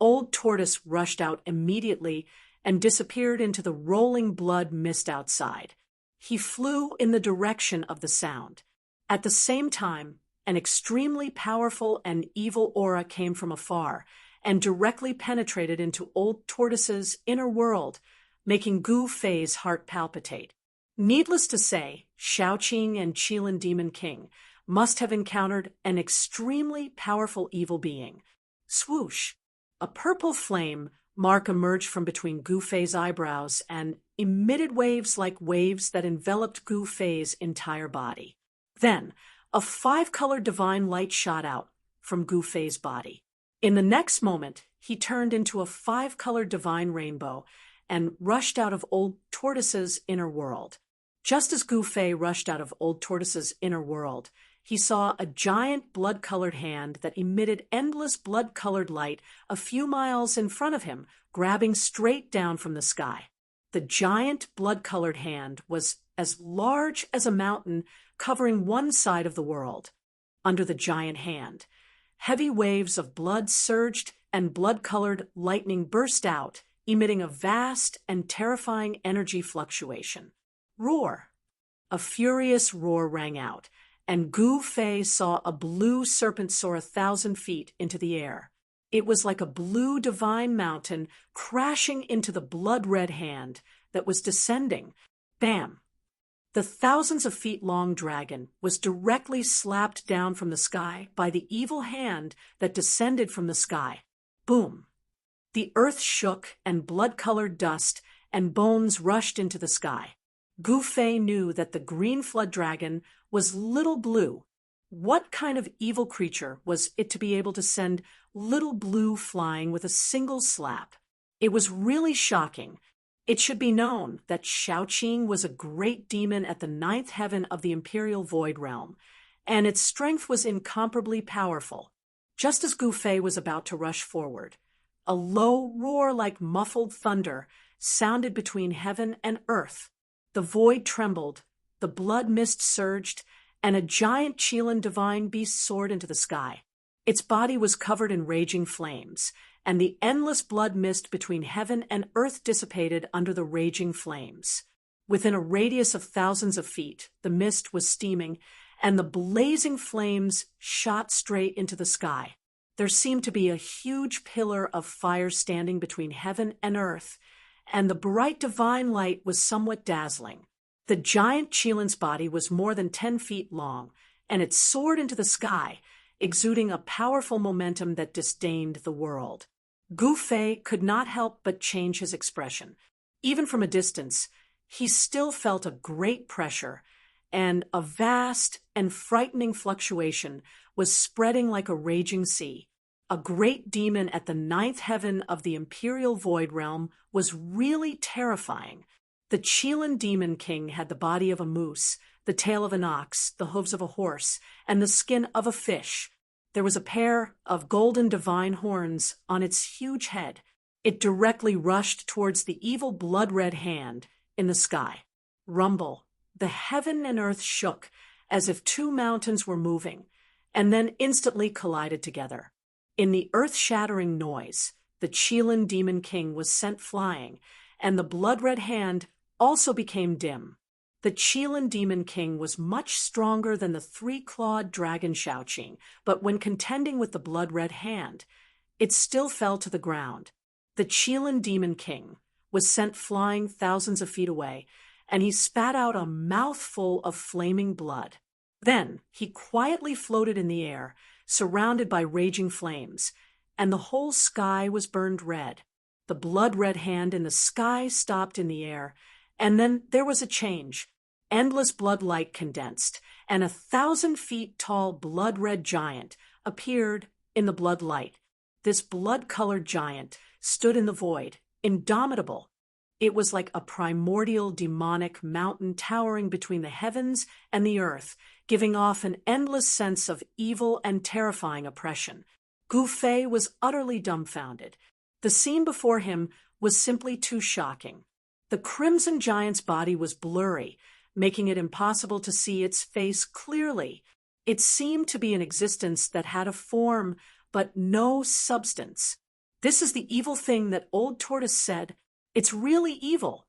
Old Tortoise rushed out immediately and disappeared into the rolling blood mist outside. He flew in the direction of the sound. At the same time, an extremely powerful and evil aura came from afar and directly penetrated into Old Tortoise's inner world, making Gu Fei's heart palpitate. Needless to say, Shaoqing and Qilin Demon King must have encountered an extremely powerful evil being. Swoosh! A purple flame mark emerged from between Gu Fei's eyebrows and emitted waves like waves that enveloped Gu Fei's entire body. Then, a 5-colored divine light shot out from Gu Fei's body. In the next moment, he turned into a 5-colored divine rainbow and rushed out of Old Tortoise's inner world. Just as Gu Fei rushed out of Old Tortoise's inner world, he saw a giant blood-colored hand that emitted endless blood-colored light a few miles in front of him, grabbing straight down from the sky. The giant blood-colored hand was as large as a mountain, covering one side of the world. Under the giant hand, heavy waves of blood surged and blood-colored lightning burst out, emitting a vast and terrifying energy fluctuation. Roar! A furious roar rang out, and Gu Fei saw a blue serpent soar 1,000 feet into the air. It was like a blue divine mountain crashing into the blood-red hand that was descending. Bam! The thousands of feet-long dragon was directly slapped down from the sky by the evil hand that descended from the sky. Boom! The earth shook and blood-colored dust and bones rushed into the sky. Gu Fei knew that the green flood dragon was Little Blue. What kind of evil creature was it to be able to send Little Blue flying with a single slap? It was really shocking. It should be known that Shaoqing was a great demon at the 9th heaven of the Imperial Void Realm, and its strength was incomparably powerful. Just as Gu Fei was about to rush forward, a low roar like muffled thunder sounded between heaven and earth. The void trembled, the blood mist surged, and a giant Qilin divine beast soared into the sky. Its body was covered in raging flames, and the endless blood mist between heaven and earth dissipated under the raging flames. Within a radius of thousands of feet, the mist was steaming, and the blazing flames shot straight into the sky. There seemed to be a huge pillar of fire standing between heaven and earth, and the bright divine light was somewhat dazzling. The giant Qilin's body was more than 10 feet long, and it soared into the sky, exuding a powerful momentum that disdained the world. Gu Fei could not help but change his expression. Even from a distance, he still felt a great pressure, and a vast and frightening fluctuation was spreading like a raging sea. A great demon at the 9th heaven of the Imperial Void Realm was really terrifying. The Qilin Demon King had the body of a moose, the tail of an ox, the hooves of a horse, and the skin of a fish. There was a pair of golden divine horns on its huge head. It directly rushed towards the evil blood-red hand in the sky. Rumble. The heaven and earth shook as if 2 mountains were moving, and then instantly collided together. In the earth-shattering noise, the Qilin Demon King was sent flying, and the blood-red hand also became dim. The Qilin Demon King was much stronger than the 3-clawed dragon Shaoqing, but when contending with the blood-red hand, it still fell to the ground. The Qilin Demon King was sent flying thousands of feet away, and he spat out a mouthful of flaming blood. Then he quietly floated in the air, surrounded by raging flames, and the whole sky was burned red. The blood-red hand in the sky stopped in the air, and then there was a change. Endless blood light condensed, and 1,000 feet tall blood-red giant appeared in the blood light. This blood-colored giant stood in the void, indomitable. It was like a primordial demonic mountain towering between the heavens and the earth, giving off an endless sense of evil and terrifying oppression. Gu Fei was utterly dumbfounded. The scene before him was simply too shocking. The crimson giant's body was blurry, making it impossible to see its face clearly. It seemed to be an existence that had a form, but no substance. This is the evil thing that Old Tortoise said. It's really evil.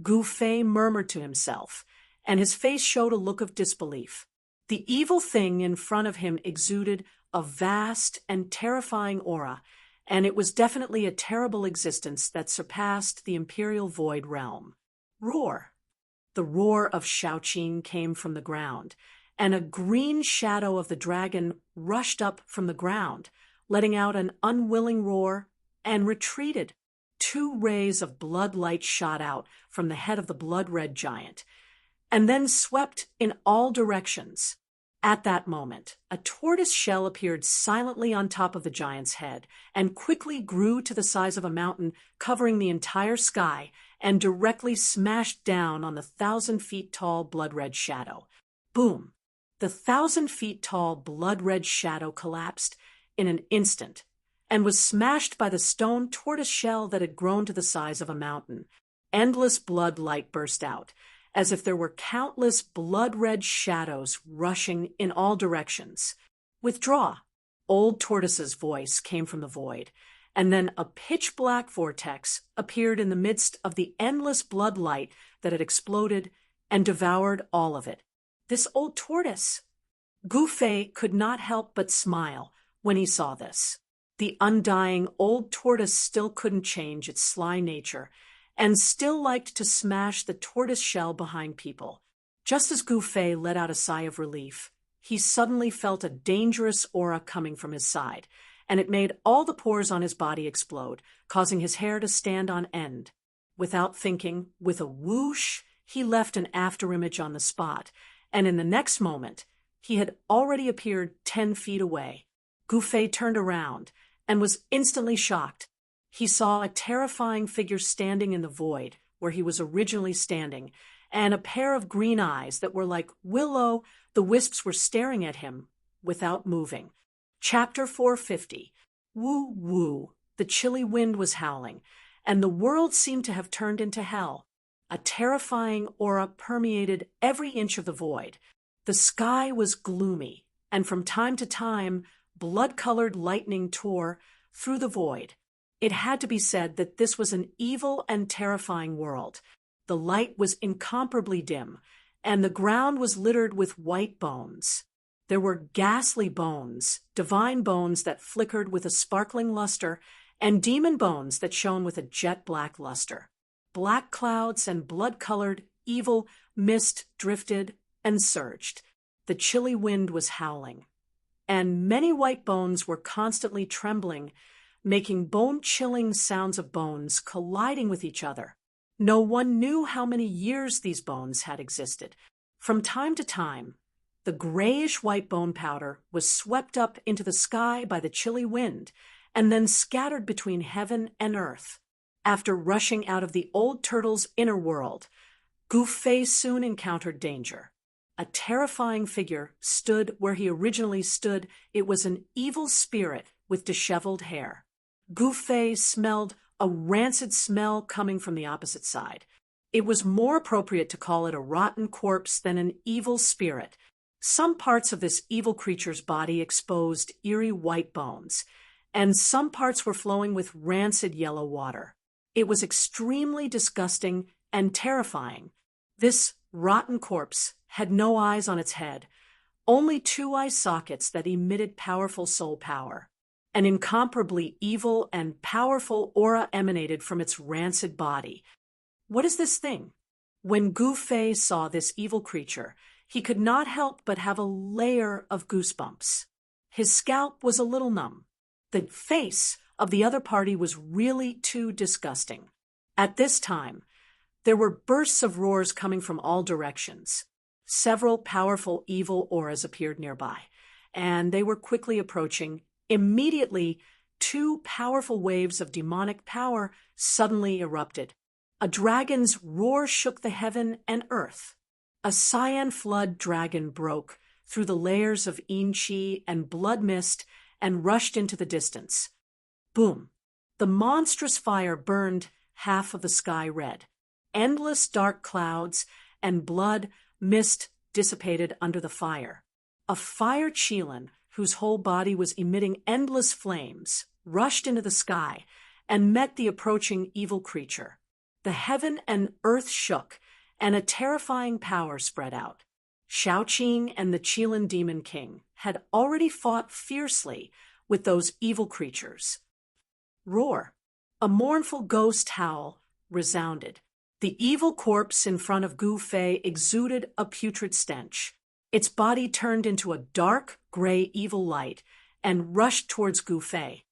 Gu Fei murmured to himself, and his face showed a look of disbelief. The evil thing in front of him exuded a vast and terrifying aura, and it was definitely a terrible existence that surpassed the Imperial Void realm. Roar! The roar of Shaoqing came from the ground, and a green shadow of the dragon rushed up from the ground, letting out an unwilling roar, and retreated. 2 rays of blood light shot out from the head of the blood-red giant, and then swept in all directions. At that moment, a tortoise shell appeared silently on top of the giant's head and quickly grew to the size of a mountain, covering the entire sky, and directly smashed down on the 1,000-feet-tall blood-red shadow. Boom! The 1,000-feet-tall blood-red shadow collapsed in an instant and was smashed by the stone tortoise shell that had grown to the size of a mountain. Endless blood light burst out, as if there were countless blood-red shadows rushing in all directions. Withdraw! Old Tortoise's voice came from the void, and then a pitch-black vortex appeared in the midst of the endless blood light that had exploded and devoured all of it. This old tortoise! Gu Fei could not help but smile when he saw this. The undying old tortoise still couldn't change its sly nature, and still liked to smash the tortoise shell behind people. Just as Gu Fei let out a sigh of relief, he suddenly felt a dangerous aura coming from his side, and it made all the pores on his body explode, causing his hair to stand on end. Without thinking, with a whoosh, he left an afterimage on the spot, and in the next moment, he had already appeared 10 feet away. Gu Fei turned around and was instantly shocked. He saw a terrifying figure standing in the void where he was originally standing, and a pair of green eyes that were like willow. The wisps were staring at him without moving. Chapter 450. Woo woo. The chilly wind was howling, and the world seemed to have turned into hell. A terrifying aura permeated every inch of the void. The sky was gloomy, and from time to time, blood-colored lightning tore through the void. It had to be said that this was an evil and terrifying world. The light was incomparably dim, and the ground was littered with white bones. There were ghastly bones, divine bones that flickered with a sparkling luster, and demon bones that shone with a jet-black luster. Black clouds and blood-colored, evil mist drifted and surged. The chilly wind was howling, and many white bones were constantly trembling, making bone-chilling sounds of bones colliding with each other. No one knew how many years these bones had existed. From time to time, the grayish-white bone powder was swept up into the sky by the chilly wind, and then scattered between heaven and earth. After rushing out of the old turtle's inner world, Gu Fei soon encountered danger. A terrifying figure stood where he originally stood. It was an evil spirit with disheveled hair. Gu Fei smelled a rancid smell coming from the opposite side. It was more appropriate to call it a rotten corpse than an evil spirit. Some parts of this evil creature's body exposed eerie white bones, and some parts were flowing with rancid yellow water. It was extremely disgusting and terrifying. This rotten corpse had no eyes on its head, only 2 eye sockets that emitted powerful soul power. An incomparably evil and powerful aura emanated from its rancid body. What is this thing? When Gu Fei saw this evil creature, he could not help but have a layer of goosebumps. His scalp was a little numb. The face of the other party was really too disgusting. At this time, there were bursts of roars coming from all directions. Several powerful evil auras appeared nearby, and they were quickly approaching. Immediately, 2 powerful waves of demonic power suddenly erupted. A dragon's roar shook the heaven and earth. A cyan flood dragon broke through the layers of yin qi and blood mist and rushed into the distance. Boom! The monstrous fire burned half of the sky red. Endless dark clouds and blood mist dissipated under the fire. A fire Qilin, whose whole body was emitting endless flames, rushed into the sky and met the approaching evil creature. The heaven and earth shook, and a terrifying power spread out. Shaoqing and the Qilin Demon King had already fought fiercely with those evil creatures. Roar. A mournful ghost howl resounded. The evil corpse in front of Gu Fei exuded a putrid stench. Its body turned into a dark, gray evil light and rushed towards Gu Fei.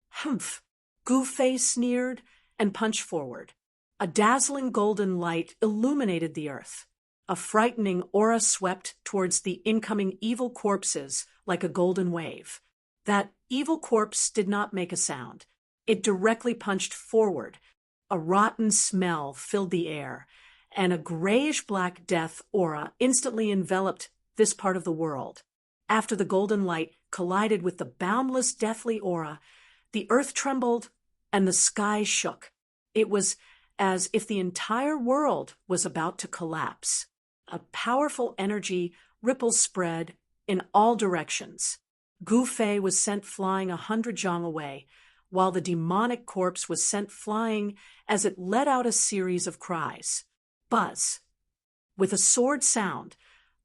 Humph! Gu Fei sneered and punched forward. A dazzling golden light illuminated the earth. A frightening aura swept towards the incoming evil corpses like a golden wave. That evil corpse did not make a sound. It directly punched forward. A rotten smell filled the air, and a grayish-black death aura instantly enveloped this part of the world. After the golden light collided with the boundless deathly aura, the earth trembled and the sky shook. It was as if the entire world was about to collapse. A powerful energy ripple spread in all directions. Gu Fei was sent flying 100 zhang away, while the demonic corpse was sent flying as it let out a series of cries. Buzz. With a sword sound,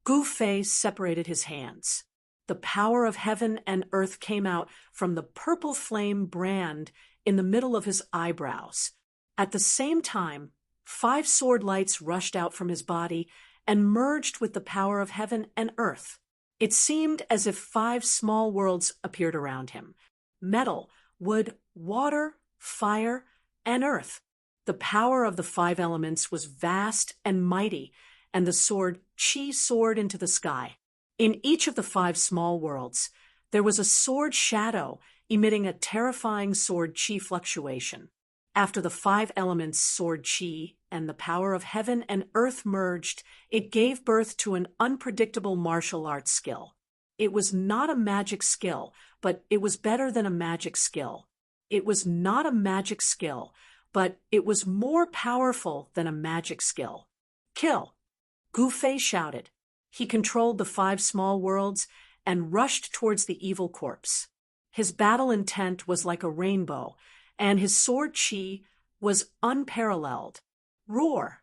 Gu Fei separated his hands. The power of heaven and earth came out from the purple flame brand in the middle of his eyebrows. At the same time, 5 sword lights rushed out from his body and merged with the power of heaven and earth. It seemed as if 5 small worlds appeared around him: metal, wood, water, fire, and earth. The power of the 5 elements was vast and mighty, and the sword Qi soared into the sky. In each of the 5 small worlds, there was a sword shadow emitting a terrifying sword Qi fluctuation. After the 5 elements sword Qi and the power of heaven and earth merged, it gave birth to an unpredictable martial arts skill. It was not a magic skill, but it was better than a magic skill. It was not a magic skill, but it was more powerful than a magic skill. Kill! Gu Fei shouted. He controlled the 5 small worlds and rushed towards the evil corpse. His battle intent was like a rainbow, and his sword Qi was unparalleled. Roar!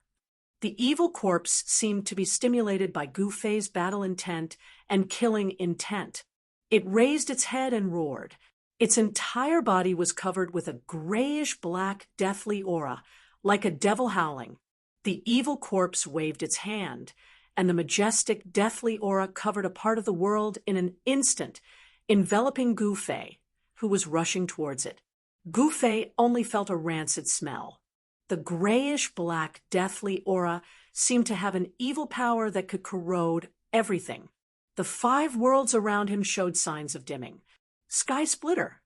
The evil corpse seemed to be stimulated by Gu Fei's battle intent and killing intent. It raised its head and roared. Its entire body was covered with a grayish-black deathly aura, like a devil howling. The evil corpse waved its hand, and the majestic deathly aura covered a part of the world in an instant, enveloping Gu Fei, who was rushing towards it. Gu Fei only felt a rancid smell. The grayish-black deathly aura seemed to have an evil power that could corrode everything. The 5 worlds around him showed signs of dimming. Sky splitter!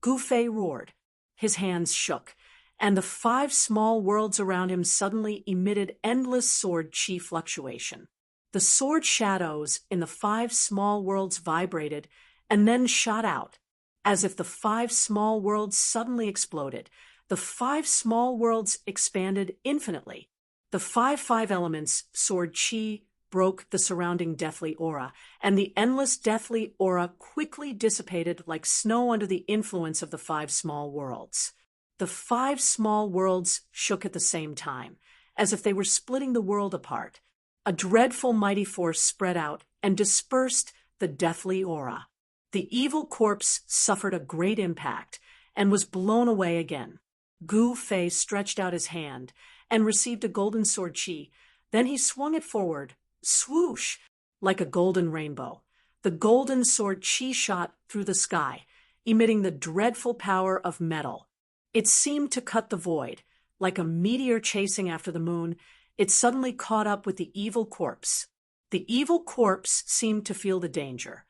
Gu Fei roared. His hands shook, and the 5 small worlds around him suddenly emitted endless sword Qi fluctuation. The sword shadows in the 5 small worlds vibrated and then shot out, as if the 5 small worlds suddenly exploded. The 5 small worlds expanded infinitely. The 5 elements sword Qi broke the surrounding deathly aura, and the endless deathly aura quickly dissipated like snow under the influence of the 5 small worlds. The 5 small worlds shook at the same time, as if they were splitting the world apart. A dreadful mighty force spread out and dispersed the deathly aura. The evil corpse suffered a great impact and was blown away again. Gu Fei stretched out his hand and received a golden sword Qi. Then he swung it forward, swoosh, like a golden rainbow. The golden sword Qi shot through the sky, emitting the dreadful power of metal. It seemed to cut the void. Like a meteor chasing after the moon, it suddenly caught up with the evil corpse. The evil corpse seemed to feel the danger.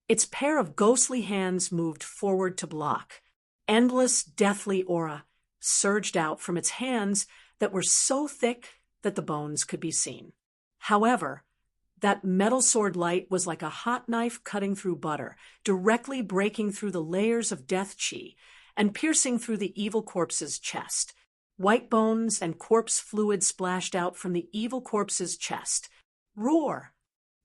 Its pair of ghostly hands moved forward to block. Endless deathly aura surged out from its hands that were so thick that the bones could be seen. However, that metal sword light was like a hot knife cutting through butter, directly breaking through the layers of death Qi and piercing through the evil corpse's chest. White bones and corpse fluid splashed out from the evil corpse's chest. Roar!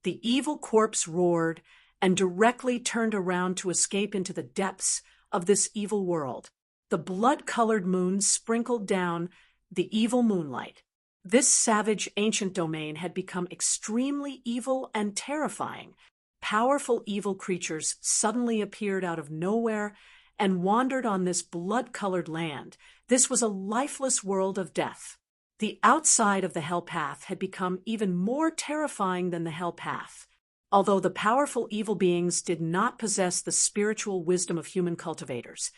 The evil corpse roared and directly turned around to escape into the depths of this evil world. The blood-colored moon sprinkled down the evil moonlight. This savage ancient domain had become extremely evil and terrifying. Powerful evil creatures suddenly appeared out of nowhere and wandered on this blood-colored land. This was a lifeless world of death. The outside of the Hell Path had become even more terrifying than the Hell Path. Although the powerful evil beings did not possess the spiritual wisdom of human cultivators,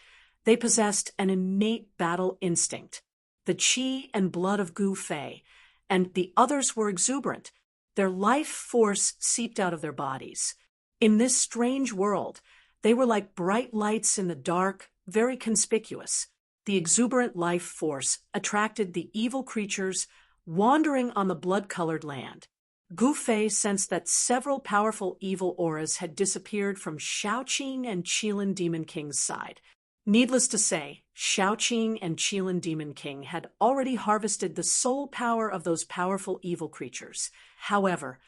they possessed an innate battle instinct. The chi and blood of Gu Fei, and the others were exuberant. Their life force seeped out of their bodies. In this strange world, they were like bright lights in the dark, very conspicuous. The exuberant life force attracted the evil creatures wandering on the blood-colored land. Gu Fei sensed that several powerful evil auras had disappeared from Shaoqing and Qilin Demon King's side. Needless to say, Shaoqing and Qilin Demon King had already harvested the soul power of those powerful evil creatures. However,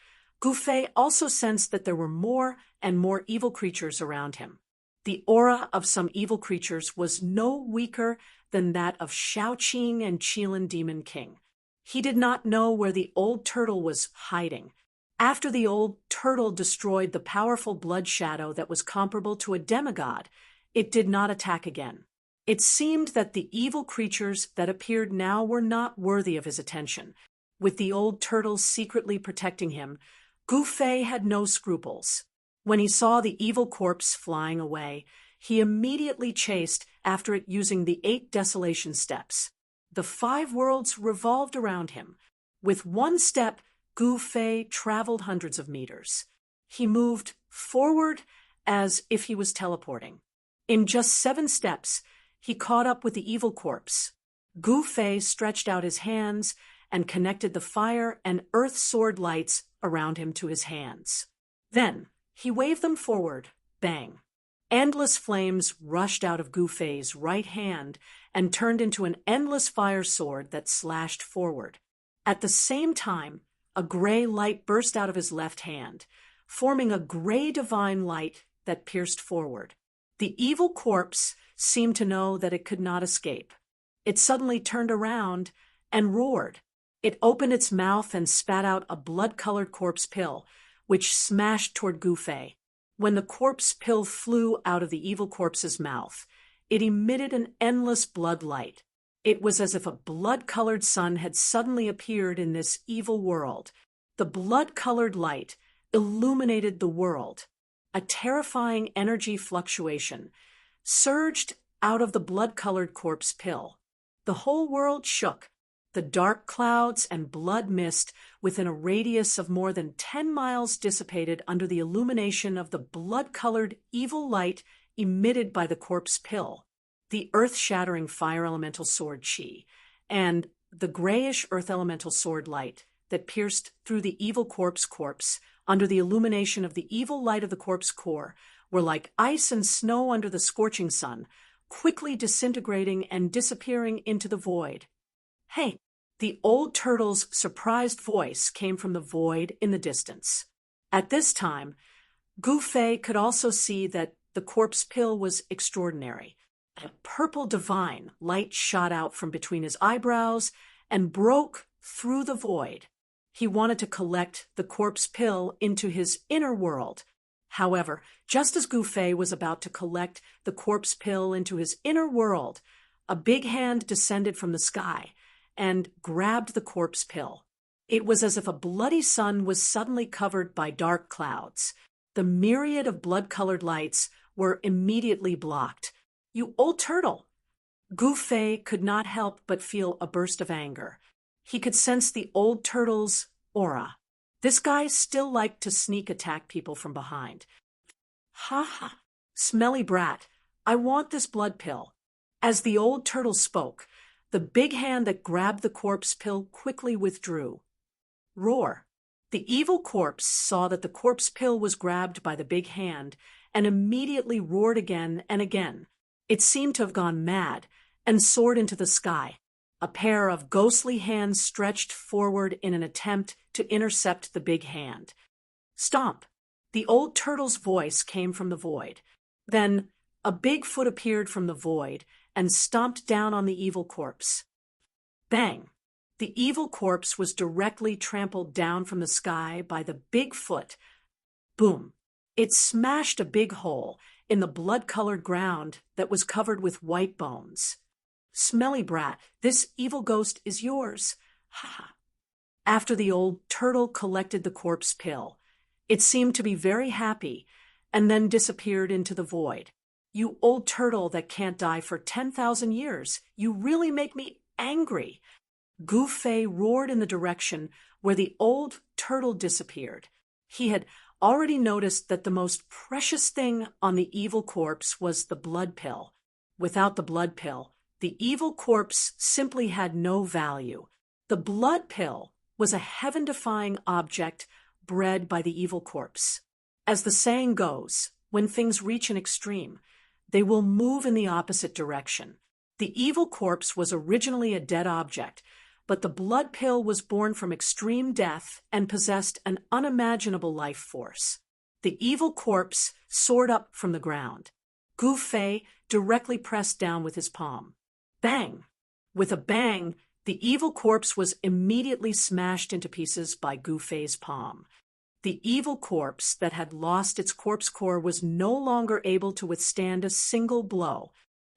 Gu Fei also sensed that there were more and more evil creatures around him. The aura of some evil creatures was no weaker than that of Shaoqing and Qilin Demon King. He did not know where the old turtle was hiding. After the old turtle destroyed the powerful blood shadow that was comparable to a demigod, it did not attack again. It seemed that the evil creatures that appeared now were not worthy of his attention. With the old turtle secretly protecting him, Gu Fei had no scruples. When he saw the evil corpse flying away, he immediately chased after it using the 8 desolation steps. The 5 worlds revolved around him. With one step, Gu Fei traveled hundreds of meters. He moved forward as if he was teleporting. In just 7 steps, he caught up with the evil corpse. Gu Fei stretched out his hands and connected the fire and earth sword lights around him to his hands. Then, he waved them forward. Bang! Endless flames rushed out of Gu Fei's right hand and turned into an endless fire sword that slashed forward. At the same time, a gray light burst out of his left hand, forming a gray divine light that pierced forward. The evil corpse seemed to know that it could not escape. It suddenly turned around and roared. It opened its mouth and spat out a blood-colored corpse pill, which smashed toward Gu Fei. When the corpse pill flew out of the evil corpse's mouth, it emitted an endless blood light. It was as if a blood-colored sun had suddenly appeared in this evil world. The blood-colored light illuminated the world. A terrifying energy fluctuation surged out of the blood-colored corpse pill. The whole world shook. The dark clouds and blood mist within a radius of more than 10 miles dissipated under the illumination of the blood-colored evil light emitted by the corpse pill, the earth-shattering fire elemental sword chi, and the grayish earth elemental sword light that pierced through the evil corpse under the illumination of the evil light of the corpse core were like ice and snow under the scorching sun, quickly disintegrating and disappearing into the void. Hey! The old turtle's surprised voice came from the void in the distance. At this time, Gu Fei could also see that the corpse pill was extraordinary. A purple divine light shot out from between his eyebrows and broke through the void. He wanted to collect the corpse pill into his inner world. However, just as Gu Fei was about to collect the corpse pill into his inner world, a big hand descended from the sky and grabbed the corpse pill. It was as if a bloody sun was suddenly covered by dark clouds. The myriad of blood-colored lights were immediately blocked. You old turtle! Gu Fei could not help but feel a burst of anger. He could sense the old turtle's aura. This guy still liked to sneak attack people from behind. Ha ha! Smelly brat, I want this blood pill. As the old turtle spoke, the big hand that grabbed the corpse pill quickly withdrew. Roar! The evil corpse saw that the corpse pill was grabbed by the big hand and immediately roared again and again. It seemed to have gone mad and soared into the sky. A pair of ghostly hands stretched forward in an attempt to intercept the big hand. Stomp! The old turtle's voice came from the void. Then a big foot appeared from the void and stomped down on the evil corpse. Bang! The evil corpse was directly trampled down from the sky by the big foot. Boom! It smashed a big hole in the blood-colored ground that was covered with white bones. "Smelly brat, this evil ghost is yours. Ha ha." After the old turtle collected the corpse pill, it seemed to be very happy and then disappeared into the void. "You old turtle that can't die for 10,000 years, you really make me angry." Gu Fei roared in the direction where the old turtle disappeared. He had already noticed that the most precious thing on the evil corpse was the blood pill. Without the blood pill, the evil corpse simply had no value. The blood pill was a heaven-defying object bred by the evil corpse. As the saying goes, when things reach an extreme, they will move in the opposite direction. The evil corpse was originally a dead object, but the blood pill was born from extreme death and possessed an unimaginable life force. The evil corpse soared up from the ground. Gu Fei directly pressed down with his palm. Bang! With a bang, the evil corpse was immediately smashed into pieces by Gu Fei's palm. The evil corpse that had lost its corpse core was no longer able to withstand a single blow.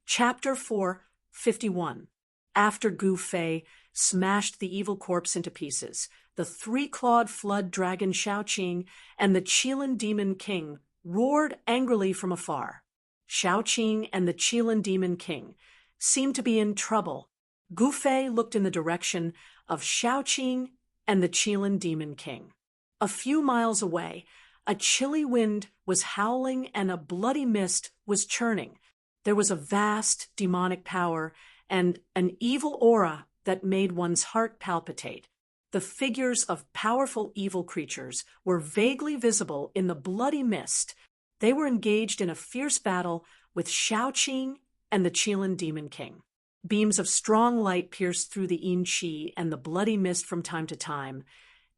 Chapter 4:51. After Gu Fei smashed the evil corpse into pieces, the three-clawed flood dragon Shaoqing and the Qilin demon king roared angrily from afar. Shaoqing and the Qilin demon king seemed to be in trouble. Gu Fei looked in the direction of Shaoqing and the Qilin demon king. A few miles away, a chilly wind was howling and a bloody mist was churning. There was a vast demonic power and an evil aura that made one's heart palpitate. The figures of powerful evil creatures were vaguely visible in the bloody mist. They were engaged in a fierce battle with Shaoqing and the Qilin demon king. Beams of strong light pierced through the yin qi and the bloody mist from time to time,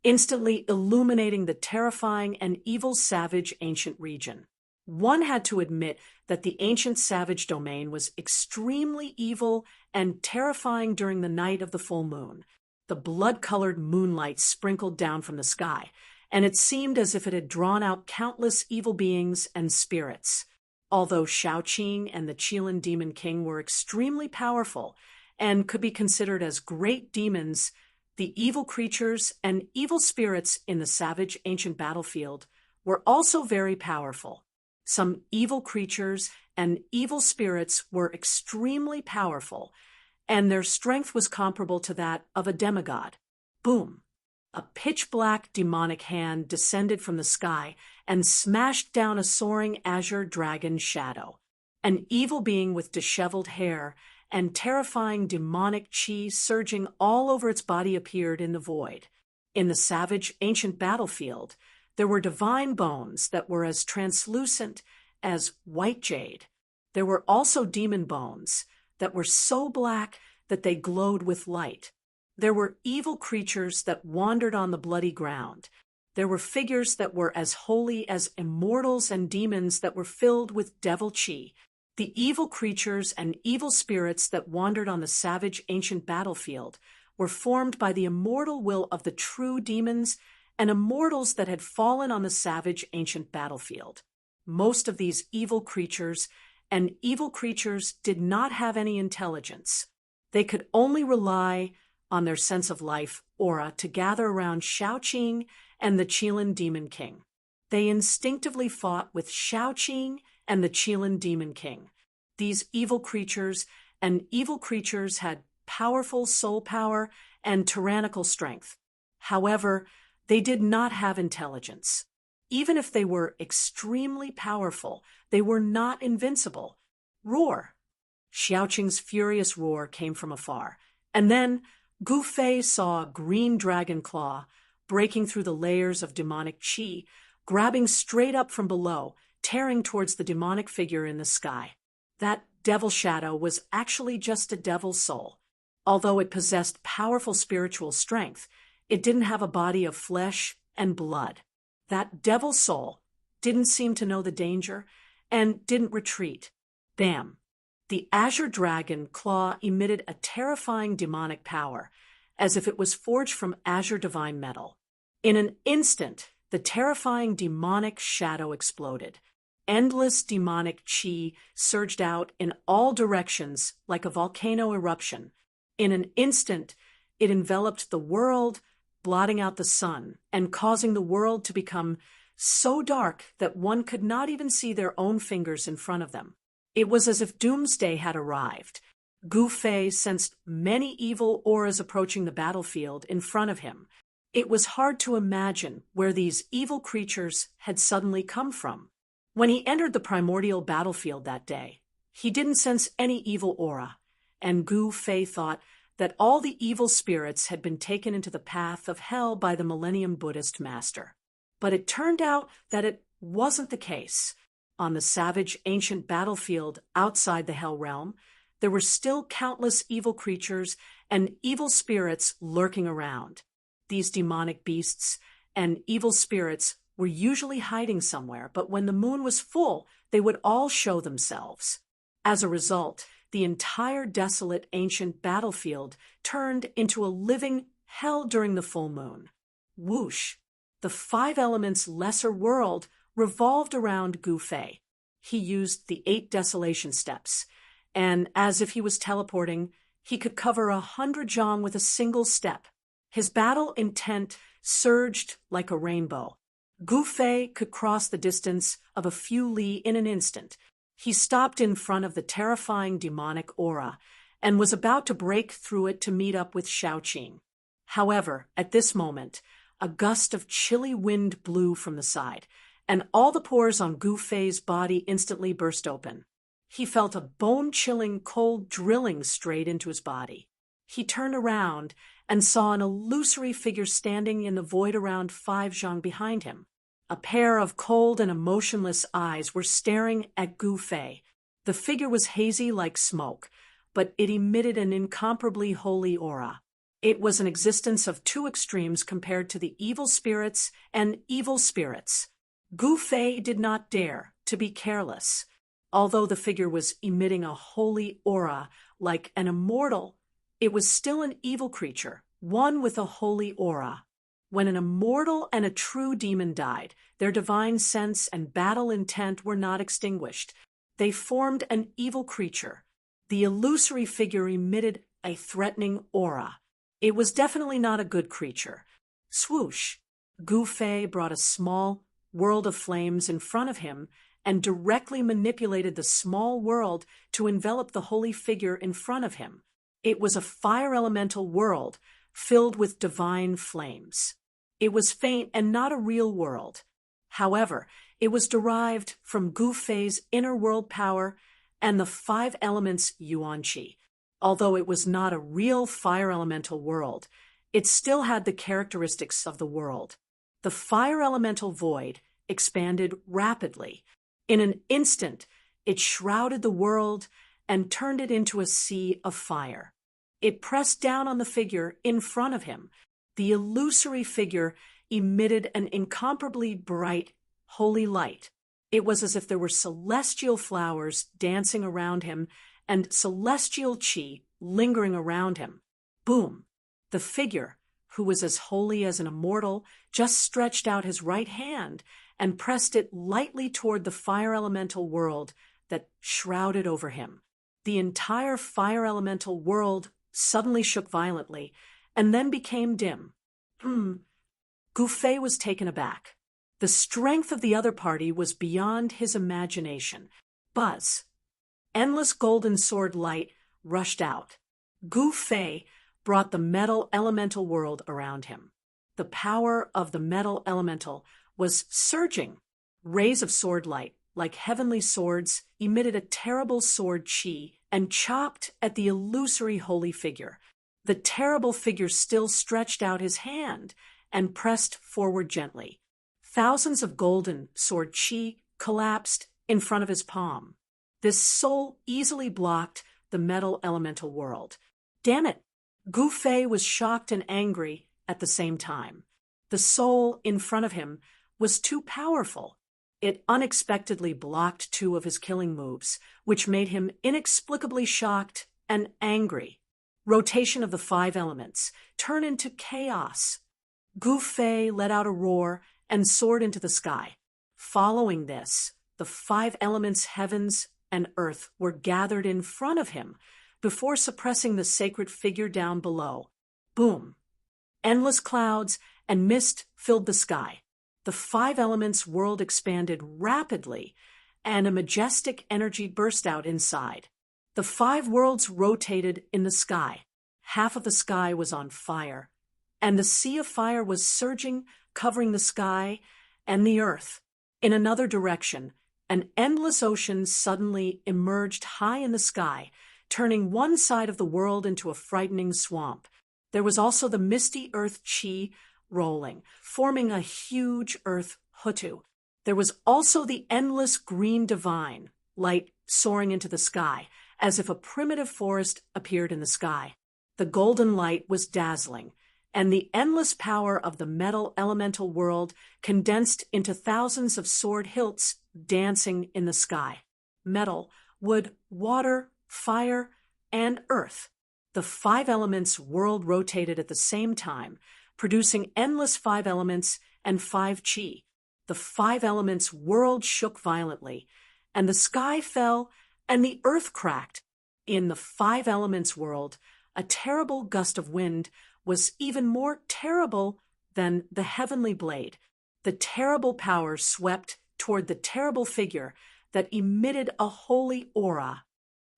instantly illuminating the terrifying and evil savage ancient region. One had to admit that the ancient savage domain was extremely evil and terrifying during the night of the full moon. The blood-colored moonlight sprinkled down from the sky, and it seemed as if it had drawn out countless evil beings and spirits. Although Shaoqing and the Qilin demon king were extremely powerful and could be considered as great demons, the evil creatures and evil spirits in the savage ancient battlefield were also very powerful. Some evil creatures and evil spirits were extremely powerful, and their strength was comparable to that of a demigod. Boom! A pitch-black demonic hand descended from the sky and smashed down a soaring azure dragon shadow. An evil being with disheveled hair and terrifying demonic chi surging all over its body appeared in the void. In the savage ancient battlefield, there were divine bones that were as translucent as white jade. There were also demon bones that were so black that they glowed with light. There were evil creatures that wandered on the bloody ground. There were figures that were as holy as immortals and demons that were filled with devil chi. The evil creatures and evil spirits that wandered on the savage ancient battlefield were formed by the immortal will of the true demons and immortals that had fallen on the savage ancient battlefield. Most of these evil creatures and evil creatures did not have any intelligence. They could only rely on their sense of life aura to gather around Shaoqing and the Qilin demon king. They instinctively fought with Shaoqing and the Qilin demon king. These evil creatures and evil creatures had powerful soul power and tyrannical strength. However, they did not have intelligence. Even if they were extremely powerful, they were not invincible. Roar! Xiaoqing's furious roar came from afar, and then Gu Fei saw a green dragon claw breaking through the layers of demonic qi, grabbing straight up from below, tearing towards the demonic figure in the sky. That devil shadow was actually just a devil soul. Although it possessed powerful spiritual strength, it didn't have a body of flesh and blood. That devil soul didn't seem to know the danger and didn't retreat. Bam! The azure dragon claw emitted a terrifying demonic power, as if it was forged from azure divine metal. In an instant, the terrifying demonic shadow exploded. Endless demonic chi surged out in all directions like a volcano eruption. In an instant, it enveloped the world, blotting out the sun and causing the world to become so dark that one could not even see their own fingers in front of them. It was as if doomsday had arrived. Gu Fei sensed many evil auras approaching the battlefield in front of him. It was hard to imagine where these evil creatures had suddenly come from. When he entered the primordial battlefield that day, he didn't sense any evil aura, and Gu Fei thought that all the evil spirits had been taken into the path of hell by the Millennium Buddhist master. But it turned out that it wasn't the case. On the savage ancient battlefield outside the Hell Realm, there were still countless evil creatures and evil spirits lurking around. These demonic beasts and evil spirits were usually hiding somewhere, but when the moon was full, they would all show themselves. As a result, the entire desolate ancient battlefield turned into a living hell during the full moon. Whoosh! The five elements' lesser world revolved around Gu Fei. He used the 8 desolation steps, and as if he was teleporting, he could cover 100 zhang with a single step. His battle intent surged like a rainbow. Gu Fei could cross the distance of a few li in an instant. He stopped in front of the terrifying demonic aura and was about to break through it to meet up with Shaoqing. However, at this moment, a gust of chilly wind blew from the side, and all the pores on Gu Fei's body instantly burst open. He felt a bone-chilling cold drilling straight into his body. He turned around and saw an illusory figure standing in the void around 5 zhang behind him. A pair of cold and emotionless eyes were staring at Gu Fei. The figure was hazy like smoke, but it emitted an incomparably holy aura. It was an existence of 2 extremes compared to the evil spirits and evil spirits. Gu Fei did not dare to be careless. Although the figure was emitting a holy aura like an immortal, it was still an evil creature, one with a holy aura. When an immortal and a true demon died, their divine sense and battle intent were not extinguished. They formed an evil creature. The illusory figure emitted a threatening aura. It was definitely not a good creature. Swoosh! Gu Fei brought a small world of flames in front of him and directly manipulated the small world to envelop the holy figure in front of him. It was a fire elemental world filled with divine flames. It was faint and not a real world. However, it was derived from Gu Fei's inner world power and the 5 elements Yuan Qi. Although it was not a real fire elemental world, it still had the characteristics of the world. The fire elemental void expanded rapidly. In an instant, it shrouded the world and turned it into a sea of fire. It pressed down on the figure in front of him. The illusory figure emitted an incomparably bright, holy light. It was as if there were celestial flowers dancing around him and celestial chi lingering around him. Boom! The figure, who was as holy as an immortal, just stretched out his right hand and pressed it lightly toward the fire elemental world that shrouded over him. The entire fire elemental world suddenly shook violently and then became dim. Gu Fei was taken aback. The strength of the other party was beyond his imagination. Buzz! Endless golden sword light rushed out. Gu Fei brought the metal elemental world around him. The power of the metal elemental was surging. Rays of sword light, like heavenly swords, emitted a terrible sword chi and chopped at the illusory holy figure. The terrible figure still stretched out his hand and pressed forward gently. Thousands of golden sword chi collapsed in front of his palm. This soul easily blocked the metal elemental world. Damn it! Gu Fei was shocked and angry at the same time. The soul in front of him was too powerful. It unexpectedly blocked 2 of his killing moves, which made him inexplicably shocked and angry. Rotation of the 5 elements turned into chaos. Gu Fei let out a roar and soared into the sky. Following this, the 5 elements, heavens and earth, were gathered in front of him before suppressing the sacred figure down below. Boom! Endless clouds and mist filled the sky. The 5 elements world expanded rapidly, and a majestic energy burst out inside. The 5 worlds rotated in the sky. Half of the sky was on fire, and the sea of fire was surging, covering the sky and the earth. In another direction, an endless ocean suddenly emerged high in the sky, turning one side of the world into a frightening swamp. There was also the misty earth chi rolling, forming a huge earth hutu. There was also the endless green divine light soaring into the sky, as if a primitive forest appeared in the sky. The golden light was dazzling, and the endless power of the metal elemental world condensed into thousands of sword hilts dancing in the sky. Metal, wood, water, fire, and earth. The 5 elements world rotated at the same time, producing endless 5 elements and 5 chi. The 5 elements world shook violently, and the sky fell, and the earth cracked. In the 5 elements world, a terrible gust of wind was even more terrible than the heavenly blade. The terrible power swept toward the terrible figure that emitted a holy aura.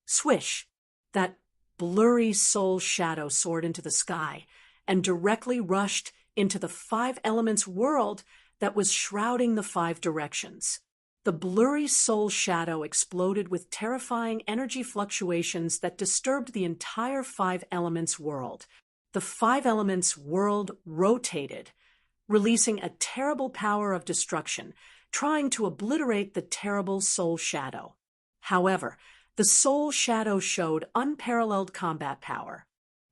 Swish! That blurry soul shadow soared into the sky and directly rushed into the 5 elements world that was shrouding the 5 directions. The blurry soul shadow exploded with terrifying energy fluctuations that disturbed the entire 5 elements world. The 5 elements world rotated, releasing a terrible power of destruction, trying to obliterate the terrible soul shadow. However, the soul shadow showed unparalleled combat power.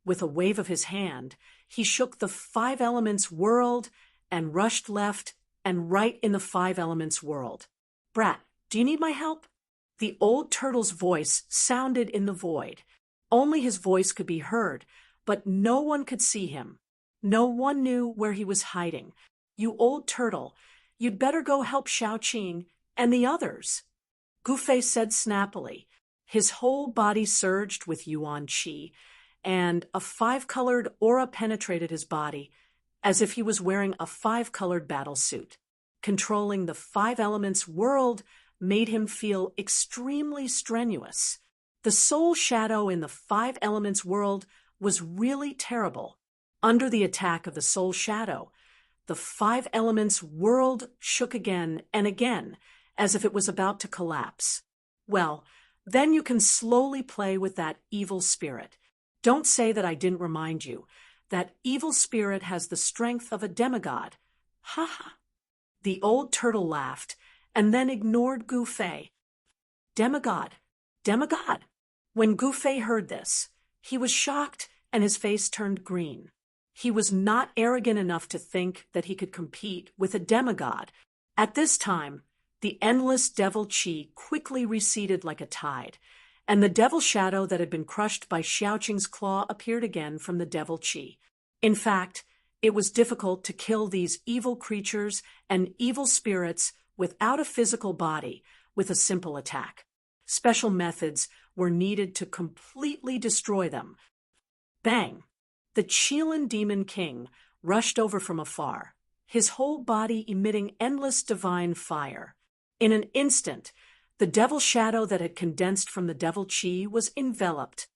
With a wave of his hand, he shook the 5 elements world and rushed left and right in the 5 elements world. "Brat, do you need my help?" The old turtle's voice sounded in the void. Only his voice could be heard, but no one could see him. No one knew where he was hiding. "You old turtle, you'd better go help Xiaoqing and the others," Gufei said snappily. His whole body surged with yuan qi, and a 5-colored aura penetrated his body, as if he was wearing a 5-colored battle suit. Controlling the 5 elements world made him feel extremely strenuous. The soul shadow in the 5 elements world was really terrible. Under the attack of the soul shadow, the 5 elements world shook again and again, as if it was about to collapse. Well, then you can slowly play with that evil spirit. Don't say that I didn't remind you. That evil spirit has the strength of a demigod. Ha ha. The old turtle laughed, and then ignored Gufei. Demigod! Demigod! When Gufei heard this, he was shocked and his face turned green. He was not arrogant enough to think that he could compete with a demigod. At this time, the endless devil chi quickly receded like a tide, and the devil shadow that had been crushed by Xiaoqing's claw appeared again from the devil chi. In fact, it was difficult to kill these evil creatures and evil spirits without a physical body with a simple attack. Special methods were needed to completely destroy them. Bang! The Qilin Demon King rushed over from afar, his whole body emitting endless divine fire. In an instant, the devil shadow that had condensed from the devil chi was enveloped.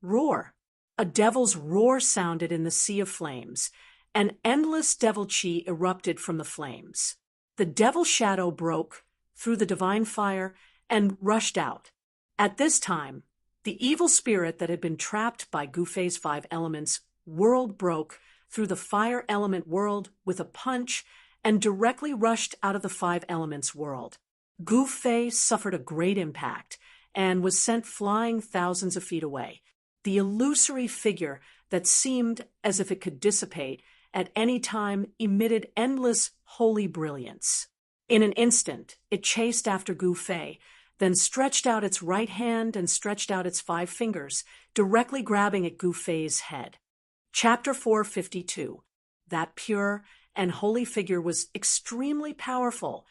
Roar! A devil's roar sounded in the sea of flames. An endless devil chi erupted from the flames. The devil shadow broke through the divine fire and rushed out. At this time, the evil spirit that had been trapped by Gufei's 5 elements world broke through the fire element world with a punch and directly rushed out of the 5 elements world. Gufei suffered a great impact and was sent flying thousands of feet away. The illusory figure that seemed as if it could dissipate at any time emitted endless holy brilliance. In an instant, it chased after Gufei, then stretched out its right hand and stretched out its 5 fingers, directly grabbing at Gufei's head. Chapter 452. That pure and holy figure was extremely powerful,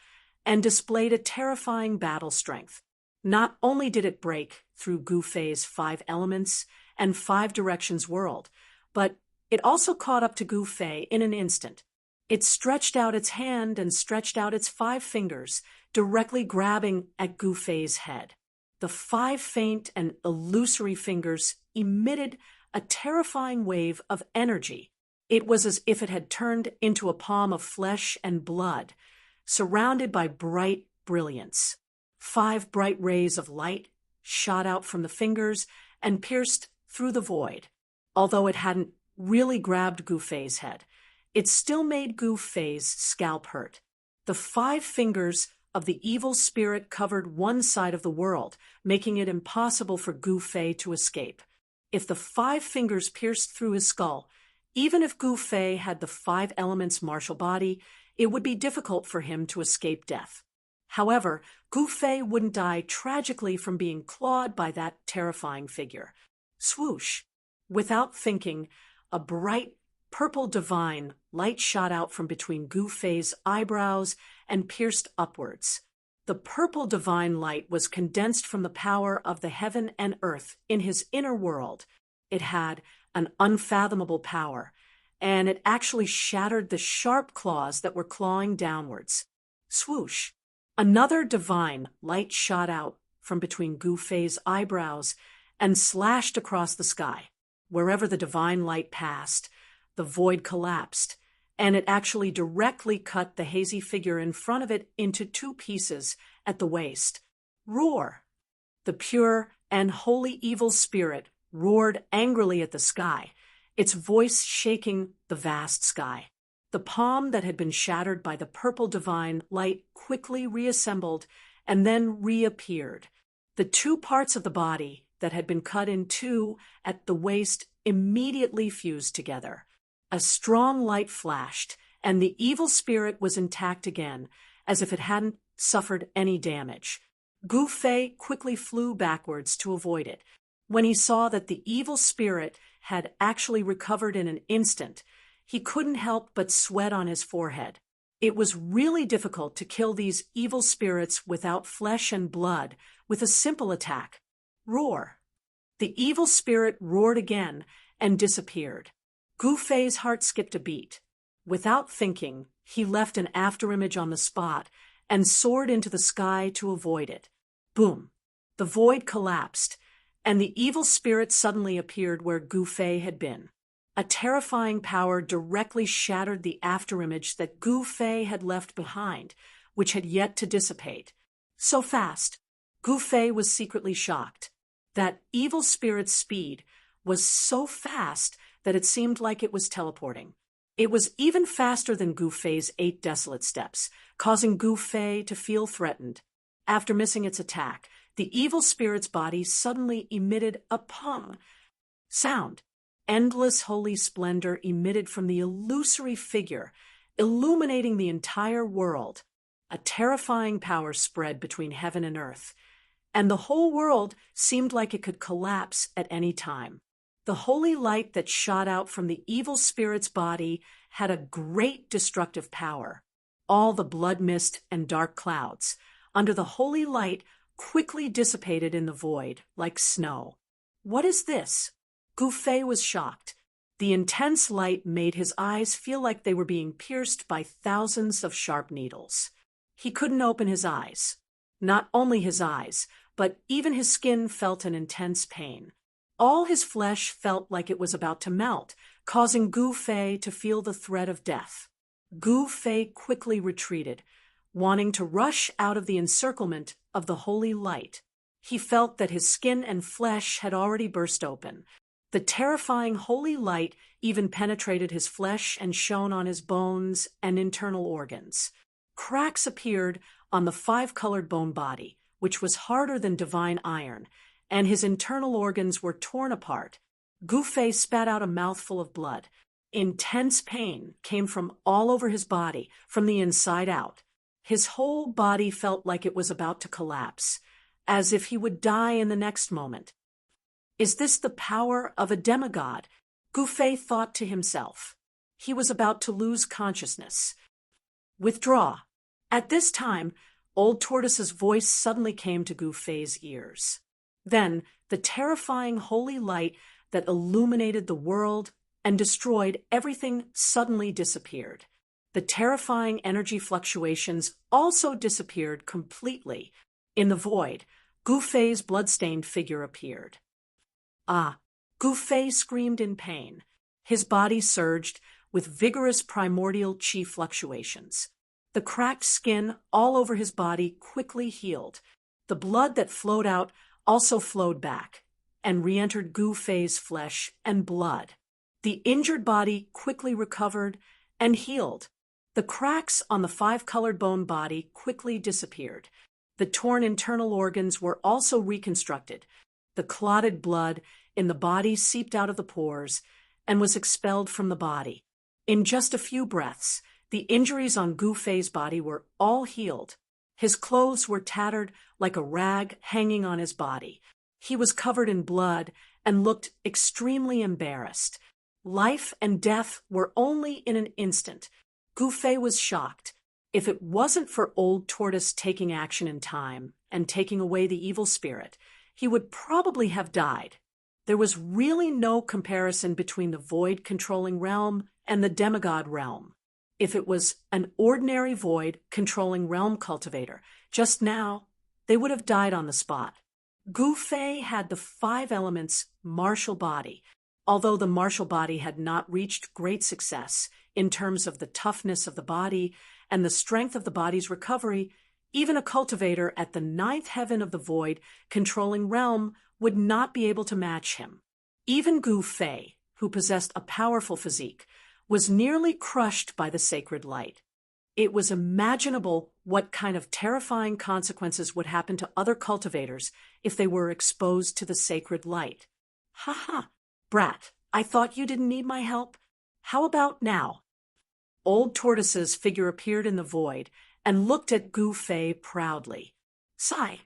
and displayed a terrifying battle strength. Not only did it break through Gu Fei's 5 elements and 5 directions world, but it also caught up to Gu Fei in an instant. It stretched out its hand and stretched out its 5 fingers, directly grabbing at Gu Fei's head. The 5 faint and illusory fingers emitted a terrifying wave of energy. It was as if it had turned into a palm of flesh and blood, surrounded by bright brilliance. 5 bright rays of light shot out from the fingers and pierced through the void. Although it hadn't really grabbed Gu Fei's head, it still made Gu Fei's scalp hurt. The 5 fingers of the evil spirit covered one side of the world, making it impossible for Gu Fei to escape. If the 5 fingers pierced through his skull, even if Gu Fei had the 5 elements martial body, it would be difficult for him to escape death. However, Gu Fei wouldn't die tragically from being clawed by that terrifying figure. Swoosh! Without thinking, a bright purple divine light shot out from between Gu Fei's eyebrows and pierced upwards. The purple divine light was condensed from the power of the heaven and earth in his inner world. It had an unfathomable power, and it actually shattered the sharp claws that were clawing downwards. Swoosh! Another divine light shot out from between Gu Fei's eyebrows and slashed across the sky. Wherever the divine light passed, the void collapsed, and it actually directly cut the hazy figure in front of it into 2 pieces at the waist. Roar! The pure and holy evil spirit roared angrily at the sky, its voice shaking the vast sky. The palm that had been shattered by the purple divine light quickly reassembled and then reappeared. The 2 parts of the body that had been cut in 2 at the waist immediately fused together. A strong light flashed, and the evil spirit was intact again, as if it hadn't suffered any damage. Gu Fei quickly flew backwards to avoid it. When he saw that the evil spirit had actually recovered in an instant, he couldn't help but sweat on his forehead. It was really difficult to kill these evil spirits without flesh and blood with a simple attack. Roar! The evil spirit roared again and disappeared. Gu Fei's heart skipped a beat. Without thinking, he left an afterimage on the spot and soared into the sky to avoid it. Boom! The void collapsed, and the evil spirit suddenly appeared where Gu Fei had been. A terrifying power directly shattered the afterimage that Gu Fei had left behind, which had yet to dissipate. So fast, Gu Fei was secretly shocked. That evil spirit's speed was so fast that it seemed like it was teleporting. It was even faster than Gu Fei's 8 desolate steps, causing Gu Fei to feel threatened. After missing its attack, the evil spirit's body suddenly emitted a pung sound. Endless holy splendor emitted from the illusory figure, illuminating the entire world. A terrifying power spread between heaven and earth, and the whole world seemed like it could collapse at any time. The holy light that shot out from the evil spirit's body had a great destructive power. All the blood mist and dark clouds under the holy light quickly dissipated in the void like snow. What is this? Gu Fei was shocked. The intense light made his eyes feel like they were being pierced by thousands of sharp needles. He couldn't open his eyes. Not only his eyes, but even his skin felt an intense pain. All his flesh felt like it was about to melt, causing Gu Fei to feel the threat of death. Gu Fei quickly retreated, wanting to rush out of the encirclement of the holy light. He felt that his skin and flesh had already burst open. The terrifying holy light even penetrated his flesh and shone on his bones and internal organs. Cracks appeared on the 5-colored bone body, which was harder than divine iron, and his internal organs were torn apart. Gu Fei spat out a mouthful of blood. Intense pain came from all over his body, from the inside out. His whole body felt like it was about to collapse, as if he would die in the next moment. Is this the power of a demigod? Gu Fei thought to himself. He was about to lose consciousness. Withdraw. At this time, Old Tortoise's voice suddenly came to Gu Fei's ears. Then, the terrifying holy light that illuminated the world and destroyed everything suddenly disappeared. The terrifying energy fluctuations also disappeared completely. In the void, Gu Fei's bloodstained figure appeared. Ah! Gu Fei screamed in pain. His body surged with vigorous primordial qi fluctuations. The cracked skin all over his body quickly healed. The blood that flowed out also flowed back and re-entered Gu Fei's flesh and blood. The injured body quickly recovered and healed. The cracks on the five-colored bone body quickly disappeared. The torn internal organs were also reconstructed. The clotted blood in the body seeped out of the pores and was expelled from the body. In just a few breaths, the injuries on Gu Fei's body were all healed. His clothes were tattered like a rag hanging on his body. He was covered in blood and looked extremely embarrassed. Life and death were only in an instant. Gu Fei was shocked. If it wasn't for Old Tortoise taking action in time and taking away the evil spirit, he would probably have died. There was really no comparison between the void-controlling realm and the demigod realm. If it was an ordinary void-controlling realm cultivator, just now, they would have died on the spot. Gu Fei had the five elements martial body. Although the martial body had not reached great success in terms of the toughness of the body and the strength of the body's recovery, even a cultivator at the ninth heaven of the void-controlling realm would not be able to match him. Even Gu Fei, who possessed a powerful physique, was nearly crushed by the sacred light. It was imaginable what kind of terrifying consequences would happen to other cultivators if they were exposed to the sacred light. Ha ha! Brat, I thought you didn't need my help. How about now? Old Tortoise's figure appeared in the void and looked at Gu Fei proudly. Sigh.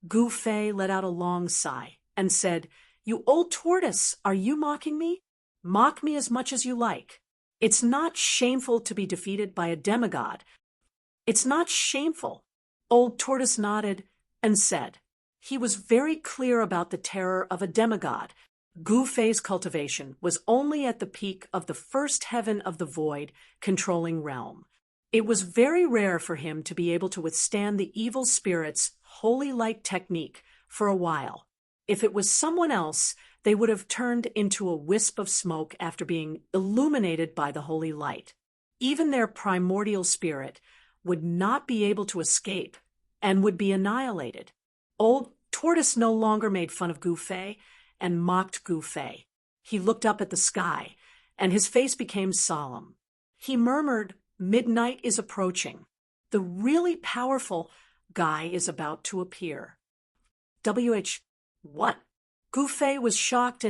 Gu Fei let out a long sigh and said, "You old tortoise, are you mocking me? Mock me as much as you like. It's not shameful to be defeated by a demigod. It's not shameful." Old Tortoise nodded and said, he was very clear about the terror of a demigod. Gu Fei's cultivation was only at the peak of the first heaven of the void-controlling realm. It was very rare for him to be able to withstand the evil spirit's holy light technique for a while. If it was someone else, they would have turned into a wisp of smoke after being illuminated by the holy light. Even their primordial spirit would not be able to escape and would be annihilated. Old Tortoise no longer made fun of Gu Fei and mocked Gu Fei. He looked up at the sky, and his face became solemn. He murmured, "Midnight is approaching. The really powerful guy is about to appear." What? Gu Fei was shocked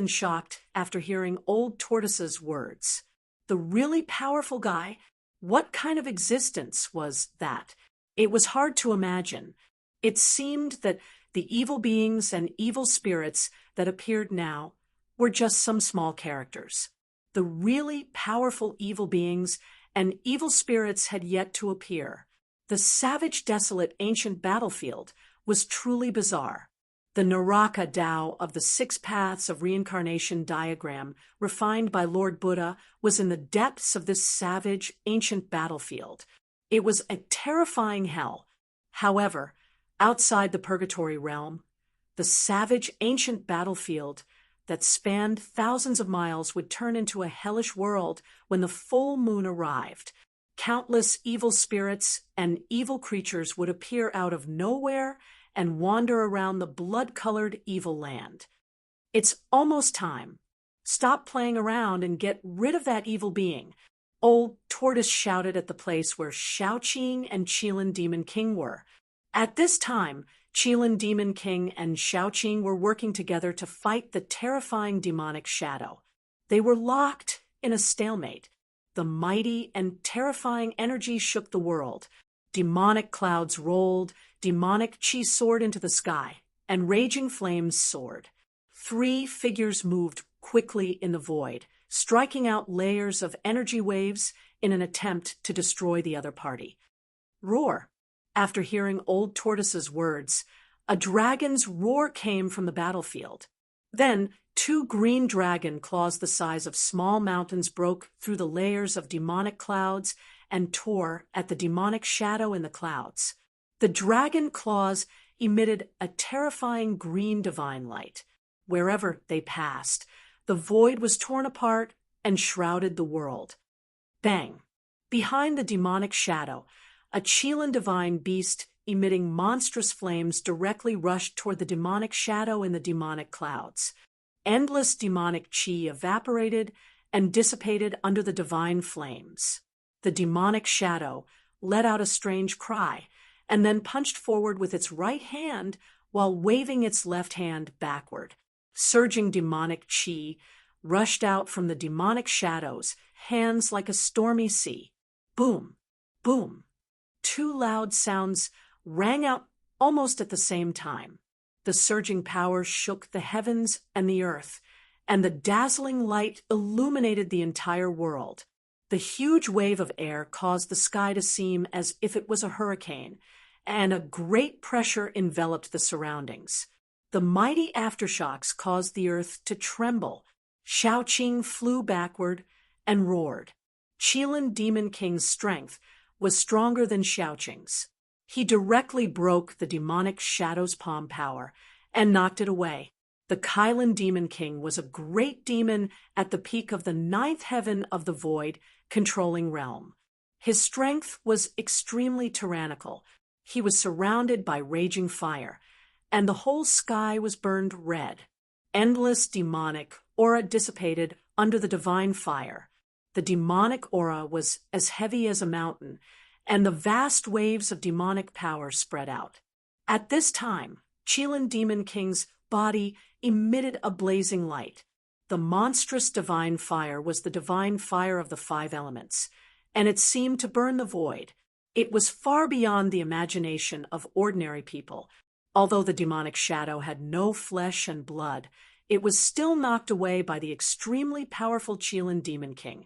after hearing Old Tortoise's words. The really powerful guy? What kind of existence was that? It was hard to imagine. It seemed that the evil beings and evil spirits that appeared now were just some small characters. The really powerful evil beings and evil spirits had yet to appear. The savage, desolate, ancient battlefield was truly bizarre. The Naraka Tao of the Six Paths of Reincarnation diagram refined by Lord Buddha was in the depths of this savage, ancient battlefield. It was a terrifying hell. However, outside the purgatory realm, the savage, ancient battlefield that spanned thousands of miles would turn into a hellish world when the full moon arrived. Countless evil spirits and evil creatures would appear out of nowhere and wander around the blood-colored evil land. It's almost time. Stop playing around and get rid of that evil being. Old Tortoise shouted at the place where Shaoqing and Qilin Demon King were. At this time, Qilin Demon King and Shaoqing were working together to fight the terrifying demonic shadow. They were locked in a stalemate. The mighty and terrifying energy shook the world. Demonic clouds rolled, demonic qi soared into the sky, and raging flames soared. Three figures moved quickly in the void, striking out layers of energy waves in an attempt to destroy the other party. Roar! After hearing Old Tortoise's words, a dragon's roar came from the battlefield. Then, two green dragon claws the size of small mountains broke through the layers of demonic clouds and tore at the demonic shadow in the clouds. The dragon claws emitted a terrifying green divine light. Wherever they passed, the void was torn apart and shrouded the world. Bang! Behind the demonic shadow, a Chilan divine beast emitting monstrous flames directly rushed toward the demonic shadow in the demonic clouds. Endless demonic chi evaporated and dissipated under the divine flames. The demonic shadow let out a strange cry and then punched forward with its right hand while waving its left hand backward. Surging demonic chi rushed out from the demonic shadows, hands like a stormy sea. Boom! Boom! Two loud sounds rang out almost at the same time. The surging power shook the heavens and the earth, and the dazzling light illuminated the entire world. The huge wave of air caused the sky to seem as if it was a hurricane, and a great pressure enveloped the surroundings. The mighty aftershocks caused the earth to tremble. Xiaoqing flew backward and roared. Chilan Demon King's strength was stronger than Xiaoqing's. He directly broke the demonic shadow's palm power and knocked it away. The Kylan Demon King was a great demon at the peak of the ninth heaven of the void controlling realm. His strength was extremely tyrannical. He was surrounded by raging fire, and the whole sky was burned red. Endless demonic aura dissipated under the divine fire. The demonic aura was as heavy as a mountain, and the vast waves of demonic power spread out. At this time, Chilan Demon King's body emitted a blazing light. The monstrous divine fire was the divine fire of the five elements, and it seemed to burn the void. It was far beyond the imagination of ordinary people. Although the demonic shadow had no flesh and blood, it was still knocked away by the extremely powerful Chilan Demon King,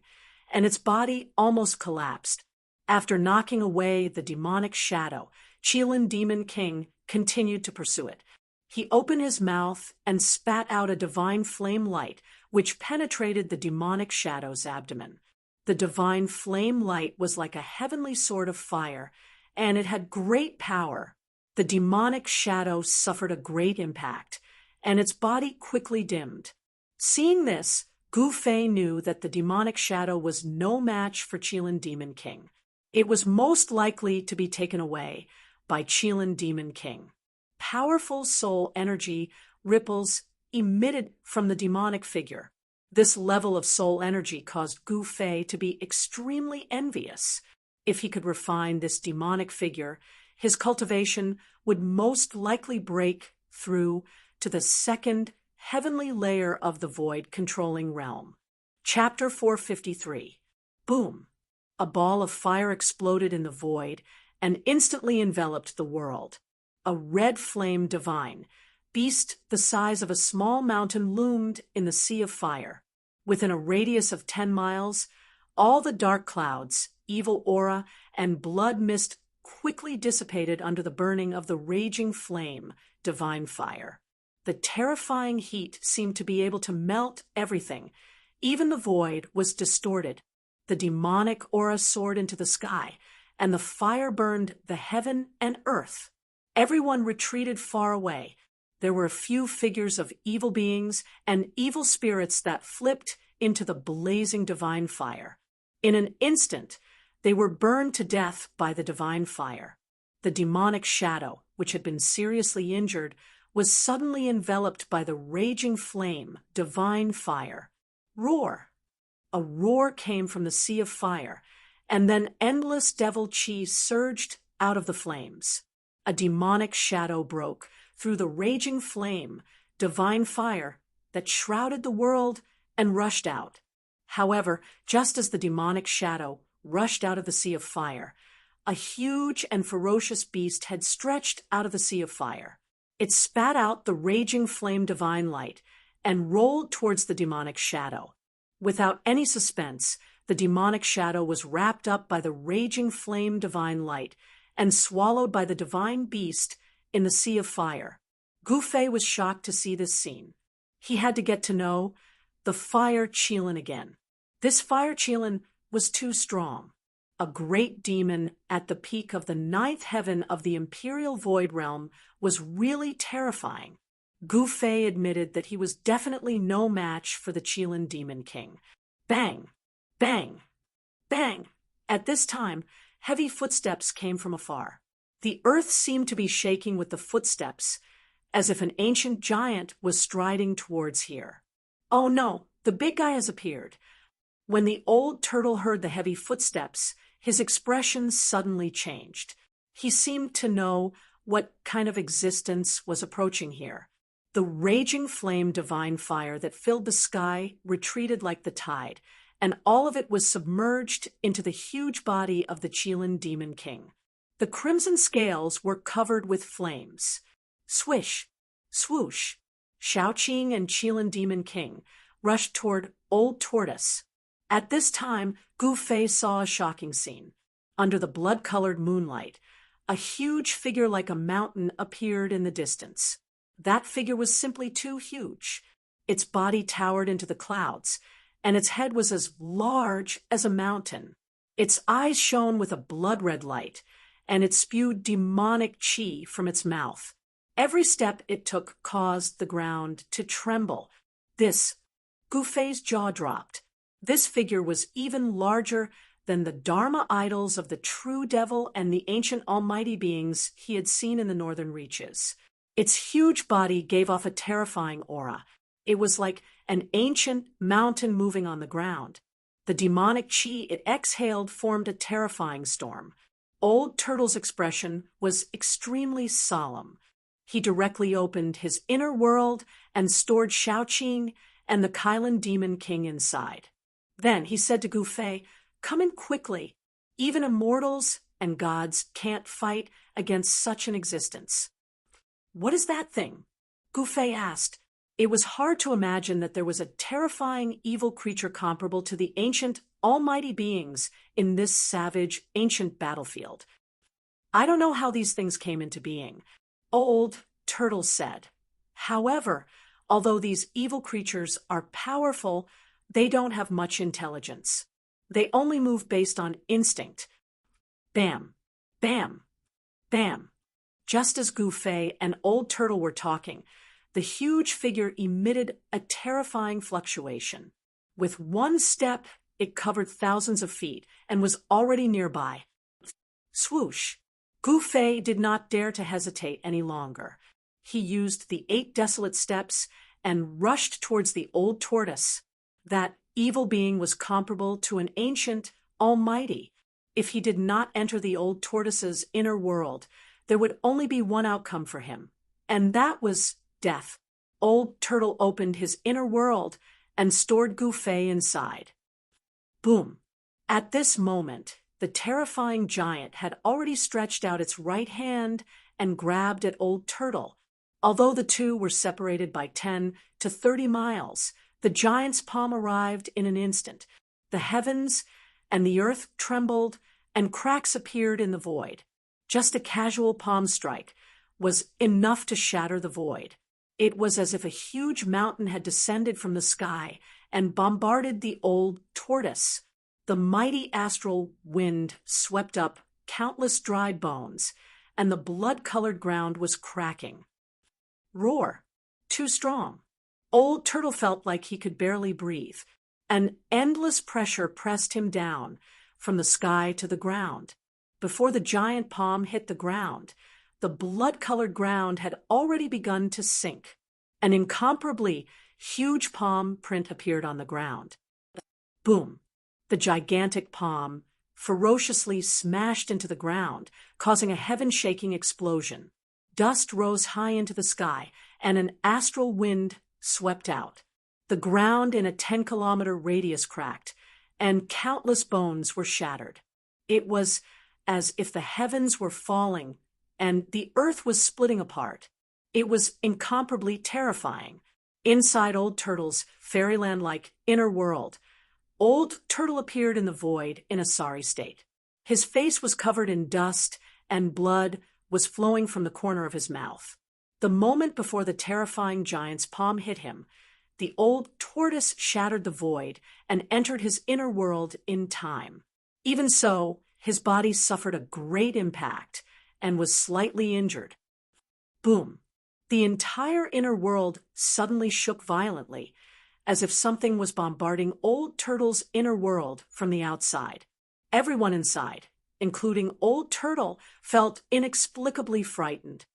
and its body almost collapsed. After knocking away the demonic shadow, Chilan Demon King continued to pursue it. He opened his mouth and spat out a divine flame light, which penetrated the demonic shadow's abdomen. The divine flame light was like a heavenly sword of fire, and it had great power. The demonic shadow suffered a great impact, and its body quickly dimmed. Seeing this, Gu Fei knew that the demonic shadow was no match for Chilan Demon King. It was most likely to be taken away by Chilan Demon King. Powerful soul energy ripples emitted from the demonic figure. This level of soul energy caused Gu Fei to be extremely envious. If he could refine this demonic figure, his cultivation would most likely break through to the second heavenly layer of the void controlling realm. Chapter 453. Boom! A ball of fire exploded in the void and instantly enveloped the world. A red flame divine, beast the size of a small mountain, loomed in the sea of fire. Within a radius of 10 miles, all the dark clouds, evil aura, and blood mist quickly dissipated under the burning of the raging flame, divine fire. The terrifying heat seemed to be able to melt everything. Even the void was distorted. The demonic aura soared into the sky, and the fire burned the heaven and earth. Everyone retreated far away. There were a few figures of evil beings and evil spirits that flipped into the blazing divine fire. In an instant, they were burned to death by the divine fire. The demonic shadow, which had been seriously injured, was suddenly enveloped by the raging flame, divine fire. Roar! A roar came from the sea of fire, and then endless devil chi surged out of the flames. A demonic shadow broke through the raging flame, divine fire, that shrouded the world and rushed out. However, just as the demonic shadow rushed out of the sea of fire, a huge and ferocious beast had stretched out of the sea of fire. It spat out the raging flame divine light and rolled towards the demonic shadow. Without any suspense, the demonic shadow was wrapped up by the raging flame divine light and swallowed by the divine beast in the sea of fire. Gu Fei was shocked to see this scene. He had to get to know the fire Qilin again. This fire Qilin was too strong. A great demon at the peak of the ninth heaven of the Imperial Void Realm was really terrifying. Gu Fei admitted that he was definitely no match for the Qilin Demon King. Bang! Bang! Bang! At this time, heavy footsteps came from afar. The earth seemed to be shaking with the footsteps, as if an ancient giant was striding towards here. Oh no, the big guy has appeared. When the old turtle heard the heavy footsteps, his expression suddenly changed. He seemed to know what kind of existence was approaching here. The raging flame divine fire that filled the sky retreated like the tide, and all of it was submerged into the huge body of the Qilin Demon King. The crimson scales were covered with flames. Swish, swoosh, Shaoqing and Qilin Demon King rushed toward Old Tortoise. At this time, Gu Fei saw a shocking scene. Under the blood-colored moonlight, a huge figure like a mountain appeared in the distance. That figure was simply too huge. Its body towered into the clouds, and its head was as large as a mountain. Its eyes shone with a blood-red light, and it spewed demonic qi from its mouth. Every step it took caused the ground to tremble. Gu Fei's jaw dropped. This figure was even larger than the Dharma idols of the true devil and the ancient almighty beings he had seen in the northern reaches. Its huge body gave off a terrifying aura. It was like an ancient mountain moving on the ground. The demonic qi it exhaled formed a terrifying storm. Old Turtle's expression was extremely solemn. He directly opened his inner world and stored Shaoqing and the Qilin Demon King inside. Then he said to Gu Fei, "Come in quickly. Even immortals and gods can't fight against such an existence." "What is that thing?" Gu Fei asked. It was hard to imagine that there was a terrifying evil creature comparable to the ancient almighty beings in this savage ancient battlefield. "I don't know how these things came into being," Old Turtle said. "However, although these evil creatures are powerful, they don't have much intelligence. They only move based on instinct." Bam, bam, bam. Just as Gu Fei and Old Turtle were talking, the huge figure emitted a terrifying fluctuation. With one step, it covered thousands of feet and was already nearby. Swoosh! Gu Fei did not dare to hesitate any longer. He used the 8 desolate steps and rushed towards the Old Tortoise. That evil being was comparable to an ancient almighty. If he did not enter the Old Tortoise's inner world, there would only be one outcome for him, and that was death. Old Turtle opened his inner world and stored Gu Fei inside. Boom! At this moment, the terrifying giant had already stretched out its right hand and grabbed at Old Turtle. Although the two were separated by 10 to 30 miles, the giant's palm arrived in an instant. The heavens and the earth trembled, and cracks appeared in the void. Just a casual palm strike was enough to shatter the void. It was as if a huge mountain had descended from the sky and bombarded the Old Tortoise. The mighty astral wind swept up countless dried bones, and the blood-colored ground was cracking. Roar! Too strong. Old Turtle felt like he could barely breathe. An endless pressure pressed him down from the sky to the ground. Before the giant palm hit the ground, the blood-colored ground had already begun to sink. An incomparably huge palm print appeared on the ground. Boom! The gigantic palm ferociously smashed into the ground, causing a heaven-shaking explosion. Dust rose high into the sky, and an astral wind swept out. The ground in a 10-kilometer radius cracked, and countless bones were shattered. It was as if the heavens were falling and the earth was splitting apart. It was incomparably terrifying. Inside Old Turtle's fairyland-like inner world, Old Turtle appeared in the void in a sorry state. His face was covered in dust, and blood was flowing from the corner of his mouth. The moment before the terrifying giant's palm hit him, the old tortoise shattered the void and entered his inner world in time. Even so, his body suffered a great impact and was slightly injured. Boom! The entire inner world suddenly shook violently, as if something was bombarding Old Turtle's inner world from the outside. Everyone inside, including Old Turtle, felt inexplicably frightened.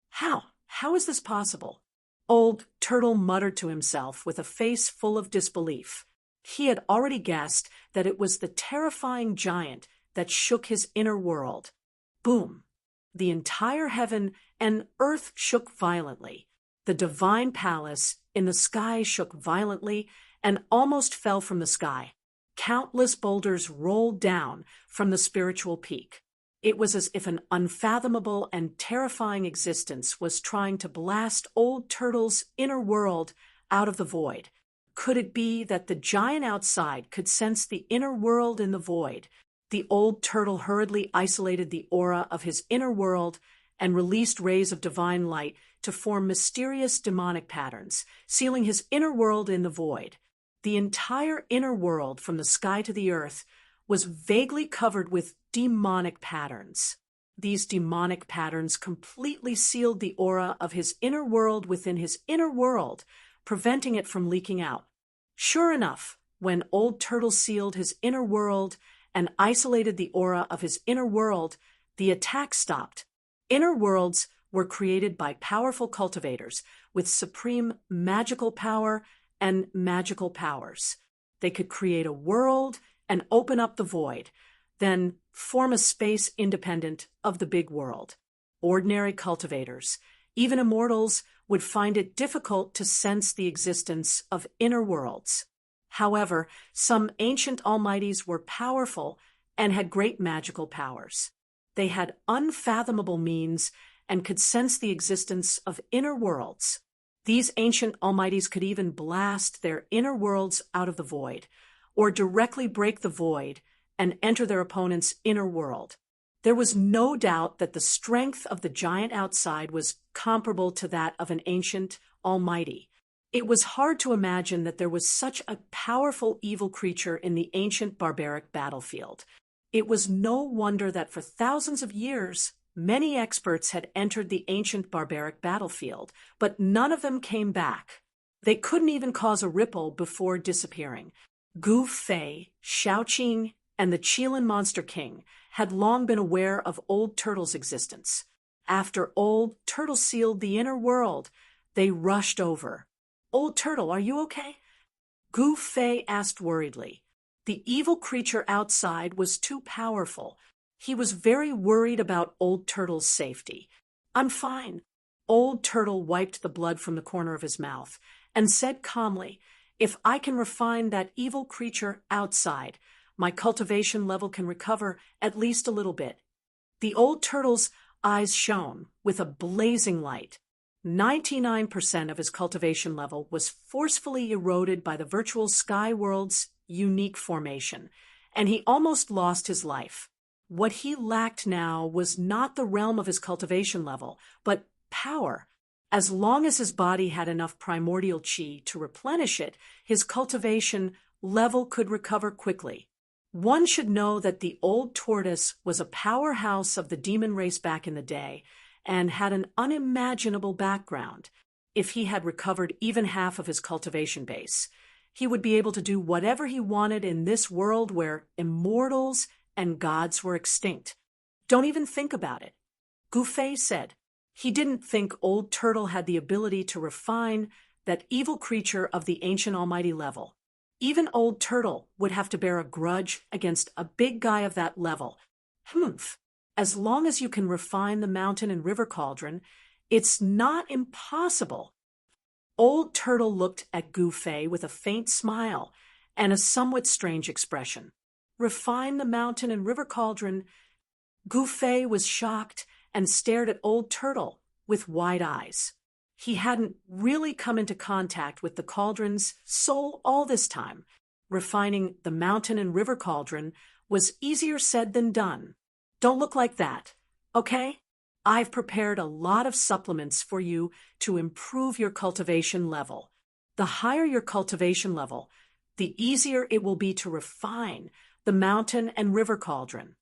How is this possible? Old Turtle muttered to himself with a face full of disbelief. He had already guessed that it was the terrifying giant that shook his inner world. Boom! The entire heaven and earth shook violently. The divine palace in the sky shook violently and almost fell from the sky. Countless boulders rolled down from the spiritual peak. It was as if an unfathomable and terrifying existence was trying to blast Old Turtle's inner world out of the void. Could it be that the giant outside could sense the inner world in the void? The Old Turtle hurriedly isolated the aura of his inner world and released rays of divine light to form mysterious demonic patterns, sealing his inner world in the void. The entire inner world, from the sky to the earth, was vaguely covered with demonic patterns. These demonic patterns completely sealed the aura of his inner world within his inner world, preventing it from leaking out. Sure enough, when Old Turtle sealed his inner world and isolated the aura of his inner world, the attack stopped. Inner worlds were created by powerful cultivators with supreme magical power and magical powers. They could create a world and open up the void, then form a space independent of the big world. Ordinary cultivators, even immortals, would find it difficult to sense the existence of inner worlds. However, some ancient almighties were powerful and had great magical powers. They had unfathomable means and could sense the existence of inner worlds. These ancient almighties could even blast their inner worlds out of the void, or directly break the void and enter their opponent's inner world. There was no doubt that the strength of the giant outside was comparable to that of an ancient almighty. It was hard to imagine that there was such a powerful evil creature in the ancient barbaric battlefield. It was no wonder that for thousands of years, many experts had entered the ancient barbaric battlefield, but none of them came back. They couldn't even cause a ripple before disappearing. Gu Fei, Shaoqing, and the Qilin Monster King had long been aware of Old Turtle's existence. After Old Turtle sealed the inner world, they rushed over. "Old Turtle, are you okay?" Gu Fei asked worriedly. The evil creature outside was too powerful. He was very worried about Old Turtle's safety. "I'm fine." Old Turtle wiped the blood from the corner of his mouth and said calmly, "If I can refine that evil creature outside, my cultivation level can recover at least a little bit." The Old Turtle's eyes shone with a blazing light. 99% of his cultivation level was forcefully eroded by the virtual sky world's unique formation, and he almost lost his life. What he lacked now was not the realm of his cultivation level, but power. As long as his body had enough primordial chi to replenish it, his cultivation level could recover quickly. One should know that the old tortoise was a powerhouse of the demon race back in the day and had an unimaginable background. If he had recovered even half of his cultivation base, he would be able to do whatever he wanted in this world where immortals and gods were extinct. Don't even think about it. Gu Fei said. He didn't think Old Turtle had the ability to refine that evil creature of the ancient almighty level. Even Old Turtle would have to bear a grudge against a big guy of that level. Humph. As long as you can refine the mountain and river cauldron, it's not impossible. Old Turtle looked at Gu Fei with a faint smile and a somewhat strange expression. Refine the mountain and river cauldron? Gu Fei was shocked and stared at Old Turtle with wide eyes. He hadn't really come into contact with the cauldron's soul all this time. Refining the mountain and river cauldron was easier said than done. "Don't look like that," okay? I've prepared a lot of supplements for you to improve your cultivation level. The higher your cultivation level, the easier it will be to refine the mountain and river cauldron.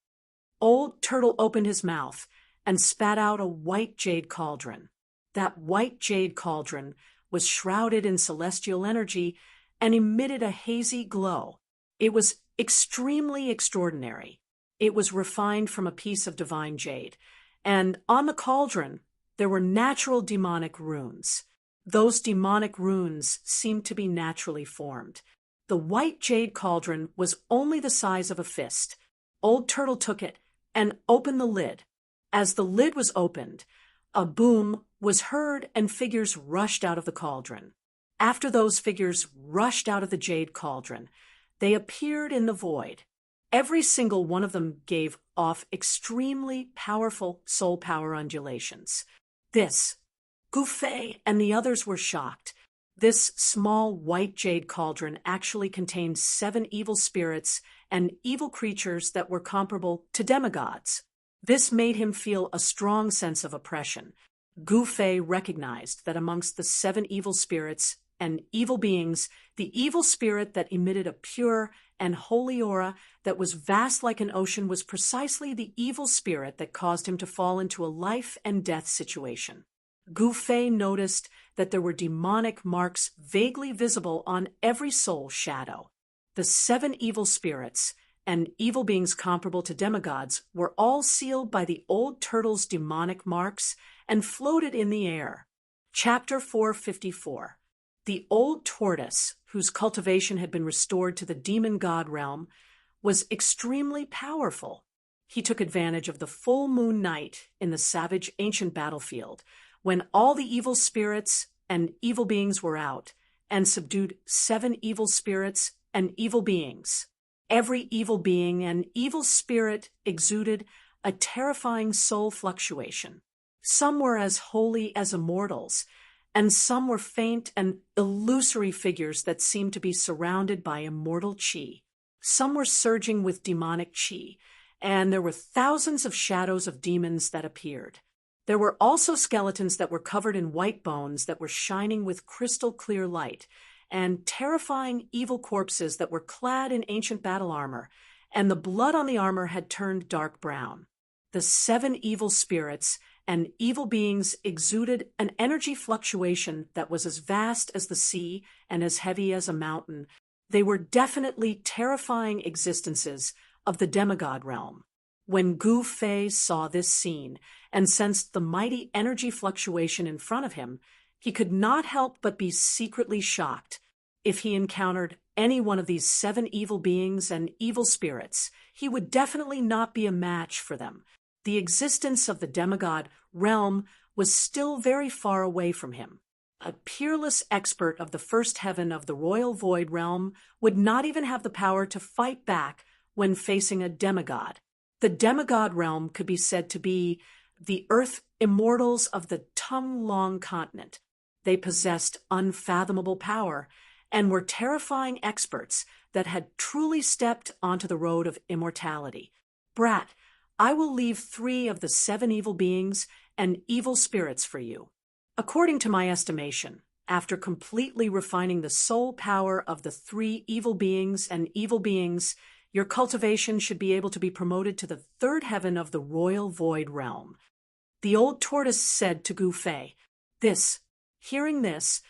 Old Turtle opened his mouth and spat out a white jade cauldron. That white jade cauldron was shrouded in celestial energy and emitted a hazy glow. It was extremely extraordinary. It was refined from a piece of divine jade, and on the cauldron there were natural demonic runes. Those demonic runes seemed to be naturally formed. The white jade cauldron was only the size of a fist. Old Turtle took it and opened the lid. As the lid was opened, a boom was heard and figures rushed out of the cauldron. After those figures rushed out of the jade cauldron, they appeared in the void. Every single one of them gave off extremely powerful soul power undulations. Gouffé and the others were shocked. This small white jade cauldron actually contained 7 evil spirits and evil creatures that were comparable to demigods. This made him feel a strong sense of oppression. Gouffé recognized that amongst the 7 evil spirits and evil beings, the evil spirit that emitted a pure and holy aura that was vast like an ocean was precisely the evil spirit that caused him to fall into a life and death situation. Gouffé noticed that there were demonic marks vaguely visible on every soul shadow. The 7 evil spirits and evil beings comparable to demigods were all sealed by the old turtle's demonic marks and floated in the air. Chapter 454. The old tortoise, whose cultivation had been restored to the demon god realm, was extremely powerful. He took advantage of the full moon night in the savage ancient battlefield, when all the evil spirits and evil beings were out, and subdued 7 evil spirits and evil beings. Every evil being and evil spirit exuded a terrifying soul fluctuation. Some were as holy as immortals, and some were faint and illusory figures that seemed to be surrounded by immortal chi. Some were surging with demonic chi, and there were thousands of shadows of demons that appeared. There were also skeletons that were covered in white bones that were shining with crystal clear light, and terrifying evil corpses that were clad in ancient battle armor, and the blood on the armor had turned dark brown. The 7 evil spirits and evil beings exuded an energy fluctuation that was as vast as the sea and as heavy as a mountain. They were definitely terrifying existences of the demigod realm. When Gouffé saw this scene and sensed the mighty energy fluctuation in front of him, he could not help but be secretly shocked. If he encountered any one of these 7 evil beings and evil spirits, he would definitely not be a match for them. The existence of the demigod realm was still very far away from him. A peerless expert of the first heaven of the royal void realm would not even have the power to fight back when facing a demigod. The demigod realm could be said to be the earth immortals of the tongue-long continent. They possessed unfathomable power and were terrifying experts that had truly stepped onto the road of immortality. Brat, I will leave 3 of the 7 evil beings and evil spirits for you. According to my estimation, after completely refining the soul power of the 3 evil beings and evil beings, your cultivation should be able to be promoted to the 3rd heaven of the royal void realm. The old tortoise said to Gouffé. Hearing this,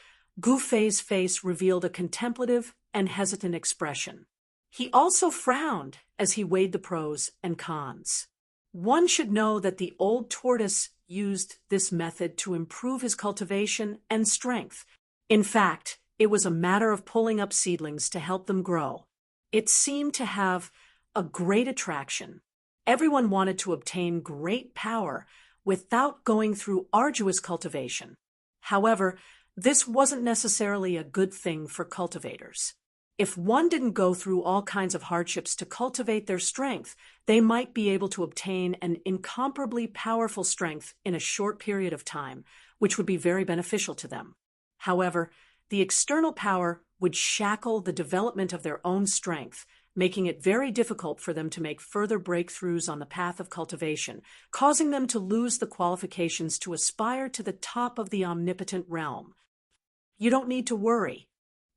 Gouffé's face revealed a contemplative and hesitant expression. He also frowned as he weighed the pros and cons. One should know that the old tortoise used this method to improve his cultivation and strength. In fact, it was a matter of pulling up seedlings to help them grow. It seemed to have a great attraction. Everyone wanted to obtain great power without going through arduous cultivation. However, this wasn't necessarily a good thing for cultivators. If one didn't go through all kinds of hardships to cultivate their strength, they might be able to obtain an incomparably powerful strength in a short period of time, which would be very beneficial to them. However, the external power would shackle the development of their own strength, making it very difficult for them to make further breakthroughs on the path of cultivation, causing them to lose the qualifications to aspire to the top of the omnipotent realm. You don't need to worry.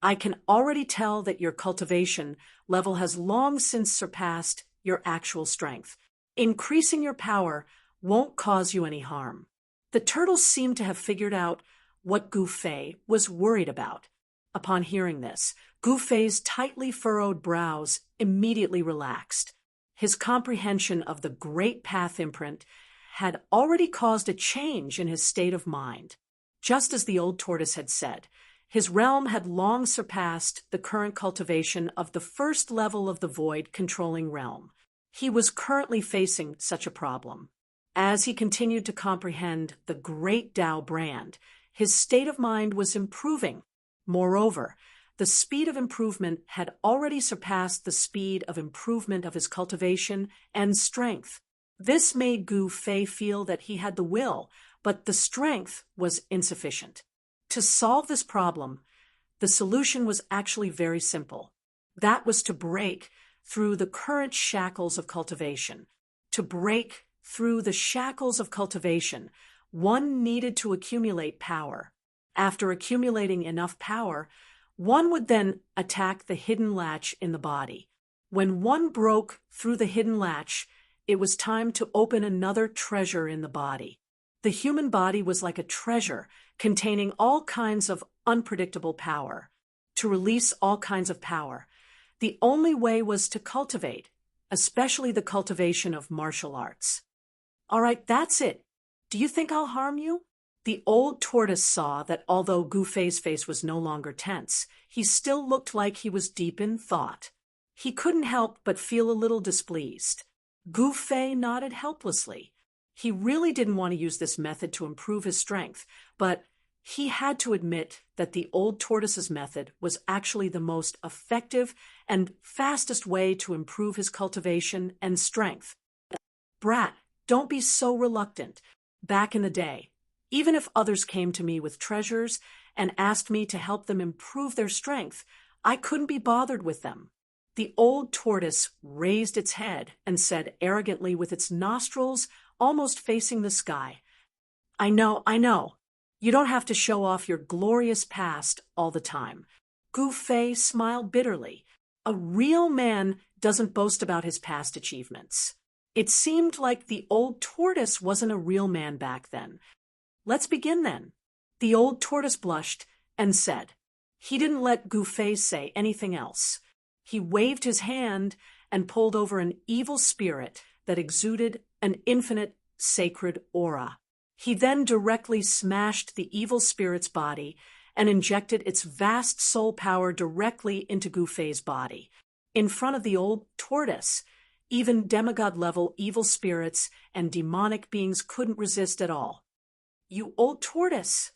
I can already tell that your cultivation level has long since surpassed your actual strength. Increasing your power won't cause you any harm. The turtles seemed to have figured out what Gu Fei was worried about. Upon hearing this, Gu Fei's tightly furrowed brows immediately relaxed. His comprehension of the great path imprint had already caused a change in his state of mind. Just as the old tortoise had said, his realm had long surpassed the current cultivation of the first level of the void-controlling realm. He was currently facing such a problem. As he continued to comprehend the great Tao brand, his state of mind was improving. Moreover, the speed of improvement had already surpassed the speed of improvement of his cultivation and strength. This made Gu Fei feel that he had the will, but the strength was insufficient. To solve this problem, the solution was actually very simple. That was to break through the current shackles of cultivation. To break through the shackles of cultivation, one needed to accumulate power. After accumulating enough power, one would then attack the hidden latch in the body. When one broke through the hidden latch, it was time to open another treasure in the body. The human body was like a treasure containing all kinds of unpredictable power. To release all kinds of power, the only way was to cultivate, especially the cultivation of martial arts. All right, that's it. Do you think I'll harm you? The old tortoise saw that although Gu Fei's face was no longer tense, he still looked like he was deep in thought. He couldn't help but feel a little displeased. Gu Fei nodded helplessly. He really didn't want to use this method to improve his strength, but he had to admit that the old tortoise's method was actually the most effective and fastest way to improve his cultivation and strength. Brat, don't be so reluctant. Back in the day, even if others came to me with treasures and asked me to help them improve their strength, I couldn't be bothered with them. The old tortoise raised its head and said arrogantly with its nostrils almost facing the sky, I know. You don't have to show off your glorious past all the time. Gu Fei smiled bitterly. A real man doesn't boast about his past achievements. It seemed like the old tortoise wasn't a real man back then. Let's begin then. The old tortoise blushed and said. He didn't let Gu Fei say anything else. He waved his hand and pulled over an evil spirit that exuded an infinite sacred aura. He then directly smashed the evil spirit's body and injected its vast soul power directly into Gu Fei's body. In front of the old tortoise, even demigod-level evil spirits and demonic beings couldn't resist at all. You old tortoise!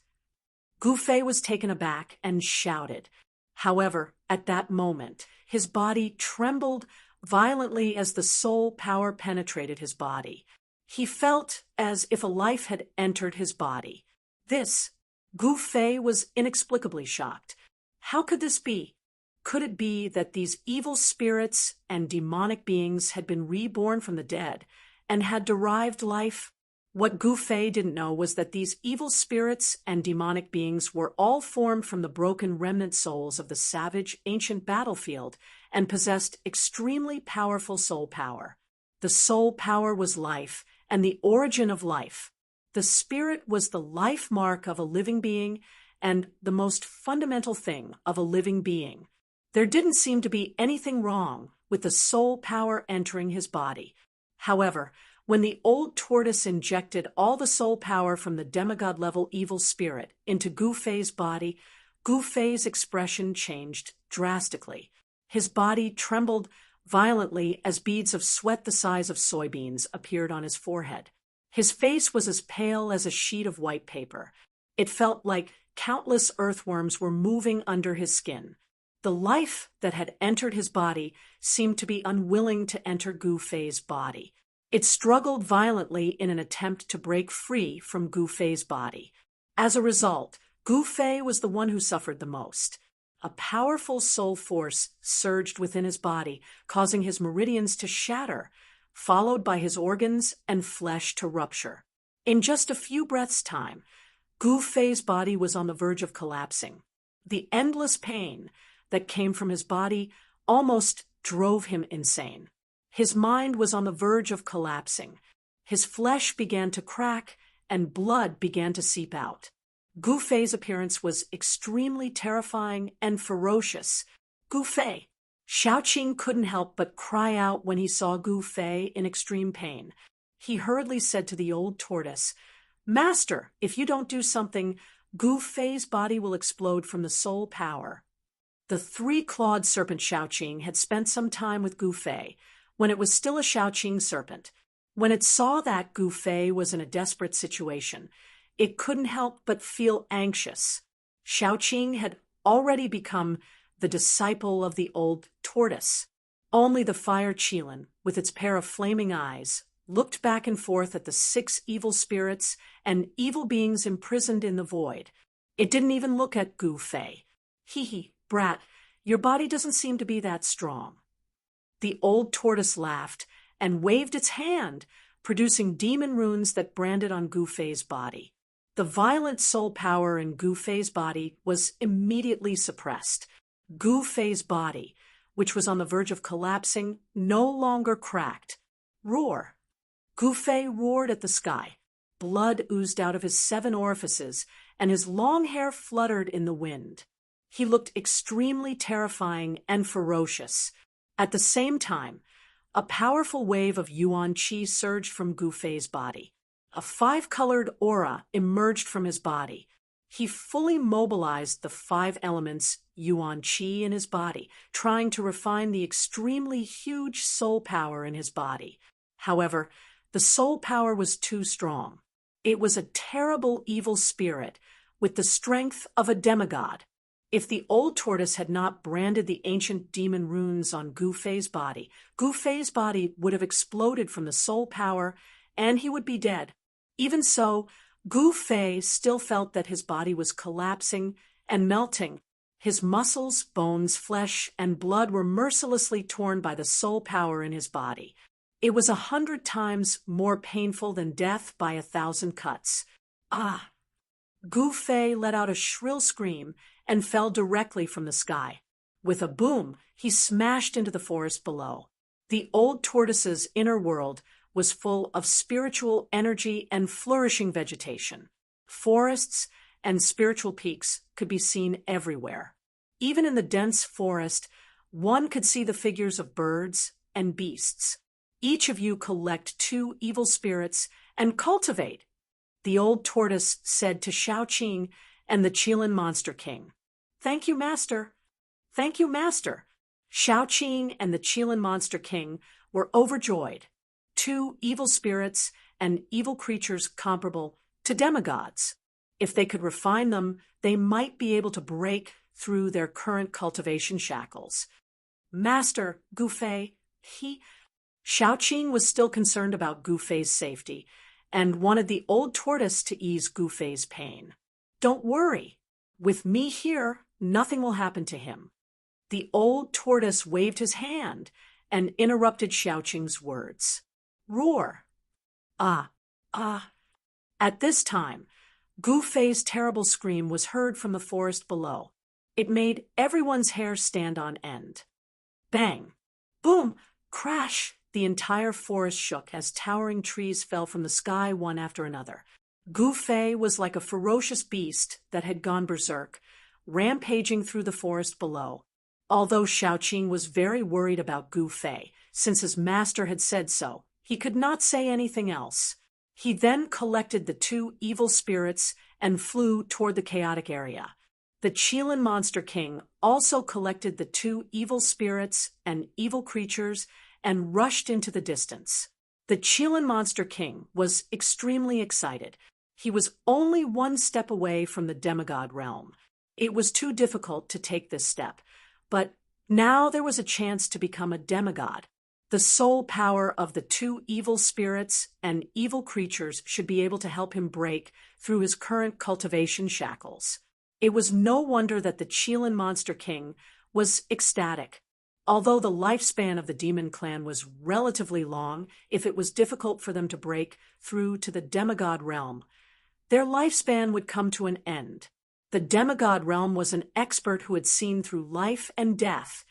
Gu Fei was taken aback and shouted. However, at that moment, his body trembled violently as the soul power penetrated his body. He felt as if a life had entered his body. Gu Fei was inexplicably shocked. How could this be? Could it be that these evil spirits and demonic beings had been reborn from the dead and had derived life? What Gu Fei didn't know was that these evil spirits and demonic beings were all formed from the broken remnant souls of the savage ancient battlefield and possessed extremely powerful soul power. The soul power was life and the origin of life. The spirit was the life mark of a living being and the most fundamental thing of a living being. There didn't seem to be anything wrong with the soul power entering his body. However, when the old tortoise injected all the soul power from the demigod-level evil spirit into Gu Fei's body, Gu Fei's expression changed drastically. His body trembled violently as beads of sweat the size of soybeans appeared on his forehead. His face was as pale as a sheet of white paper. It felt like countless earthworms were moving under his skin. The life that had entered his body seemed to be unwilling to enter Gu Fei's body. It struggled violently in an attempt to break free from Gu Fei's body. As a result, Gu Fei was the one who suffered the most. A powerful soul force surged within his body, causing his meridians to shatter, followed by his organs and flesh to rupture. In just a few breaths' time, Gu Fei's body was on the verge of collapsing. The endless pain that came from his body almost drove him insane. His mind was on the verge of collapsing. His flesh began to crack and blood began to seep out. Gu Fei's appearance was extremely terrifying and ferocious. Gu Fei! Xiaoqing couldn't help but cry out when he saw Gu Fei in extreme pain. He hurriedly said to the old tortoise, "Master, if you don't do something, Gu Fei's body will explode from the soul power." The three-clawed serpent Xiaoqing had spent some time with Gu Fei when it was still a Xiaoqing serpent. When it saw that Gu Fei was in a desperate situation, it couldn't help but feel anxious. Xiaoqing had already become the disciple of the old tortoise. Only the fire Qilin, with its pair of flaming eyes, looked back and forth at the 6 evil spirits and evil beings imprisoned in the void. It didn't even look at Gu Fei. "Hee, brat, your body doesn't seem to be that strong." The old tortoise laughed and waved its hand, producing demon runes that branded on Gu Fei's body. The violent soul power in Gu Fei's body was immediately suppressed. Gu Fei's body, which was on the verge of collapsing, no longer cracked. Roar! Gu Fei roared at the sky. Blood oozed out of his 7 orifices, and his long hair fluttered in the wind. He looked extremely terrifying and ferocious. At the same time, a powerful wave of Yuan Qi surged from Gu Fei's body. A 5-colored aura emerged from his body. He fully mobilized the 5 elements Yuan Qi in his body, trying to refine the extremely huge soul power in his body. However, the soul power was too strong. It was a terrible evil spirit with the strength of a demigod. If the old tortoise had not branded the ancient demon runes on Gu Fei's body would have exploded from the soul power and he would be dead. Even so, Gu Fei still felt that his body was collapsing and melting. His muscles, bones, flesh, and blood were mercilessly torn by the soul power in his body. It was 100 times more painful than death by 1,000 cuts. Ah! Gu Fei let out a shrill scream and fell directly from the sky. With a boom, he smashed into the forest below. The old tortoise's inner world was full of spiritual energy and flourishing vegetation. Forests and spiritual peaks could be seen everywhere. Even in the dense forest, one could see the figures of birds and beasts. Each of you collect 2 evil spirits and cultivate, the old tortoise said to Xiaoqing and the Qilin Monster King. "Thank you, Master." "Thank you, Master." Xiaoqing and the Qilin Monster King were overjoyed. 2 evil spirits and evil creatures comparable to demigods. If they could refine them, they might be able to break through their current cultivation shackles. "Master, Gu Fei, Xiaoqing was still concerned about Gu Fei's safety and wanted the old tortoise to ease Gu Fei's pain. "Don't worry. With me here, nothing will happen to him." The old tortoise waved his hand and interrupted Xiaoqing's words. "Roar! Ah! Ah!" At this time, Gu Fei's terrible scream was heard from the forest below. It made everyone's hair stand on end. Bang! Boom! Crash! The entire forest shook as towering trees fell from the sky one after another. Gu Fei was like a ferocious beast that had gone berserk, rampaging through the forest below. Although Xiaoqing was very worried about Gu Fei, since his master had said so, he could not say anything else. He then collected the 2 evil spirits and flew toward the chaotic area. The Qilin Monster King also collected the 2 evil spirits and evil creatures and rushed into the distance. The Qilin Monster King was extremely excited. He was only 1 step away from the demigod realm. It was too difficult to take this step, but now there was a chance to become a demigod. The soul power of the 2 evil spirits and evil creatures should be able to help him break through his current cultivation shackles. It was no wonder that the Chelan Monster King was ecstatic. Although the lifespan of the demon clan was relatively long, if it was difficult for them to break through to the demigod realm, their lifespan would come to an end. The demigod realm was an expert who had seen through life and death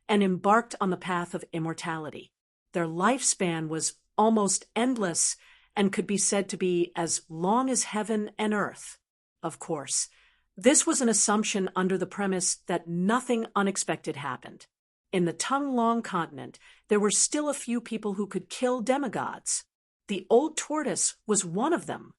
and embarked on the path of immortality. Their lifespan was almost endless and could be said to be as long as heaven and earth. Of course, this was an assumption under the premise that nothing unexpected happened. In the Tung Long continent, there were still a few people who could kill demigods. The old tortoise was one of them.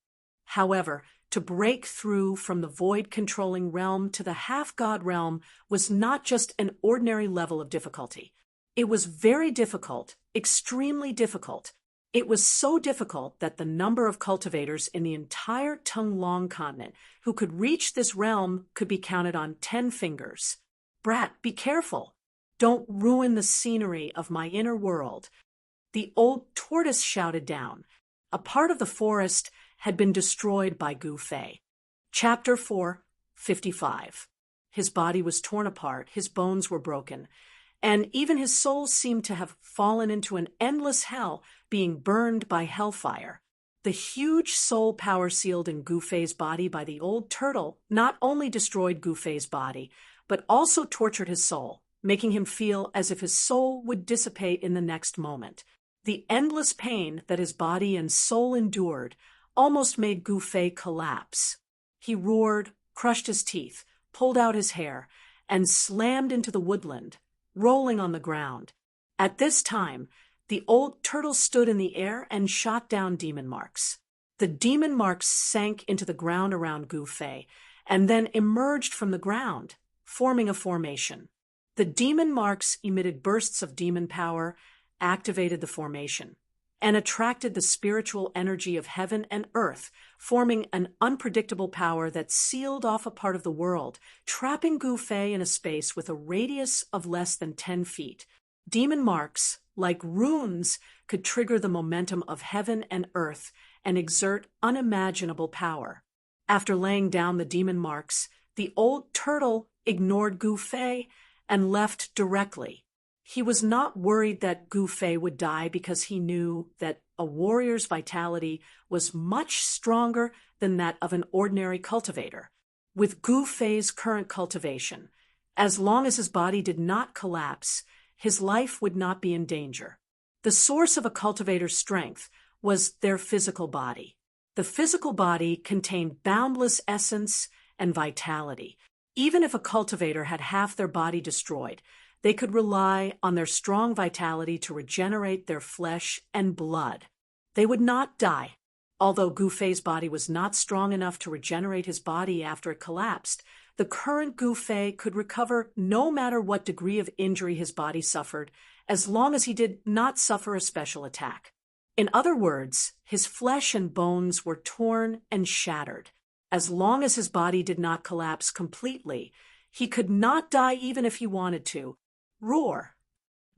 However, to break through from the void-controlling realm to the half-god realm was not just an ordinary level of difficulty. It was very difficult, extremely difficult. It was so difficult that the number of cultivators in the entire Tung Long continent who could reach this realm could be counted on 10 fingers. Brat, be careful. Don't ruin the scenery of my inner world. The old tortoise shouted down. A part of the forest had been destroyed by Gu Fei. Chapter 4:55. His body was torn apart, his bones were broken, and even his soul seemed to have fallen into an endless hell, being burned by hellfire. The huge soul power sealed in Gu Fei's body by the old turtle not only destroyed Gu Fei's body, but also tortured his soul, making him feel as if his soul would dissipate in the next moment. The endless pain that his body and soul endured almost made Gu Fei collapse. He roared, crushed his teeth, pulled out his hair, and slammed into the woodland, rolling on the ground. At this time, the old turtle stood in the air and shot down demon marks. The demon marks sank into the ground around Gu Fei and then emerged from the ground, forming a formation. The demon marks emitted bursts of demon power, activated the formation, and attracted the spiritual energy of heaven and earth, forming an unpredictable power that sealed off a part of the world, trapping Gu Fei in a space with a radius of less than 10 feet. Demon marks, like runes, could trigger the momentum of heaven and earth and exert unimaginable power. After laying down the demon marks, the old turtle ignored Gu Fei and left directly. He was not worried that Gu Fei would die because he knew that a warrior's vitality was much stronger than that of an ordinary cultivator. With Gu Fei's current cultivation, as long as his body did not collapse, his life would not be in danger. The source of a cultivator's strength was their physical body. The physical body contained boundless essence and vitality. Even if a cultivator had half their body destroyed, they could rely on their strong vitality to regenerate their flesh and blood. They would not die. Although Gu Fei's body was not strong enough to regenerate his body after it collapsed, the current Gu Fei could recover no matter what degree of injury his body suffered, as long as he did not suffer a special attack. In other words, his flesh and bones were torn and shattered. As long as his body did not collapse completely, he could not die even if he wanted to. Roar!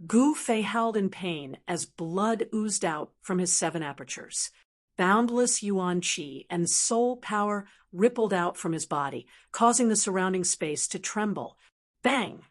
Gu Fei howled in pain as blood oozed out from his 7 apertures. Boundless yuan qi and soul power rippled out from his body, causing the surrounding space to tremble. Bang!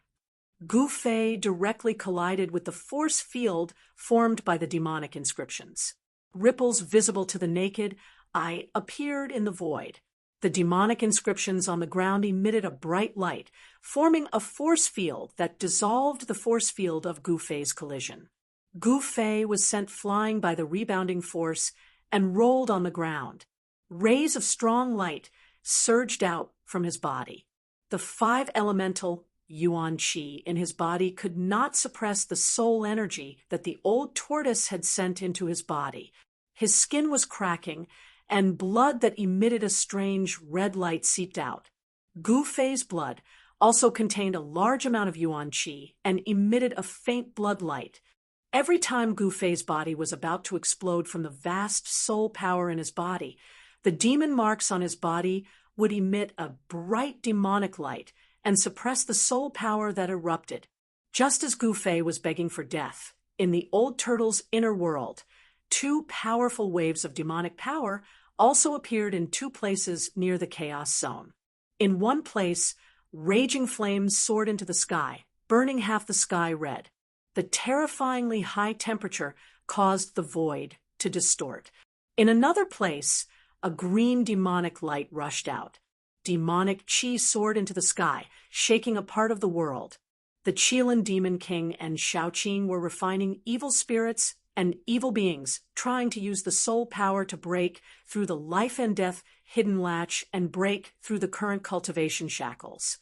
Gu Fei directly collided with the force field formed by the demonic inscriptions. Ripples visible to the naked eye appeared in the void. The demonic inscriptions on the ground emitted a bright light, forming a force field that dissolved the force field of Gu Fei's collision. Gu Fei was sent flying by the rebounding force and rolled on the ground. Rays of strong light surged out from his body. The 5 elemental yuan qi in his body could not suppress the soul energy that the old tortoise had sent into his body. His skin was cracking, and blood that emitted a strange red light seeped out. Gu Fei's blood also contained a large amount of yuan qi and emitted a faint blood light. Every time Gu Fei's body was about to explode from the vast soul power in his body, the demon marks on his body would emit a bright demonic light and suppress the soul power that erupted. Just as Gu Fei was begging for death, in the old turtle's inner world, 2 powerful waves of demonic power also appeared in 2 places near the chaos zone. In one place, raging flames soared into the sky, burning half the sky red. The terrifyingly high temperature caused the void to distort. In another place, a green demonic light rushed out. Demonic chi soared into the sky, shaking a part of the world. The Qilin Demon King and Shaoqing were refining evil spirits and evil beings, trying to use the soul power to break through the life and death hidden latch and break through the current cultivation shackles.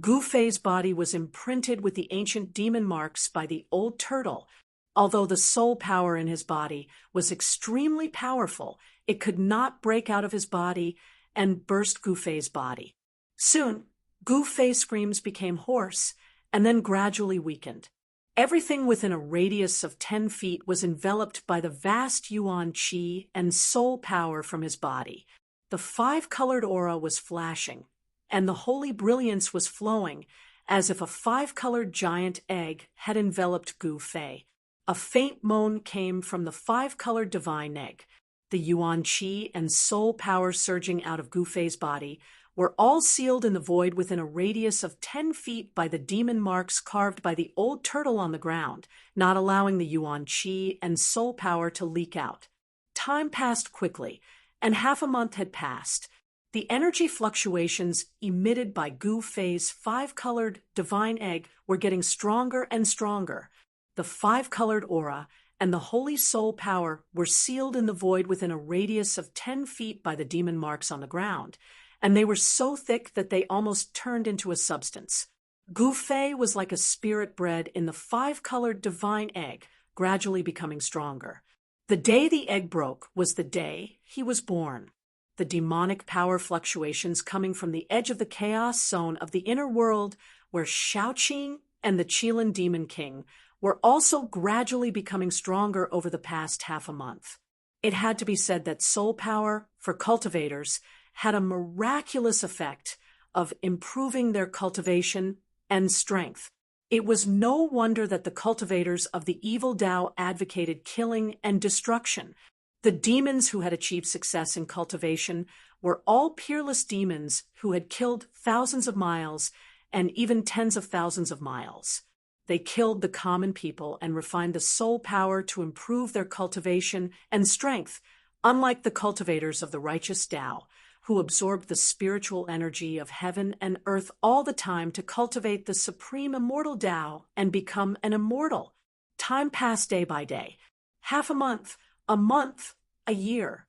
Gu Fei's body was imprinted with the ancient demon marks by the old turtle. Although the soul power in his body was extremely powerful, it could not break out of his body and burst Gu Fei's body. Soon, Gu Fei's screams became hoarse and then gradually weakened. Everything within a radius of 10 feet was enveloped by the vast yuan qi and soul power from his body. The five-colored aura was flashing, and the holy brilliance was flowing as if a five-colored giant egg had enveloped Gu Fei. A faint moan came from the five-colored divine egg. The yuan qi and soul power surging out of Gu Fei's body were all sealed in the void within a radius of 10 feet by the demon marks carved by the old turtle on the ground, not allowing the yuan qi and soul power to leak out. Time passed quickly, and half a month had passed. The energy fluctuations emitted by Gu Fei's five-colored divine egg were getting stronger and stronger. The five-colored aura and the holy soul power were sealed in the void within a radius of 10 feet by the demon marks on the ground, and they were so thick that they almost turned into a substance. Gu Fei was like a spirit bred in the five-colored divine egg, gradually becoming stronger. The day the egg broke was the day he was born. The demonic power fluctuations coming from the edge of the chaos zone of the inner world, where Shaoqing and the Qilin Demon King were also gradually becoming stronger over the past half a month. It had to be said that soul power, for cultivators, had a miraculous effect of improving their cultivation and strength. It was no wonder that the cultivators of the evil Tao advocated killing and destruction. The demons who had achieved success in cultivation were all peerless demons who had killed thousands of miles and even tens of thousands of miles. They killed the common people and refined the soul power to improve their cultivation and strength, unlike the cultivators of the righteous Tao, who absorbed the spiritual energy of heaven and earth all the time to cultivate the supreme immortal Tao and become an immortal. Time passed day by day. Half a month, a year.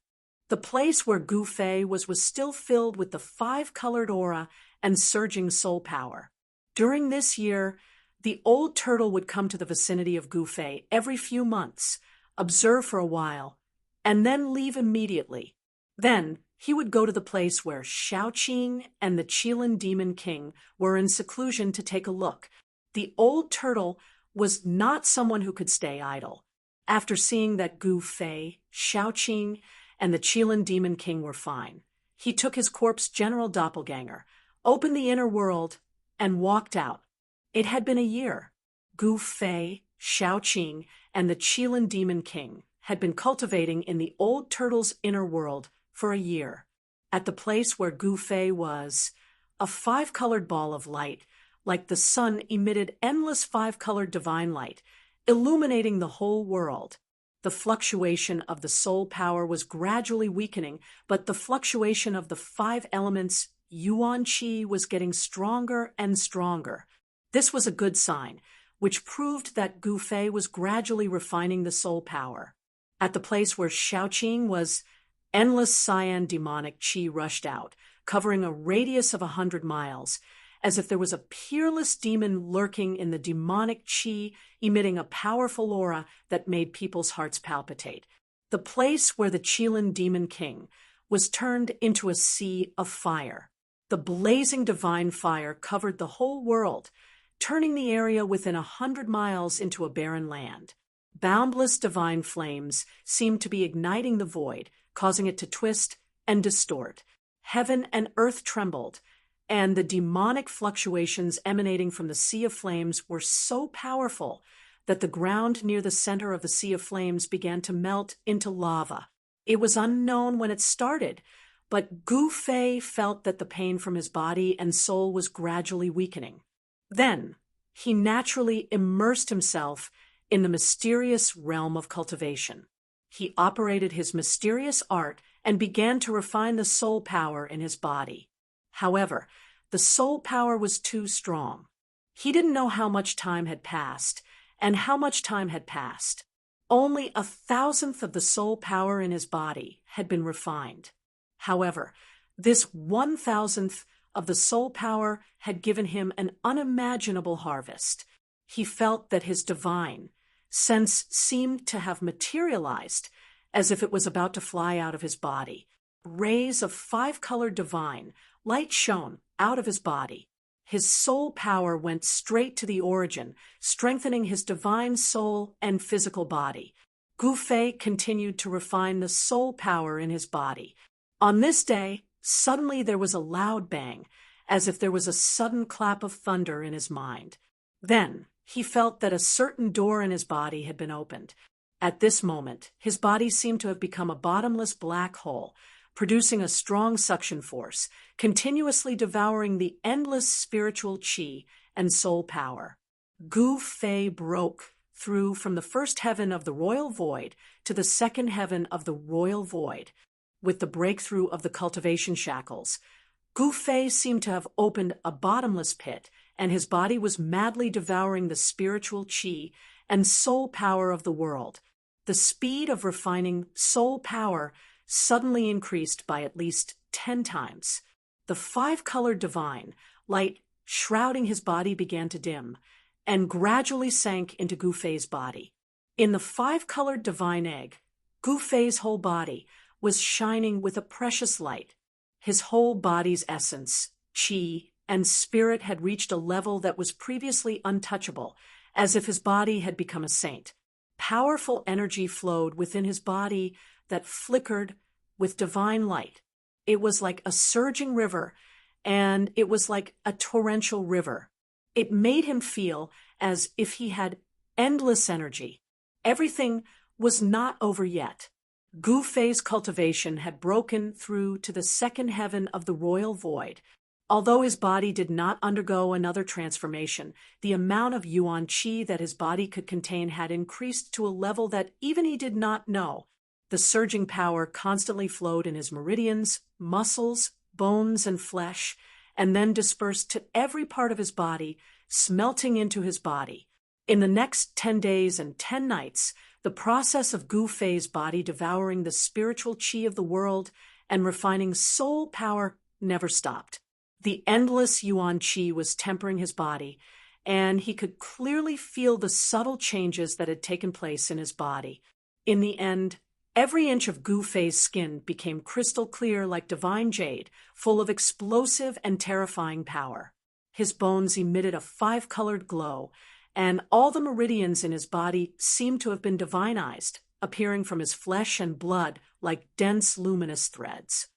The place where Gu Fei was still filled with the five-colored aura and surging soul power. During this year, the old turtle would come to the vicinity of Gu Fei every few months, observe for a while, and then leave immediately. Then he would go to the place where Shaoqing and the Qilin Demon King were in seclusion to take a look. The old turtle was not someone who could stay idle. After seeing that Gu Fei, Shaoqing, and the Qilin Demon King were fine, he took his corpse general doppelganger, opened the inner world, and walked out. It had been a year. Gu Fei, Shaoqing, and the Qilin Demon King had been cultivating in the old turtle's inner world for a year. At the place where Gu Fei was, a five-colored ball of light, like the sun, emitted endless five-colored divine light, illuminating the whole world. The fluctuation of the soul power was gradually weakening, but the fluctuation of the five elements, yuan qi, was getting stronger and stronger. This was a good sign, which proved that Gu Fei was gradually refining the soul power. At the place where Shaoqing was, endless cyan demonic qi rushed out, covering a radius of 100 miles, as if there was a peerless demon lurking in the demonic qi, emitting a powerful aura that made people's hearts palpitate. The place where the Qilin Demon King was turned into a sea of fire. The blazing divine fire covered the whole world, turning the area within 100 miles into a barren land. Boundless divine flames seemed to be igniting the void, causing it to twist and distort. Heaven and earth trembled, and the demonic fluctuations emanating from the sea of flames were so powerful that the ground near the center of the sea of flames began to melt into lava. It was unknown when it started, but Gu Fei felt that the pain from his body and soul was gradually weakening. Then, he naturally immersed himself in the mysterious realm of cultivation. He operated his mysterious art and began to refine the soul power in his body. However, the soul power was too strong. He didn't know how much time had passed, and how much time had passed. Only 1,000th of the soul power in his body had been refined. However, this 1,000th of the soul power had given him an unimaginable harvest. He felt that his divine sense seemed to have materialized as if it was about to fly out of his body. Rays of 5-colored divine light shone out of his body. His soul power went straight to the origin, strengthening his divine soul and physical body. Gu Fei continued to refine the soul power in his body. On this day, suddenly there was a loud bang, as if there was a sudden clap of thunder in his mind. Then, he felt that a certain door in his body had been opened. At this moment, his body seemed to have become a bottomless black hole, producing a strong suction force, continuously devouring the endless spiritual qi and soul power. Gu Fei broke through from the first heaven of the royal void to the second heaven of the royal void. With the breakthrough of the cultivation shackles, Gu Fei seemed to have opened a bottomless pit, and his body was madly devouring the spiritual qi and soul power of the world. The speed of refining soul power suddenly increased by at least 10 times. The 5-colored divine light shrouding his body began to dim, and gradually sank into Gu Fei's body. In the 5-colored divine egg, Gu Fei's whole body was shining with a precious light. His whole body's essence, qi, and spirit had reached a level that was previously untouchable, as if his body had become a saint. Powerful energy flowed within his body that flickered with divine light. It was like a surging river, and it was like a torrential river. It made him feel as if he had endless energy. Everything was not over yet. Gu Fei's cultivation had broken through to the second heaven of the royal void. Although his body did not undergo another transformation, the amount of yuan qi that his body could contain had increased to a level that even he did not know. The surging power constantly flowed in his meridians, muscles, bones, and flesh, and then dispersed to every part of his body, smelting into his body. In the next 10 days and 10 nights, the process of Gu Fei's body devouring the spiritual qi of the world and refining soul power never stopped. The endless yuan qi was tempering his body, and he could clearly feel the subtle changes that had taken place in his body. In the end, every inch of Gu Fei's skin became crystal clear like divine jade, full of explosive and terrifying power. His bones emitted a 5-colored glow, and all the meridians in his body seemed to have been divinized, appearing from his flesh and blood like dense luminous threads.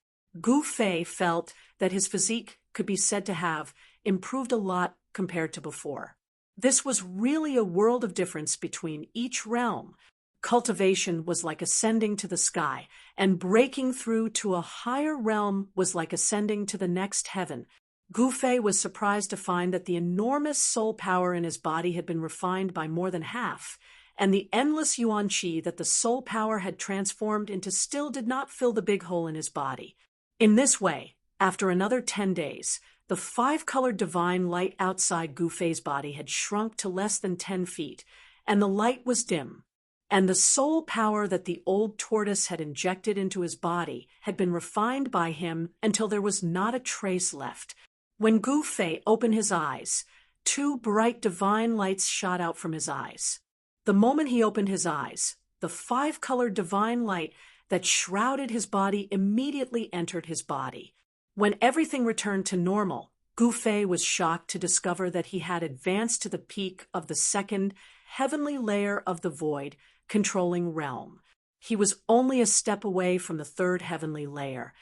Gu Fei felt that his physique could be said to have improved a lot compared to before. This was really a world of difference between each realm. Cultivation was like ascending to the sky, and breaking through to a higher realm was like ascending to the next heaven. Gu Fei was surprised to find that the enormous soul power in his body had been refined by more than half, and the endless yuan qi that the soul power had transformed into still did not fill the big hole in his body. In this way, after another 10 days, the 5-colored divine light outside Gu Fei's body had shrunk to less than 10 feet, and the light was dim. And the soul power that the old tortoise had injected into his body had been refined by him until there was not a trace left. When Gu Fei opened his eyes, 2 bright divine lights shot out from his eyes. The moment he opened his eyes, the 5-colored divine light that shrouded his body immediately entered his body. When everything returned to normal, Gu Fei was shocked to discover that he had advanced to the peak of the second heavenly layer of the void controlling realm. He was only a step away from the 3rd heavenly layer,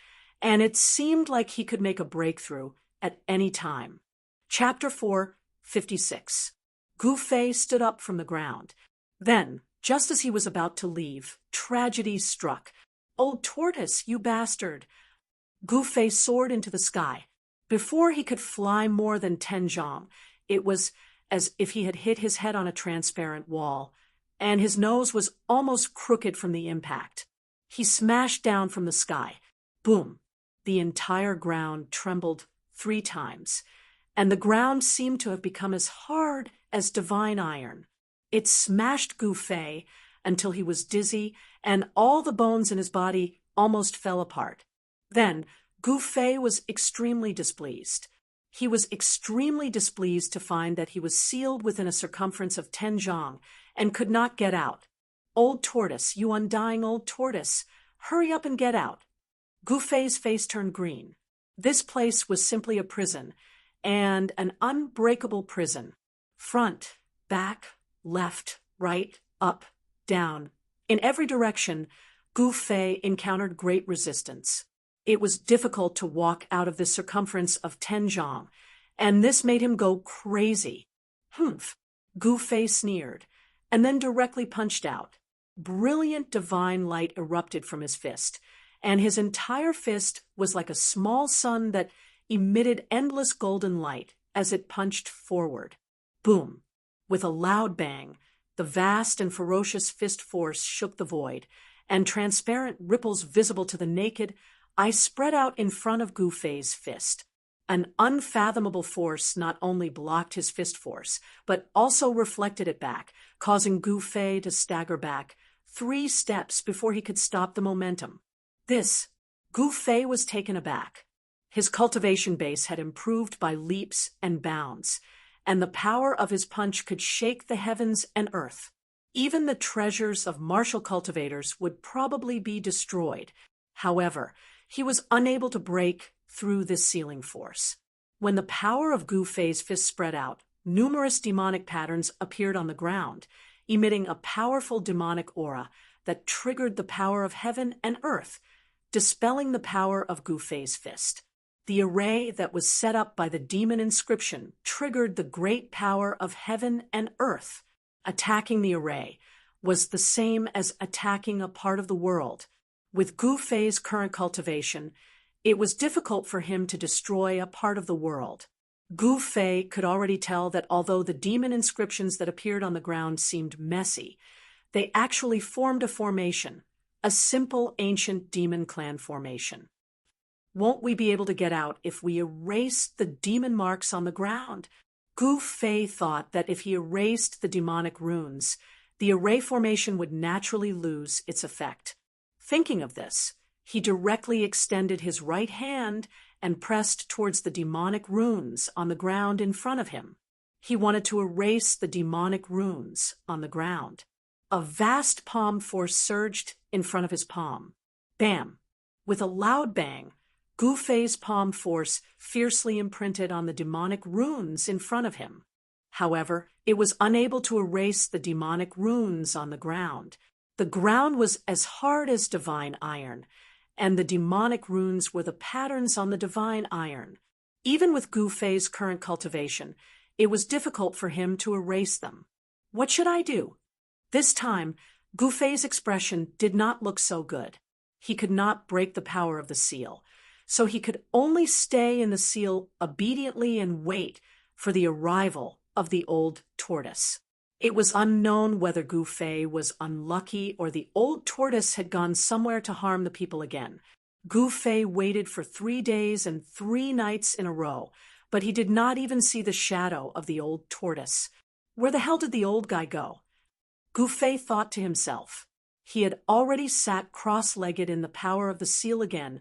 and it seemed like he could make a breakthrough at any time. Chapter 4:56. Gu Fei stood up from the ground. Then, just as he was about to leave, tragedy struck. "Old tortoise, you bastard!" Gu Fei soared into the sky. Before he could fly more than 10 zhang, it was as if he had hit his head on a transparent wall, and his nose was almost crooked from the impact. He smashed down from the sky. Boom! The entire ground trembled 3 times, and the ground seemed to have become as hard as divine iron. It smashed Gu Fei until he was dizzy, and all the bones in his body almost fell apart. Then, Gu Fei was extremely displeased. He was extremely displeased to find that he was sealed within a circumference of 10 zhang and could not get out. Old tortoise, you undying old tortoise, hurry up and get out. Gu Fei's face turned green. This place was simply a prison, and an unbreakable prison. Front, back, left, right, up, down. In every direction, Gu Fei encountered great resistance. It was difficult to walk out of this circumference of 10 zhang, and this made him go crazy. Humph! Gu Fei sneered, and then directly punched out. Brilliant divine light erupted from his fist, and his entire fist was like a small sun that emitted endless golden light as it punched forward. Boom! With a loud bang, the vast and ferocious fist force shook the void, and transparent ripples visible to the naked eye spread out in front of Gu Fei's fist. An unfathomable force not only blocked his fist force, but also reflected it back, causing Gu Fei to stagger back 3 steps before he could stop the momentum. Gu Fei was taken aback. His cultivation base had improved by leaps and bounds, and the power of his punch could shake the heavens and earth. Even the treasures of martial cultivators would probably be destroyed. However, he was unable to break through this sealing force. When the power of Gu Fei's fist spread out, numerous demonic patterns appeared on the ground, emitting a powerful demonic aura that triggered the power of heaven and earth, dispelling the power of Gu Fei's fist. The array that was set up by the demon inscription triggered the great power of heaven and earth. Attacking the array was the same as attacking a part of the world. With Gu Fei's current cultivation, it was difficult for him to destroy a part of the world. Gu Fei could already tell that although the demon inscriptions that appeared on the ground seemed messy, they actually formed a formation, a simple ancient demon clan formation. Won't we be able to get out if we erase the demon marks on the ground? Gu Fei thought that if he erased the demonic runes, the array formation would naturally lose its effect. Thinking of this, he directly extended his right hand and pressed towards the demonic runes on the ground in front of him. He wanted to erase the demonic runes on the ground. A vast palm force surged in front of his palm. Bam! With a loud bang, Gu Fei's palm force fiercely imprinted on the demonic runes in front of him. However, it was unable to erase the demonic runes on the ground. The ground was as hard as divine iron, and the demonic runes were the patterns on the divine iron. Even with Gu Fei's current cultivation, it was difficult for him to erase them. What should I do? This time, Gu Fei's expression did not look so good. He could not break the power of the seal, so he could only stay in the seal obediently and wait for the arrival of the old tortoise. It was unknown whether Gu Fei was unlucky or the old tortoise had gone somewhere to harm the people again. Gu Fei waited for 3 days and 3 nights in a row, but he did not even see the shadow of the old tortoise. Where the hell did the old guy go? Gu Fei thought to himself. He had already sat cross-legged in the power of the seal again,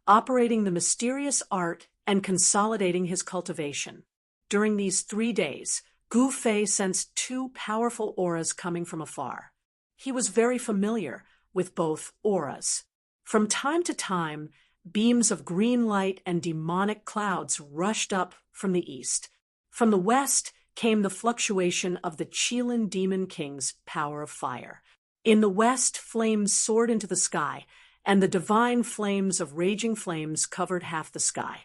operating the mysterious art and consolidating his cultivation. During these 3 days, Gu Fei sensed 2 powerful auras coming from afar. He was very familiar with both auras. From time to time, beams of green light and demonic clouds rushed up from the east. From the west came the fluctuation of the Qilin Demon King's power of fire. In the west, flames soared into the sky, and the divine flames of raging flames covered half the sky.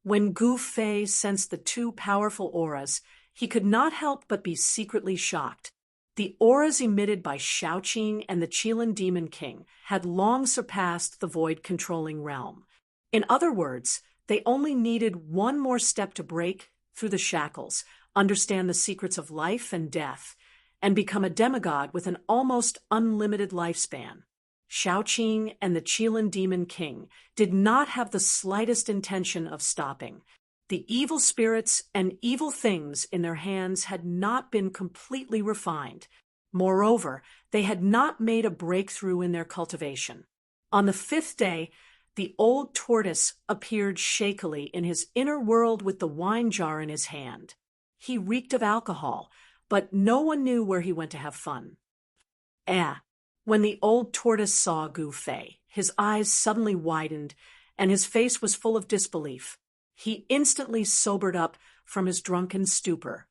When Gu Fei sensed the 2 powerful auras, he could not help but be secretly shocked. The auras emitted by Shao-Qing and the Qilin Demon King had long surpassed the void-controlling realm. In other words, they only needed one more step to break through the shackles, understand the secrets of life and death, and become a demigod with an almost unlimited lifespan. Shao-Qing and the Qilin Demon King did not have the slightest intention of stopping. The evil spirits and evil things in their hands had not been completely refined. Moreover, they had not made a breakthrough in their cultivation. On the 5th day, the old tortoise appeared shakily in his inner world with the wine jar in his hand. He reeked of alcohol, but no one knew where he went to have fun. When the old tortoise saw Gu Fei, his eyes suddenly widened, and his face was full of disbelief. He instantly sobered up from his drunken stupor.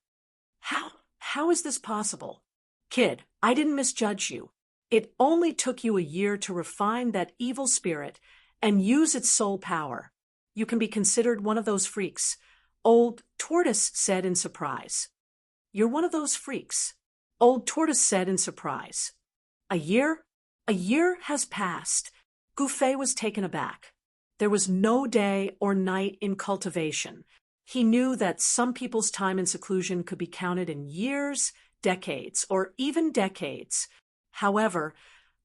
How is this possible? Kid, I didn't misjudge you. It only took you a year to refine that evil spirit and use its soul power. You can be considered one of those freaks, Old Tortoise said in surprise. You're one of those freaks, Old Tortoise said in surprise. A year? A year has passed. Gu Fei was taken aback. There was no day or night in cultivation. He knew that some people's time in seclusion could be counted in years, decades, or even decades. However,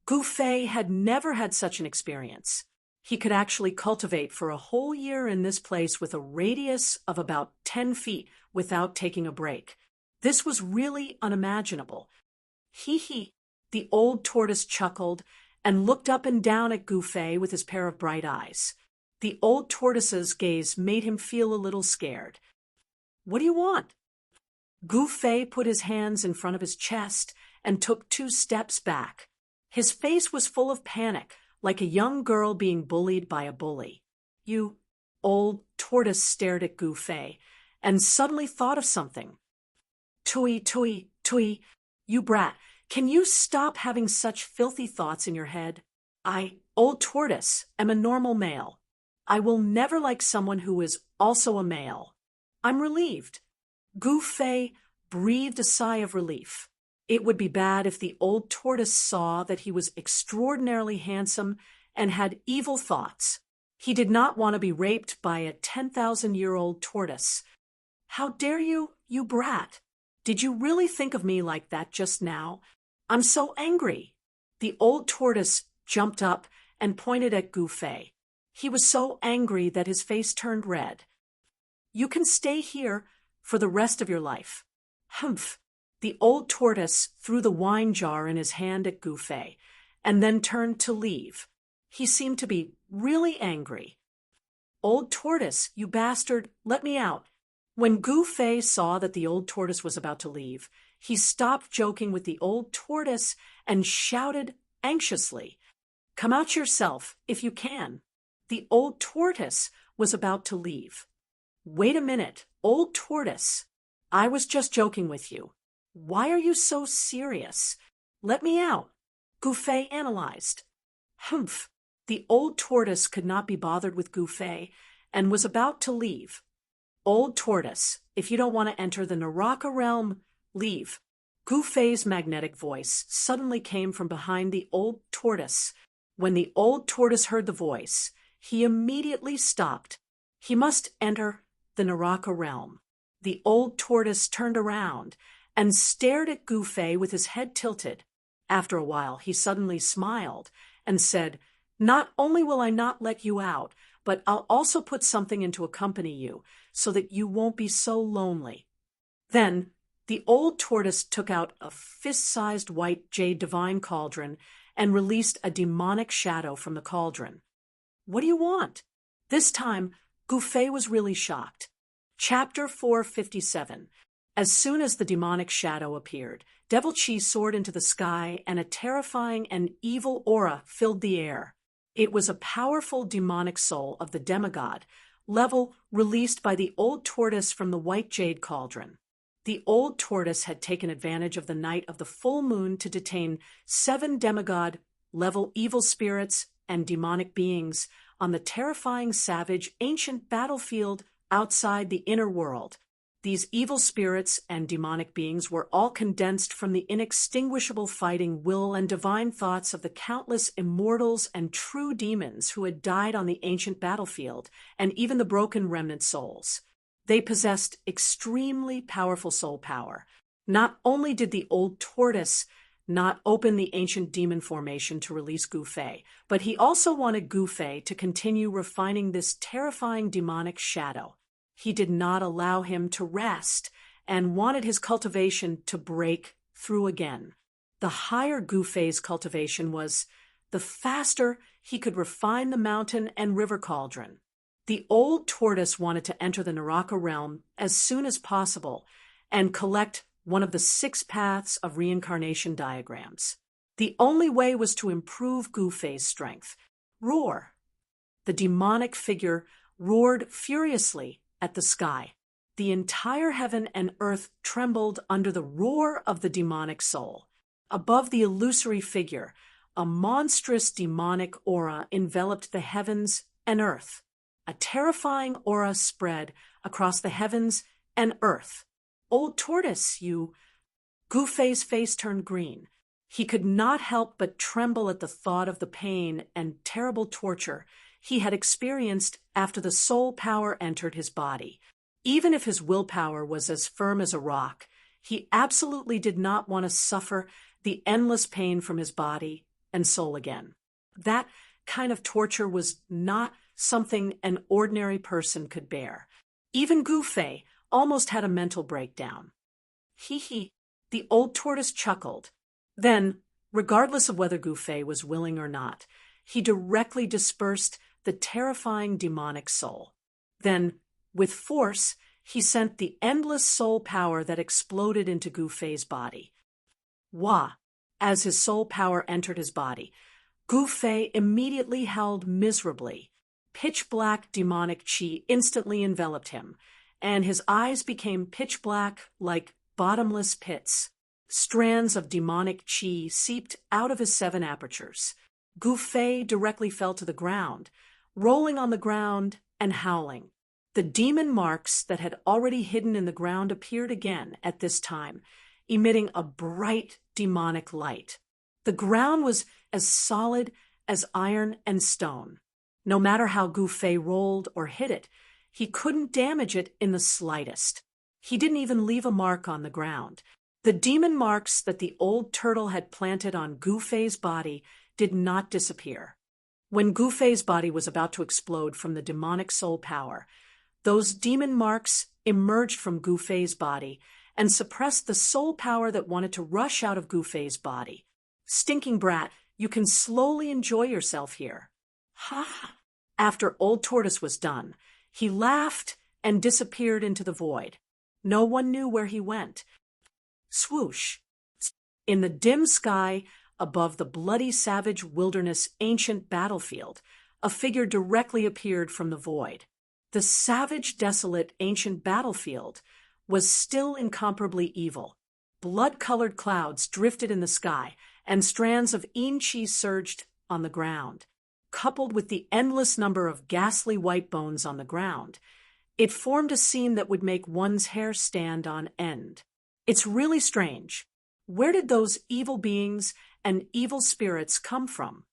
Gu Fei had never had such an experience. He could actually cultivate for a whole year in this place with a radius of about 10 feet without taking a break. This was really unimaginable. Hee, the old tortoise chuckled and looked up and down at Gu Fei with his pair of bright eyes. The old tortoise's gaze made him feel a little scared. What do you want? Gu Fei put his hands in front of his chest and took 2 steps back. His face was full of panic, like a young girl being bullied by a bully. You, old tortoise stared at Gu Fei and suddenly thought of something. Tui, you brat, can you stop having such filthy thoughts in your head? I, old tortoise, am a normal male. I will never like someone who is also a male. I'm relieved. Gu Fei breathed a sigh of relief. It would be bad if the old tortoise saw that he was extraordinarily handsome and had evil thoughts. He did not want to be raped by a 10,000-year-old tortoise. How dare you, you brat? Did you really think of me like that just now? I'm so angry. The old tortoise jumped up and pointed at Gu Fei. He was so angry that his face turned red. You can stay here for the rest of your life. Humph. The old tortoise threw the wine jar in his hand at Gu Fei and then turned to leave. He seemed to be really angry. Old tortoise, you bastard, let me out. When Gu Fei saw that the old tortoise was about to leave, he stopped joking with the old tortoise and shouted anxiously, Come out yourself, if you can. The old tortoise was about to leave. Wait a minute, old tortoise. I was just joking with you. Why are you so serious? Let me out. Gu Fei analyzed. Humph. The old tortoise could not be bothered with Gu Fei and was about to leave. Old tortoise, if you don't want to enter the Naraka realm, leave. Gu Fei's magnetic voice suddenly came from behind the old tortoise. When the old tortoise heard the voice, he immediately stopped. He must enter the Naraka realm. The old tortoise turned around and stared at Gu Fei with his head tilted. After a while, he suddenly smiled and said, Not only will I not let you out, but I'll also put something in to accompany you so that you won't be so lonely. Then the old tortoise took out a fist-sized white jade divine cauldron and released a demonic shadow from the cauldron. What do you want? This time, Gu Fei was really shocked. Chapter 457. As soon as the demonic shadow appeared, Devil Chi soared into the sky and a terrifying and evil aura filled the air. It was a powerful demonic soul of the demigod level released by the old tortoise from the white jade cauldron. The old tortoise had taken advantage of the night of the full moon to detain 7 demigod-level evil spirits and demonic beings on the terrifying, savage, ancient battlefield outside the inner world. These evil spirits and demonic beings were all condensed from the inextinguishable fighting will and divine thoughts of the countless immortals and true demons who had died on the ancient battlefield, and even the broken remnant souls. They possessed extremely powerful soul power. Not only did the old tortoise not open the ancient demon formation to release Gu Fei, but he also wanted Gu Fei to continue refining this terrifying demonic shadow. He did not allow him to rest and wanted his cultivation to break through again. The higher Gu Fei's cultivation was, the faster he could refine the mountain and river cauldron. The old tortoise wanted to enter the Naraka realm as soon as possible and collect one of the 6 paths of reincarnation diagrams. The only way was to improve Gu Fei's strength. Roar! The demonic figure roared furiously at the sky. The entire heaven and earth trembled under the roar of the demonic soul. Above the illusory figure, a monstrous demonic aura enveloped the heavens and earth. A terrifying aura spread across the heavens and earth. Old tortoise, you... Gu Fei's face turned green. He could not help but tremble at the thought of the pain and terrible torture he had experienced after the soul power entered his body. Even if his willpower was as firm as a rock, he absolutely did not want to suffer the endless pain from his body and soul again. That kind of torture was not something an ordinary person could bear. Even Gu Fei almost had a mental breakdown. Hee, the old tortoise chuckled. Then, regardless of whether Gu Fei was willing or not, he directly dispersed the terrifying demonic soul. Then, with force, he sent the endless soul power that exploded into Gu Fei's body. Wah! As his soul power entered his body, Gu Fei immediately howled miserably. Pitch-black demonic chi instantly enveloped him, and his eyes became pitch-black like bottomless pits. Strands of demonic chi seeped out of his 7 apertures. Gu Fei directly fell to the ground, rolling on the ground and howling. The demon marks that had already hidden in the ground appeared again at this time, emitting a bright demonic light. The ground was as solid as iron and stone. No matter how Gu Fei rolled or hit it, he couldn't damage it in the slightest. He didn't even leave a mark on the ground. The demon marks that the old turtle had planted on Gu Fei's body did not disappear. When Gu Fei's body was about to explode from the demonic soul power, those demon marks emerged from Gu Fei's body and suppressed the soul power that wanted to rush out of Gu Fei's body. Stinking brat, you can slowly enjoy yourself here. Ha! After Old Tortoise was done, he laughed and disappeared into the void. No one knew where he went. Swoosh! In the dim sky, above the bloody savage wilderness ancient battlefield, a figure directly appeared from the void. The savage, desolate ancient battlefield was still incomparably evil. Blood-colored clouds drifted in the sky, and strands of yin chi surged on the ground. Coupled with the endless number of ghastly white bones on the ground, it formed a scene that would make one's hair stand on end. It's really strange. Where did those evil beings and evil spirits come from?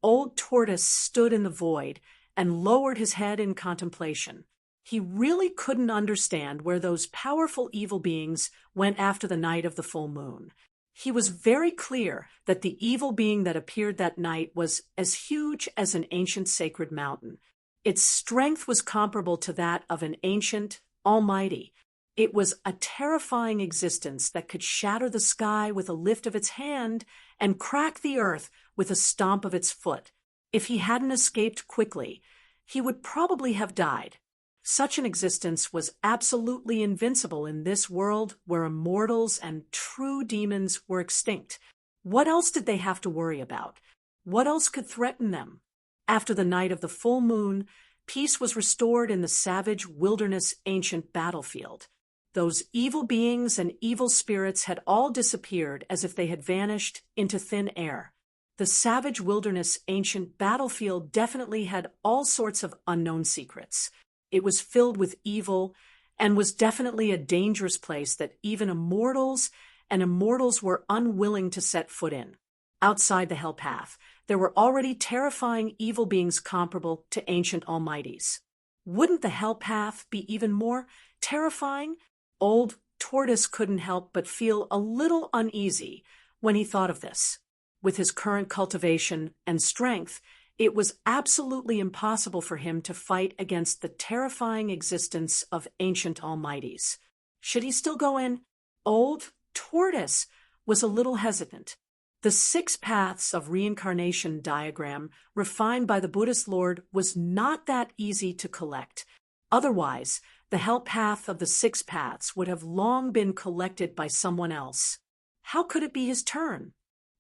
Old Tortoise stood in the void and lowered his head in contemplation. He really couldn't understand where those powerful evil beings went after the night of the full moon. He was very clear that the evil being that appeared that night was as huge as an ancient sacred mountain. Its strength was comparable to that of an ancient almighty. It was a terrifying existence that could shatter the sky with a lift of its hand and crack the earth with a stomp of its foot. If he hadn't escaped quickly, he would probably have died. Such an existence was absolutely invincible in this world where immortals and true demons were extinct. What else did they have to worry about? What else could threaten them? After the night of the full moon, peace was restored in the savage wilderness ancient battlefield. Those evil beings and evil spirits had all disappeared as if they had vanished into thin air. The savage wilderness ancient battlefield definitely had all sorts of unknown secrets. It was filled with evil and was definitely a dangerous place that even immortals were unwilling to set foot in. Outside the Hell Path, there were already terrifying evil beings comparable to ancient almighties. Wouldn't the Hell Path be even more terrifying? Old Tortoise couldn't help but feel a little uneasy when he thought of this. With his current cultivation and strength, it was absolutely impossible for him to fight against the terrifying existence of ancient almighties. Should he still go in? Old Tortoise was a little hesitant. The 6 paths of reincarnation diagram refined by the Buddhist Lord was not that easy to collect. Otherwise, the Hell Path of the 6 paths would have long been collected by someone else. How could it be his turn?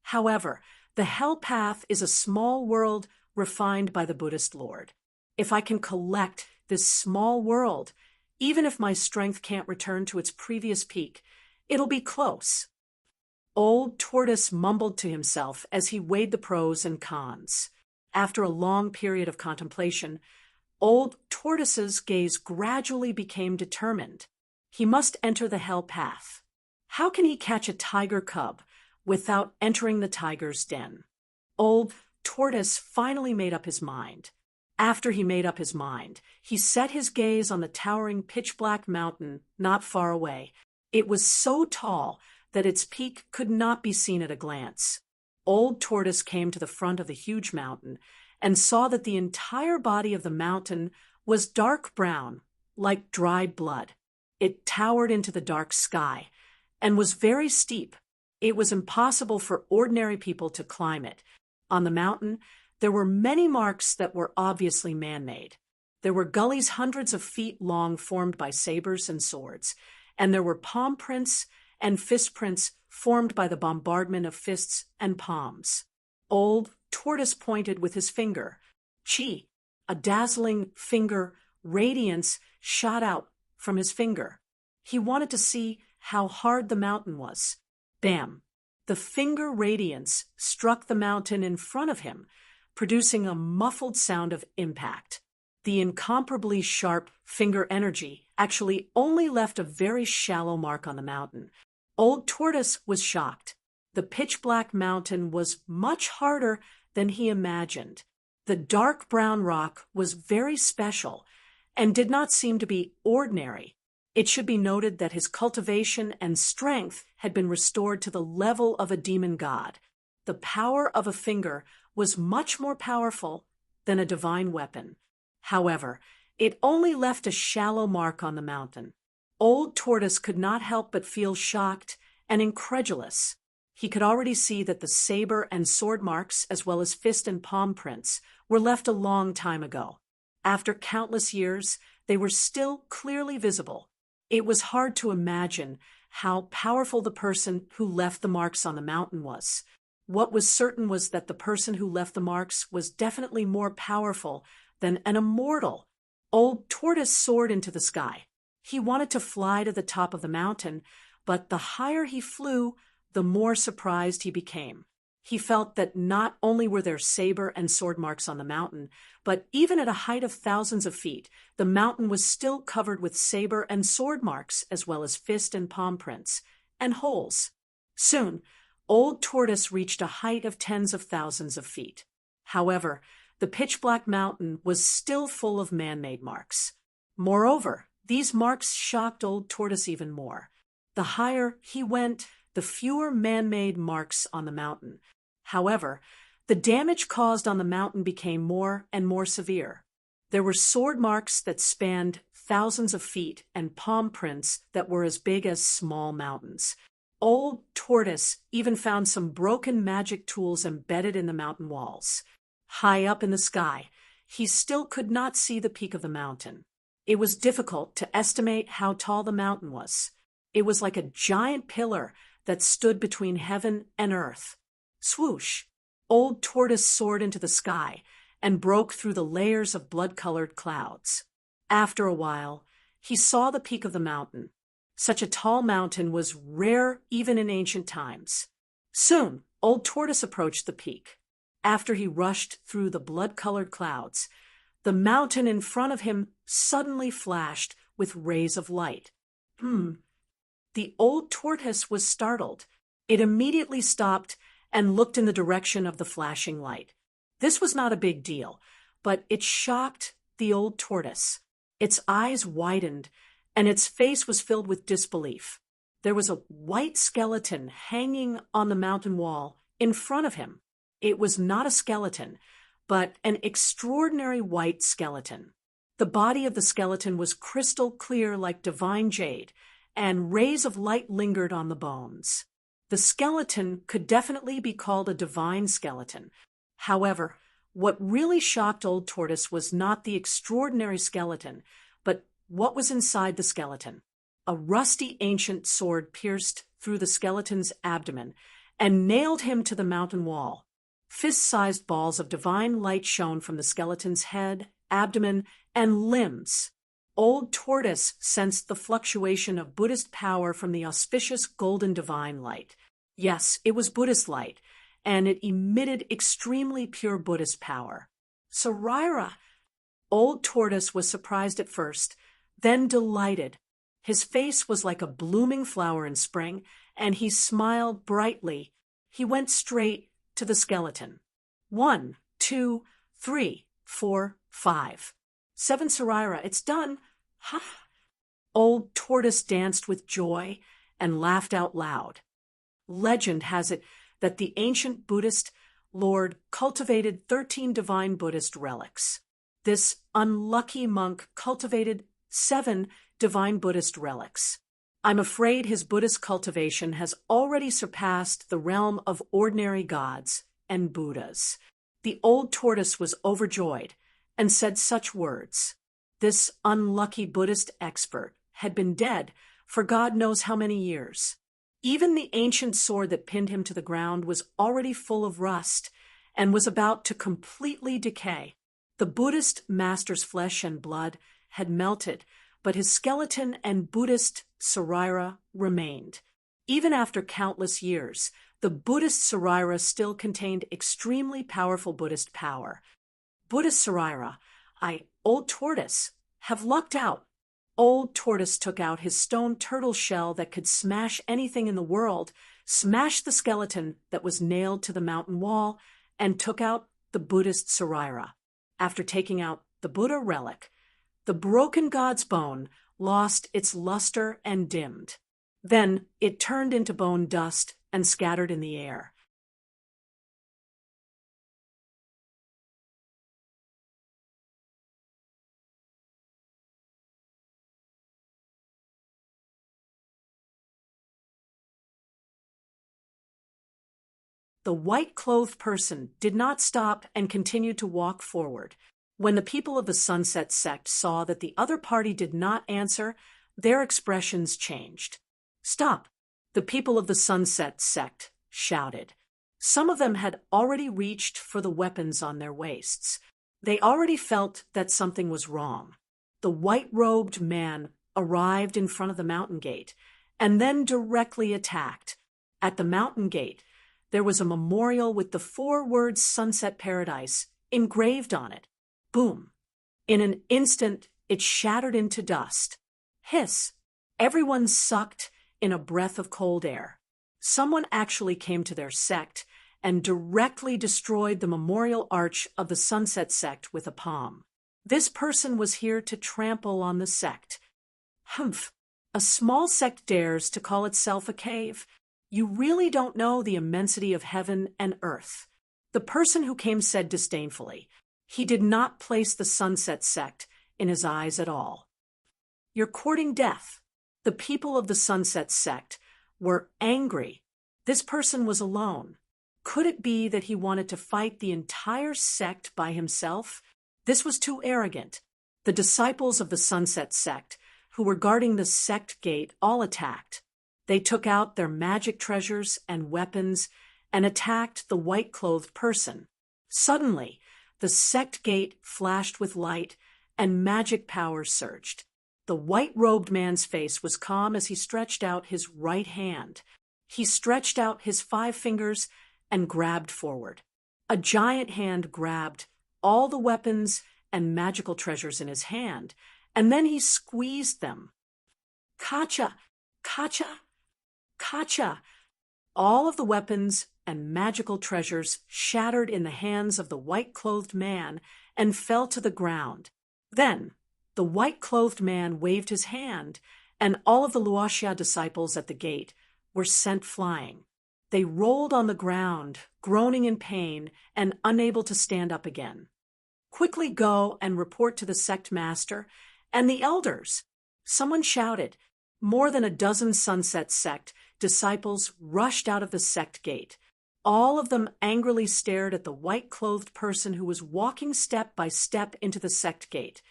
However, the Hell Path is a small world refined by the Buddhist Lord. If I can collect this small world, even if my strength can't return to its previous peak, it'll be close. Old Tortoise mumbled to himself as he weighed the pros and cons. After a long period of contemplation, Old Tortoise's gaze gradually became determined. He must enter the Hell Path. How can he catch a tiger cub without entering the tiger's den? Old Tortoise finally made up his mind. After he made up his mind, he set his gaze on the towering pitch-black mountain not far away. It was so tall that its peak could not be seen at a glance. Old Tortoise came to the front of the huge mountain and saw that the entire body of the mountain was dark brown, like dried blood. It towered into the dark sky and was very steep. It was impossible for ordinary people to climb it. On the mountain, there were many marks that were obviously man-made. There were gullies hundreds of feet long formed by sabers and swords, and there were palm prints and fist prints formed by the bombardment of fists and palms. Old Tortoise pointed with his finger. Chi, a dazzling finger radiance, shot out from his finger. He wanted to see how hard the mountain was. Bam! The finger radiance struck the mountain in front of him, producing a muffled sound of impact. The incomparably sharp finger energy actually only left a very shallow mark on the mountain. Old Tortoise was shocked. The pitch-black mountain was much harder than he imagined. The dark brown rock was very special and did not seem to be ordinary. It should be noted that his cultivation and strength had been restored to the level of a demon god. The power of a finger was much more powerful than a divine weapon. However, it only left a shallow mark on the mountain. Old Tortoise could not help but feel shocked and incredulous. He could already see that the saber and sword marks, as well as fist and palm prints, were left a long time ago. After countless years, they were still clearly visible. It was hard to imagine how powerful the person who left the marks on the mountain was. What was certain was that the person who left the marks was definitely more powerful than an immortal. Old Tortoise soared into the sky. He wanted to fly to the top of the mountain, but the higher he flew, the more surprised he became. He felt that not only were there saber and sword marks on the mountain, but even at a height of thousands of feet, the mountain was still covered with saber and sword marks, as well as fist and palm prints, and holes. Soon, Old Tortoise reached a height of tens of thousands of feet. However, the pitch-black mountain was still full of man-made marks. Moreover, these marks shocked Old Tortoise even more. The higher he went, the fewer man-made marks on the mountain. However, the damage caused on the mountain became more and more severe. There were sword marks that spanned thousands of feet and palm prints that were as big as small mountains. Old Tortoise even found some broken magic tools embedded in the mountain walls. High up in the sky, he still could not see the peak of the mountain. It was difficult to estimate how tall the mountain was. It was like a giant pillar that stood between heaven and earth. Swoosh! Old Tortoise soared into the sky and broke through the layers of blood-colored clouds. After a while, he saw the peak of the mountain. Such a tall mountain was rare even in ancient times. Soon, Old Tortoise approached the peak. After he rushed through the blood-colored clouds, the mountain in front of him suddenly flashed with rays of light. The old tortoise was startled. It immediately stopped and looked in the direction of the flashing light. This was not a big deal, but it shocked the old tortoise. Its eyes widened, and its face was filled with disbelief. There was a white skeleton hanging on the mountain wall in front of him. It was not a skeleton, but an extraordinary white skeleton. The body of the skeleton was crystal clear like divine jade, and rays of light lingered on the bones. The skeleton could definitely be called a divine skeleton. However, what really shocked Old Tortoise was not the extraordinary skeleton, but what was inside the skeleton. A rusty ancient sword pierced through the skeleton's abdomen and nailed him to the mountain wall. Fist-sized balls of divine light shone from the skeleton's head, abdomen, and limbs. Old Tortoise sensed the fluctuation of Buddhist power from the auspicious golden divine light. Yes, it was Buddhist light, and it emitted extremely pure Buddhist power. Sarira! Old Tortoise was surprised at first, then delighted. His face was like a blooming flower in spring, and he smiled brightly. He went straight to the skeleton. 1, 2, 3, 4, 5. 7, Sarira, it's done. Ha! Old Tortoise danced with joy and laughed out loud. Legend has it that the ancient Buddhist Lord cultivated 13 divine Buddhist relics. This unlucky monk cultivated 7 divine Buddhist relics. I'm afraid his Buddhist cultivation has already surpassed the realm of ordinary gods and Buddhas. The old tortoise was overjoyed and said such words. This unlucky Buddhist expert had been dead for God knows how many years. Even the ancient sword that pinned him to the ground was already full of rust and was about to completely decay. The Buddhist master's flesh and blood had melted, but his skeleton and Buddhist Sarira remained. Even after countless years, the Buddhist Sarira still contained extremely powerful Buddhist power. Buddhist Sarira, Old Tortoise, have lucked out. Old Tortoise took out his stone turtle shell that could smash anything in the world, smashed the skeleton that was nailed to the mountain wall, and took out the Buddhist Sarira. After taking out the Buddha relic, the broken god's bone lost its luster and dimmed. Then it turned into bone dust and scattered in the air. The white-clothed person did not stop and continued to walk forward. When the people of the Sunset Sect saw that the other party did not answer, their expressions changed. "Stop!" the people of the Sunset Sect shouted. Some of them had already reached for the weapons on their waists. They already felt that something was wrong. The white-robed man arrived in front of the mountain gate and then directly attacked. At the mountain gate, there was a memorial with the 4 words Sunset Paradise engraved on it. Boom! In an instant, it shattered into dust. Hiss! Everyone sucked in a breath of cold air. Someone actually came to their sect and directly destroyed the memorial arch of the Sunset Sect with a palm. This person was here to trample on the sect. Humph! A small sect dares to call itself a cave. You really don't know the immensity of heaven and earth. The person who came said disdainfully. He did not place the Sunset Sect in his eyes at all. You're courting death. The people of the Sunset Sect were angry. This person was alone. Could it be that he wanted to fight the entire sect by himself? This was too arrogant. The disciples of the Sunset Sect, who were guarding the sect gate, all attacked. They took out their magic treasures and weapons and attacked the white-clothed person. Suddenly, the sect gate flashed with light and magic power surged. The white-robed man's face was calm as he stretched out his right hand. He stretched out his 5 fingers and grabbed forward. A giant hand grabbed all the weapons and magical treasures in his hand and then he squeezed them. Kacha! Kacha! Kacha! All of the weapons and magical treasures shattered in the hands of the white-clothed man and fell to the ground. Then, the white-clothed man waved his hand, and all of the Luoxia disciples at the gate were sent flying. They rolled on the ground, groaning in pain and unable to stand up again. Quickly go and report to the sect master and the elders. Someone shouted. More than a dozen Sunset Sect disciples rushed out of the sect gate. All of them angrily stared at the white-clothed person who was walking step by step into the sect gate.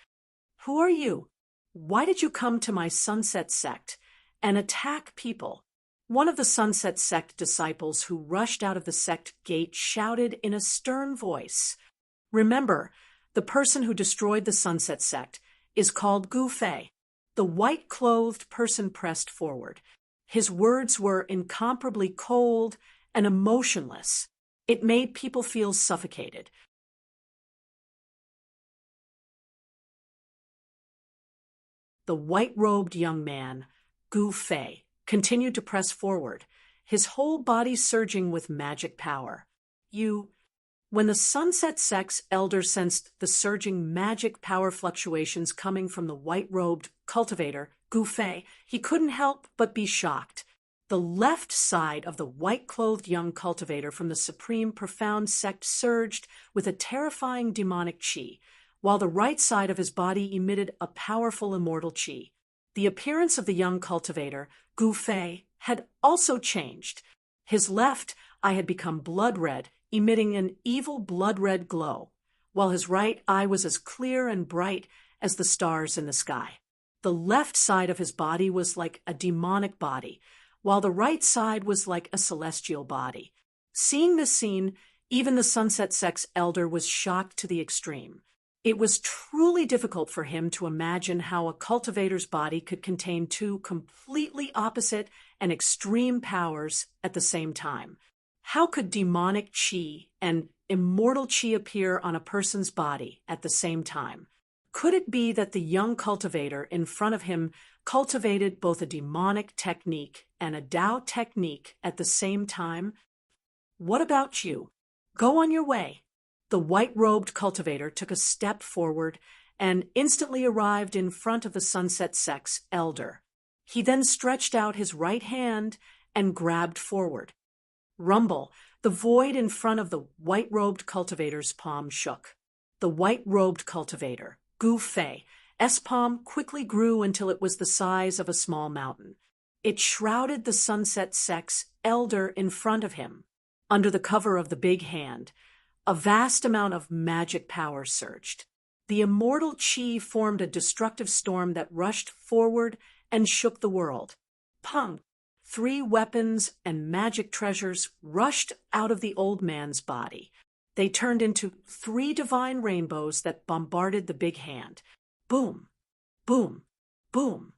Who are you? Why did you come to my Sunset Sect and attack people? One of the Sunset Sect disciples who rushed out of the sect gate shouted in a stern voice, "Remember, the person who destroyed the Sunset Sect is called Gu Fei." The white-clothed person pressed forward. His words were incomparably cold and emotionless. It made people feel suffocated. The white-robed young man, Gu Fei, continued to press forward, his whole body surging with magic power. When the Sunset Sect's elder sensed the surging magic power fluctuations coming from the white-robed cultivator, Gu Fei, he couldn't help but be shocked. The left side of the white-clothed young cultivator from the Supreme Profound Sect surged with a terrifying demonic qi, while the right side of his body emitted a powerful immortal qi. The appearance of the young cultivator, Gu Fei, had also changed. His left eye had become blood-red, emitting an evil blood-red glow, while his right eye was as clear and bright as the stars in the sky. The left side of his body was like a demonic body, while the right side was like a celestial body. Seeing this scene, even the Sunset Sect's elder was shocked to the extreme. It was truly difficult for him to imagine how a cultivator's body could contain two completely opposite and extreme powers at the same time. How could demonic qi and immortal qi appear on a person's body at the same time? Could it be that the young cultivator in front of him cultivated both a demonic technique and a Tao technique at the same time? What about you? Go on your way. The white-robed cultivator took a step forward and instantly arrived in front of the Sunset Sect's elder. He then stretched out his right hand and grabbed forward. Rumble, the void in front of the white-robed cultivator's palm shook. The white-robed cultivator, Gu Fei's palm quickly grew until it was the size of a small mountain. It shrouded the Sunset Sect's elder in front of him. Under the cover of the big hand, a vast amount of magic power surged. The immortal qi formed a destructive storm that rushed forward and shook the world. Pung! 3 weapons and magic treasures rushed out of the old man's body. They turned into 3 divine rainbows that bombarded the big hand. Boom! Boom! Boom!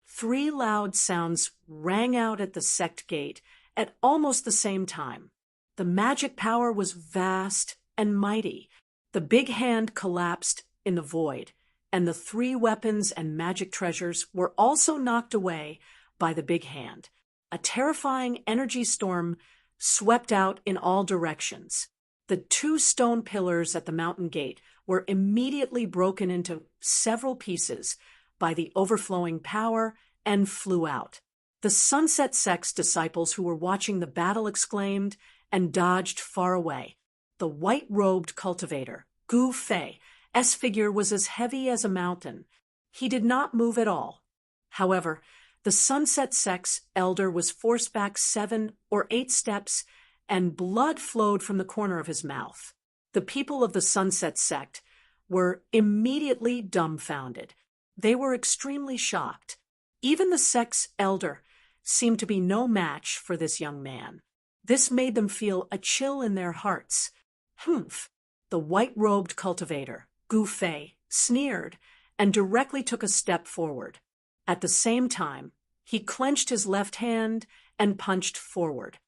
3 loud sounds rang out at the sect gate at almost the same time. The magic power was vast and mighty. The big hand collapsed in the void, and the 3 weapons and magic treasures were also knocked away by the big hand. A terrifying energy storm swept out in all directions. The 2 stone pillars at the mountain gate were immediately broken into several pieces by the overflowing power and flew out. The Sunset Sect's disciples who were watching the battle exclaimed and dodged far away. The white-robed cultivator, Gu Fei's figure was as heavy as a mountain. He did not move at all. However, the Sunset Sect's elder was forced back 7 or 8 steps, and blood flowed from the corner of his mouth. The people of the Sunset Sect were immediately dumbfounded. They were extremely shocked. Even the sect's elder seemed to be no match for this young man. This made them feel a chill in their hearts. Humph! The white-robed cultivator, Gu Fei, sneered and directly took a step forward. At the same time, he clenched his left hand and punched forward.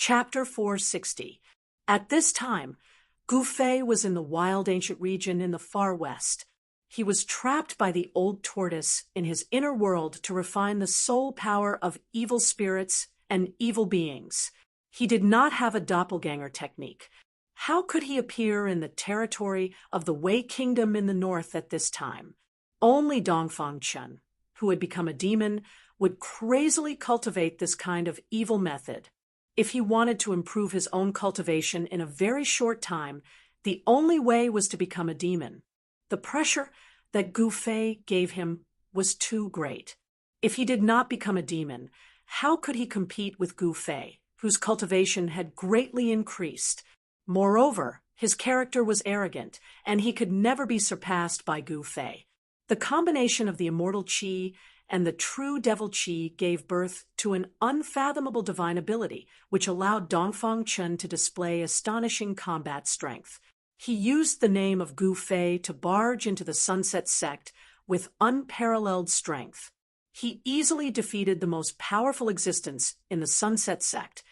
Chapter 460. At this time, Gu Fei was in the wild ancient region in the far west. He was trapped by the old tortoise in his inner world to refine the soul power of evil spirits and evil beings. He did not have a doppelganger technique. How could he appear in the territory of the Wei Kingdom in the north at this time? Only Dongfang Chen, who had become a demon, would crazily cultivate this kind of evil method. If he wanted to improve his own cultivation in a very short time, the only way was to become a demon. The pressure that Gu Fei gave him was too great. If he did not become a demon, how could he compete with Gu Fei, whose cultivation had greatly increased? Moreover, his character was arrogant, and he could never be surpassed by Gu Fei. The combination of the immortal qi and the true devil qi gave birth to an unfathomable divine ability, which allowed Dongfang Chen to display astonishing combat strength. He used the name of Gu Fei to barge into the Sunset Sect with unparalleled strength. He easily defeated the most powerful existence in the Sunset Sect,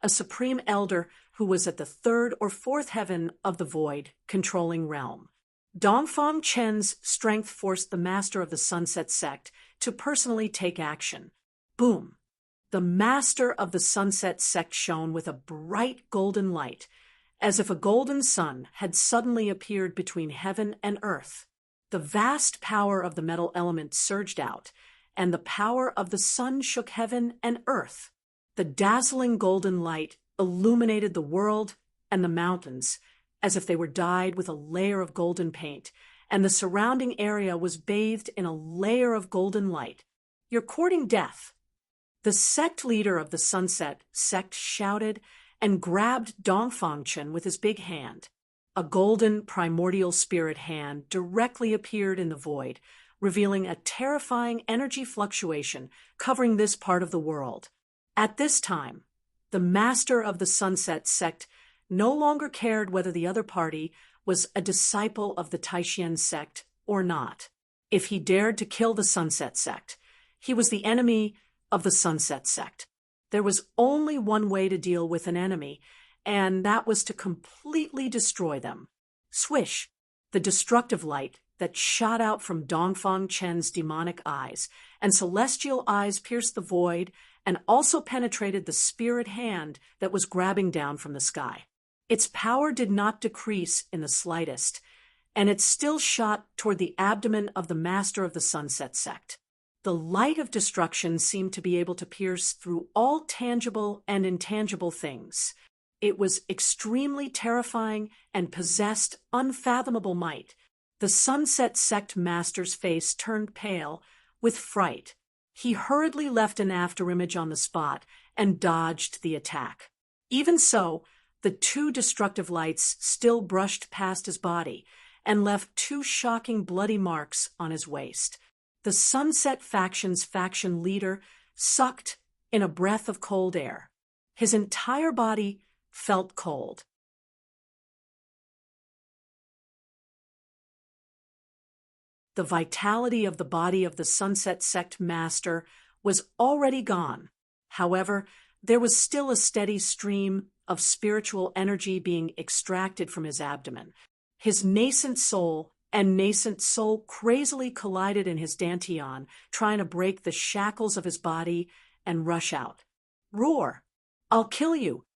a supreme elder who was at the third or fourth heaven of the void, controlling realm. Dongfang Chen's strength forced the master of the Sunset Sect to personally take action. Boom! The master of the Sunset Sect shone with a bright golden light, as if a golden sun had suddenly appeared between heaven and earth. The vast power of the metal element surged out, and the power of the sun shook heaven and earth. The dazzling golden light illuminated the world and the mountains, as if they were dyed with a layer of golden paint, and the surrounding area was bathed in a layer of golden light. "You're courting death." The sect leader of the Sunset Sect shouted and grabbed Dongfang Chen with his big hand. A golden primordial spirit hand directly appeared in the void, revealing a terrifying energy fluctuation covering this part of the world. At this time, the master of the Sunset Sect no longer cared whether the other party was a disciple of the Taishan sect or not. If he dared to kill the Sunset Sect, he was the enemy of the Sunset Sect. There was only one way to deal with an enemy, and that was to completely destroy them. Swish! The destructive light that shot out from Dongfang Chen's demonic eyes and celestial eyes pierced the void and also penetrated the spirit hand that was grabbing down from the sky. Its power did not decrease in the slightest, and it still shot toward the abdomen of the master of the Sunset Sect. The light of destruction seemed to be able to pierce through all tangible and intangible things. It was extremely terrifying and possessed unfathomable might. The Sunset Sect master's face turned pale with fright. He hurriedly left an afterimage on the spot and dodged the attack. Even so, the two destructive lights still brushed past his body and left two shocking bloody marks on his waist. The Sunset Faction's faction leader sucked in a breath of cold air. His entire body felt cold. The vitality of the body of the Sunset Sect master was already gone. However, there was still a steady stream of spiritual energy being extracted from his abdomen. His nascent soul crazily collided in his dantian, trying to break the shackles of his body and rush out. "Roar! I'll kill you!"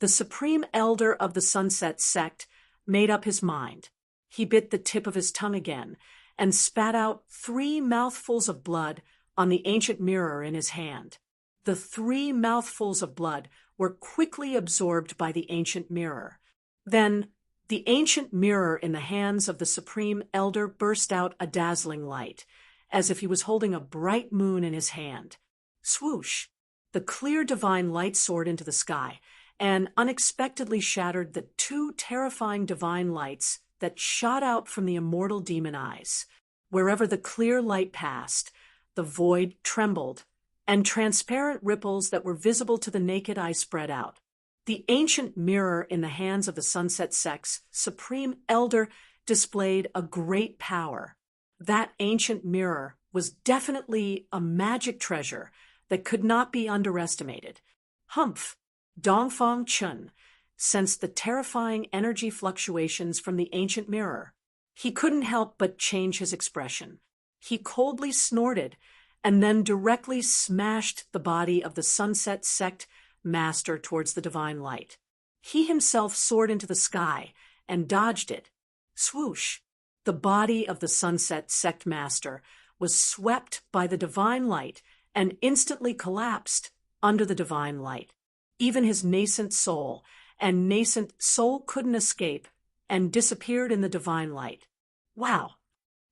The supreme elder of the Sunset Sect made up his mind. He bit the tip of his tongue again and spat out 3 mouthfuls of blood on the ancient mirror in his hand. The 3 mouthfuls of blood were quickly absorbed by the ancient mirror. Then, the ancient mirror in the hands of the supreme elder burst out a dazzling light, as if he was holding a bright moon in his hand. Swoosh! The clear divine light soared into the sky and unexpectedly shattered the 2 terrifying divine lights that shot out from the immortal demon eyes. Wherever the clear light passed, the void trembled, and transparent ripples that were visible to the naked eye spread out. The ancient mirror in the hands of the Sunset Sect's supreme elder displayed a great power. That ancient mirror was definitely a magic treasure that could not be underestimated. Humph! Dongfang Chun sensed the terrifying energy fluctuations from the ancient mirror. He couldn't help but change his expression. He coldly snorted and then directly smashed the body of the Sunset Sect master towards the divine light. He himself soared into the sky and dodged it. Swoosh! The body of the Sunset Sect master was swept by the divine light and instantly collapsed under the divine light. Even his nascent soul couldn't escape and disappeared in the divine light. Wow!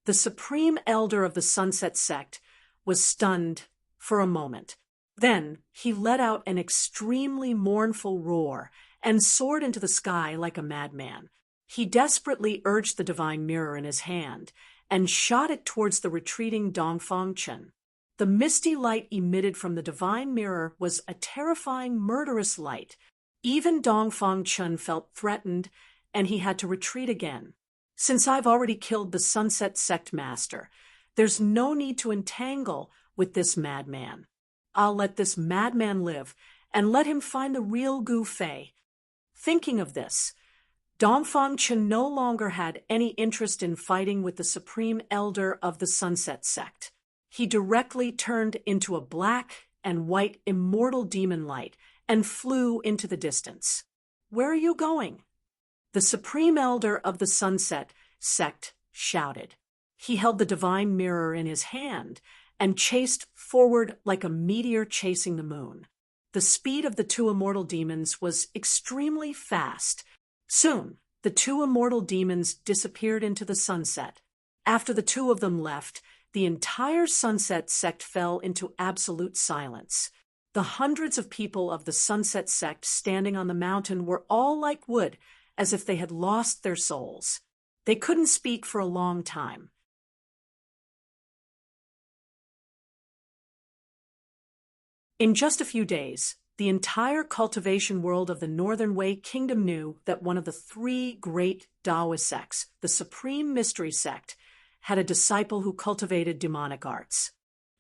The supreme elder of the Sunset Sect was stunned for a moment. Then he let out an extremely mournful roar and soared into the sky like a madman. He desperately urged the divine mirror in his hand and shot it towards the retreating Dongfang Chun. The misty light emitted from the divine mirror was a terrifying, murderous light. Even Dongfang Chun felt threatened, and he had to retreat again. Since I've already killed the Sunset Sect master, there's no need to entangle with this madman. I'll let this madman live and let him find the real Gu Fei. Thinking of this, Dongfang Chun no longer had any interest in fighting with the supreme elder of the Sunset Sect. He directly turned into a black and white immortal demon light and flew into the distance. Where are you going? The supreme elder of the Sunset Sect shouted. He held the divine mirror in his hand and chased forward like a meteor chasing the moon. The speed of the two immortal demons was extremely fast. Soon, the two immortal demons disappeared into the sunset. After the two of them left, the entire Sunset Sect fell into absolute silence. The hundreds of people of the Sunset Sect standing on the mountain were all like wood, as if they had lost their souls. They couldn't speak for a long time. In just a few days, the entire cultivation world of the Northern Wei Kingdom knew that one of the three great Taoist sects, the Supreme Mystery Sect, had a disciple who cultivated demonic arts.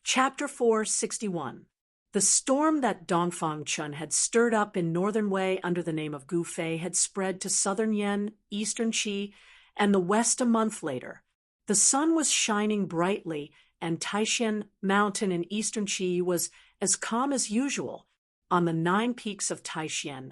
Chapter 461. The storm that Dongfang Chun had stirred up in Northern Wei under the name of Gu Fei had spread to Southern Yen, Eastern Qi, and the West a month later. The sun was shining brightly, and Taishan Mountain in Eastern Qi was as calm as usual. On the 9 peaks of Taishan,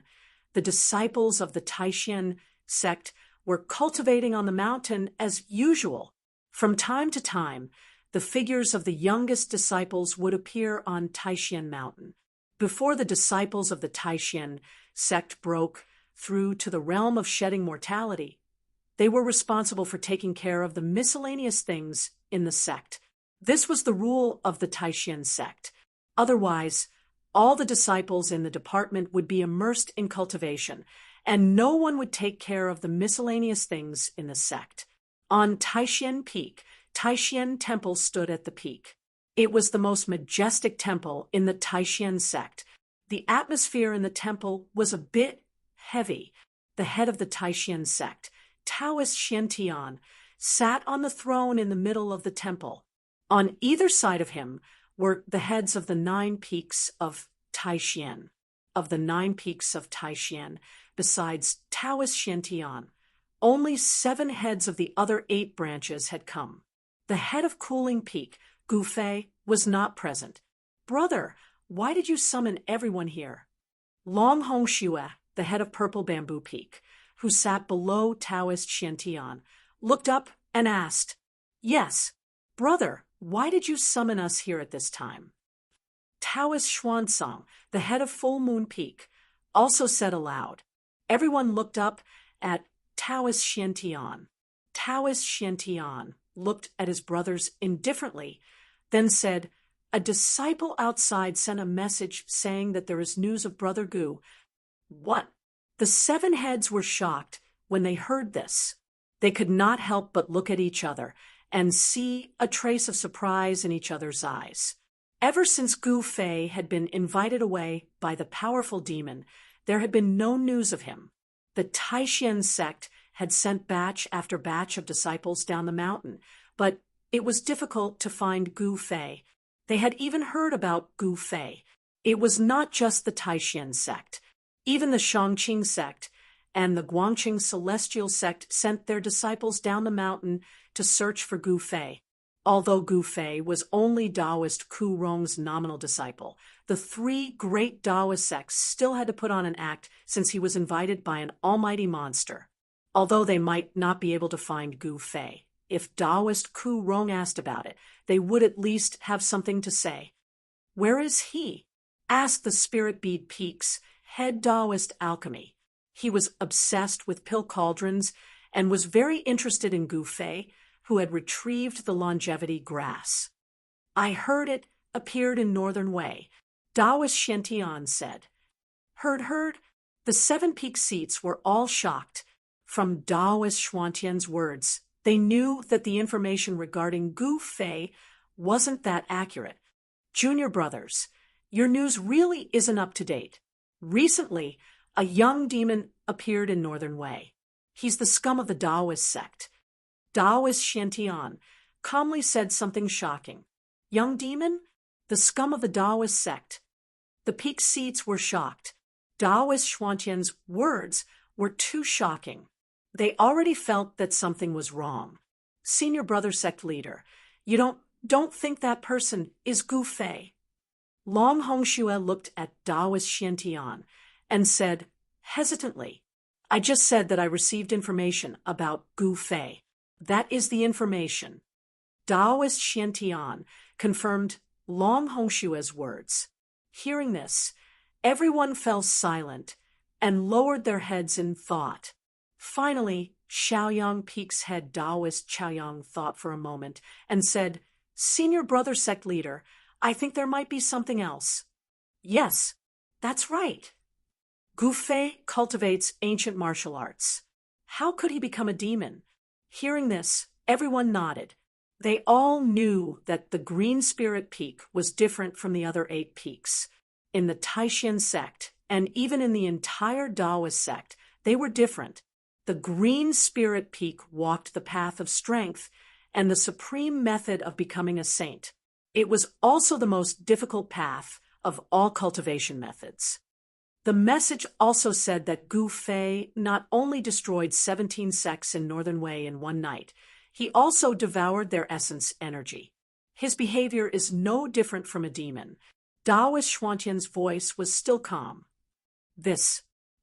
the disciples of the Taishan sect were cultivating on the mountain as usual. From time to time, the figures of the youngest disciples would appear on Taishan Mountain. Before the disciples of the Taishan sect broke through to the realm of shedding mortality, they were responsible for taking care of the miscellaneous things in the sect. This was the rule of the Taishan sect. Otherwise, all the disciples in the department would be immersed in cultivation, and no one would take care of the miscellaneous things in the sect. On Taishan Peak, Taishan Temple stood at the peak. It was the most majestic temple in the Taishan sect. The atmosphere in the temple was a bit heavy. The head of the Taishan sect, Taoist Xiantian, sat on the throne in the middle of the temple. On either side of him were the heads of the 9 peaks of Taishan. Of the 9 peaks of Taishan, besides Taoist Xiantian, only 7 heads of the other 8 branches had come. The head of Cooling Peak, Gu Fei, was not present. "Brother, why did you summon everyone here?" Long Hong Shue, the head of Purple Bamboo Peak, who sat below Taoist Xiantian, looked up and asked, "Yes, brother, why did you summon us here at this time?" Taoist Xuansong, the head of Full Moon Peak, also said aloud. Everyone looked up at Taoist Xiantian. Taoist Xiantian looked at his brothers indifferently, then said, "A disciple outside sent a message saying that there is news of Brother Gu." What? The 7 heads were shocked when they heard this. They could not help but look at each other and see a trace of surprise in each other's eyes. Ever since Gu Fei had been invited away by the powerful demon, there had been no news of him. The Taishan sect had sent batch after batch of disciples down the mountain, but it was difficult to find Gu Fei. They had even heard about Gu Fei. It was not just the Taishan sect. Even the Shangqing sect and the Guangqing celestial sect sent their disciples down the mountain to search for Gu Fei. Although Gu Fei was only Taoist Ku Rong's nominal disciple, the three great Taoist sects still had to put on an act since he was invited by an almighty monster. Although they might not be able to find Gu Fei, if Taoist Ku Rong asked about it, they would at least have something to say. "Where is he?" asked the Spirit Bead Peak's head Taoist alchemy. He was obsessed with pill cauldrons and was very interested in Gu Fei, who had retrieved the longevity grass. "I heard it appeared in Northern Wei," Taoist Shen said. Heard? The 7 peak seats were all shocked. From Taoist Xuantian's words, they knew that the information regarding Gu Fei wasn't that accurate. "Junior brothers, your news really isn't up to date. Recently, a young demon appeared in Northern Wei. He's the scum of the Taoist sect." Taoist Shen calmly said something shocking. "Young demon? The scum of the Taoist sect." The peak seats were shocked. Taoist Xuantian's words were too shocking. They already felt that something was wrong. "Senior brother sect leader, you don't think that person is Gu Fei?" Long Hongxue looked at Taoist Shen and said hesitantly, "I just said that I received information about Gu Fei. That is the information." Taoist Shen confirmed Long Hongxue's words. Hearing this, everyone fell silent and lowered their heads in thought. Finally, Shaoyang Peak's head Taoist Chaoyang thought for a moment and said, "Senior brother sect leader, I think there might be something else." "Yes, that's right. Gu Fei cultivates ancient martial arts. How could he become a demon?" Hearing this, everyone nodded. They all knew that the Green Spirit Peak was different from the other 8 peaks. In the Taishan sect, and even in the entire Taoist sect, they were different. The Green Spirit Peak walked the path of strength and the supreme method of becoming a saint. It was also the most difficult path of all cultivation methods. The message also said that Gu Fei not only destroyed 17 sects in Northern Wei in one night, he also devoured their essence energy. His behavior is no different from a demon. Taoist Xuantian's voice was still calm.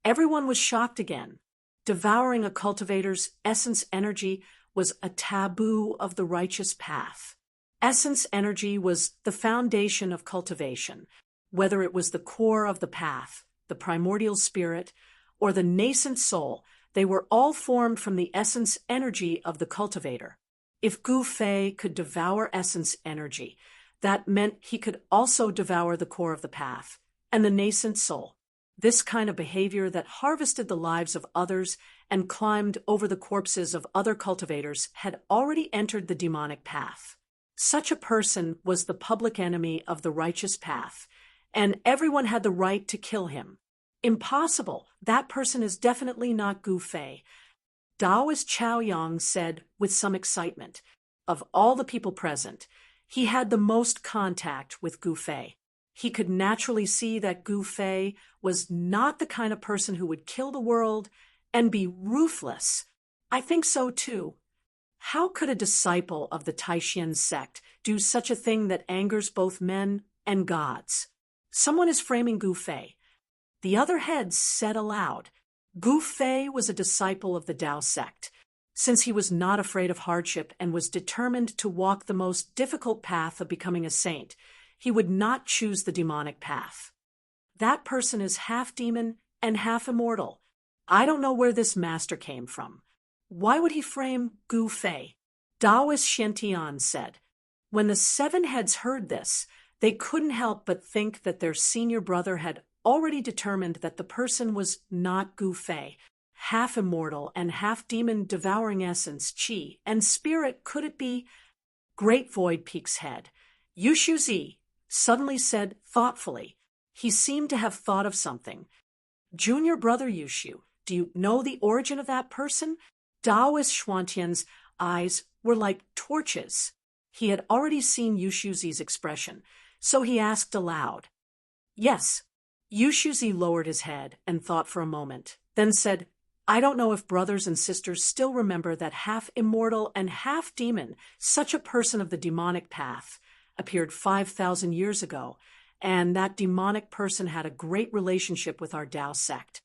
Everyone was shocked again. Devouring a cultivator's essence energy was a taboo of the righteous path. Essence energy was the foundation of cultivation, whether it was the core of the path, the primordial spirit, or the nascent soul. They were all formed from the essence energy of the cultivator. If Gu Fei could devour essence energy, that meant he could also devour the core of the path and the nascent soul. This kind of behavior that harvested the lives of others and climbed over the corpses of other cultivators had already entered the demonic path. Such a person was the public enemy of the righteous path, and everyone had the right to kill him. "Impossible. That person is definitely not Gu Fei," Taoist Chaoyang said with some excitement. Of all the people present, he had the most contact with Gu Fei. He could naturally see that Gu Fei was not the kind of person who would kill the world and be ruthless. "I think so too. How could a disciple of the Taishan sect do such a thing that angers both men and gods?" "Someone is framing Gu Fei." The other heads said aloud. Gu Fei was a disciple of the Tao sect. Since he was not afraid of hardship and was determined to walk the most difficult path of becoming a saint, he would not choose the demonic path. "That person is half demon and half immortal. I don't know where this master came from. Why would he frame Gu Fei?" Taoist Shen said. When the 7 heads heard this, they couldn't help but think that their senior brother had already determined that the person was not Gu Fei. Half immortal and half demon devouring essence, qi, and spirit, could it be? Great Void Peak's head, Yushu Zi, suddenly said thoughtfully. He seemed to have thought of something. "Junior brother Yushu, do you know the origin of that person?" Taoist Xuantian's eyes were like torches. He had already seen Yushu Zi's expression, so he asked aloud. "Yes, Yushuzi lowered his head and thought for a moment, then said, I don't know if brothers and sisters still remember that half-immortal and half-demon, such a person of the demonic path, appeared 5,000 years ago, and that demonic person had a great relationship with our Tao sect.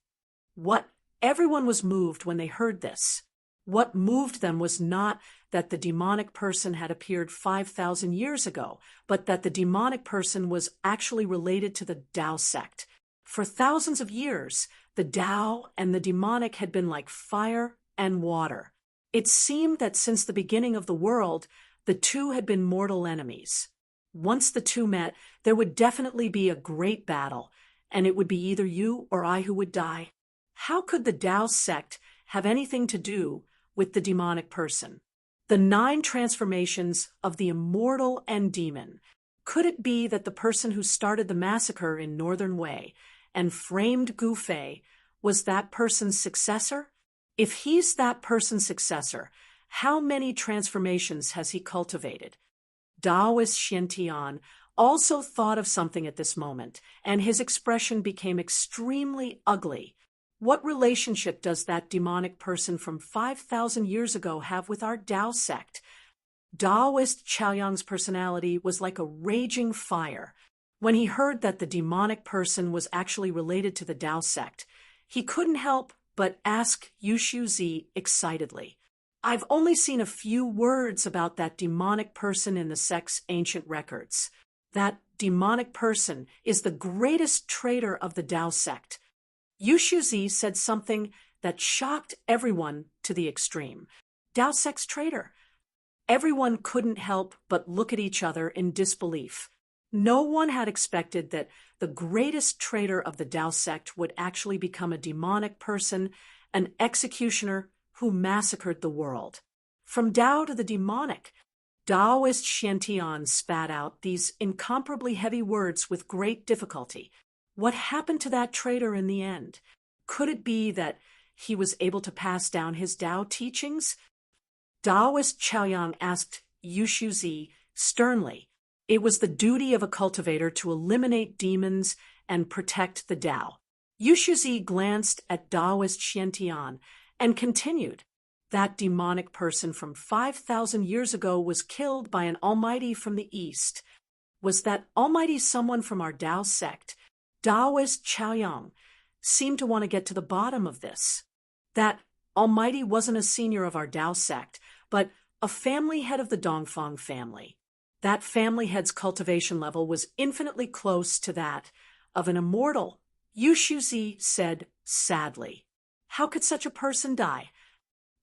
Everyone was moved when they heard this. What moved them was not that the demonic person had appeared 5,000 years ago, but that the demonic person was actually related to the Tao sect. For thousands of years, the Tao and the demonic had been like fire and water. It seemed that since the beginning of the world, the two had been mortal enemies. Once the two met, there would definitely be a great battle, and it would be either you or I who would die. How could the Tao sect have anything to do with the demonic person? The 9 transformations of the immortal and demon. Could it be that the person who started the massacre in Northern Wei and framed Gu Fei was that person's successor? If he's that person's successor, how many transformations has he cultivated? Taoist Xiantian also thought of something at this moment, and his expression became extremely ugly. What relationship does that demonic person from 5,000 years ago have with our Tao sect? Taoist Chaoyang's personality was like a raging fire. When he heard that the demonic person was actually related to the Tao sect, he couldn't help but ask Yushuzi excitedly, I've only seen a few words about that demonic person in the sect's ancient records. That demonic person is the greatest traitor of the Tao sect. Yushuzi said something that shocked everyone to the extreme. Tao sect's traitor. Everyone couldn't help but look at each other in disbelief. No one had expected that the greatest traitor of the Tao sect would actually become a demonic person, an executioner who massacred the world. From Tao to the demonic, Taoist Xiantian spat out these incomparably heavy words with great difficulty. What happened to that traitor in the end? Could it be that he was able to pass down his Tao teachings? Taoist Chaoyang asked Yushuzi sternly. It was the duty of a cultivator to eliminate demons and protect the Tao. Yushuzi glanced at Taoist Xiantian and continued. That demonic person from 5,000 years ago was killed by an almighty from the east. Was that almighty someone from our Tao sect? Taoist Chaoyang seemed to want to get to the bottom of this. That almighty wasn't a senior of our Tao sect, but a family head of the Dongfang family. That family head's cultivation level was infinitely close to that of an immortal. Yushuzi said sadly. How could such a person die?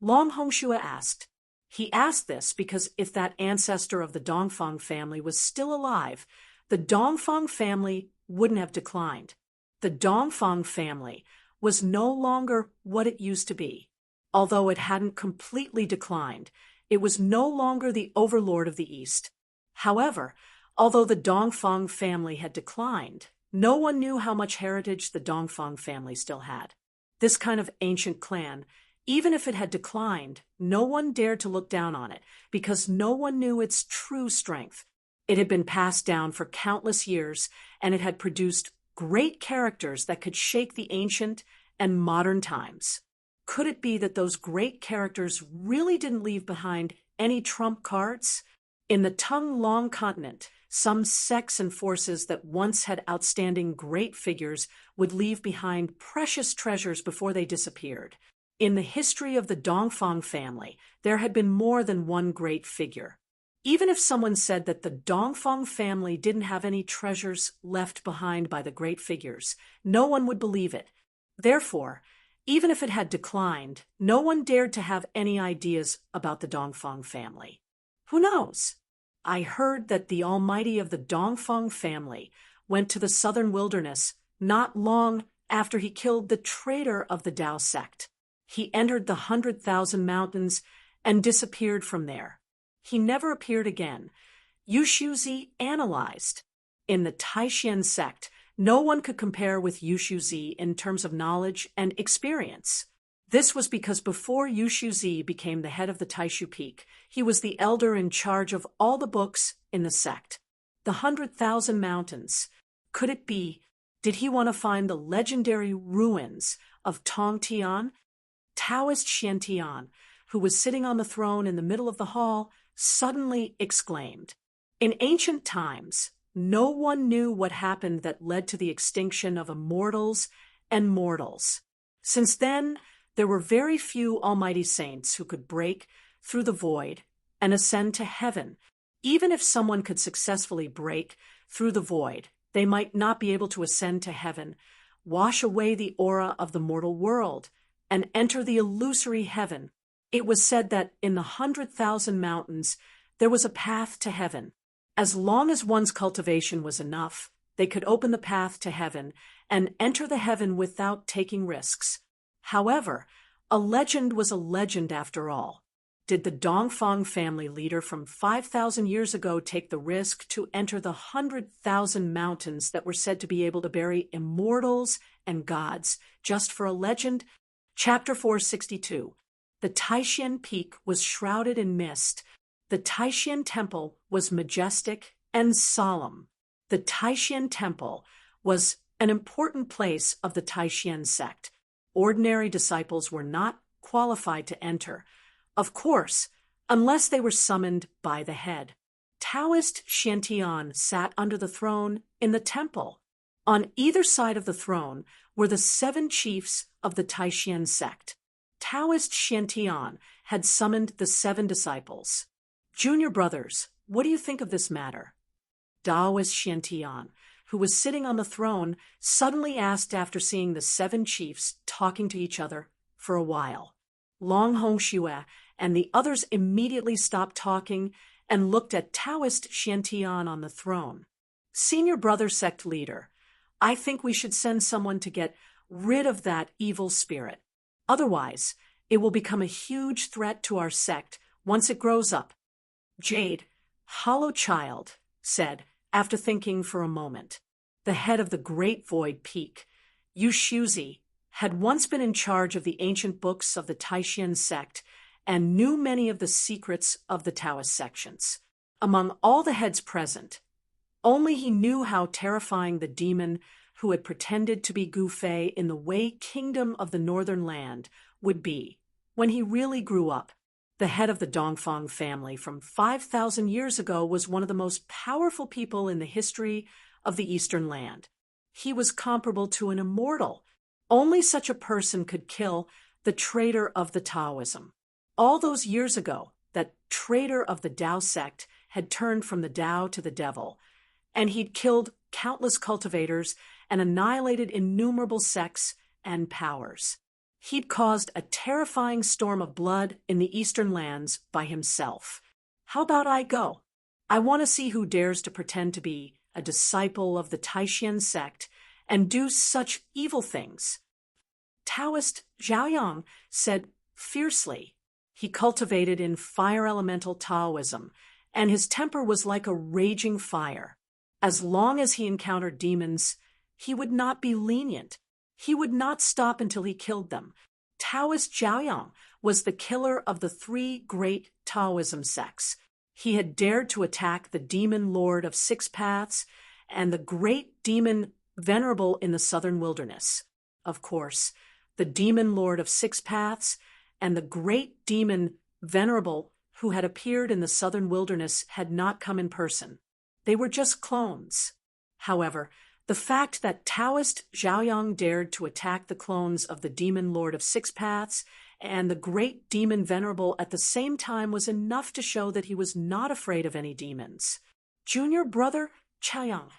Long Hongshua asked. He asked this because if that ancestor of the Dongfang family was still alive, the Dongfang family wouldn't have declined. The Dongfang family was no longer what it used to be. Although it hadn't completely declined, it was no longer the overlord of the East. However, although the Dongfang family had declined, no one knew how much heritage the Dongfang family still had. This kind of ancient clan, even if it had declined, no one dared to look down on it because no one knew its true strength. It had been passed down for countless years, and it had produced great characters that could shake the ancient and modern times. Could it be that those great characters really didn't leave behind any trump cards? In the Tung Long continent, some sects and forces that once had outstanding great figures would leave behind precious treasures before they disappeared. In the history of the Dongfang family, there had been more than one great figure. Even if someone said that the Dongfang family didn't have any treasures left behind by the great figures, no one would believe it. Therefore, even if it had declined, no one dared to have any ideas about the Dongfang family. Who knows? I heard that the almighty of the Dongfang family went to the southern wilderness not long after he killed the traitor of the Tao sect. He entered the 100,000 mountains and disappeared from there. He never appeared again. Yushuzi analyzed. In the Taishan sect, no one could compare with Yushuzi in terms of knowledge and experience. This was because before Yushuzi became the head of the Taishu Peak, he was the elder in charge of all the books in the sect. The 100,000 mountains. Could it be Did he want to find the legendary ruins of Tong Tian? Taoist Shen Tian, who was sitting on the throne in the middle of the hall, suddenly exclaimed, "In ancient times, no one knew what happened that led to the extinction of immortals and mortals. Since then, there were very few almighty saints who could break through the void and ascend to heaven. Even if someone could successfully break through the void, they might not be able to ascend to heaven, wash away the aura of the mortal world, and enter the illusory heaven. It was said that in the 100,000 mountains, there was a path to heaven. As long as one's cultivation was enough, they could open the path to heaven and enter the heaven without taking risks. However, a legend was a legend after all. Did the Dongfang family leader from 5,000 years ago take the risk to enter the 100,000 mountains that were said to be able to bury immortals and gods just for a legend? Chapter 462. The Taishan Peak was shrouded in mist. The Taishan Temple was majestic and solemn. The Taishan Temple was an important place of the Taishan sect. Ordinary disciples were not qualified to enter, of course, unless they were summoned by the head. Taoist Shen Tian sat under the throne in the temple. On either side of the throne were the 7 chiefs of the Taishan sect. Taoist Shen Tian had summoned the 7 disciples. "Junior brothers, what do you think of this matter?" Taoist Shen Tian, who was sitting on the throne, suddenly asked after seeing the 7 chiefs talking to each other for a while. Long Hongxue and the others immediately stopped talking and looked at Taoist Shen Tian on the throne. "Senior brother sect leader, I think we should send someone to get rid of that evil spirit. Otherwise, it will become a huge threat to our sect once it grows up." Jade, hollow child, said, after thinking for a moment. The head of the Great Void Peak, Yu Shuzi, had once been in charge of the ancient books of the Taishan sect and knew many of the secrets of the Taoist sections. Among all the heads present, only he knew how terrifying the demon who had pretended to be Gu Fei in the Wei Kingdom of the Northern Land would be when he really grew up. The head of the Dongfang family from 5,000 years ago was one of the most powerful people in the history of the Eastern Land. He was comparable to an immortal. Only such a person could kill the traitor of the Taoism. All those years ago, that traitor of the Tao sect had turned from the Tao to the devil, and he'd killed countless cultivators and annihilated innumerable sects and powers. He'd caused a terrifying storm of blood in the Eastern lands by himself. How about I go? I want to see who dares to pretend to be a disciple of the Taishan sect and do such evil things. Taoist Zhaoyang said fiercely. He cultivated in fire elemental Taoism, and his temper was like a raging fire. As long as he encountered demons, he would not be lenient. He would not stop until he killed them. Taoist Zhaoyang was the killer of the 3 great Taoism sects. He had dared to attack the demon lord of 6 paths and the great demon venerable in the southern wilderness. Of course, the demon lord of 6 paths and the great demon venerable who had appeared in the southern wilderness had not come in person. They were just clones. However, the fact that Taoist Zhaoyang dared to attack the clones of the demon lord of 6 paths and the great demon venerable at the same time was enough to show that he was not afraid of any demons. Junior brother Chaoyang,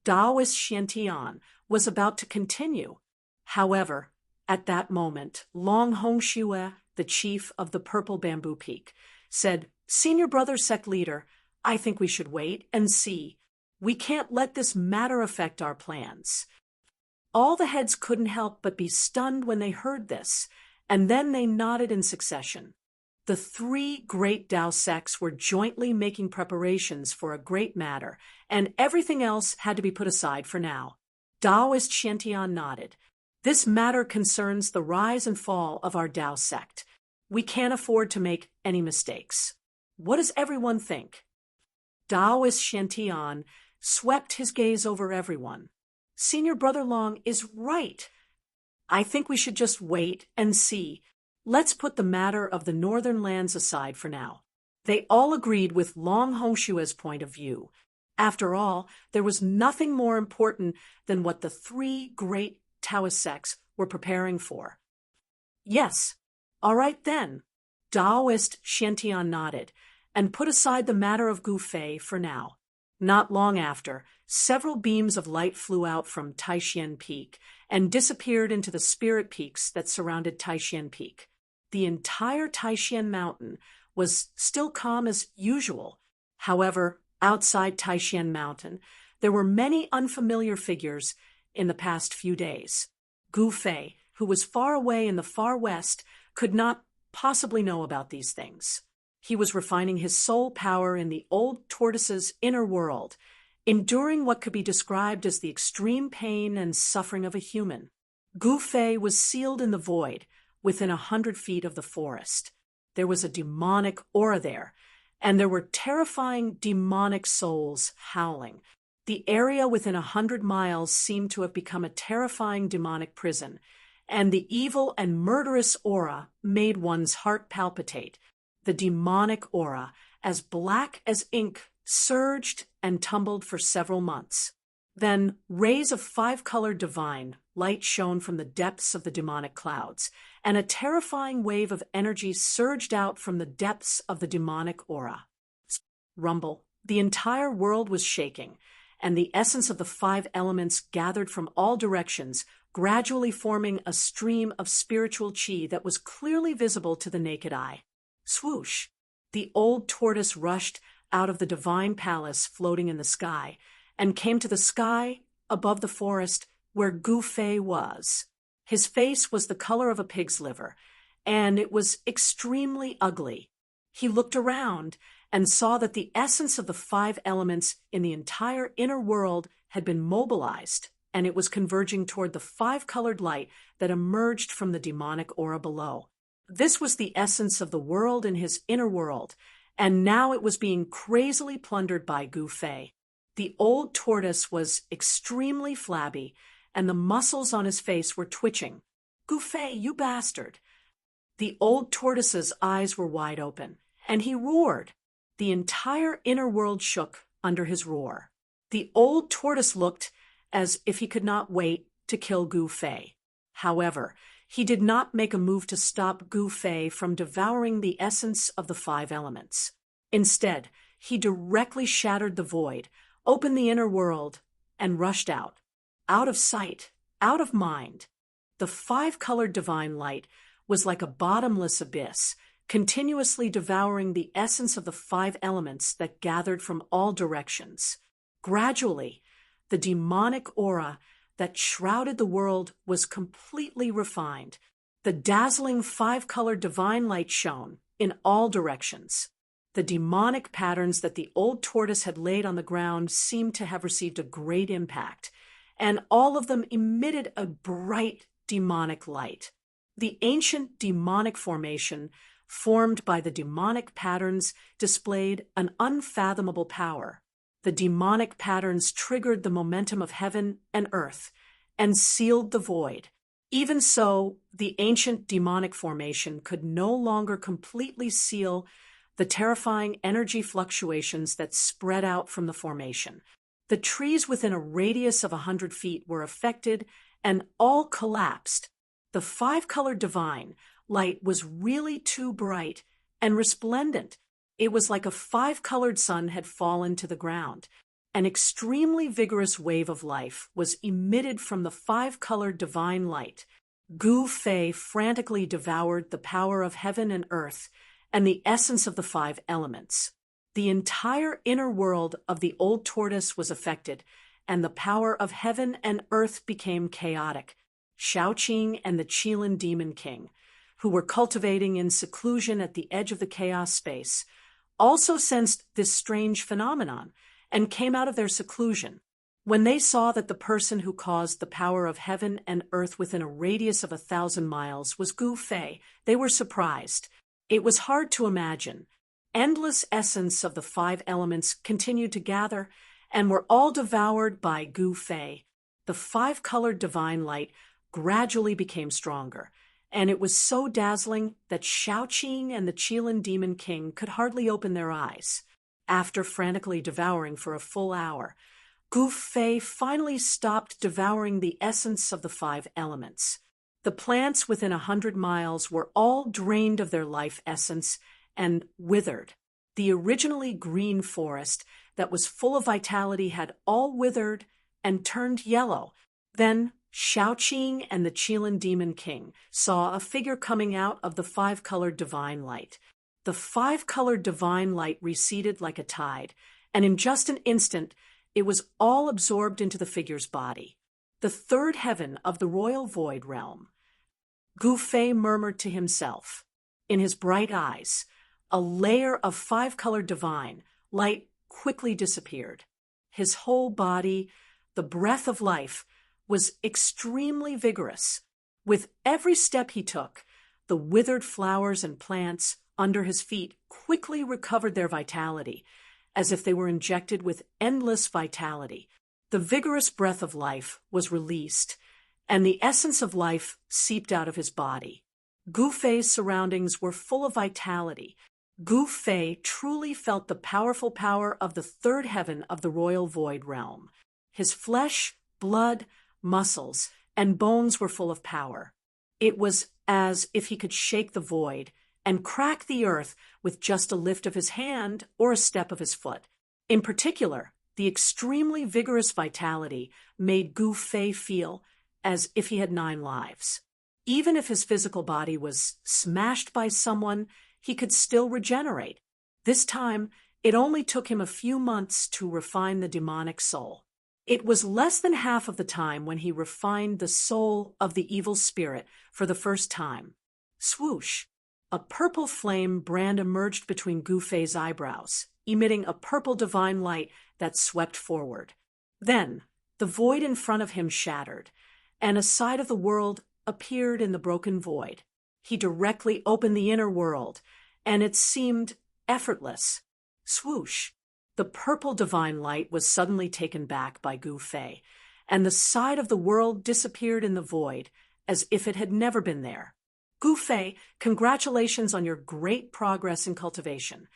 Taoist Shen Tian, was about to continue. However, at that moment, Long Hongxue, the chief of the Purple Bamboo Peak, said, "Senior brother sect leader, I think we should wait and see. We can't let this matter affect our plans." All the heads couldn't help but be stunned when they heard this, and then they nodded in succession. The 3 great Tao sects were jointly making preparations for a great matter, and everything else had to be put aside for now. Taoist Shen Tian nodded. "This matter concerns the rise and fall of our Tao sect. We can't afford to make any mistakes. What does everyone think?" Taoist Shen Tian swept his gaze over everyone. Senior Brother Long is right. I think we should just wait and see. Let's put the matter of the northern lands aside for now. They all agreed with Long Hongshua's point of view. After all, there was nothing more important than what the three great Taoist sects were preparing for. Yes, all right then. Taoist Xiantian nodded and put aside the matter of Gu Fei for now. Not long after, several beams of light flew out from Taishan Peak and disappeared into the spirit peaks that surrounded Taishan Peak. The entire Taishan Mountain was still calm as usual. However, outside Taishan Mountain, there were many unfamiliar figures in the past few days. Gu Fei, who was far away in the far west, could not possibly know about these things. He was refining his soul power in the old tortoise's inner world, enduring what could be described as the extreme pain and suffering of a human. Gu Fei was sealed in the void, within 100 feet of the forest. There was a demonic aura there, and there were terrifying demonic souls howling. The area within 100 miles seemed to have become a terrifying demonic prison, and the evil and murderous aura made one's heart palpitate. The demonic aura, as black as ink, surged and tumbled for several months. Then rays of five-colored divine light shone from the depths of the demonic clouds, and a terrifying wave of energy surged out from the depths of the demonic aura. Rumble. The entire world was shaking, and the essence of the five elements gathered from all directions, gradually forming a stream of spiritual chi that was clearly visible to the naked eye. Swoosh! The old tortoise rushed out of the divine palace floating in the sky, and came to the sky above the forest where Gu Fei was. His face was the color of a pig's liver, and it was extremely ugly. He looked around and saw that the essence of the five elements in the entire inner world had been mobilized, and it was converging toward the five-colored light that emerged from the demonic aura below. This was the essence of the world in his inner world, and now it was being crazily plundered by Gu Fei. The old tortoise was extremely flabby, and the muscles on his face were twitching. "Gu Fei, you bastard!" The old tortoise's eyes were wide open, and he roared. The entire inner world shook under his roar. The old tortoise looked as if he could not wait to kill Gu Fei. However, he did not make a move to stop Gu Fei from devouring the essence of the five elements. Instead, he directly shattered the void, opened the inner world, and rushed out. Out of sight, out of mind. The five-colored divine light was like a bottomless abyss, continuously devouring the essence of the five elements that gathered from all directions. Gradually, the demonic aura that shrouded the world was completely refined. The dazzling five-colored divine light shone in all directions. The demonic patterns that the old tortoise had laid on the ground seemed to have received a great impact, and all of them emitted a bright demonic light. The ancient demonic formation, formed by the demonic patterns, displayed an unfathomable power. The demonic patterns triggered the momentum of heaven and earth and sealed the void. Even so, the ancient demonic formation could no longer completely seal the terrifying energy fluctuations that spread out from the formation. The trees within a radius of 100 feet were affected and all collapsed. The five-colored divine light was really too bright and resplendent. It was like a five-colored sun had fallen to the ground. An extremely vigorous wave of life was emitted from the five-colored divine light. Gu Fei frantically devoured the power of heaven and earth and the essence of the five elements. The entire inner world of the old tortoise was affected, and the power of heaven and earth became chaotic. Shaoqing and the Qilin Demon King, who were cultivating in seclusion at the edge of the chaos space, also sensed this strange phenomenon and came out of their seclusion. When they saw that the person who caused the power of heaven and earth within a radius of 1,000 miles was Gu Fei, they were surprised. It was hard to imagine. Endless essence of the five elements continued to gather and were all devoured by Gu Fei. The five-colored divine light gradually became stronger, and it was so dazzling that Shaoqing and the Qilin Demon King could hardly open their eyes. After frantically devouring for a full hour, Gu Fei finally stopped devouring the essence of the five elements. The plants within 100 miles were all drained of their life essence and withered. The originally green forest that was full of vitality had all withered and turned yellow. Then Shaoqing and the Qilin Demon King saw a figure coming out of the five-colored divine light. The five-colored divine light receded like a tide, and in just an instant, it was all absorbed into the figure's body. The third heaven of the royal void realm. Gu Fei murmured to himself. In his bright eyes, a layer of five-colored divine light quickly disappeared. His whole body, the breath of life, was extremely vigorous. With every step he took, the withered flowers and plants under his feet quickly recovered their vitality, as if they were injected with endless vitality. The vigorous breath of life was released, and the essence of life seeped out of his body. Gu Fei's surroundings were full of vitality. Gu Fei truly felt the powerful power of the third heaven of the royal void realm. His flesh, blood, muscles, and bones were full of power. It was as if he could shake the void and crack the earth with just a lift of his hand or a step of his foot. In particular, the extremely vigorous vitality made Gu Fei feel as if he had 9 lives. Even if his physical body was smashed by someone, he could still regenerate. This time, it only took him a few months to refine the demonic soul. It was less than half of the time when he refined the soul of the evil spirit for the first time. Swoosh! A purple flame brand emerged between Gu Fei's eyebrows, emitting a purple divine light that swept forward. Then, the void in front of him shattered, and a side of the world appeared in the broken void. He directly opened the inner world, and it seemed effortless. Swoosh! The purple divine light was suddenly taken back by Gu Fei, and the side of the world disappeared in the void, as if it had never been there. Gu Fei, congratulations on your great progress in cultivation.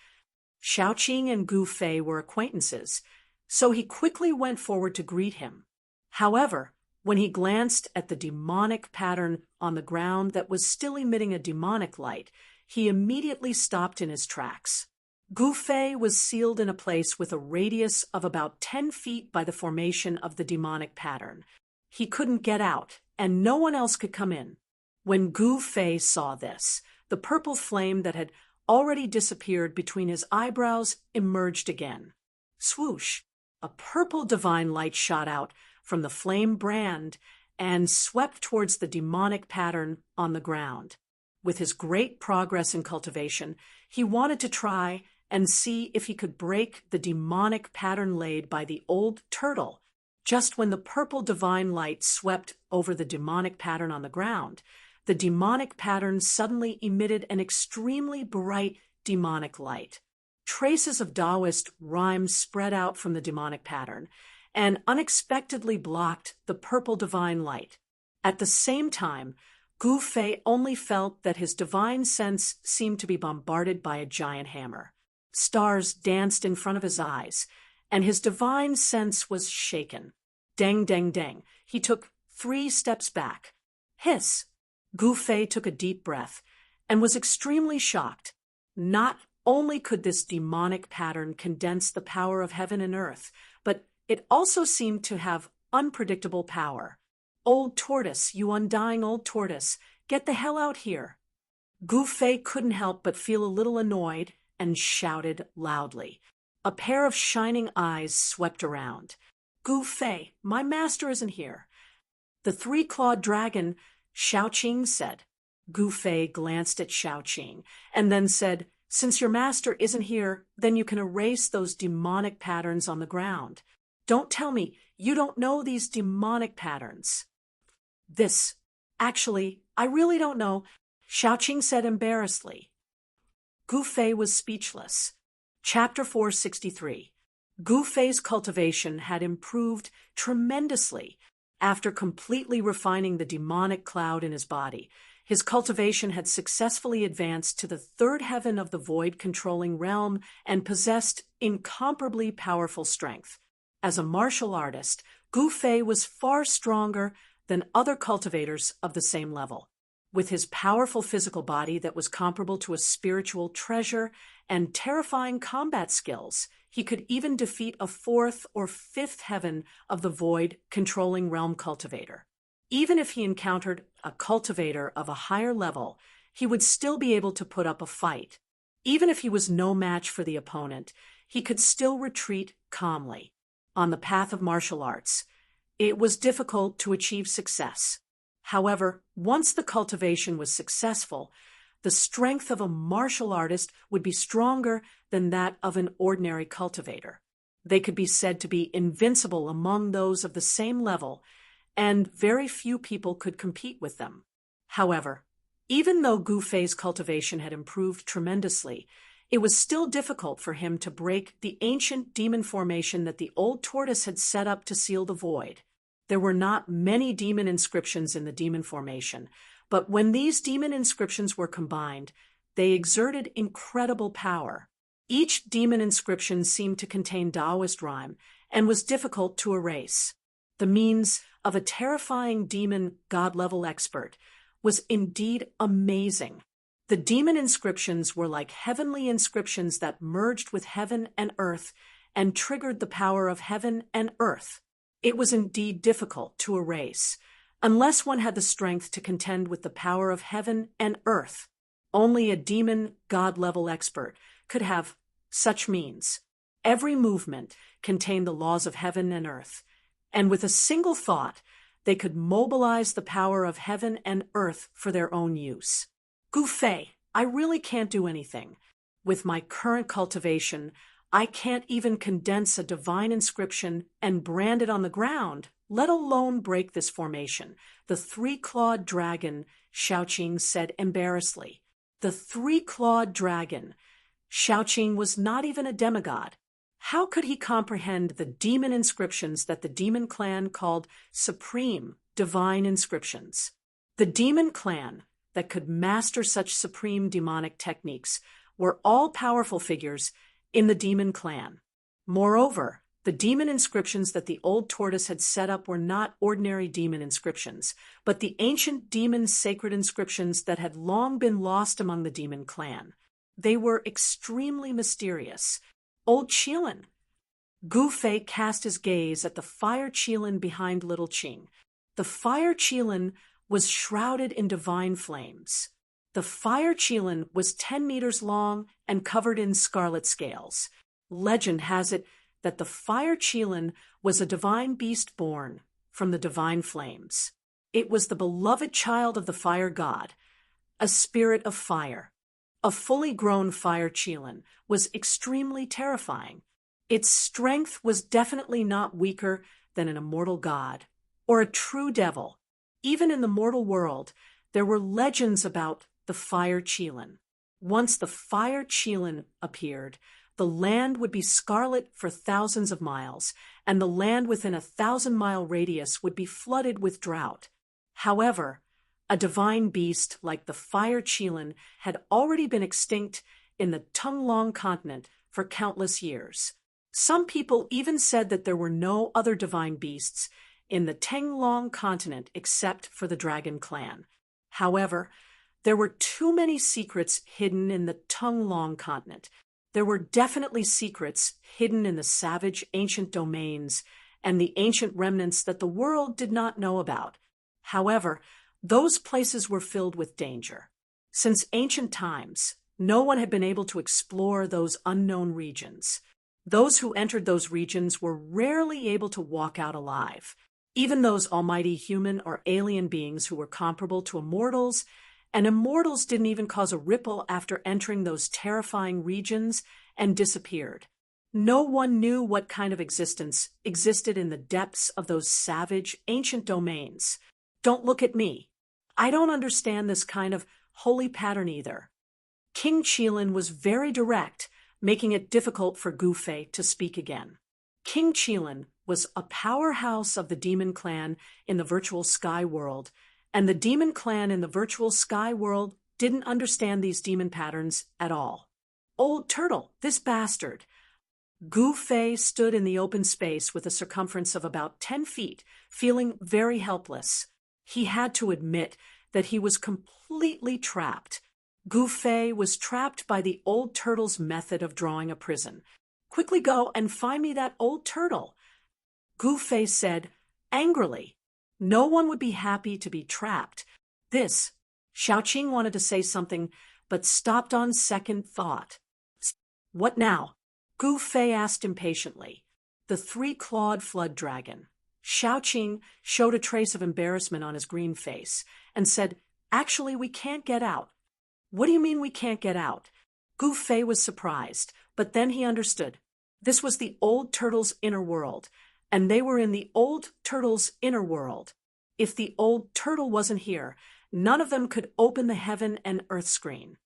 Shaoqing and Gu Fei were acquaintances, so he quickly went forward to greet him. However, when he glanced at the demonic pattern on the ground that was still emitting a demonic light, he immediately stopped in his tracks. Gu Fei was sealed in a place with a radius of about 10 feet by the formation of the demonic pattern. He couldn't get out, and no one else could come in. When Gu Fei saw this, the purple flame that had already disappeared between his eyebrows emerged again. Swoosh! A purple divine light shot out from the flame brand and swept towards the demonic pattern on the ground. With his great progress in cultivation, he wanted to try and see if he could break the demonic pattern laid by the old turtle. Just when the purple divine light swept over the demonic pattern on the ground, the demonic pattern suddenly emitted an extremely bright demonic light. Traces of Taoist rhymes spread out from the demonic pattern and unexpectedly blocked the purple divine light. At the same time, Gu Fei only felt that his divine sense seemed to be bombarded by a giant hammer. Stars danced in front of his eyes, and his divine sense was shaken. Dang, dang, dang. He took 3 steps back. Hiss! Gu Fei took a deep breath and was extremely shocked. Not only could this demonic pattern condense the power of heaven and earth, but it also seemed to have unpredictable power. Old tortoise, you undying old tortoise, get the hell out here. Gu Fei couldn't help but feel a little annoyed and shouted loudly. A pair of shining eyes swept around. Gu Fei, my master isn't here. The 3-clawed dragon, Shaoqing said. Gu Fei glanced at Shaoqing and then said, since your master isn't here, then you can erase those demonic patterns on the ground. Don't tell me you don't know these demonic patterns. Actually, I really don't know, Shaoqing said embarrassedly. Gu Fei was speechless. Chapter 463. Gu Fei's cultivation had improved tremendously. After completely refining the demonic cloud in his body, his cultivation had successfully advanced to the third heaven of the void-controlling realm and possessed incomparably powerful strength. As a martial artist, Gu Fei was far stronger than other cultivators of the same level. With his powerful physical body that was comparable to a spiritual treasure and terrifying combat skills, he could even defeat a fourth or fifth heaven of the void-controlling realm cultivator. Even if he encountered a cultivator of a higher level, he would still be able to put up a fight. Even if he was no match for the opponent, he could still retreat calmly. On the path of martial arts, it was difficult to achieve success. However, once the cultivation was successful, the strength of a martial artist would be stronger than that of an ordinary cultivator. They could be said to be invincible among those of the same level, and very few people could compete with them. However, even though Gu Fei's cultivation had improved tremendously, it was still difficult for him to break the ancient demon formation that the old tortoise had set up to seal the void. There were not many demon inscriptions in the demon formation, but when these demon inscriptions were combined, they exerted incredible power. Each demon inscription seemed to contain Taoist rhyme and was difficult to erase. The means of a terrifying demon god-level expert was indeed amazing. The demon inscriptions were like heavenly inscriptions that merged with heaven and earth and triggered the power of heaven and earth. It was indeed difficult to erase, unless one had the strength to contend with the power of heaven and earth. Only a demon god-level expert could have such means. Every movement contained the laws of heaven and earth, and with a single thought, they could mobilize the power of heaven and earth for their own use. Gu Fei, I really can't do anything. With my current cultivation, I can't even condense a divine inscription and brand it on the ground, let alone break this formation, the three-clawed dragon, Shaoqing said embarrassedly. The three-clawed dragon. Shaoqing was not even a demigod. How could he comprehend the demon inscriptions that the demon clan called supreme divine inscriptions? The demon clan that could master such supreme demonic techniques were all powerful figures in the demon clan. Moreover, the demon inscriptions that the old tortoise had set up were not ordinary demon inscriptions, but the ancient demon sacred inscriptions that had long been lost among the demon clan. They were extremely mysterious. Old Qilin. Gu Fei cast his gaze at the fire Qilin behind little Qing. The fire Qilin was shrouded in divine flames. The fire Qilin was 10 meters long and covered in scarlet scales. Legend has it that the fire Qilin was a divine beast born from the divine flames. It was the beloved child of the fire god, a spirit of fire. A fully grown fire Qilin was extremely terrifying. Its strength was definitely not weaker than an immortal god or a true devil. Even in the mortal world, there were legends about the fire Qilin. Once the fire Qilin appeared, the land would be scarlet for thousands of miles, and the land within a 1,000-mile radius would be flooded with drought. However, a divine beast like the fire Qilin had already been extinct in the Tunglong continent for countless years. Some people even said that there were no other divine beasts in the Tenglong continent except for the Dragon Clan. However, there were too many secrets hidden in the Tunglong continent. There were definitely secrets hidden in the savage ancient domains and the ancient remnants that the world did not know about. However, those places were filled with danger. Since ancient times, no one had been able to explore those unknown regions. Those who entered those regions were rarely able to walk out alive. Even those almighty human or alien beings who were comparable to immortals, and immortals didn't even cause a ripple after entering those terrifying regions and disappeared. No one knew what kind of existence existed in the depths of those savage, ancient domains. Don't look at me. I don't understand this kind of holy pattern either. King Qilin was very direct, making it difficult for Gu Fei to speak again. King Qilin was a powerhouse of the demon clan in the virtual sky world, and the demon clan in the virtual sky world didn't understand these demon patterns at all. Old Turtle, this bastard. Gu Fei stood in the open space with a circumference of about 10 feet, feeling very helpless. He had to admit that he was completely trapped. Gu Fei was trapped by the old turtle's method of drawing a prison. "Quickly go and find me that old turtle," Gu Fei said angrily. No one would be happy to be trapped. Xiaoqing wanted to say something, but stopped on second thought. "What now?" Gu Fei asked impatiently. "The three-clawed flood dragon." Xiaoqing showed a trace of embarrassment on his green face and said, "Actually, we can't get out." "What do you mean we can't get out?" Gu Fei was surprised, but then he understood. This was the old turtle's inner world, and they were in the old turtle's inner world. If the old turtle wasn't here, none of them could open the heaven and earth screen.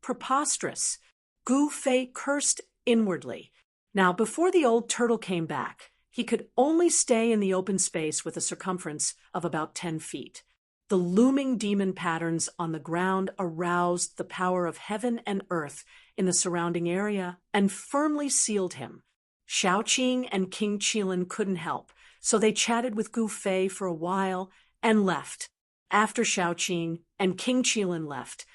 Preposterous. Gu Fei cursed inwardly. Now, before the old turtle came back, he could only stay in the open space with a circumference of about 10 feet. The looming demon patterns on the ground aroused the power of heaven and earth in the surrounding area and firmly sealed him. Xiaoqing and King Qilin couldn't help, so they chatted with Gu Fei for a while and left. After Xiaoqing and King Qilin left,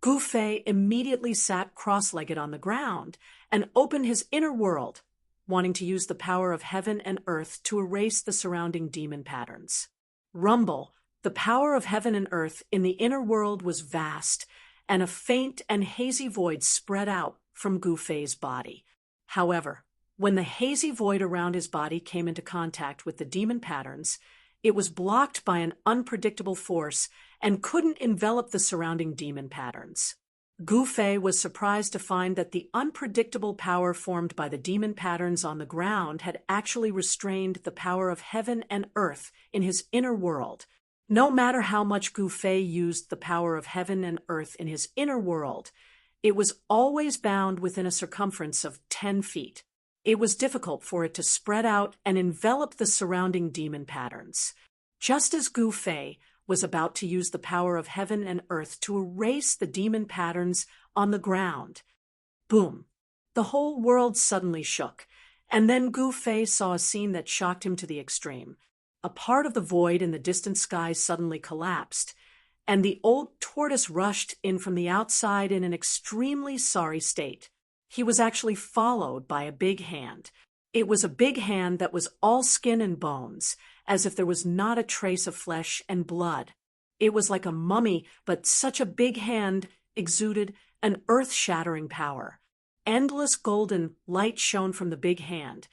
Gu Fei immediately sat cross-legged on the ground and opened his inner world, wanting to use the power of heaven and earth to erase the surrounding demon patterns. Rumble, the power of heaven and earth in the inner world was vast, and a faint and hazy void spread out from Gu Fei's body. However, when the hazy void around his body came into contact with the demon patterns, it was blocked by an unpredictable force and couldn't envelop the surrounding demon patterns. Gu Fei was surprised to find that the unpredictable power formed by the demon patterns on the ground had actually restrained the power of heaven and earth in his inner world. No matter how much Gu Fei used the power of heaven and earth in his inner world, it was always bound within a circumference of 10 feet. It was difficult for it to spread out and envelop the surrounding demon patterns. Just as Gu Fei was about to use the power of heaven and earth to erase the demon patterns on the ground, boom, the whole world suddenly shook, and then Gu Fei saw a scene that shocked him to the extreme. A part of the void in the distant sky suddenly collapsed, and the old tortoise rushed in from the outside in an extremely sorry state. He was actually followed by a big hand. It was a big hand that was all skin and bones, as if there was not a trace of flesh and blood. It was like a mummy, but such a big hand exuded an earth-shattering power. Endless golden light shone from the big hand,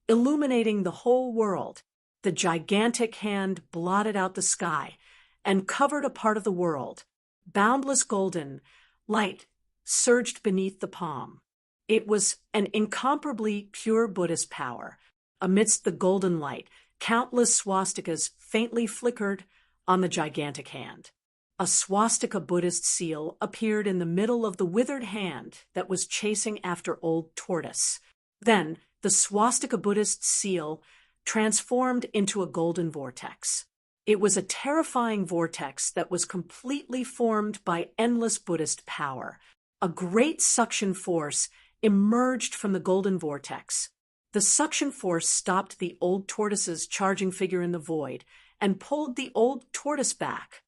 illuminating the whole world. The gigantic hand blotted out the sky and covered a part of the world. Boundless golden light surged beneath the palm. It was an incomparably pure Buddhist power. Amidst the golden light, countless swastikas faintly flickered on the gigantic hand. A swastika Buddhist seal appeared in the middle of the withered hand that was chasing after Old Tortoise. Then, the swastika Buddhist seal transformed into a golden vortex. It was a terrifying vortex that was completely formed by endless Buddhist power. A great suction force emerged from the golden vortex. The suction force stopped the old tortoise's charging figure in the void and pulled the old tortoise back.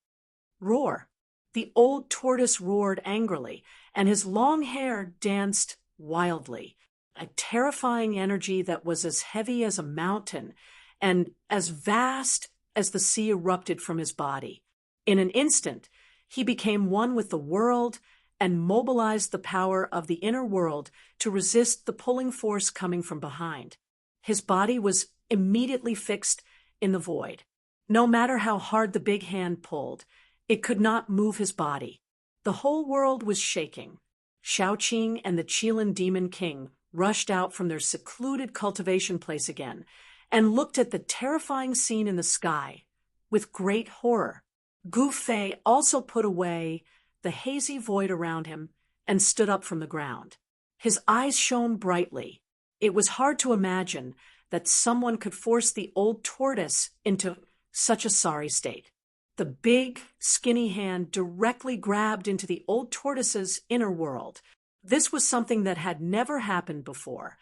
Roar! The old tortoise roared angrily, and his long hair danced wildly. A terrifying energy that was as heavy as a mountain and as vast as the sea erupted from his body. In an instant, he became one with the world and mobilized the power of the inner world to resist the pulling force coming from behind. His body was immediately fixed in the void. No matter how hard the big hand pulled, it could not move his body. The whole world was shaking. Xiaoqing and the Qilin Demon King rushed out from their secluded cultivation place again and looked at the terrifying scene in the sky with great horror. Gu Fei also put away the hazy void around him and stood up from the ground. His eyes shone brightly. It was hard to imagine that someone could force the old tortoise into such a sorry state. The big, skinny hand directly grabbed into the old tortoise's inner world. This was something that had never happened before.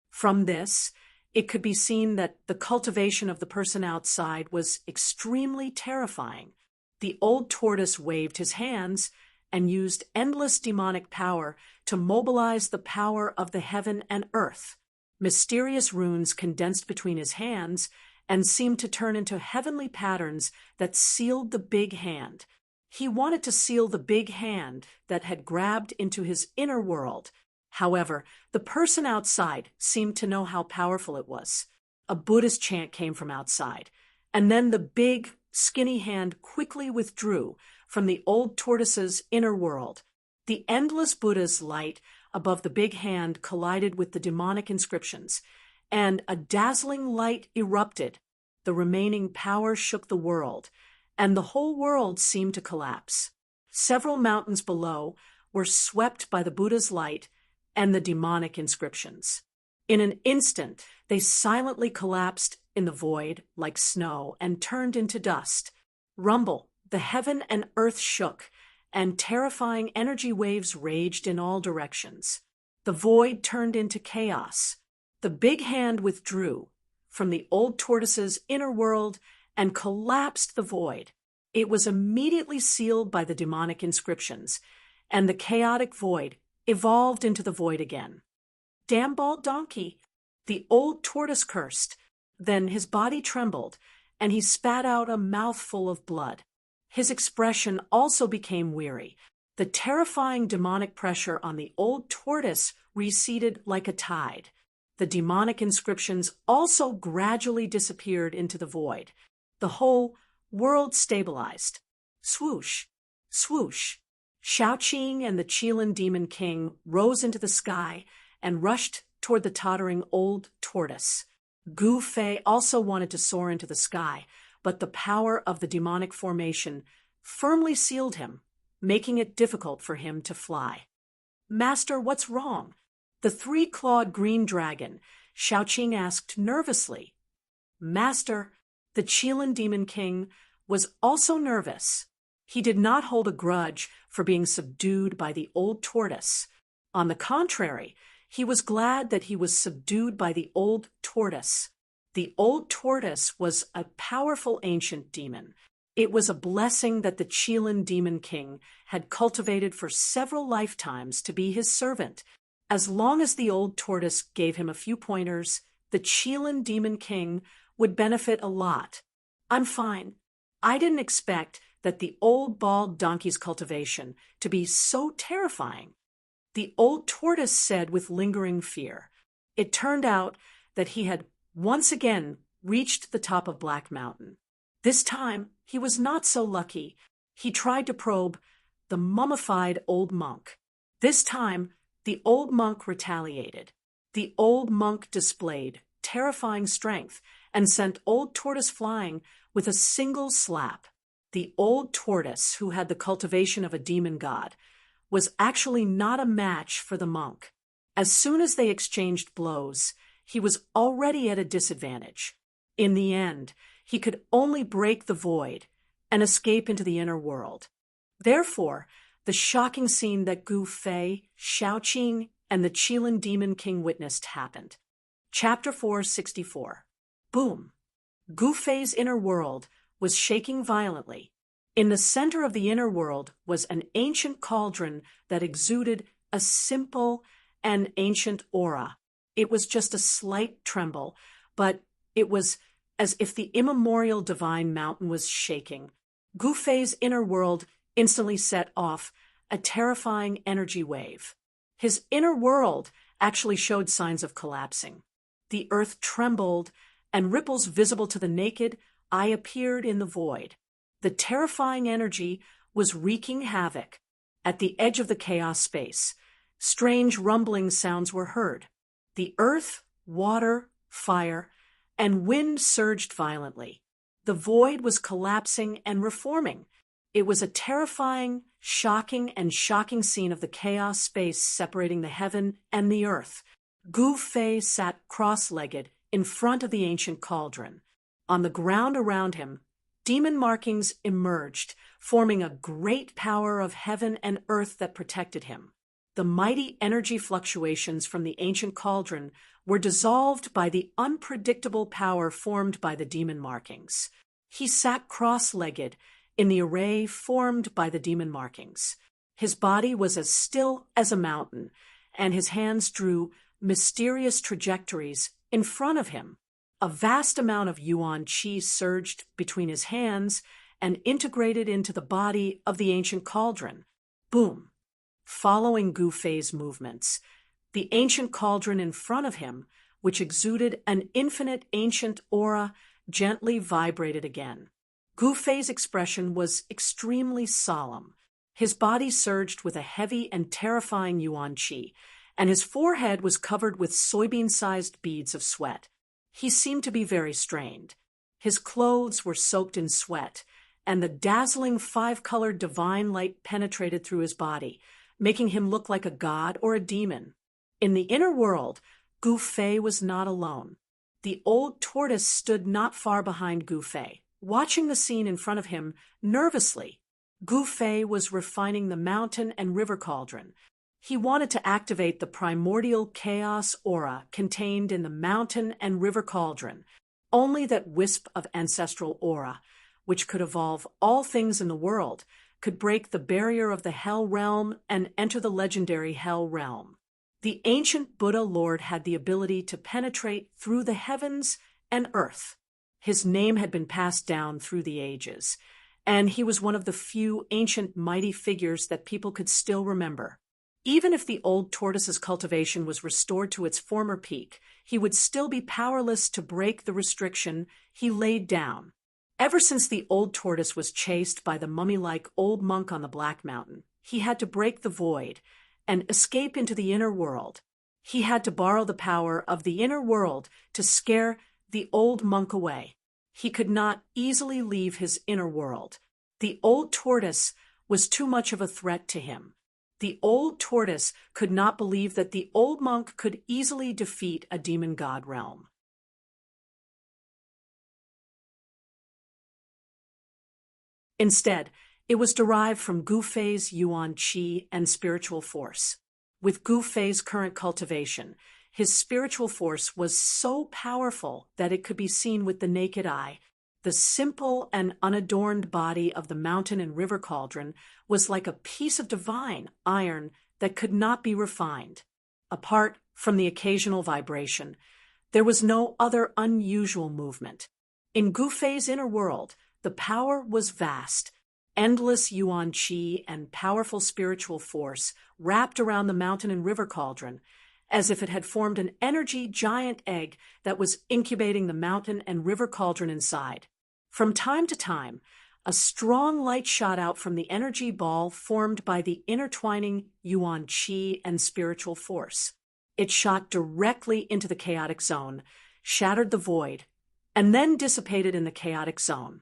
From this, it could be seen that the cultivation of the person outside was extremely terrifying. The old tortoise waved his hands and used endless demonic power to mobilize the power of the heaven and earth. Mysterious runes condensed between his hands and seemed to turn into heavenly patterns that sealed the big hand. He wanted to seal the big hand that had grabbed into his inner world. However, the person outside seemed to know how powerful it was. A Buddhist chant came from outside, and then the big, skinny hand quickly withdrew from the old tortoise's inner world. The endless Buddha's light above the big hand collided with the demonic inscriptions, and a dazzling light erupted. The remaining power shook the world, and the whole world seemed to collapse. Several mountains below were swept by the Buddha's light and the demonic inscriptions. In an instant, they silently collapsed in the void like snow and turned into dust. Rumble, the heaven and earth shook, and terrifying energy waves raged in all directions. The void turned into chaos. The big hand withdrew from the old tortoise's inner world and collapsed the void. It was immediately sealed by the demonic inscriptions, and the chaotic void evolved into the void again. Damn bald donkey! The old tortoise cursed. Then his body trembled, and he spat out a mouthful of blood. His expression also became weary. The terrifying demonic pressure on the old tortoise receded like a tide. The demonic inscriptions also gradually disappeared into the void. The whole world stabilized. Swoosh, swoosh. Xiaoqing and the Qilin Demon King rose into the sky and rushed toward the tottering old tortoise. Gu Fei also wanted to soar into the sky, but the power of the demonic formation firmly sealed him, making it difficult for him to fly. Master, what's wrong? The three-clawed green dragon, Xiaoqing asked nervously. Master, the Qilin Demon King was also nervous. He did not hold a grudge for being subdued by the old tortoise. On the contrary, he was glad that he was subdued by the old tortoise. The old tortoise was a powerful ancient demon. It was a blessing that the Qilin Demon King had cultivated for several lifetimes to be his servant. As long as the old tortoise gave him a few pointers, the Qilin Demon King would benefit a lot. I'm fine. I didn't expect that the old bald donkey's cultivation to be so terrifying. The old tortoise said with lingering fear. It turned out that he had once again reached the top of Black Mountain. This time, he was not so lucky. He tried to probe the mummified old monk. This time, the old monk retaliated. The old monk displayed terrifying strength and sent old tortoise flying with a single slap. The old tortoise, who had the cultivation of a demon god, was actually not a match for the monk. As soon as they exchanged blows, he was already at a disadvantage. In the end, he could only break the void and escape into the inner world. Therefore, the shocking scene that Gu Fei, Xiaoqing, and the Qilin Demon King witnessed happened. Chapter 464. Boom! Gu Fei's inner world was shaking violently. In the center of the inner world was an ancient cauldron that exuded a simple and ancient aura. It was just a slight tremble, but it was as if the immemorial divine mountain was shaking. Gu Fei's inner world instantly set off a terrifying energy wave. His inner world actually showed signs of collapsing. The earth trembled, and ripples visible to the naked eye appeared in the void. The terrifying energy was wreaking havoc. At the edge of the chaos space, strange rumbling sounds were heard. The earth, water, fire, and wind surged violently. The void was collapsing and reforming. It was a terrifying, shocking scene of the chaos space separating the heaven and the earth. Gu Fei sat cross-legged in front of the ancient cauldron. On the ground around him, demon markings emerged, forming a great power of heaven and earth that protected him. The mighty energy fluctuations from the ancient cauldron were dissolved by the unpredictable power formed by the demon markings. He sat cross-legged in the array formed by the demon markings. His body was as still as a mountain, and his hands drew mysterious trajectories in front of him. A vast amount of yuan qi surged between his hands and integrated into the body of the ancient cauldron. Boom! Following Gu Fei's movements, the ancient cauldron in front of him, which exuded an infinite ancient aura, gently vibrated again. Gu Fei's expression was extremely solemn. His body surged with a heavy and terrifying yuan qi, and his forehead was covered with soybean-sized beads of sweat. He seemed to be very strained. His clothes were soaked in sweat, and the dazzling five-colored divine light penetrated through his body, making him look like a god or a demon. In the inner world, Gu Fei was not alone. The old tortoise stood not far behind Gu Fei, watching the scene in front of him nervously. Gu Fei was refining the mountain and river cauldron. He wanted to activate the primordial chaos aura contained in the mountain and river cauldron. Only that wisp of ancestral aura, which could evolve all things in the world, could break the barrier of the Hell Realm and enter the legendary Hell Realm. The ancient Buddha Lord had the ability to penetrate through the heavens and earth. His name had been passed down through the ages, and he was one of the few ancient mighty figures that people could still remember. Even if the old tortoise's cultivation was restored to its former peak, he would still be powerless to break the restriction he laid down. Ever since the old tortoise was chased by the mummy-like old monk on the Black Mountain, he had to break the void and escape into the inner world. He had to borrow the power of the inner world to scare the old monk away. He could not easily leave his inner world. The old tortoise was too much of a threat to him. The old tortoise could not believe that the old monk could easily defeat a demon god realm. Instead, it was derived from Gu Fei's yuan qi and spiritual force. With Gu Fei's current cultivation, his spiritual force was so powerful that it could be seen with the naked eye. The simple and unadorned body of the mountain and river cauldron was like a piece of divine iron that could not be refined. Apart from the occasional vibration, there was no other unusual movement. In Gu Fei's inner world, the power was vast. Endless yuan qi and powerful spiritual force wrapped around the mountain and river cauldron, as if it had formed an energy giant egg that was incubating the mountain and river cauldron inside. From time to time, a strong light shot out from the energy ball formed by the intertwining yuan qi and spiritual force. It shot directly into the chaotic zone, shattered the void, and then dissipated in the chaotic zone.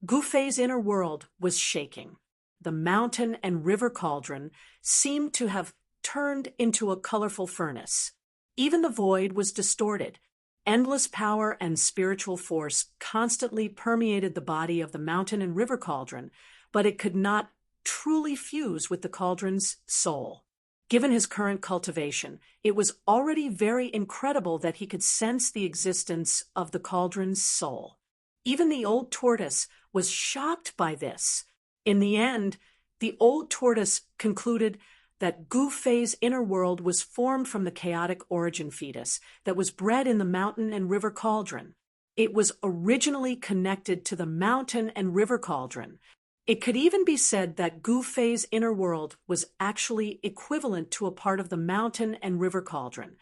Gu Fei's inner world was shaking. The mountain and river cauldron seemed to have turned into a colorful furnace. Even the void was distorted. Endless power and spiritual force constantly permeated the body of the mountain and river cauldron, but it could not truly fuse with the cauldron's soul. Given his current cultivation, it was already very incredible that he could sense the existence of the cauldron's soul. Even the old tortoise was shocked by this. In the end, the old tortoise concluded that Gu Fei's inner world was formed from the chaotic origin fetus that was bred in the mountain and river cauldron. It was originally connected to the mountain and river cauldron. It could even be said that Gu Fei's inner world was actually equivalent to a part of the mountain and river cauldron.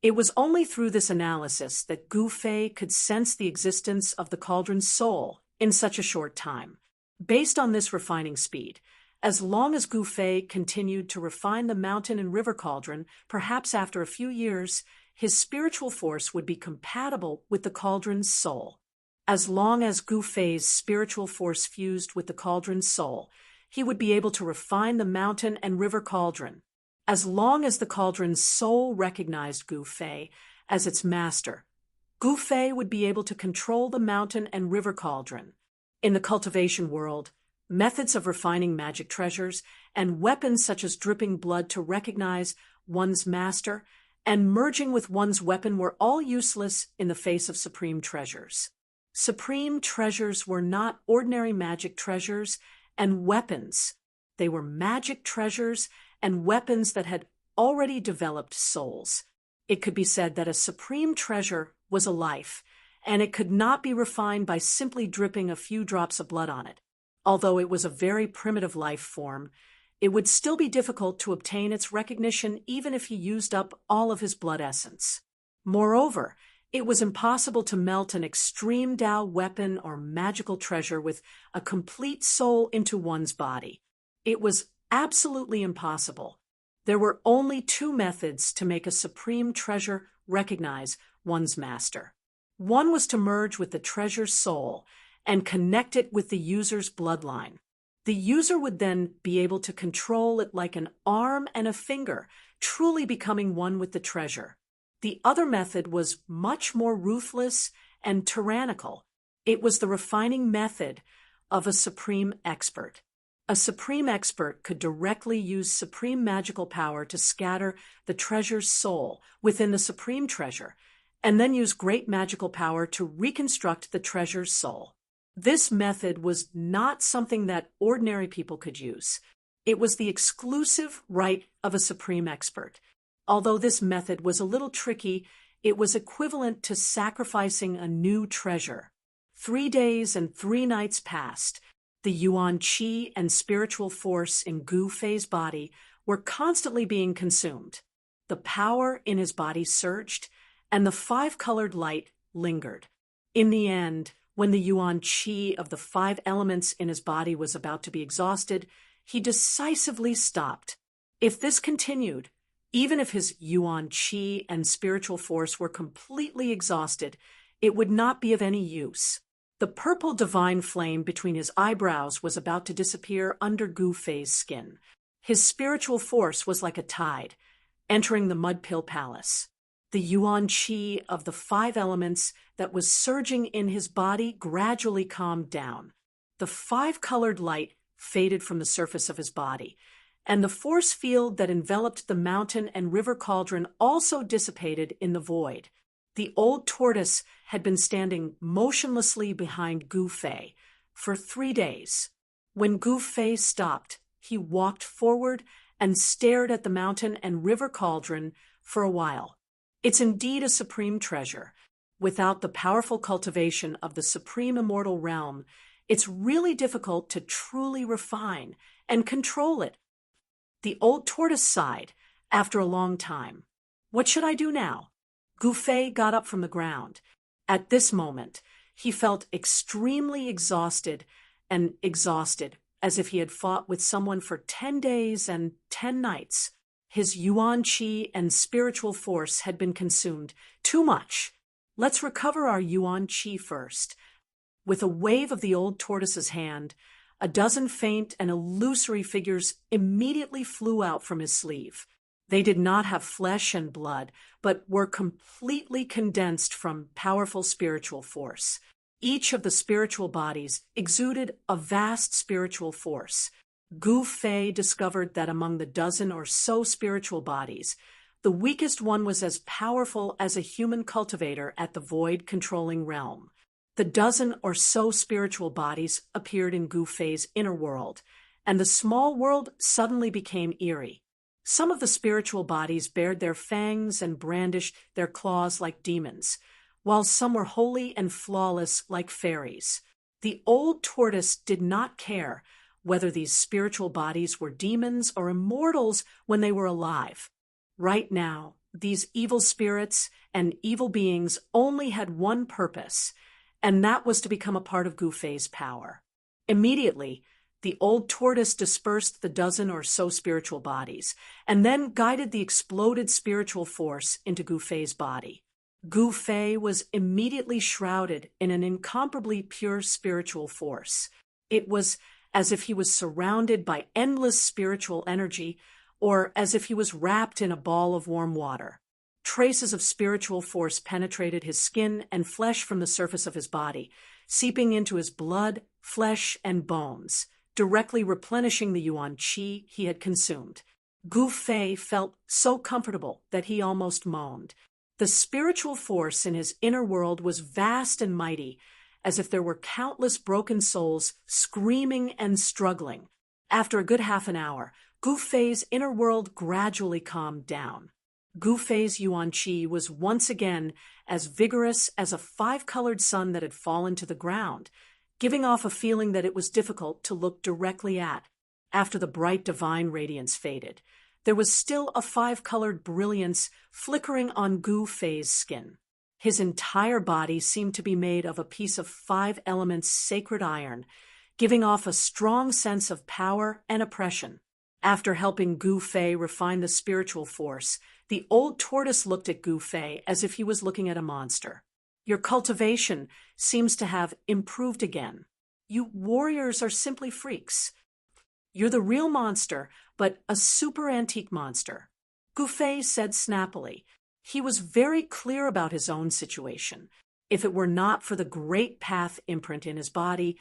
It was only through this analysis that Gu Fei could sense the existence of the cauldron's soul in such a short time. Based on this refining speed, as long as Gu Fei continued to refine the mountain and river cauldron, perhaps after a few years, his spiritual force would be compatible with the cauldron's soul. As long as Gu Fei's spiritual force fused with the cauldron's soul, he would be able to refine the mountain and river cauldron. As long as the cauldron's soul recognized Gu Fei as its master, Gu Fei would be able to control the mountain and river cauldron. In the cultivation world, methods of refining magic treasures and weapons such as dripping blood to recognize one's master and merging with one's weapon were all useless in the face of supreme treasures. Supreme treasures were not ordinary magic treasures and weapons. They were magic treasures and weapons that had already developed souls. It could be said that a supreme treasure was a life, and it could not be refined by simply dripping a few drops of blood on it. Although it was a very primitive life form, it would still be difficult to obtain its recognition even if he used up all of his blood essence. Moreover, it was impossible to melt an extreme Tao weapon or magical treasure with a complete soul into one's body. It was absolutely impossible. There were only two methods to make a supreme treasure recognize one's master. One was to merge with the treasure's soul and connect it with the user's bloodline. The user would then be able to control it like an arm and a finger, truly becoming one with the treasure. The other method was much more ruthless and tyrannical. It was the refining method of a supreme expert. A supreme expert could directly use supreme magical power to scatter the treasure's soul within the supreme treasure, and then use great magical power to reconstruct the treasure's soul. This method was not something that ordinary people could use. It was the exclusive right of a supreme expert. Although this method was a little tricky, it was equivalent to sacrificing a new treasure. 3 days and 3 nights passed. The yuan qi and spiritual force in Gu Fei's body were constantly being consumed. The power in his body surged, and the 5-colored light lingered. In the end, when the yuan qi of the 5 elements in his body was about to be exhausted, he decisively stopped. If this continued, even if his yuan qi and spiritual force were completely exhausted, it would not be of any use. The purple divine flame between his eyebrows was about to disappear under Gu Fei's skin. His spiritual force was like a tide, entering the Mudpill Palace. The yuan qi of the 5 elements that was surging in his body gradually calmed down. The 5-colored light faded from the surface of his body, and the force field that enveloped the mountain and river cauldron also dissipated in the void. The old tortoise had been standing motionlessly behind Gu Fei for 3 days. When Gu Fei stopped, he walked forward and stared at the mountain and river cauldron for a while. It's indeed a supreme treasure. Without the powerful cultivation of the supreme immortal realm, it's really difficult to truly refine and control it. The old tortoise sighed after a long time. What should I do now? Gu Fei got up from the ground. At this moment, he felt extremely exhausted, as if he had fought with someone for 10 days and 10 nights. His yuan qi and spiritual force had been consumed. Too much. Let's recover our yuan qi first. With a wave of the old tortoise's hand, a dozen faint and illusory figures immediately flew out from his sleeve. They did not have flesh and blood, but were completely condensed from powerful spiritual force. Each of the spiritual bodies exuded a vast spiritual force. Gu Fei discovered that among the dozen or so spiritual bodies, the weakest one was as powerful as a human cultivator at the void-controlling realm. The dozen or so spiritual bodies appeared in Gu Fei's inner world, and the small world suddenly became eerie. Some of the spiritual bodies bared their fangs and brandished their claws like demons, while some were holy and flawless like fairies. The old tortoise did not care whether these spiritual bodies were demons or immortals when they were alive. Right now, these evil spirits and evil beings only had one purpose, and that was to become a part of Gu Fei's power. Immediately, the old tortoise dispersed the dozen or so spiritual bodies, and then guided the exploded spiritual force into Gu Fei's body. Gu Fei was immediately shrouded in an incomparably pure spiritual force. It was as if he was surrounded by endless spiritual energy, or as if he was wrapped in a ball of warm water. Traces of spiritual force penetrated his skin and flesh from the surface of his body, seeping into his blood, flesh, and bones, directly replenishing the yuan qi he had consumed. Gu Fei felt so comfortable that he almost moaned. The spiritual force in his inner world was vast and mighty, as if there were countless broken souls screaming and struggling. After a good half an hour, Gu Fei's inner world gradually calmed down. Gu Fei's yuan qi was once again as vigorous as a five-colored sun that had fallen to the ground, giving off a feeling that it was difficult to look directly at. After the bright divine radiance faded, there was still a five-colored brilliance flickering on Gu Fei's skin. His entire body seemed to be made of a piece of five elements sacred iron, giving off a strong sense of power and oppression. After helping Gu Fei refine the spiritual force, the old tortoise looked at Gu Fei as if he was looking at a monster. Your cultivation seems to have improved again. You warriors are simply freaks. You're the real monster, but a super antique monster. Gu Fei said snappily. He was very clear about his own situation. If it were not for the great path imprint in his body,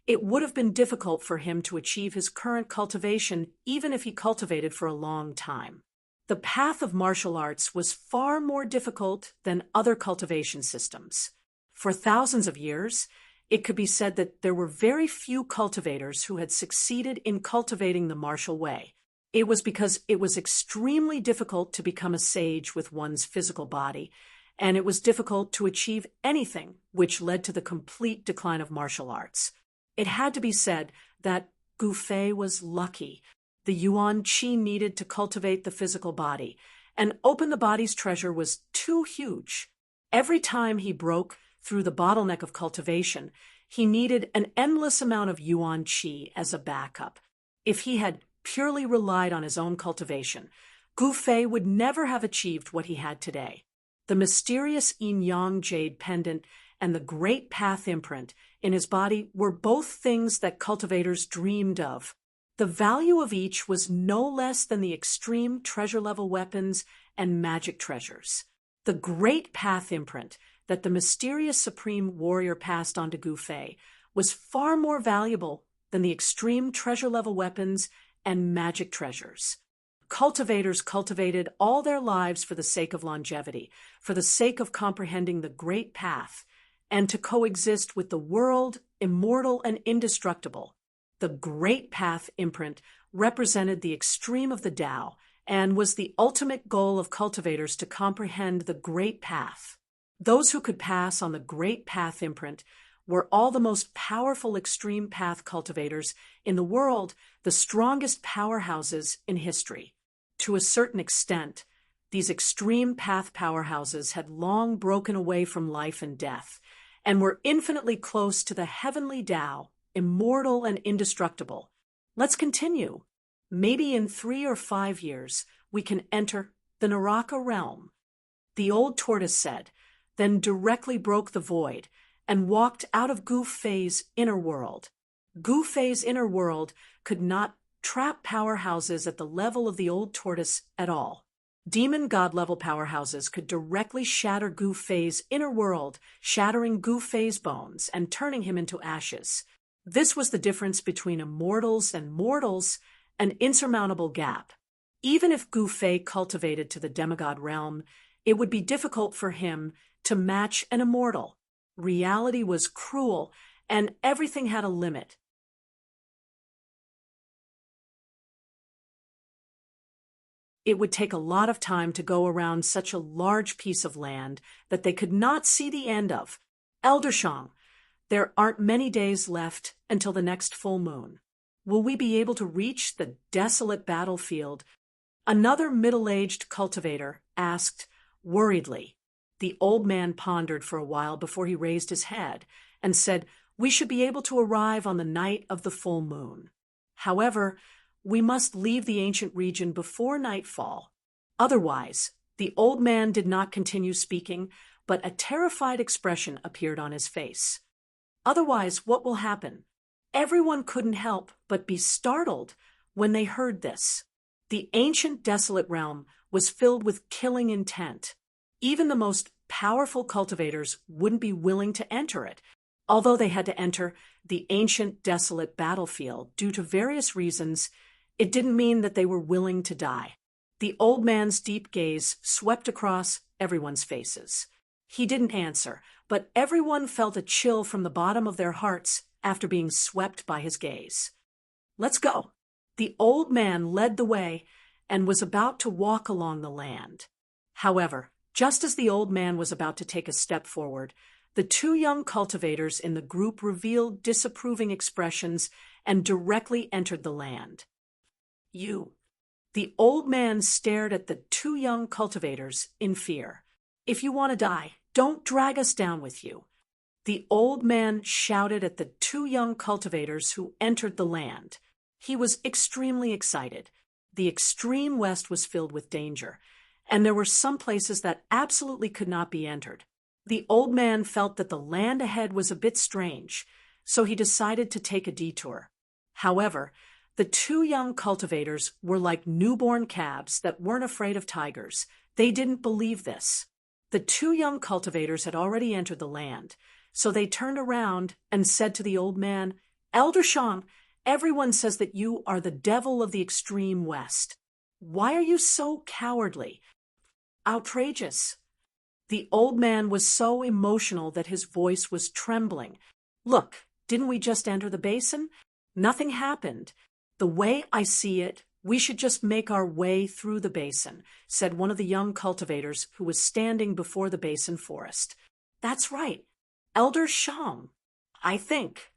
it would have been difficult for him to achieve his current cultivation, even if he cultivated for a long time. The path of martial arts was far more difficult than other cultivation systems. For thousands of years, it could be said that there were very few cultivators who had succeeded in cultivating the martial way. It was because it was extremely difficult to become a sage with one's physical body, and it was difficult to achieve anything, which led to the complete decline of martial arts. It had to be said that Gu Fei was lucky. The yuan qi needed to cultivate the physical body, and open the body's treasure was too huge. Every time he broke through the bottleneck of cultivation, he needed an endless amount of yuan qi as a backup. If he had purely relied on his own cultivation, Gu Fei would never have achieved what he had today. The mysterious yin-yang jade pendant and the great path imprint in his body were both things that cultivators dreamed of. The value of each was no less than the extreme treasure-level weapons and magic treasures. The great path imprint that the mysterious supreme warrior passed on to Gu Fei was far more valuable than the extreme treasure-level weapons and magic treasures. Cultivators cultivated all their lives for the sake of longevity, for the sake of comprehending the great path, and to coexist with the world, immortal and indestructible. The great path imprint represented the extreme of the Tao and was the ultimate goal of cultivators to comprehend the great path. Those who could pass on the great path imprint were all the most powerful extreme path cultivators in the world, the strongest powerhouses in history. To a certain extent, these extreme path powerhouses had long broken away from life and death, and were infinitely close to the heavenly Tao, immortal and indestructible. Let's continue. Maybe in 3 or 5 years, we can enter the Naraka realm. The old tortoise said, then directly broke the void, and walked out of Gu Fei's inner world. Gu Fei's inner world could not trap powerhouses at the level of the old tortoise at all. Demon god-level powerhouses could directly shatter Gu Fei's inner world, shattering Gu Fei's bones and turning him into ashes. This was the difference between immortals and mortals, an insurmountable gap. Even if Gu Fei cultivated to the demigod realm, it would be difficult for him to match an immortal. Reality was cruel, and everything had a limit. It would take a lot of time to go around such a large piece of land that they could not see the end of. Elder Shang, there aren't many days left until the next full moon. Will we be able to reach the desolate battlefield? Another middle-aged cultivator asked worriedly. The old man pondered for a while before he raised his head and said, we should be able to arrive on the night of the full moon. However, we must leave the ancient region before nightfall. Otherwise, the old man did not continue speaking, but a terrified expression appeared on his face. Otherwise, what will happen? Everyone couldn't help but be startled when they heard this. The ancient desolate realm was filled with killing intent. Even the most powerful cultivators wouldn't be willing to enter it. Although they had to enter the ancient, desolate battlefield due to various reasons, it didn't mean that they were willing to die. The old man's deep gaze swept across everyone's faces. He didn't answer, but everyone felt a chill from the bottom of their hearts after being swept by his gaze. "Let's go." The old man led the way and was about to walk along the land. However, just as the old man was about to take a step forward, the two young cultivators in the group revealed disapproving expressions and directly entered the land. "You." The old man stared at the two young cultivators in fear. "If you want to die, don't drag us down with you." The old man shouted at the two young cultivators who entered the land. He was extremely excited. The extreme west was filled with danger, and there were some places that absolutely could not be entered. The old man felt that the land ahead was a bit strange, so he decided to take a detour. However, the two young cultivators were like newborn calves that weren't afraid of tigers. They didn't believe this. The two young cultivators had already entered the land, so they turned around and said to the old man, "Elder Shang, everyone says that you are the devil of the extreme west. Why are you so cowardly? Outrageous." The old man was so emotional that his voice was trembling. "Look, didn't we just enter the basin? Nothing happened. The way I see it, we should just make our way through the basin," said one of the young cultivators who was standing before the basin forest. "That's right. Elder Shang, I think."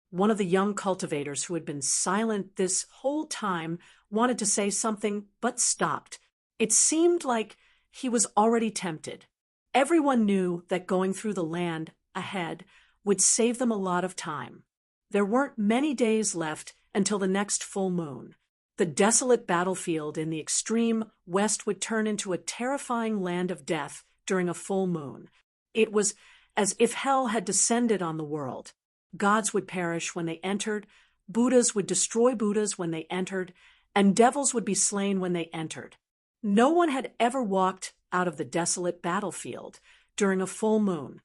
One of the young cultivators who had been silent this whole time wanted to say something, but stopped. It seemed like he was already tempted. Everyone knew that going through the land ahead would save them a lot of time. There weren't many days left until the next full moon. The desolate battlefield in the extreme west would turn into a terrifying land of death during a full moon. It was as if hell had descended on the world. Gods would perish when they entered, Buddhas would destroy Buddhas when they entered, and devils would be slain when they entered. No one had ever walked out of the desolate battlefield during a full moon.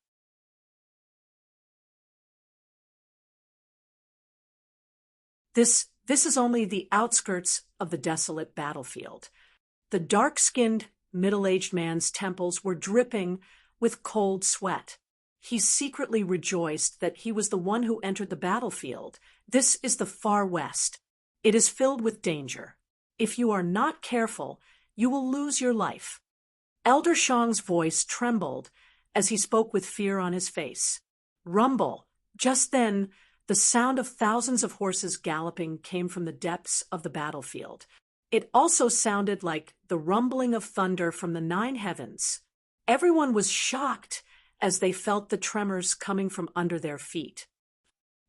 This is only the outskirts of the desolate battlefield. The dark-skinned, middle-aged man's temples were dripping with cold sweat. He secretly rejoiced that he was the one who entered the battlefield. This is the far west. It is filled with danger. If you are not careful, you will lose your life. Elder Shang's voice trembled as he spoke with fear on his face. Rumble. Just then, the sound of thousands of horses galloping came from the depths of the battlefield. It also sounded like the rumbling of thunder from the 9 heavens. Everyone was shocked as they felt the tremors coming from under their feet.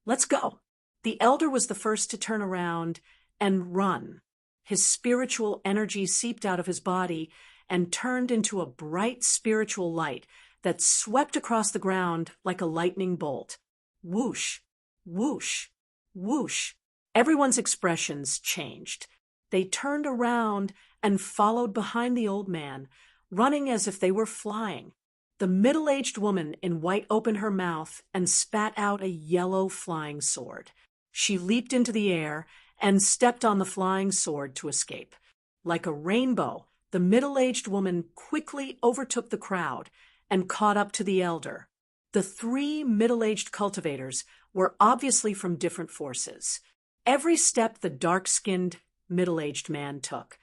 "Let's go." The elder was the first to turn around and run. His spiritual energy seeped out of his body and turned into a bright spiritual light that swept across the ground like a lightning bolt. Whoosh, whoosh, whoosh. Everyone's expressions changed. They turned around and followed behind the old man, running as if they were flying. The middle-aged woman in white opened her mouth and spat out a yellow flying sword. She leaped into the air and stepped on the flying sword to escape. Like a rainbow, the middle-aged woman quickly overtook the crowd and caught up to the elder. The 3 middle-aged cultivators were obviously from different forces. Every step the dark-skinned, middle-aged man took,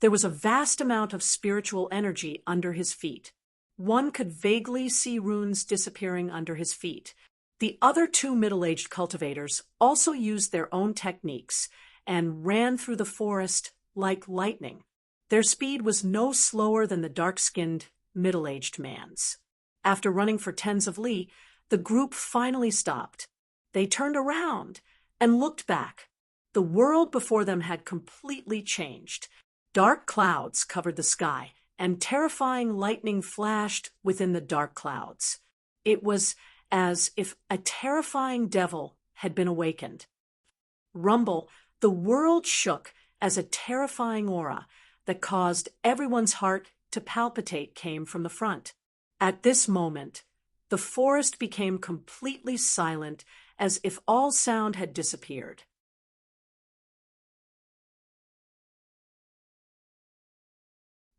there was a vast amount of spiritual energy under his feet. One could vaguely see runes disappearing under his feet. The other 2 middle-aged cultivators also used their own techniques and ran through the forest like lightning. Their speed was no slower than the dark-skinned, middle-aged man's. After running for tens of li, the group finally stopped. They turned around and looked back. The world before them had completely changed. Dark clouds covered the sky, and terrifying lightning flashed within the dark clouds. It was as if a terrifying devil had been awakened. Rumble, the world shook as a terrifying aura that caused everyone's heart to palpitate came from the front. At this moment, the forest became completely silent, as if all sound had disappeared.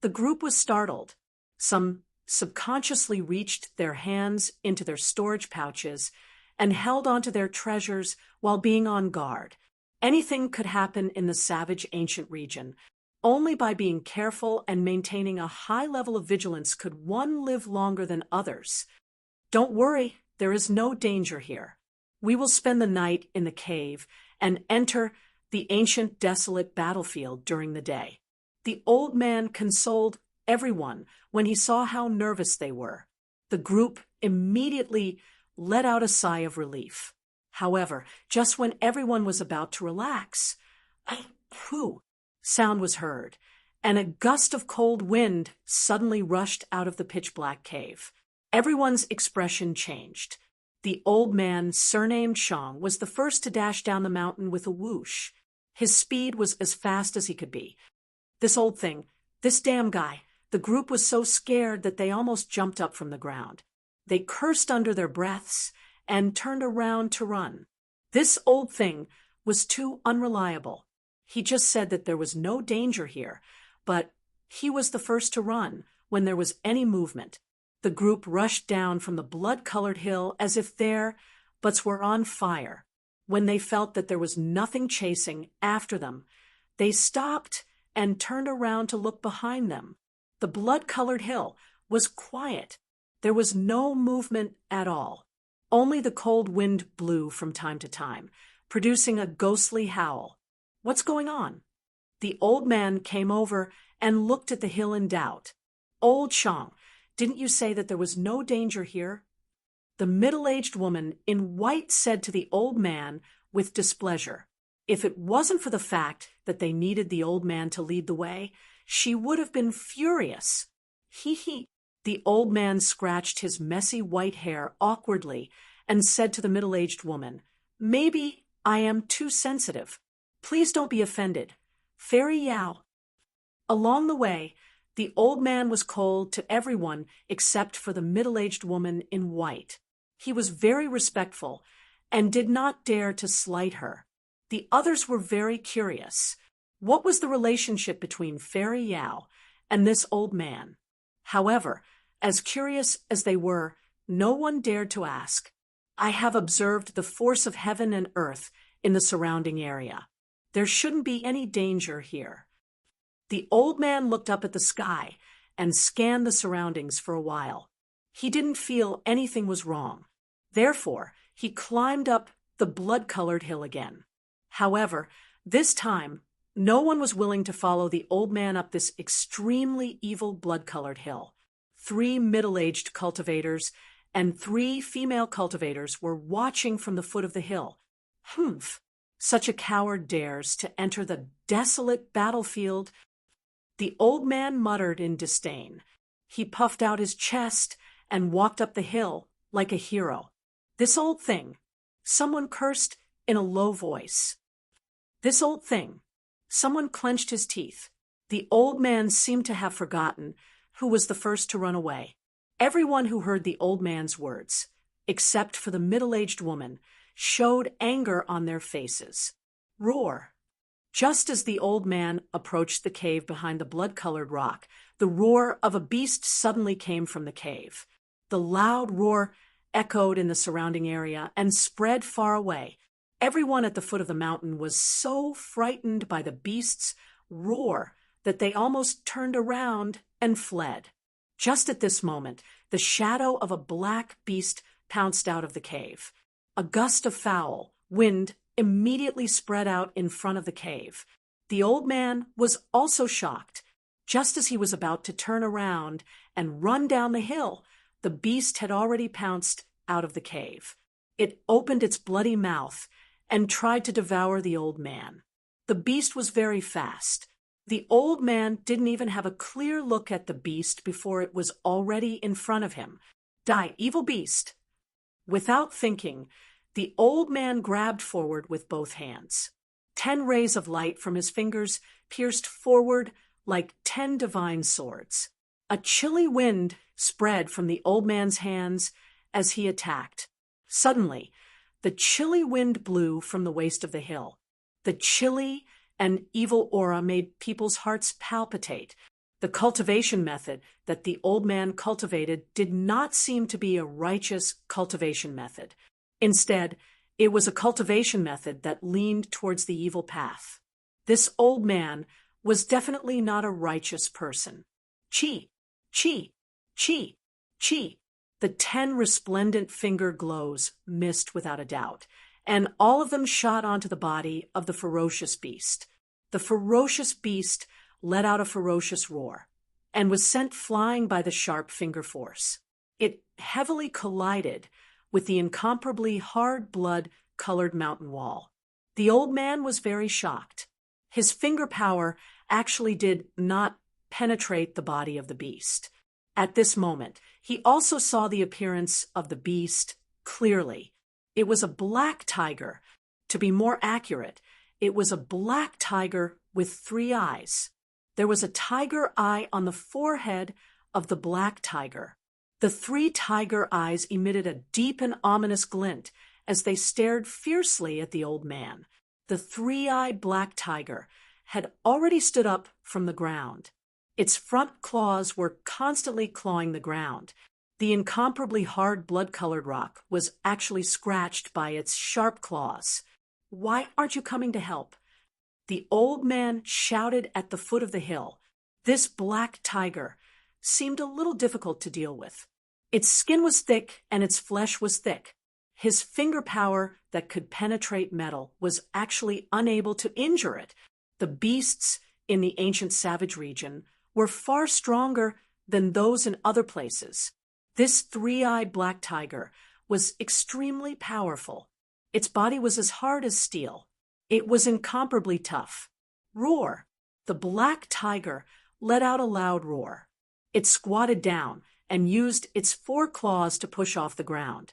The group was startled. Some subconsciously reached their hands into their storage pouches and held onto their treasures while being on guard. Anything could happen in the savage ancient region. Only by being careful and maintaining a high level of vigilance could one live longer than others. Don't worry, there is no danger here. We will spend the night in the cave and enter the ancient desolate battlefield during the day. The old man consoled everyone when he saw how nervous they were. The group immediately let out a sigh of relief. However, just when everyone was about to relax, "Phew," sound was heard, and a gust of cold wind suddenly rushed out of the pitch-black cave. Everyone's expression changed. The old man, surnamed Shang, was the first to dash down the mountain with a whoosh. His speed was as fast as he could be. This old thing, this damn guy. The group was so scared that they almost jumped up from the ground. They cursed under their breaths and turned around to run. This old thing was too unreliable. He just said that there was no danger here, but he was the first to run when there was any movement. The group rushed down from the blood-colored hill as if their butts were on fire. When they felt that there was nothing chasing after them, they stopped and turned around to look behind them. The blood-colored hill was quiet. There was no movement at all. Only the cold wind blew from time to time, producing a ghostly howl. What's going on? The old man came over and looked at the hill in doubt. Old Shang, didn't you say that there was no danger here? The middle-aged woman in white said to the old man with displeasure. If it wasn't for the fact that they needed the old man to lead the way, she would have been furious. He. The old man scratched his messy white hair awkwardly and said to the middle-aged woman, "Maybe I am too sensitive. Please don't be offended. Fairy Yao." Along the way, the old man was cold to everyone except for the middle-aged woman in white. He was very respectful and did not dare to slight her. The others were very curious. What was the relationship between Fairy Yao and this old man? However, as curious as they were, no one dared to ask. I have observed the force of heaven and earth in the surrounding area. There shouldn't be any danger here. The old man looked up at the sky and scanned the surroundings for a while. He didn't feel anything was wrong. Therefore, he climbed up the blood-colored hill again. However, this time, no one was willing to follow the old man up this extremely evil blood-colored hill. 3 middle-aged cultivators and 3 female cultivators were watching from the foot of the hill. Humph! Such a coward dares to enter the desolate battlefield. The old man muttered in disdain. He puffed out his chest and walked up the hill like a hero. This old thing. Someone cursed in a low voice. This old thing. Someone clenched his teeth. The old man seemed to have forgotten who was the first to run away. Everyone who heard the old man's words, except for the middle-aged woman, showed anger on their faces. Roar! Just as the old man approached the cave behind the blood-colored rock, the roar of a beast suddenly came from the cave. The loud roar echoed in the surrounding area and spread far away. Everyone at the foot of the mountain was so frightened by the beast's roar that they almost turned around and fled. Just at this moment, the shadow of a black beast pounced out of the cave. A gust of foul wind immediately spread out in front of the cave. The old man was also shocked. Just as he was about to turn around and run down the hill, the beast had already pounced out of the cave. It opened its bloody mouth and tried to devour the old man. The beast was very fast. The old man didn't even have a clear look at the beast before it was already in front of him. Die, evil beast! Without thinking, the old man grabbed forward with both hands. 10 rays of light from his fingers pierced forward like 10 divine swords. A chilly wind spread from the old man's hands as he attacked. Suddenly, the chilly wind blew from the waist of the hill. The chilly and evil aura made people's hearts palpitate. The cultivation method that the old man cultivated did not seem to be a righteous cultivation method. Instead, it was a cultivation method that leaned towards the evil path. This old man was definitely not a righteous person. Chi, chi, chi, chi. The 10 resplendent finger glows missed without a doubt, and all of them shot onto the body of the ferocious beast. The ferocious beast let out a ferocious roar and was sent flying by the sharp finger force. It heavily collided with the incomparably hard blood-colored mountain wall. The old man was very shocked. His finger power actually did not penetrate the body of the beast. At this moment, he also saw the appearance of the beast clearly. It was a black tiger. To be more accurate, it was a black tiger with 3 eyes. There was a tiger eye on the forehead of the black tiger. The 3 tiger eyes emitted a deep and ominous glint as they stared fiercely at the old man. The 3-eyed black tiger had already stood up from the ground. Its front claws were constantly clawing the ground. The incomparably hard blood-colored rock was actually scratched by its sharp claws. "Why aren't you coming to help?" The old man shouted at the foot of the hill. This black tiger seemed a little difficult to deal with. Its skin was thick and its flesh was thick. His finger power that could penetrate metal was actually unable to injure it. The beasts in the ancient savage region were far stronger than those in other places. This 3-eyed black tiger was extremely powerful. Its body was as hard as steel. It was incomparably tough. Roar! The black tiger let out a loud roar. It squatted down and used its 4 claws to push off the ground.